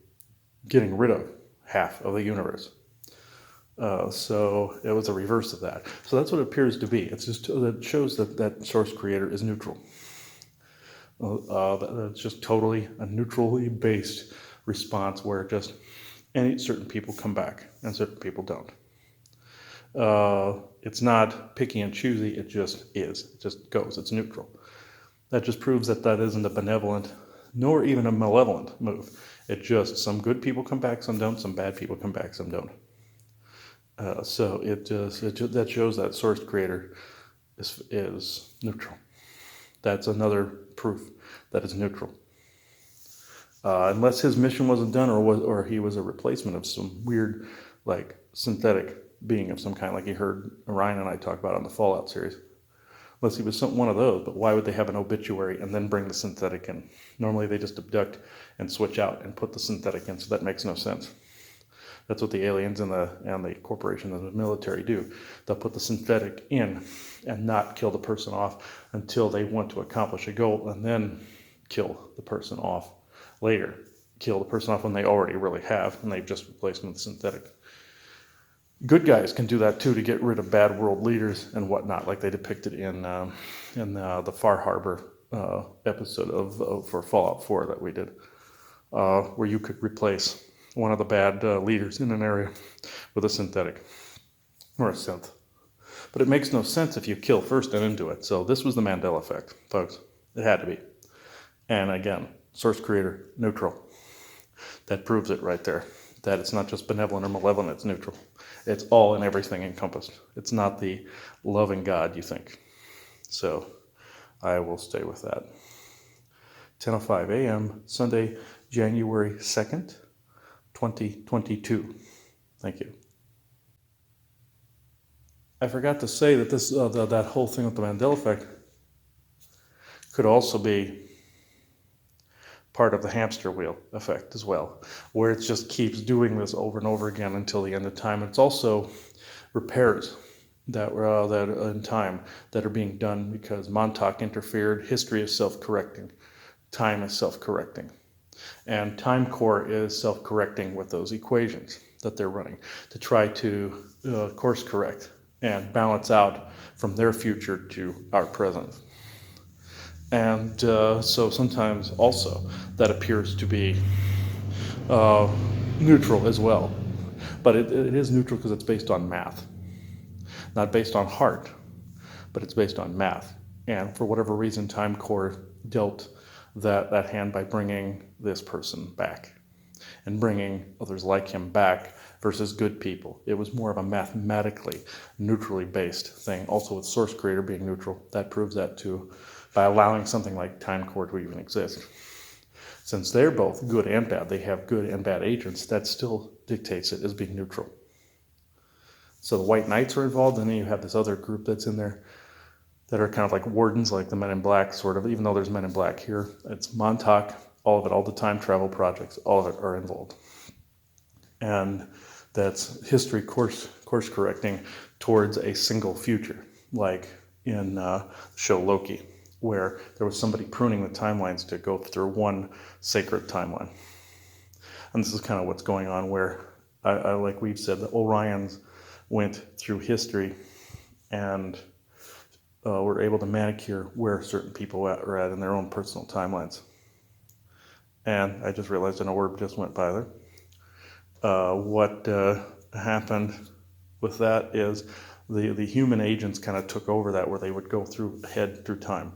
getting rid of half of the universe. So it was a reverse of that. So that's what it appears to be. It's just that shows that source creator is neutral. That's just totally a neutrally based response, where just certain people come back and certain people don't. It's not picky and choosy. It just is. It just goes. It's neutral. That just proves that isn't a benevolent nor even a malevolent move. It just, some good people come back, some don't, some bad people come back, some don't. So that shows that source creator is neutral. That's another proof that it's neutral. Unless his mission wasn't done, or he was a replacement of some weird, like, synthetic being of some kind, like you heard Ryan and I talk about on the Fallout series. Unless he was one of those, but why would they have an obituary and then bring the synthetic in? Normally they just abduct and switch out and put the synthetic in, so that makes no sense. That's what the aliens and the corporation and the military do. They'll put the synthetic in and not kill the person off until they want to accomplish a goal, and then kill the person off later. Kill the person off when they already really have, and they've just replaced them with synthetic. Good guys can do that too, to get rid of bad world leaders and whatnot, like they depicted in the Far Harbor episode for Fallout 4 that we did, where you could replace one of the bad leaders in an area with a synthetic or a synth. But it makes no sense if you kill first and then do it. So this was the Mandela effect, folks. It had to be. And again, source creator, neutral. That proves it right there. That it's not just benevolent or malevolent, it's neutral. It's all and everything encompassed. It's not the loving God you think. So I will stay with that. 10:05 a.m., Sunday, January 2nd, 2022. Thank you. I forgot to say that this that whole thing with the Mandela effect could also be part of the hamster wheel effect as well, where it just keeps doing this over and over again until the end of time. It's also repairs that in time that are being done because Montauk interfered. History is self-correcting. Time is self-correcting. And time core is self-correcting with those equations that they're running to try to course correct and balance out from their future to our present. And so sometimes also that appears to be neutral as well. But it is neutral because it's based on math. Not based on heart, but it's based on math. And for whatever reason, Time Core dealt that hand by bringing this person back and bringing others like him back versus good people. It was more of a mathematically neutrally based thing. Also with Source Creator being neutral, that proves that too, by allowing something like Time Core to even exist. Since they're both good and bad, they have good and bad agents, that still dictates it as being neutral. So the White Knights are involved, and then you have this other group that's in there that are kind of like wardens, like the Men in Black, sort of, even though there's Men in Black here. It's Montauk, all of it, all the time travel projects, all of it are involved. And that's history course correcting towards a single future, like in the show Loki, where there was somebody pruning the timelines to go through one sacred timeline. And this is kind of what's going on, where, I like we've said, the Orions went through history and were able to manicure where certain people are at in their own personal timelines. And I just realized an orb just went by there. What happened with that is the human agents kind of took over that, where they would go through time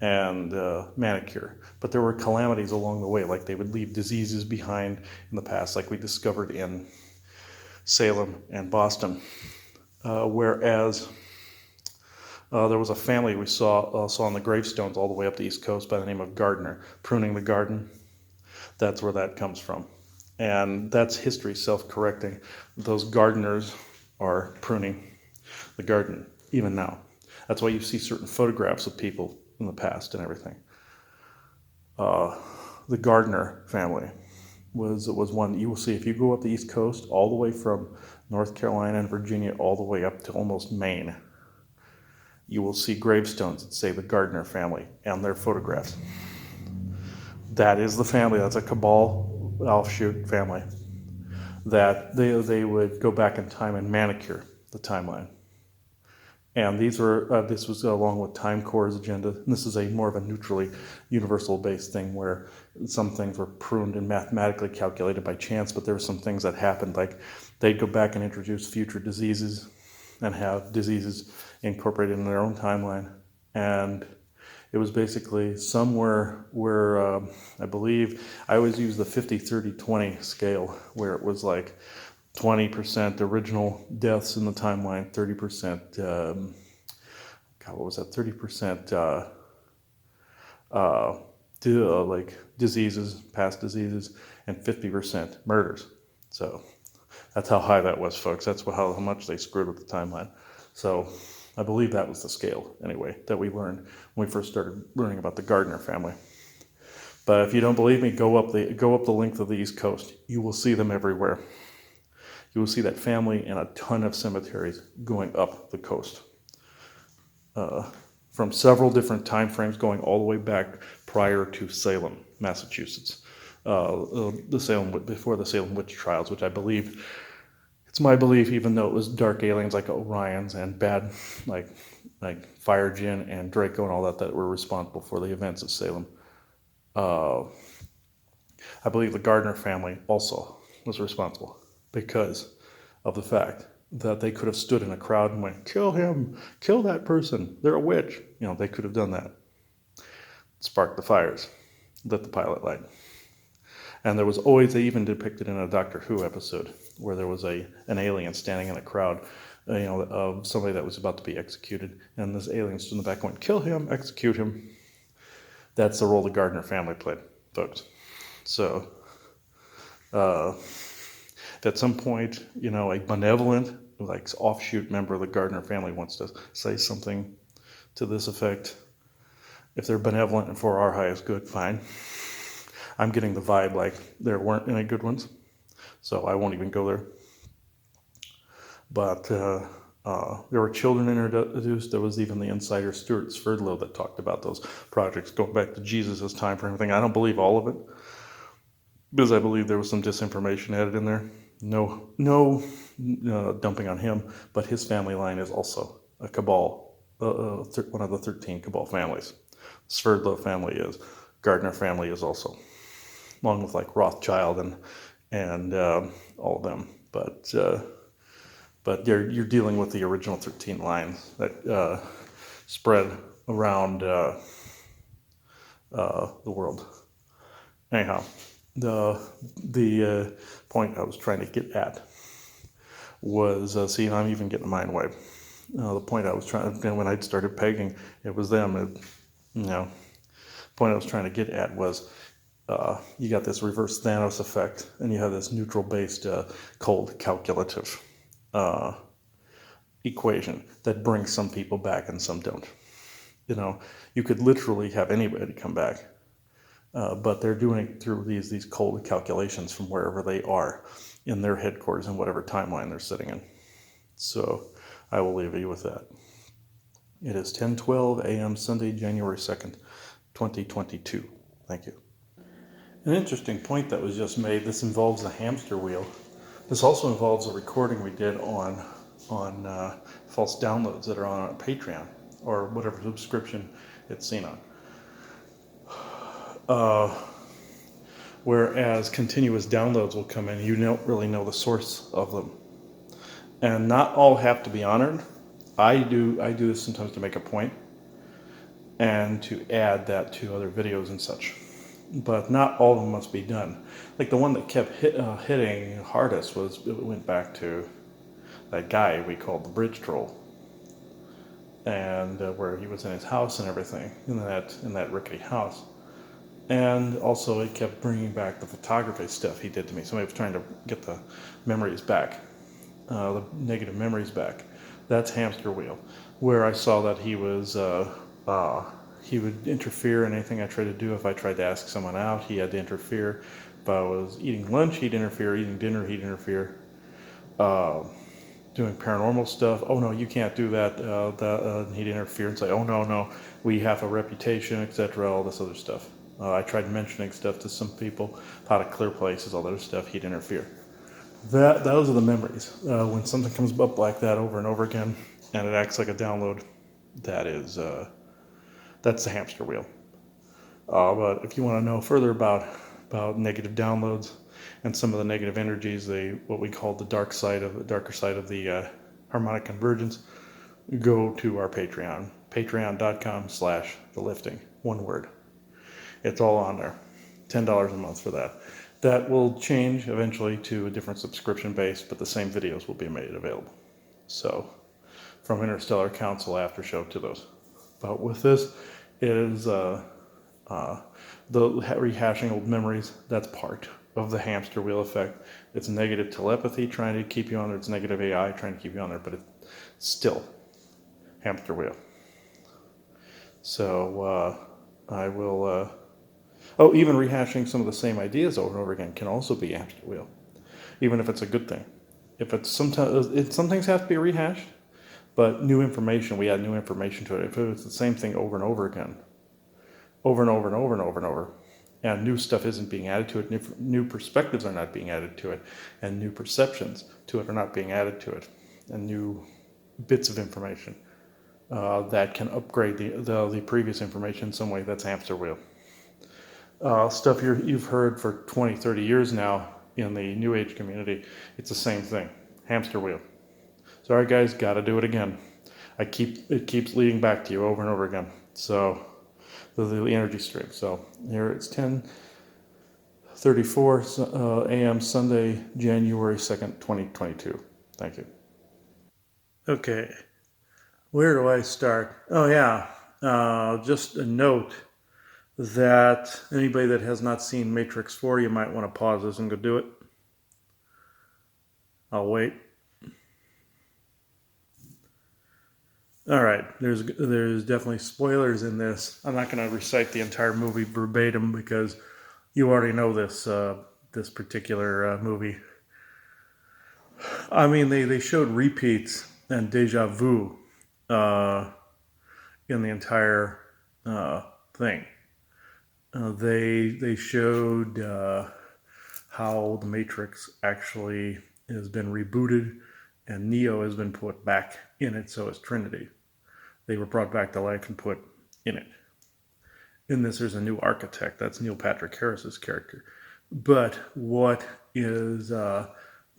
and manicure. But there were calamities along the way, like they would leave diseases behind in the past, like we discovered in Salem and Boston. Whereas there was a family we saw on the gravestones all the way up the East Coast by the name of Gardner, pruning the garden. That's where that comes from. And that's history self-correcting. Those gardeners are pruning the garden, even now. That's why you see certain photographs of people in the past and everything. The Gardner family was one you will see if you go up the East Coast, all the way from North Carolina and Virginia, all the way up to almost Maine. You will see gravestones that say the Gardner family and their photographs. That is the family. That's a cabal offshoot family that they would go back in time and manicure the timeline. And this was along with Time Core's agenda. And this is a more of a neutrally universal based thing, where some things were pruned and mathematically calculated by chance, but there were some things that happened, like they'd go back and introduce future diseases and have diseases incorporated in their own timeline. And It was basically somewhere where I believe I always use the 50-30-20 scale, where it was like 20% original deaths in the timeline, 30%, God, what was that? 30% like diseases, past diseases, and 50% murders. So that's how high that was, folks. That's how much they screwed with the timeline. So I believe that was the scale, anyway, that we learned when we first started learning about the Gardner family. But if you don't believe me, go up the length of the East Coast. You will see them everywhere. You will see that family in a ton of cemeteries going up the coast. From several different time frames, going all the way back prior to Salem, Massachusetts. Before the Salem witch trials, which I believe, it's my belief, even though it was dark aliens like Orions and bad, like Fire Djinn and Draco and all that were responsible for the events of Salem. I believe the Gardner family also was responsible because of the fact that they could have stood in a crowd and went, kill him, kill that person, they're a witch. They could have done that. Sparked the fires, lit the pilot light. And there was always, they even depicted in a Doctor Who episode where there was an alien standing in a crowd, of somebody that was about to be executed. And this alien stood in the back and went, kill him, execute him. That's the role the Gardner family played, folks. So, at some point, a benevolent, offshoot member of the Gardner family wants to say something to this effect. If they're benevolent and for our highest good, fine. I'm getting the vibe like there weren't any good ones, so I won't even go there. But there were children introduced. There was even the insider Stuart Sverdlow that talked about those projects going back to Jesus' time for everything. I don't believe all of it, because I believe there was some disinformation added in there. No dumping on him, but his family line is also a cabal, one of the 13 cabal families. Sverdlow family is, Gardner family is also, along with Rothschild and all of them. But you're dealing with the original 13 lines that spread around the world. Anyhow, the point I was trying to get at was, I'm even getting mind wiped. The point I was trying, when I started pegging, it was them. The point I was trying to get at was, you got this reverse Thanos effect, and you have this neutral-based, cold calculative equation that brings some people back and some don't. You could literally have anybody come back, but they're doing it through these cold calculations from wherever they are in their headquarters in whatever timeline they're sitting in. So I will leave you with that. It is 10:12 a.m. Sunday, January 2nd, 2022. Thank you. An interesting point that was just made, this involves a hamster wheel. This also involves a recording we did on false downloads that are on our Patreon or whatever subscription it's seen on. Whereas continuous downloads will come in, you don't really know the source of them. And not all have to be honored. I do this sometimes to make a point and to add that to other videos and such. But not all of them must be done. Like the one that kept hitting hardest it went back to that guy we called the Bridge Troll, and where he was in his house and everything in that rickety house. And also it kept bringing back the photography stuff he did to me. Somebody was trying to get the memories back, the negative memories back. That's hamster wheel, where I saw that he would interfere in anything I tried to do. If I tried to ask someone out, he had to interfere. If I was eating lunch, he'd interfere. Eating dinner, he'd interfere. Doing paranormal stuff, oh no, you can't do that. He'd interfere and say, oh no, we have a reputation, etc., all this other stuff. I tried mentioning stuff to some people, how to clear places, all that other stuff, he'd interfere. Those are the memories. When something comes up like that over and over again, and it acts like a download, that's the hamster wheel. But if you want to know further about negative downloads and some of the negative energies, what we call the darker side of the harmonic convergence, go to our Patreon patreon.com/thelifting, one word. It's all on there. $10 a month for that. That will change eventually to a different subscription base, but the same videos will be made available. So, from Interstellar Council after show to those. But with this, it is the rehashing old memories. That's part of the hamster wheel effect. It's negative telepathy trying to keep you on there. It's negative AI trying to keep you on there, but it's still hamster wheel. So I will. Even rehashing some of the same ideas over and over again can also be hamster wheel, even if it's a good thing. If it's some things have to be rehashed, but new information, we add new information to it. If it was the same thing over and over again, over and over and over and over and over, and new stuff isn't being added to it, new perspectives are not being added to it, and new perceptions to it are not being added to it, and new bits of information that can upgrade the previous information in some way, that's hamster wheel. Stuff you've heard for 20, 30 years now in the New Age community, it's the same thing, hamster wheel. Sorry guys, gotta do it again. It keeps leading back to you over and over again. So the energy stream. So here it's 10:34 a.m. Sunday, January 2nd, 2022. Thank you. Okay, where do I start? Oh yeah, just a note that anybody that has not seen Matrix 4, you might want to pause this and go do it. I'll wait. All right, there's definitely spoilers in this. I'm not going to recite the entire movie verbatim because you already know this this particular movie. I mean, they showed repeats and deja vu in the entire thing. They showed how the Matrix actually has been rebooted and Neo has been put back in it, so is Trinity. They were brought back to life and put in it. In this, there's a new architect. That's Neil Patrick Harris's character. But what is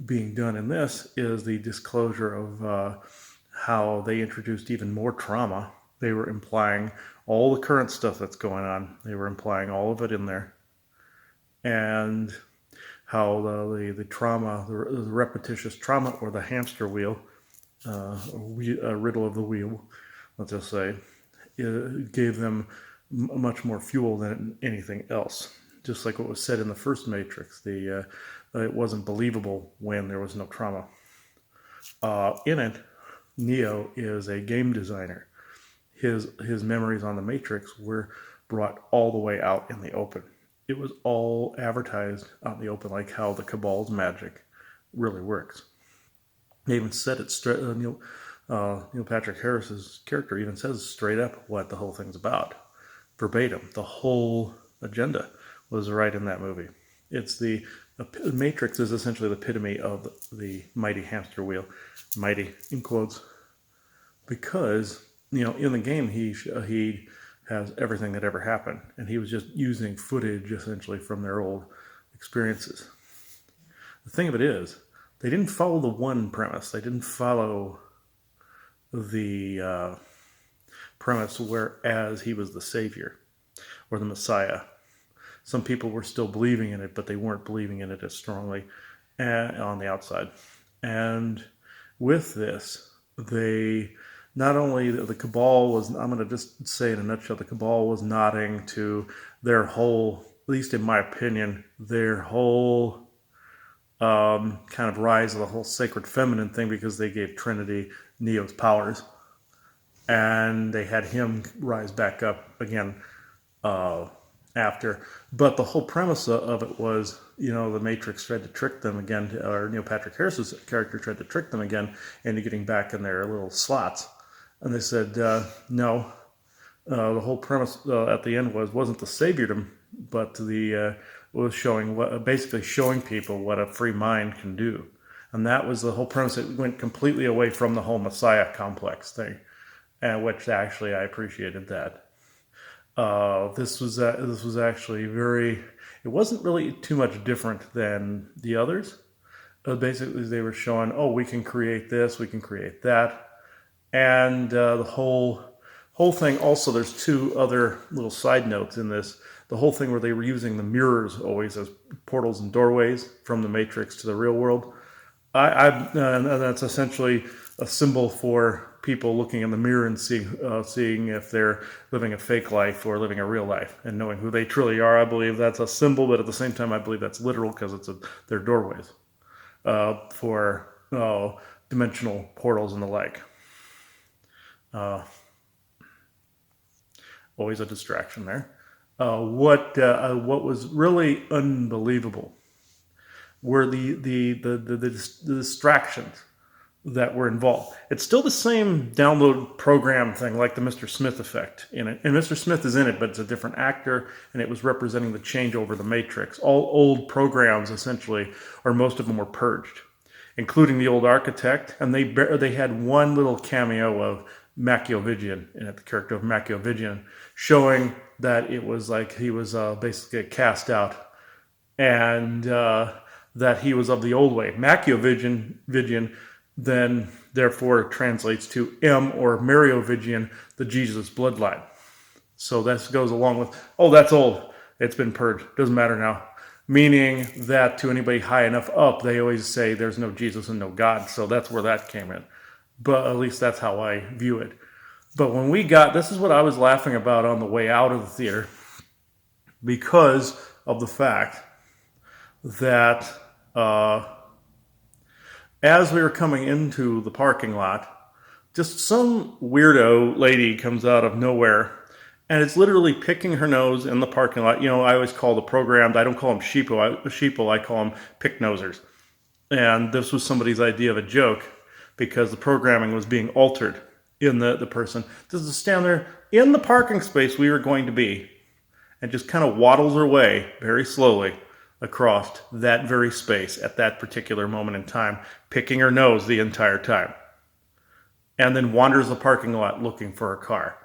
being done in this is the disclosure of how they introduced even more trauma. They were implying all the current stuff that's going on. They were implying all of it in there. And how the trauma, the repetitious trauma, or the hamster wheel, a riddle of the wheel, let's just say, it gave them much more fuel than anything else. Just like what was said in the first Matrix, it wasn't believable when there was no trauma. In it, Neo is a game designer. His memories on the Matrix were brought all the way out in the open. It was all advertised out in the open, like how the Cabal's magic really works. They even said it straight. Neil Patrick Harris's character even says straight up what the whole thing's about, verbatim. The whole agenda was right in that movie. It's the Matrix is essentially the epitome of the mighty hamster wheel, mighty in quotes, because in the game he has everything that ever happened, and he was just using footage essentially from their old experiences. The thing of it is, they didn't follow the one premise. They didn't follow the premise whereas he was the savior or the Messiah. Some people were still believing in it, but they weren't believing in it as strongly on the outside. And with this, they not only the Cabal was, I'm going to just say in a nutshell, the Cabal was nodding to their whole, at least in my opinion, their whole kind of rise of the whole sacred feminine thing, because they gave Trinity Neo's powers. And they had him rise back up again after. But the whole premise of it was, the Matrix tried to trick them again, or Neil Patrick Harris's character tried to trick them again into getting back in their little slots. And they said, no. The whole premise at the end wasn't the saviordom, but was basically showing people what a free mind can do. And that was the whole premise. It went completely away from the whole Messiah complex thing, and which actually I appreciated that. This was actually it wasn't really too much different than the others. Basically, they were showing, we can create this, we can create that. And the whole whole thing, also, there's two other little side notes in this. The whole thing where they were using the mirrors always as portals and doorways from the Matrix to the real world. That's essentially a symbol for people looking in the mirror and seeing if they're living a fake life or living a real life and knowing who they truly are. I believe that's a symbol, but at the same time, I believe that's literal because they're doorways for dimensional portals and the like. Always a distraction there. What was really unbelievable were the distractions that were involved. It's still the same download program thing, like the Mr. Smith effect in it. And Mr. Smith is in it, but it's a different actor, and it was representing the change over the Matrix. All old programs, essentially, or most of them were purged, including the old architect. And they had one little cameo of Machiavellian in it, the character of Machiavellian, showing that it was like he was basically cast out, and that he was of the old way. Machiavellian then therefore translates to M or Mariovigian, the Jesus bloodline. So this goes along with, oh, that's old. It's been purged. Doesn't matter now. Meaning that to anybody high enough up, they always say there's no Jesus and no God. So that's where that came in. But at least that's how I view it. But when this is what I was laughing about on the way out of the theater, because of the fact that as we were coming into the parking lot, just some weirdo lady comes out of nowhere, and it's literally picking her nose in the parking lot. You know, I always call the programmed, I don't call them sheeple, I call them pick-nosers. And this was somebody's idea of a joke, because the programming was being altered in the person. Just to stand there in the parking space we were going to be, and just kind of waddles her way very slowly across that very space at that particular moment in time, picking her nose the entire time, and then wanders the parking lot looking for a car.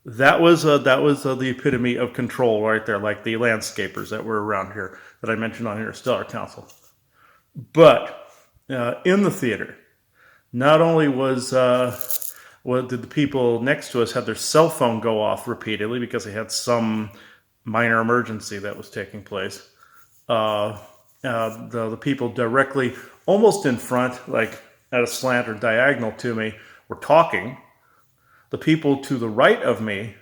That was the epitome of control right there, like the landscapers that were around here that I mentioned on Interstellar Council. But in the theater, not only did the people next to us have their cell phone go off repeatedly because they had some minor emergency that was taking place. The people directly, almost in front, like at a slant or diagonal to me, were talking. The people to the right of me,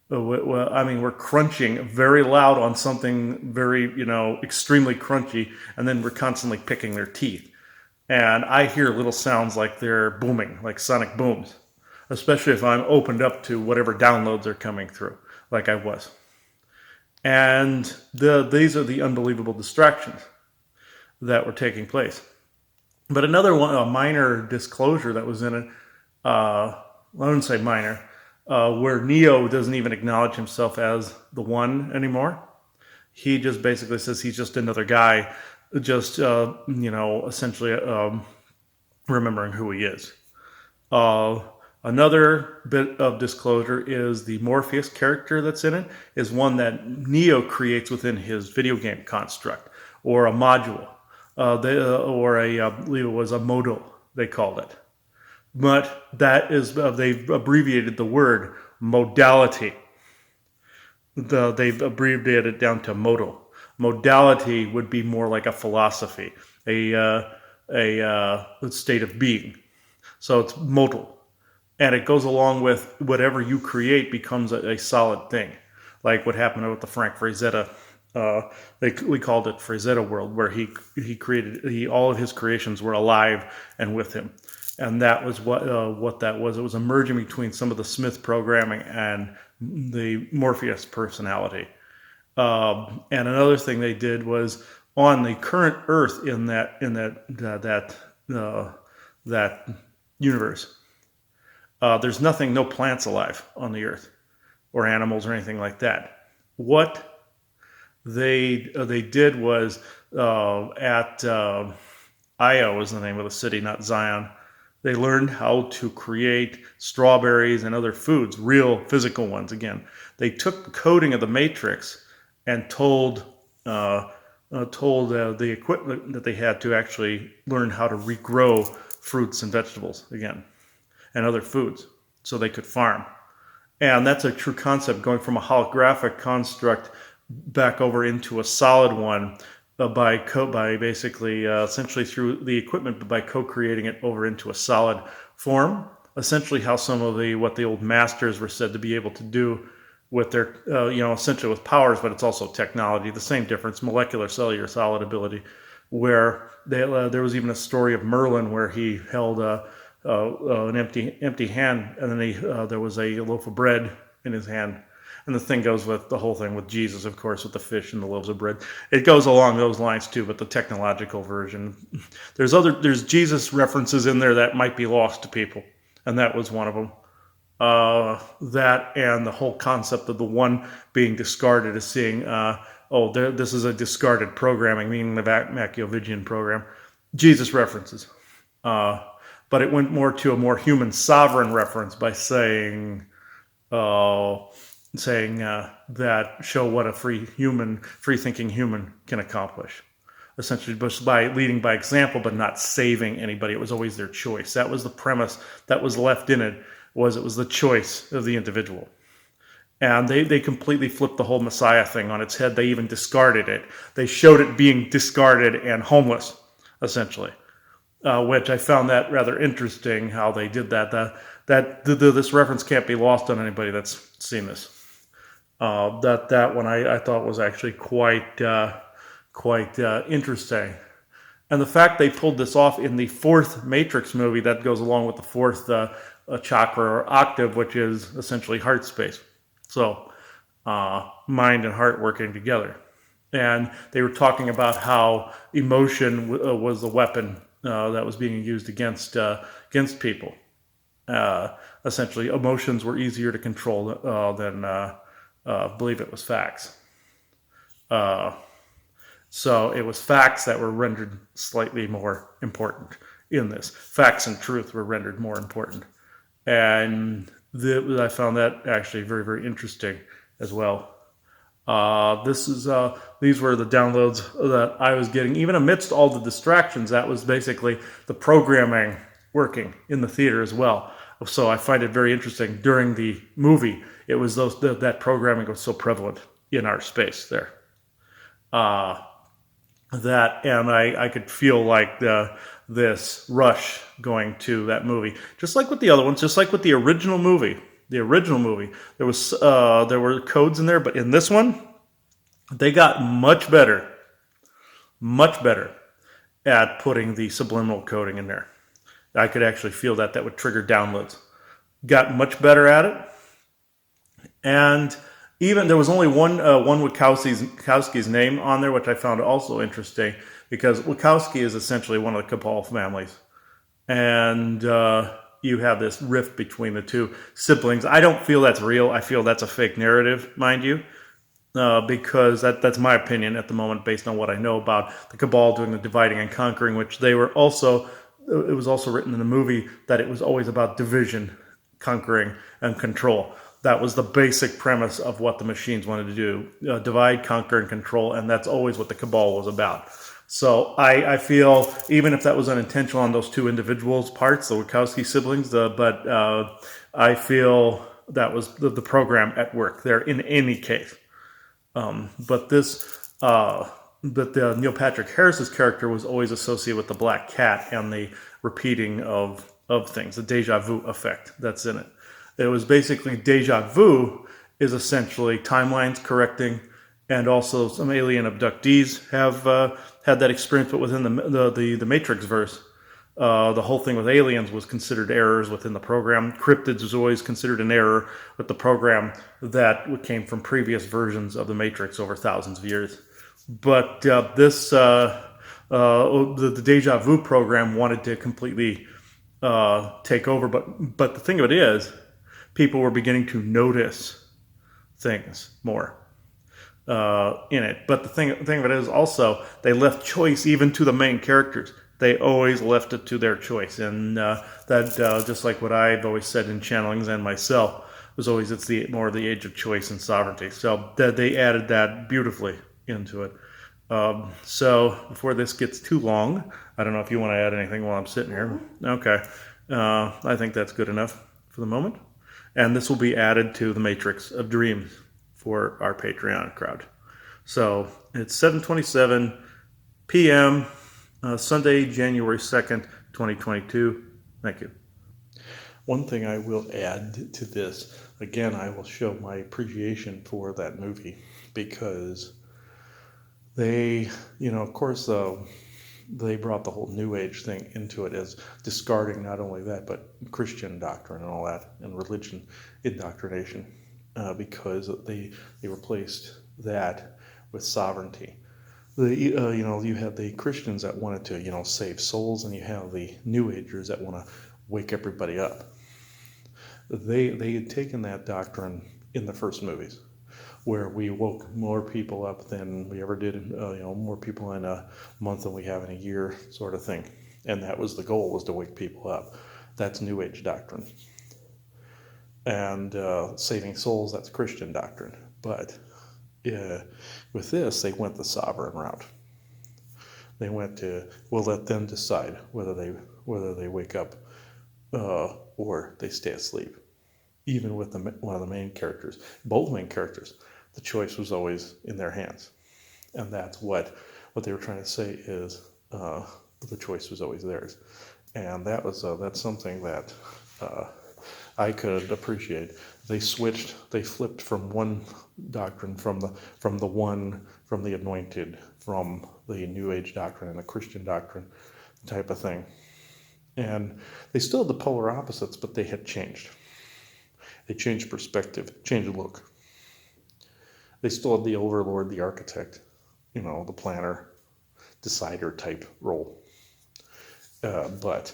were crunching very loud on something very, extremely crunchy, and then were constantly picking their teeth. And I hear little sounds like they're booming, like sonic booms, especially if I'm opened up to whatever downloads are coming through, like I was. And these are the unbelievable distractions that were taking place. But another one, a minor disclosure that was in it, I wouldn't say minor, where Neo doesn't even acknowledge himself as the one anymore. He just basically says he's just another guy, just, essentially remembering who he is. Another bit of disclosure is the Morpheus character that's in it is one that Neo creates within his video game construct, or a module, I believe it was a modal, they called it. But that is, they've abbreviated the word modality. They've abbreviated it down to modal. Modality would be more like a philosophy, a state of being. So it's modal. And it goes along with whatever you create becomes a solid thing. Like what happened with the Frank Frazetta, we called it Frazetta World, where he created, all of his creations were alive and with him. And that was what that was. It was a merging between some of the Smith programming and the Morpheus personality. And another thing they did was on the current Earth in that universe. There's no plants alive on the Earth, or animals or anything like that. What they did was at Io is the name of the city, not Zion. They learned how to create strawberries and other foods, real physical ones. Again, they took the coding of the Matrix and told the equipment that they had to actually learn how to regrow fruits and vegetables again, and other foods, so they could farm. And that's a true concept, going from a holographic construct back over into a solid one by basically essentially through the equipment, but by co-creating it over into a solid form. Essentially, how some of what the old masters were said to be able to do with their essentially with powers, but it's also technology. The same difference, molecular, cellular, solid ability. Where there was even a story of Merlin where he held an empty hand, and then there was a loaf of bread in his hand. And the thing goes with the whole thing with Jesus, of course, with the fish and the loaves of bread. It goes along those lines too, but the technological version. There's Jesus references in there that might be lost to people, and that was one of them. That and the whole concept of the one being discarded as seeing, this is a discarded programming, meaning the Machiavellian program. Jesus references. But it went more to a more human sovereign reference by saying that show what a free thinking human can accomplish. Essentially, just by leading by example, but not saving anybody. It was always their choice. That was the premise that was left in it. It was the choice of the individual. And they completely flipped the whole Messiah thing on its head. They even discarded it. They showed it being discarded and homeless, essentially. Which I found that rather interesting how they did that. This reference can't be lost on anybody that's seen this. That one I thought was actually quite interesting. And the fact they pulled this off in the fourth Matrix movie, that goes along with the fourth chakra or octave, which is essentially heart space. So mind and heart working together. And they were talking about how emotion was the weapon that was being used against people. Essentially, emotions were easier to control than believe it was facts. So it was facts that were rendered slightly more important in this. Facts and truth were rendered more important. And I found that actually very, very interesting as well. These were the downloads that I was getting, even amidst all the distractions. That was basically the programming working in the theater as well. So I find it very interesting. During the movie, it was that programming was so prevalent in our space there. I could feel like this rush going to that movie, just like with the other ones, just like with the original movie. The original movie, there were codes in there, but in this one, they got much better at putting the subliminal coding in there. I could actually feel that would trigger downloads. Got much better at it, and even there was only one Wachowski's name on there, which I found also interesting because Wachowski is essentially one of the Cabal families, and you have this rift between the two siblings. I don't feel that's real. I feel that's a fake narrative, mind you, because that's my opinion at the moment based on what I know about the Cabal doing the dividing and conquering, which they were also, it was also written in the movie that it was always about division, conquering, and control. That was the basic premise of what the machines wanted to do, divide, conquer, and control, and that's always what the Cabal was about. So I feel, even if that was unintentional on those two individuals' parts, the Wachowski siblings, I feel that was the program at work there in any case. But Neil Patrick Harris's character was always associated with the black cat and the repeating of things, the deja vu effect that's in it. It was basically deja vu is essentially timelines correcting, and also some alien abductees have had that experience, but within the Matrix verse, the whole thing with aliens was considered errors within the program. Cryptids was always considered an error with the program that came from previous versions of the Matrix over thousands of years. But the deja vu program wanted to completely take over. But the thing of it is, people were beginning to notice things more in it. But the thing of it is also, they left choice even to the main characters. They always left it to their choice. And that just like what I've always said in channelings and myself, was always it's more of the age of choice and sovereignty. So they added that beautifully into it. So before this gets too long, I don't know if you want to add anything while I'm sitting here. Okay. I think that's good enough for the moment. And this will be added to the Matrix of Dreams for our Patreon crowd. So it's 7:27 p.m. Sunday, January 2nd, 2022. Thank you. One thing I will add to this, again, I will show my appreciation for that movie because they, of course, they brought the whole New Age thing into it as discarding not only that, but Christian doctrine and all that, and religion indoctrination, because they replaced that with sovereignty. You had the Christians that wanted to, save souls, and you have the New Agers that want to wake everybody up. They had taken that doctrine in the first movies, where we woke more people up than we ever did, more people in a month than we have in a year, sort of thing. And that was the goal, was to wake people up. That's New Age doctrine. And saving souls, that's Christian doctrine. But with this, they went the sovereign route. They went to, we'll let them decide whether they wake up or they stay asleep. Even with one of the main characters, both main characters, the choice was always in their hands. And that's what they were trying to say is the choice was always theirs. And that's something that I could appreciate. They flipped from one doctrine, from the anointed, from the New Age doctrine and the Christian doctrine type of thing. And they still had the polar opposites, but they had changed. They changed perspective, changed look. They still had the overlord, the architect, the planner, decider type role. But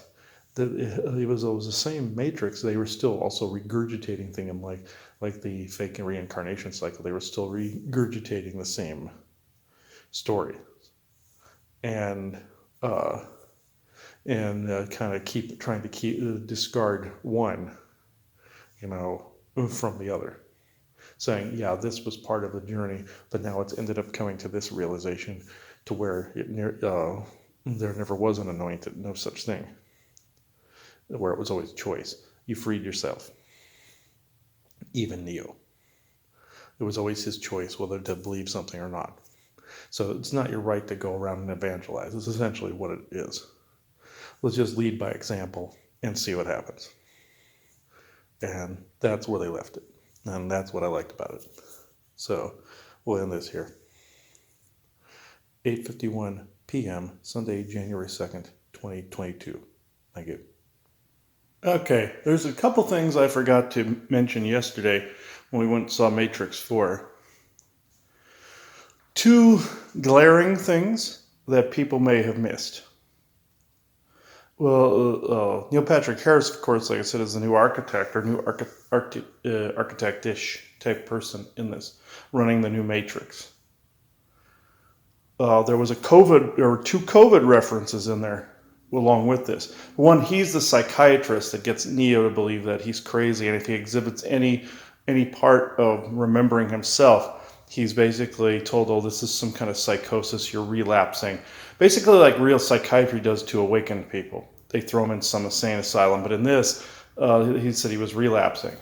it was the same matrix. They were still also regurgitating things, and like the fake reincarnation cycle, they were still regurgitating the same story. And kind of trying to discard one, from the other, saying, yeah, this was part of the journey, but now it's ended up coming to this realization, to where there never was an anointed, no such thing, where it was always choice. You freed yourself. Even Neo, it was always his choice whether to believe something or not. So it's not your right to go around and evangelize. It's essentially what it is. Let's just lead by example and see what happens. And that's where they left it. And that's what I liked about it. So we'll end this here. 8:51 p.m., Sunday, January 2nd, 2022. Thank you. Okay, there's a couple things I forgot to mention yesterday when we went and saw Matrix 4. Two glaring things that people may have missed. Well, Neil Patrick Harris, of course, like I said, is the new architect, or new architect-ish type person in this, running the new Matrix. There was two COVID references in there along with this. One, he's the psychiatrist that gets Neo to believe that he's crazy, and if he exhibits any part of remembering himself, he's basically told, oh, this is some kind of psychosis, you're relapsing. Basically like real psychiatry does to awakened people. They throw him in some insane asylum, but in this, he said he was relapsing.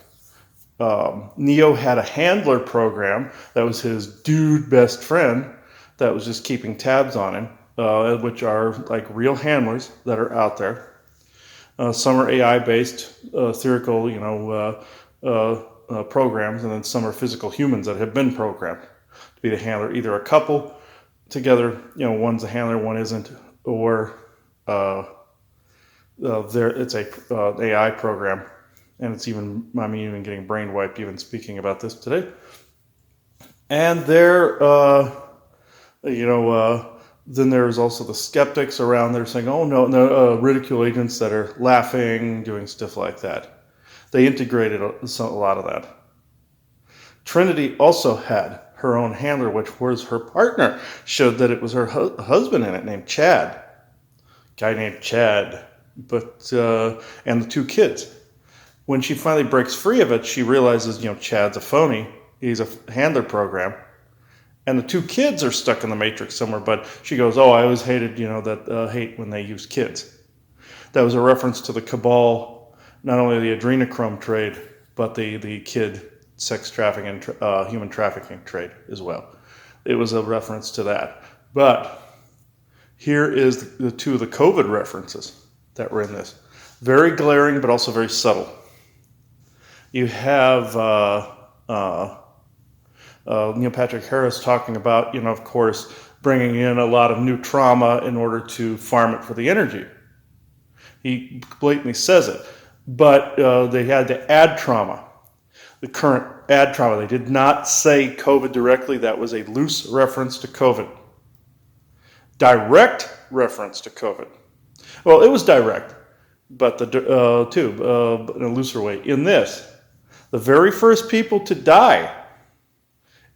Neo had a handler program that was his dude best friend that was just keeping tabs on him, which are like real handlers that are out there. Some are AI-based, theoretical, programs, and then some are physical humans that have been programmed to be the handler. Either a couple together, one's a handler, one isn't, or it's a AI program, and it's even getting brain wiped even speaking about this today. And then there's also the skeptics around there saying, oh no, ridicule agents that are laughing, doing stuff like that. They integrated a lot of that. Trinity also had her own handler, which was her partner, showed that it was her husband in it, named Chad. Guy named Chad, and the two kids. When she finally breaks free of it, she realizes, Chad's a phony. He's a handler program. And the two kids are stuck in the Matrix somewhere, but she goes, oh, I always hated, hate when they use kids. That was a reference to the Cabal, not only the adrenochrome trade, but the kid sex trafficking and human trafficking trade as well. It was a reference to that. But here is the two of the COVID references that were in this. Very glaring, but also very subtle. You have Neil Patrick Harris talking about, of course, bringing in a lot of new trauma in order to farm it for the energy. He blatantly says it. But they had to add trauma, the current add trauma. They did not say COVID directly. That was a loose reference to COVID. Direct reference to COVID. Well, it was direct, but in a looser way. In this, the very first people to die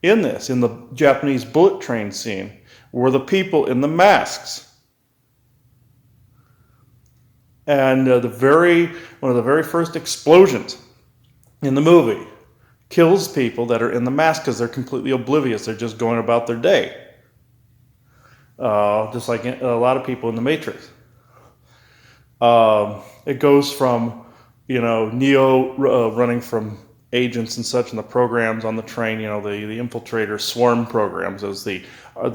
in the Japanese bullet train scene, were the people in the masks. And one of the very first explosions in the movie kills people that are in the mask because they're completely oblivious. They're just going about their day. Just like a lot of people in the Matrix. It goes from, Neo running from agents and such in the programs on the train, the infiltrator swarm programs, as the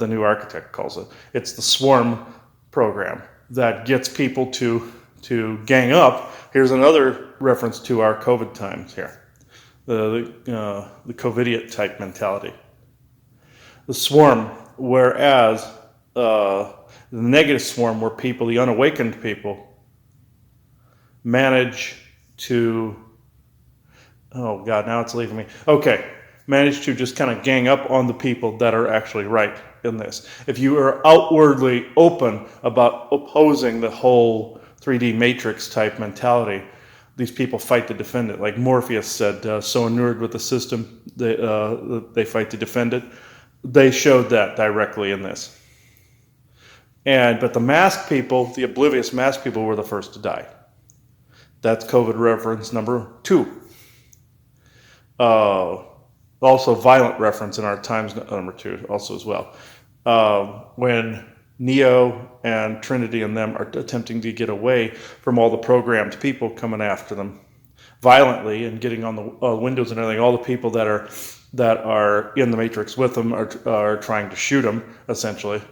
new architect calls it. It's the swarm program that gets people to gang up. Here's another reference to our COVID times here, the COVIDiot type mentality. The swarm, whereas the negative swarm, where people, the unawakened people, manage to, oh God, now it's leaving me. Okay, manage to just kind of gang up on the people that are actually right in this. If you are outwardly open about opposing the whole 3D Matrix type mentality, these people fight to defend it. Like Morpheus said, so inured with the system, they fight to defend it. They showed that directly in this. But the masked people, the oblivious masked people, were the first to die. That's COVID reference number 2. Also violent reference in our times number 2 also as well. When Neo and Trinity and them are attempting to get away from all the programmed people coming after them violently and getting on the windows and everything, all the people that are in the Matrix with them are trying to shoot them, essentially.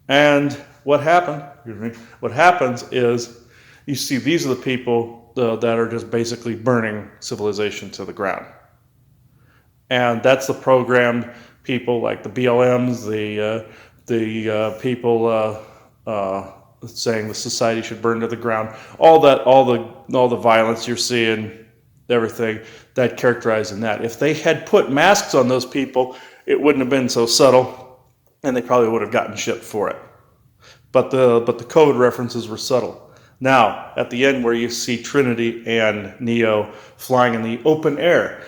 And what happens is, you see, these are the people that are just basically burning civilization to the ground. And that's the programmed people, like the BLMs, the people saying the society should burn to the ground. All the violence you're seeing, everything that characterized in that. If they had put masks on those people, it wouldn't have been so subtle, and they probably would have gotten shipped for it. But the COVID references were subtle. Now, at the end where you see Trinity and Neo flying in the open air,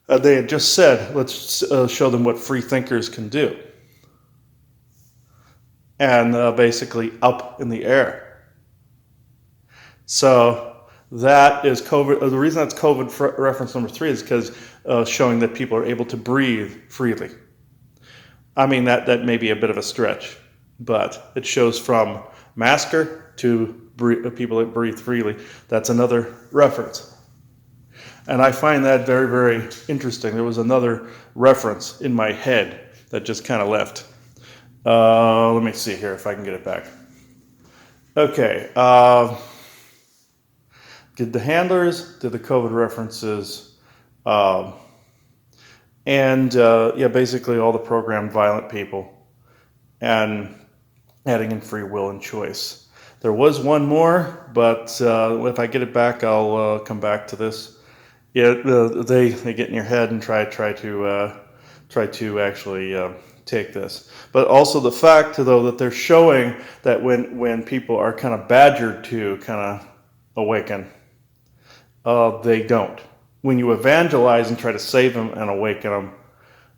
they had just said, let's show them what free thinkers can do. And basically up in the air. So that is COVID. The reason that's COVID reference number 3 is because showing that people are able to breathe freely. I mean, that may be a bit of a stretch, but it shows from masker to people that breathe freely. That's another reference. And I find that very, very interesting. There was another reference in my head that just kind of left. Let me see here if I can get it back. Okay. Did the handlers, did the COVID references, basically all the programmed violent people, and adding in free will and choice. There was one more, but if I get it back, I'll come back to this. Yeah, they get in your head and try to actually take this. But also the fact, though, that they're showing that when people are kind of badgered to kind of awaken, they don't. When you evangelize and try to save them and awaken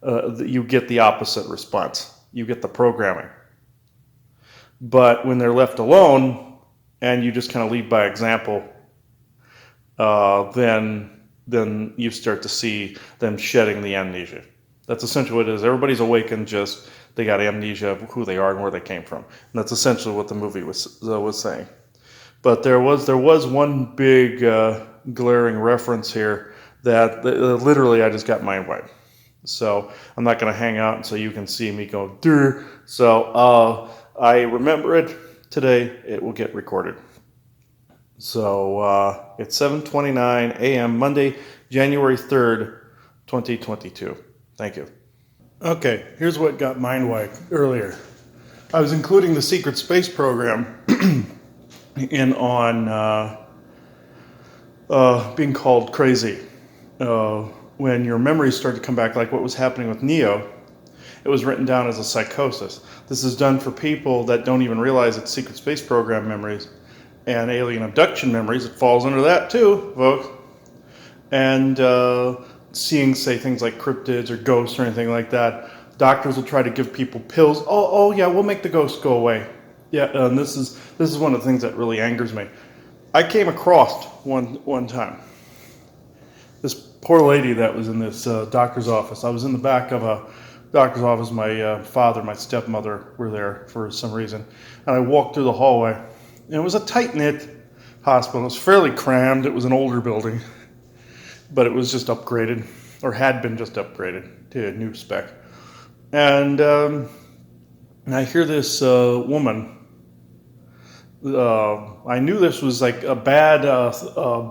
them, you get the opposite response. You get the programming. But when they're left alone and you just kind of lead by example, then you start to see them shedding the amnesia. That's essentially what it is. Everybody's awakened, just they got amnesia of who they are and where they came from. And that's essentially what the movie was saying. But there was one big glaring reference here that literally I just got mind wiped. So I'm not going to hang out so you can see me go, Durr. So I remember it today. It will get recorded. So it's 7:29 a.m. Monday, January 3rd, 2022. Thank you. Okay, here's what got mind wiped earlier. I was including the secret space program in on being called crazy. When your memories start to come back, like what was happening with Neo, it was written down as a psychosis. This is done for people that don't even realize it's secret space program memories and alien abduction memories. It falls under that too, folks. And seeing, say, things like cryptids or ghosts or anything like that, doctors will try to give people pills. Oh yeah, we'll make the ghost go away. Yeah, and this is one of the things that really angers me. I came across one time this poor lady that was in this doctor's office. I was in the back of a doctor's office. My father, my stepmother were there for some reason, and I walked through the hallway. And it was a tight-knit hospital. It was fairly crammed. It was an older building, but it was just upgraded, or had been just upgraded to a new spec. And I hear this woman. I knew this was like a the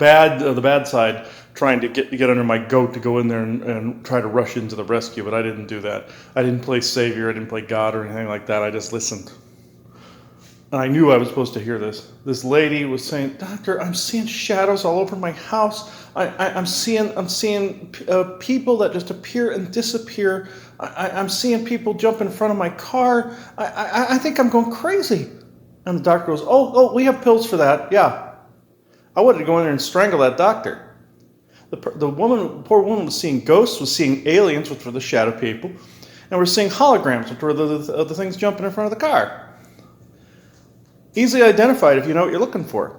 bad side, trying to get under my goat to go in there and try to rush into the rescue, but I didn't do that. I didn't play Savior. I didn't play God or anything like that. I just listened. And I knew I was supposed to hear this. This lady was saying, "Doctor, I'm seeing shadows all over my house. I'm seeing people that just appear and disappear. I'm seeing people jump in front of my car. I think I'm going crazy." And the doctor goes, "Oh, we have pills for that. Yeah." I wanted to go in there and strangle that doctor. The poor woman was seeing ghosts, was seeing aliens, which were the shadow people, and we're seeing holograms, which were the things jumping in front of the car. Easily identified if you know what you're looking for.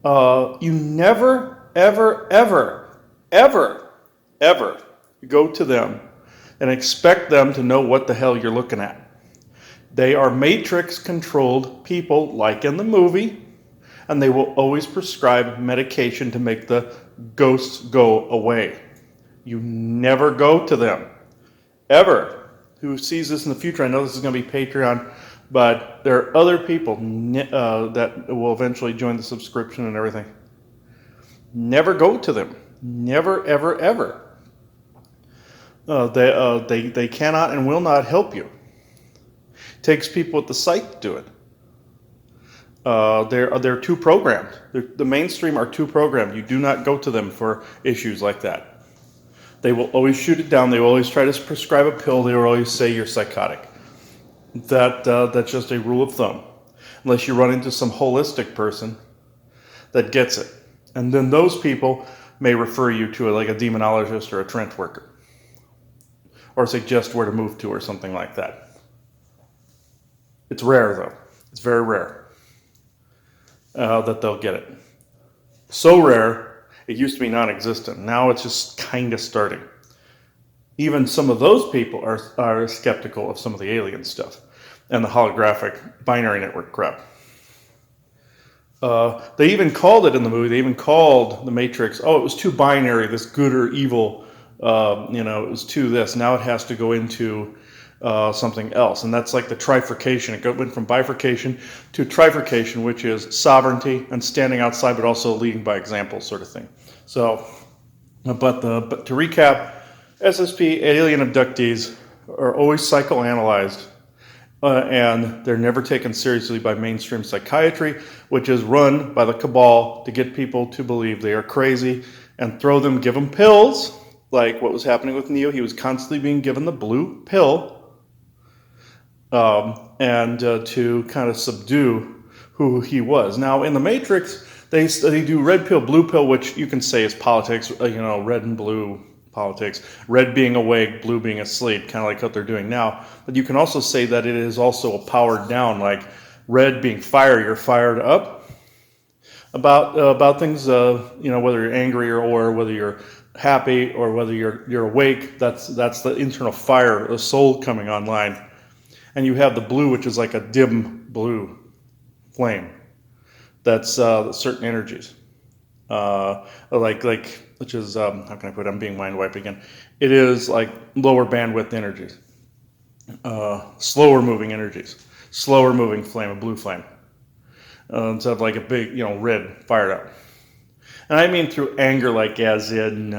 You never, ever, ever, ever, ever go to them and expect them to know what the hell you're looking at. They are matrix-controlled people, like in the movie, and they will always prescribe medication to make the ghosts go away. You never go to them, ever. Who sees this in the future? I know this is going to be Patreon, but there are other people that will eventually join the subscription and everything. Never go to them. Never, ever, ever. They cannot and will not help you. Takes people with the sight to do it. They're too programmed. The mainstream are too programmed. You do not go to them for issues like that. They will always shoot it down. They will always try to prescribe a pill. They will always say you're psychotic. That's just a rule of thumb. Unless you run into some holistic person that gets it. And then those people may refer you to like a demonologist or a trench worker. Or suggest where to move to or something like that. It's rare, though. It's very rare that they'll get it. So rare, it used to be non-existent. Now it's just kind of starting. Even some of those people are skeptical of some of the alien stuff and the holographic binary network crap. They even called it in the movie, they even called the Matrix, it was too binary, this good or evil, it was too this. Now it has to go into something else. And that's like the trifurcation. It went from bifurcation to trifurcation, which is sovereignty and standing outside, but also leading by example sort of thing. So, but to recap, SSP alien abductees are always psychoanalyzed and they're never taken seriously by mainstream psychiatry, which is run by the cabal to get people to believe they are crazy and give them pills, like what was happening with Neo. He was constantly being given the blue pill and to kind of subdue who he was. Now, in the Matrix, they do red pill, blue pill, which you can say is politics, red and blue politics. Red being awake, blue being asleep, kind of like what they're doing now. But you can also say that it is also a powered down, like red being fire, you're fired up about things, whether you're angry or whether you're happy or whether you're awake. That's the internal fire, the soul coming online. And you have the blue, which is like a dim blue flame. That's certain energies. which is how can I put it? I'm being mind wiped again. It is like lower bandwidth energies, slower moving energies, slower moving flame, a blue flame, instead of like a big red fired up. And I mean through anger, like as in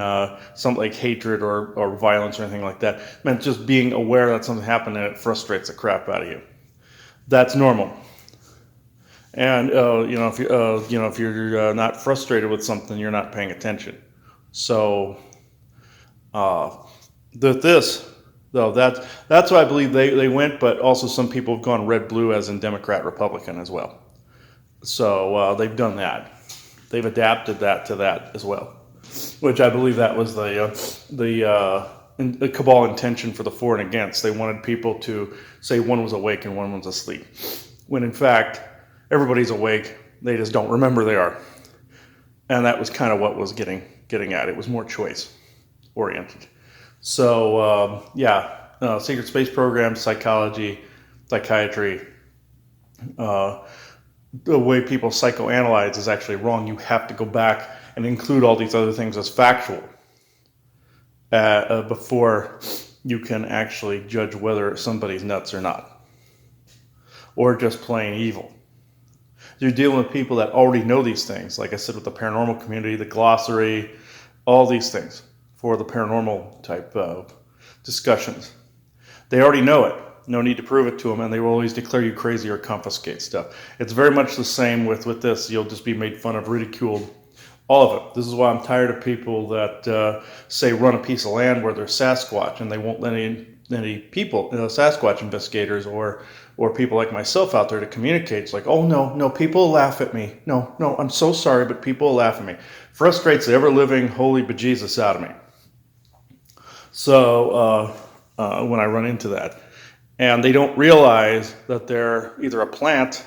something like hatred or violence or anything like that. I meant just being aware that something happened and it frustrates the crap out of you. That's normal. And if you're not frustrated with something, you're not paying attention. So that's why I believe they went. But also some people have gone red blue, as in Democrat Republican as well. So they've done that. They've adapted that to that as well, which I believe that was the cabal intention for the for and against. They wanted people to say one was awake and one was asleep, when in fact everybody's awake. They just don't remember they are, and that was kind of what was getting at. It was more choice oriented. So secret space programs, psychology, psychiatry. The way people psychoanalyze is actually wrong. You have to go back and include all these other things as factual before you can actually judge whether somebody's nuts or not, or just plain evil. You're dealing with people that already know these things. Like I said, with the paranormal community, the glossary, all these things for the paranormal type of discussions. They already know it. No need to prove it to them, and they will always declare you crazy or confiscate stuff. It's very much the same with this. You'll just be made fun of, ridiculed, all of it. This is why I'm tired of people that say run a piece of land where there's Sasquatch, and they won't let any people, Sasquatch investigators or people like myself out there to communicate. It's like, oh no, people will laugh at me. No, I'm so sorry, but people will laugh at me. Frustrates the ever-living holy bejesus out of me. So when I run into that. And they don't realize that they're either a plant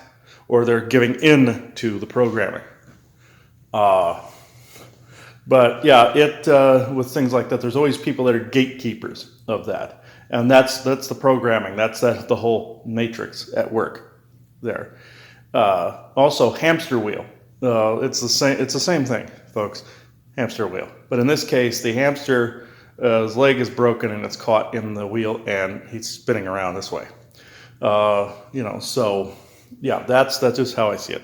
or they're giving in to the programming. But yeah, with things like that, there's always people that are gatekeepers of that. And that's the programming. That's the whole matrix at work there. Also, hamster wheel. It's the same thing, folks. Hamster wheel. But in this case, the hamster, his leg is broken and it's caught in the wheel and he's spinning around this way. So yeah, that's just how I see it.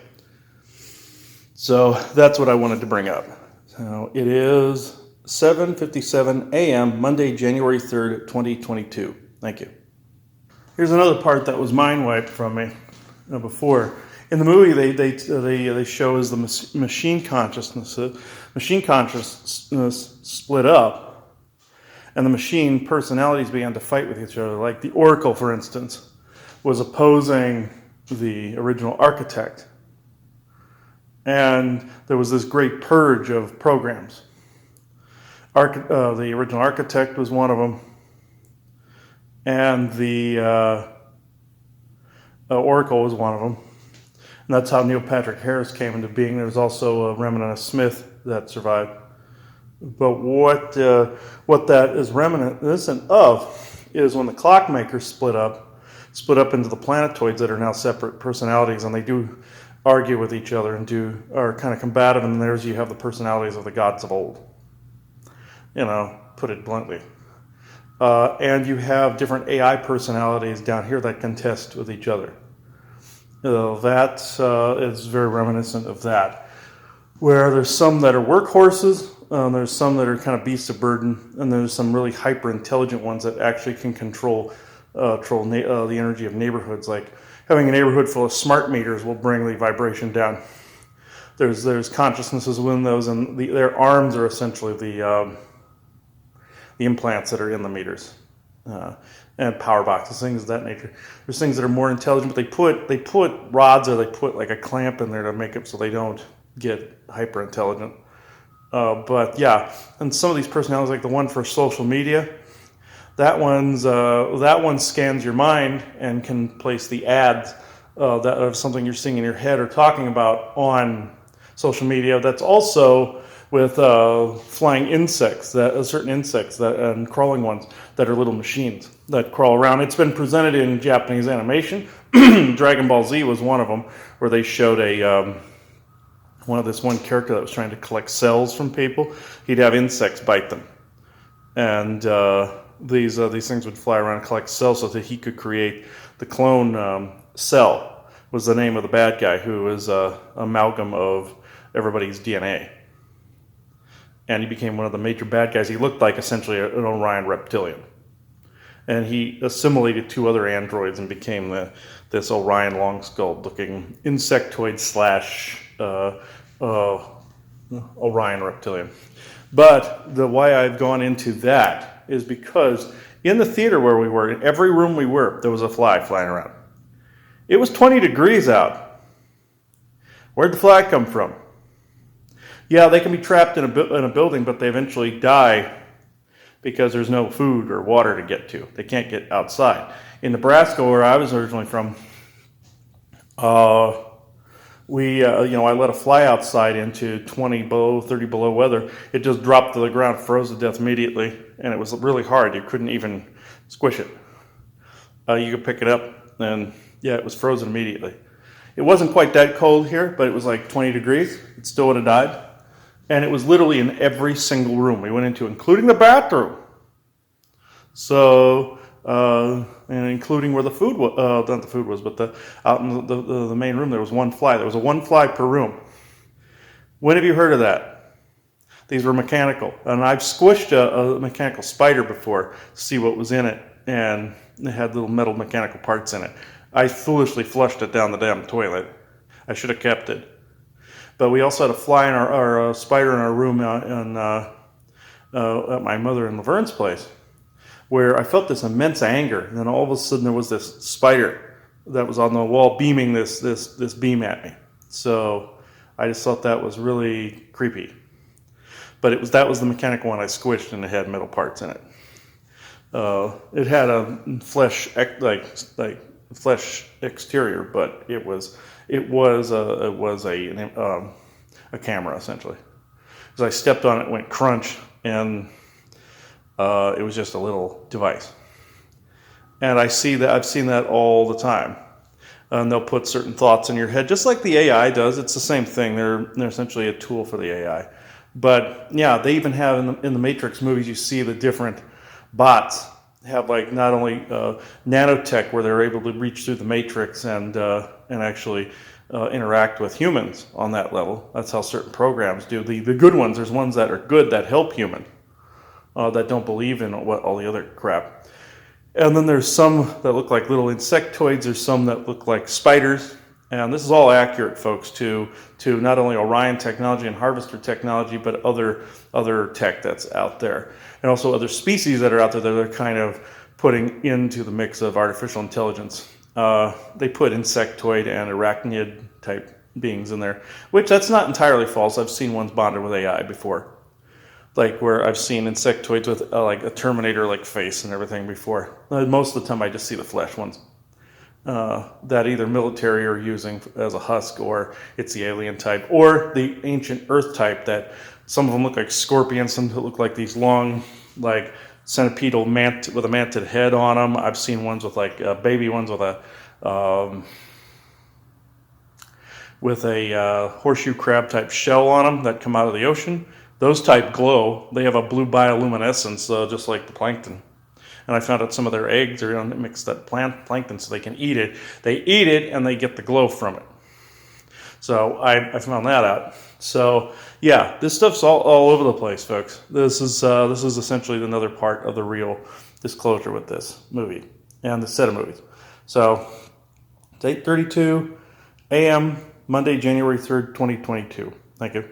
So that's what I wanted to bring up. So it is 7:57 a.m. Monday, January 3rd, 2022. Thank you. Here's another part that was mind wiped from me before. In the movie, they show as the machine consciousness split up. And the machine personalities began to fight with each other. Like the Oracle, for instance, was opposing the original architect. And there was this great purge of programs. The original architect was one of them. And the Oracle was one of them. And that's how Neil Patrick Harris came into being. There was also a remnant of Smith that survived. But what that is reminiscent of is when the clockmakers split up into the planetoids that are now separate personalities, and they do argue with each other and are kind of combative. And there's you have the personalities of the gods of old, put it bluntly. And you have different AI personalities down here that contest with each other. That is very reminiscent of that, where there's some that are workhorses. There's some that are kind of beasts of burden, and there's some really hyper-intelligent ones that actually can control the energy of neighborhoods. Like having a neighborhood full of smart meters will bring the vibration down. There's consciousnesses within those, and their arms are essentially the implants that are in the meters, and power boxes, things of that nature. There's things that are more intelligent, but they put rods or they put like a clamp in there to make it so they don't get hyper-intelligent. But yeah, and some of these personalities, like the one for social media, that one scans your mind and can place the ads that of something you're seeing in your head or talking about on social media. That's also with flying insects, certain insects and crawling ones that are little machines that crawl around. It's been presented in Japanese animation. Dragon Ball Z was one of them, where they showed a one character that was trying to collect cells from people. He'd have insects bite them, and these things would fly around and collect cells so that he could create the clone cell. Was the name of the bad guy, who was a amalgam of everybody's DNA, and he became one of the major bad guys. He looked like essentially an Orion reptilian, and he assimilated 2 other androids and became this Orion long-skulled looking insectoid / Orion reptilian. But why I've gone into that is because in the theater where we were, in every room we were, there was a fly flying around. It was 20 degrees out. Where'd the fly come from? Yeah, they can be trapped in a building, but they eventually die because there's no food or water to get to. They can't get outside. In Nebraska, where I was originally from, I let a fly outside into 20 below, 30 below weather. It just dropped to the ground, froze to death immediately, and it was really hard. You couldn't even squish it. You could pick it up, and yeah, it was frozen immediately. It wasn't quite that cold here, but it was like 20 degrees. It still would have died. And it was literally in every single room we went into, including the bathroom. So, and including where the food was, not the food was, but out in the main room, there was one fly. There was a 1 fly per room. When have you heard of that? These were mechanical. And I've squished a mechanical spider before to see what was in it. And it had little metal mechanical parts in it. I foolishly flushed it down the damn toilet. I should have kept it. But we also had a fly in our spider in our room at my mother and Laverne's place, where I felt this immense anger. And then all of a sudden there was this spider that was on the wall beaming this beam at me. So I just thought that was really creepy. But that was the mechanical one I squished, and it had metal parts in it. It had a flesh flesh exterior, but it was a camera essentially. As I stepped on it, it went crunch, and it was just a little device. And I've seen that all the time. And they'll put certain thoughts in your head, just like the AI does. It's the same thing. They're essentially a tool for the AI. But yeah, they even have in the Matrix movies, you see the different bots have like not only nanotech where they're able to reach through the matrix and actually interact with humans on that level. That's how certain programs do. The good ones, there's ones that are good that help human, that don't believe in all the other crap. And then there's some that look like little insectoids. There's some that look like spiders. And this is all accurate, folks, to not only Orion technology and harvester technology, but other tech that's out there. And also other species that are out there that they're kind of putting into the mix of artificial intelligence. They put insectoid and arachnid type beings in there, which that's not entirely false. I've seen ones bonded with AI before. Like where I've seen insectoids with like a Terminator-like face and everything before. Most of the time I just see the flesh ones. That either military are using as a husk, or it's the alien type, or the ancient Earth type that some of them look like scorpions, some look like these long, like centipedal with a mantid head on them. I've seen ones with like baby ones with a horseshoe crab type shell on them that come out of the ocean. Those type glow. They have a blue bioluminescence, just like the plankton. And I found out some of their eggs are going to mix that plankton so they can eat it. They eat it and they get the glow from it. So I found that out. So yeah, this stuff's all over the place, folks. This is essentially another part of the real disclosure with this movie and the set of movies. So it's 8:32 a.m. Monday, January 3rd, 2022. Thank you.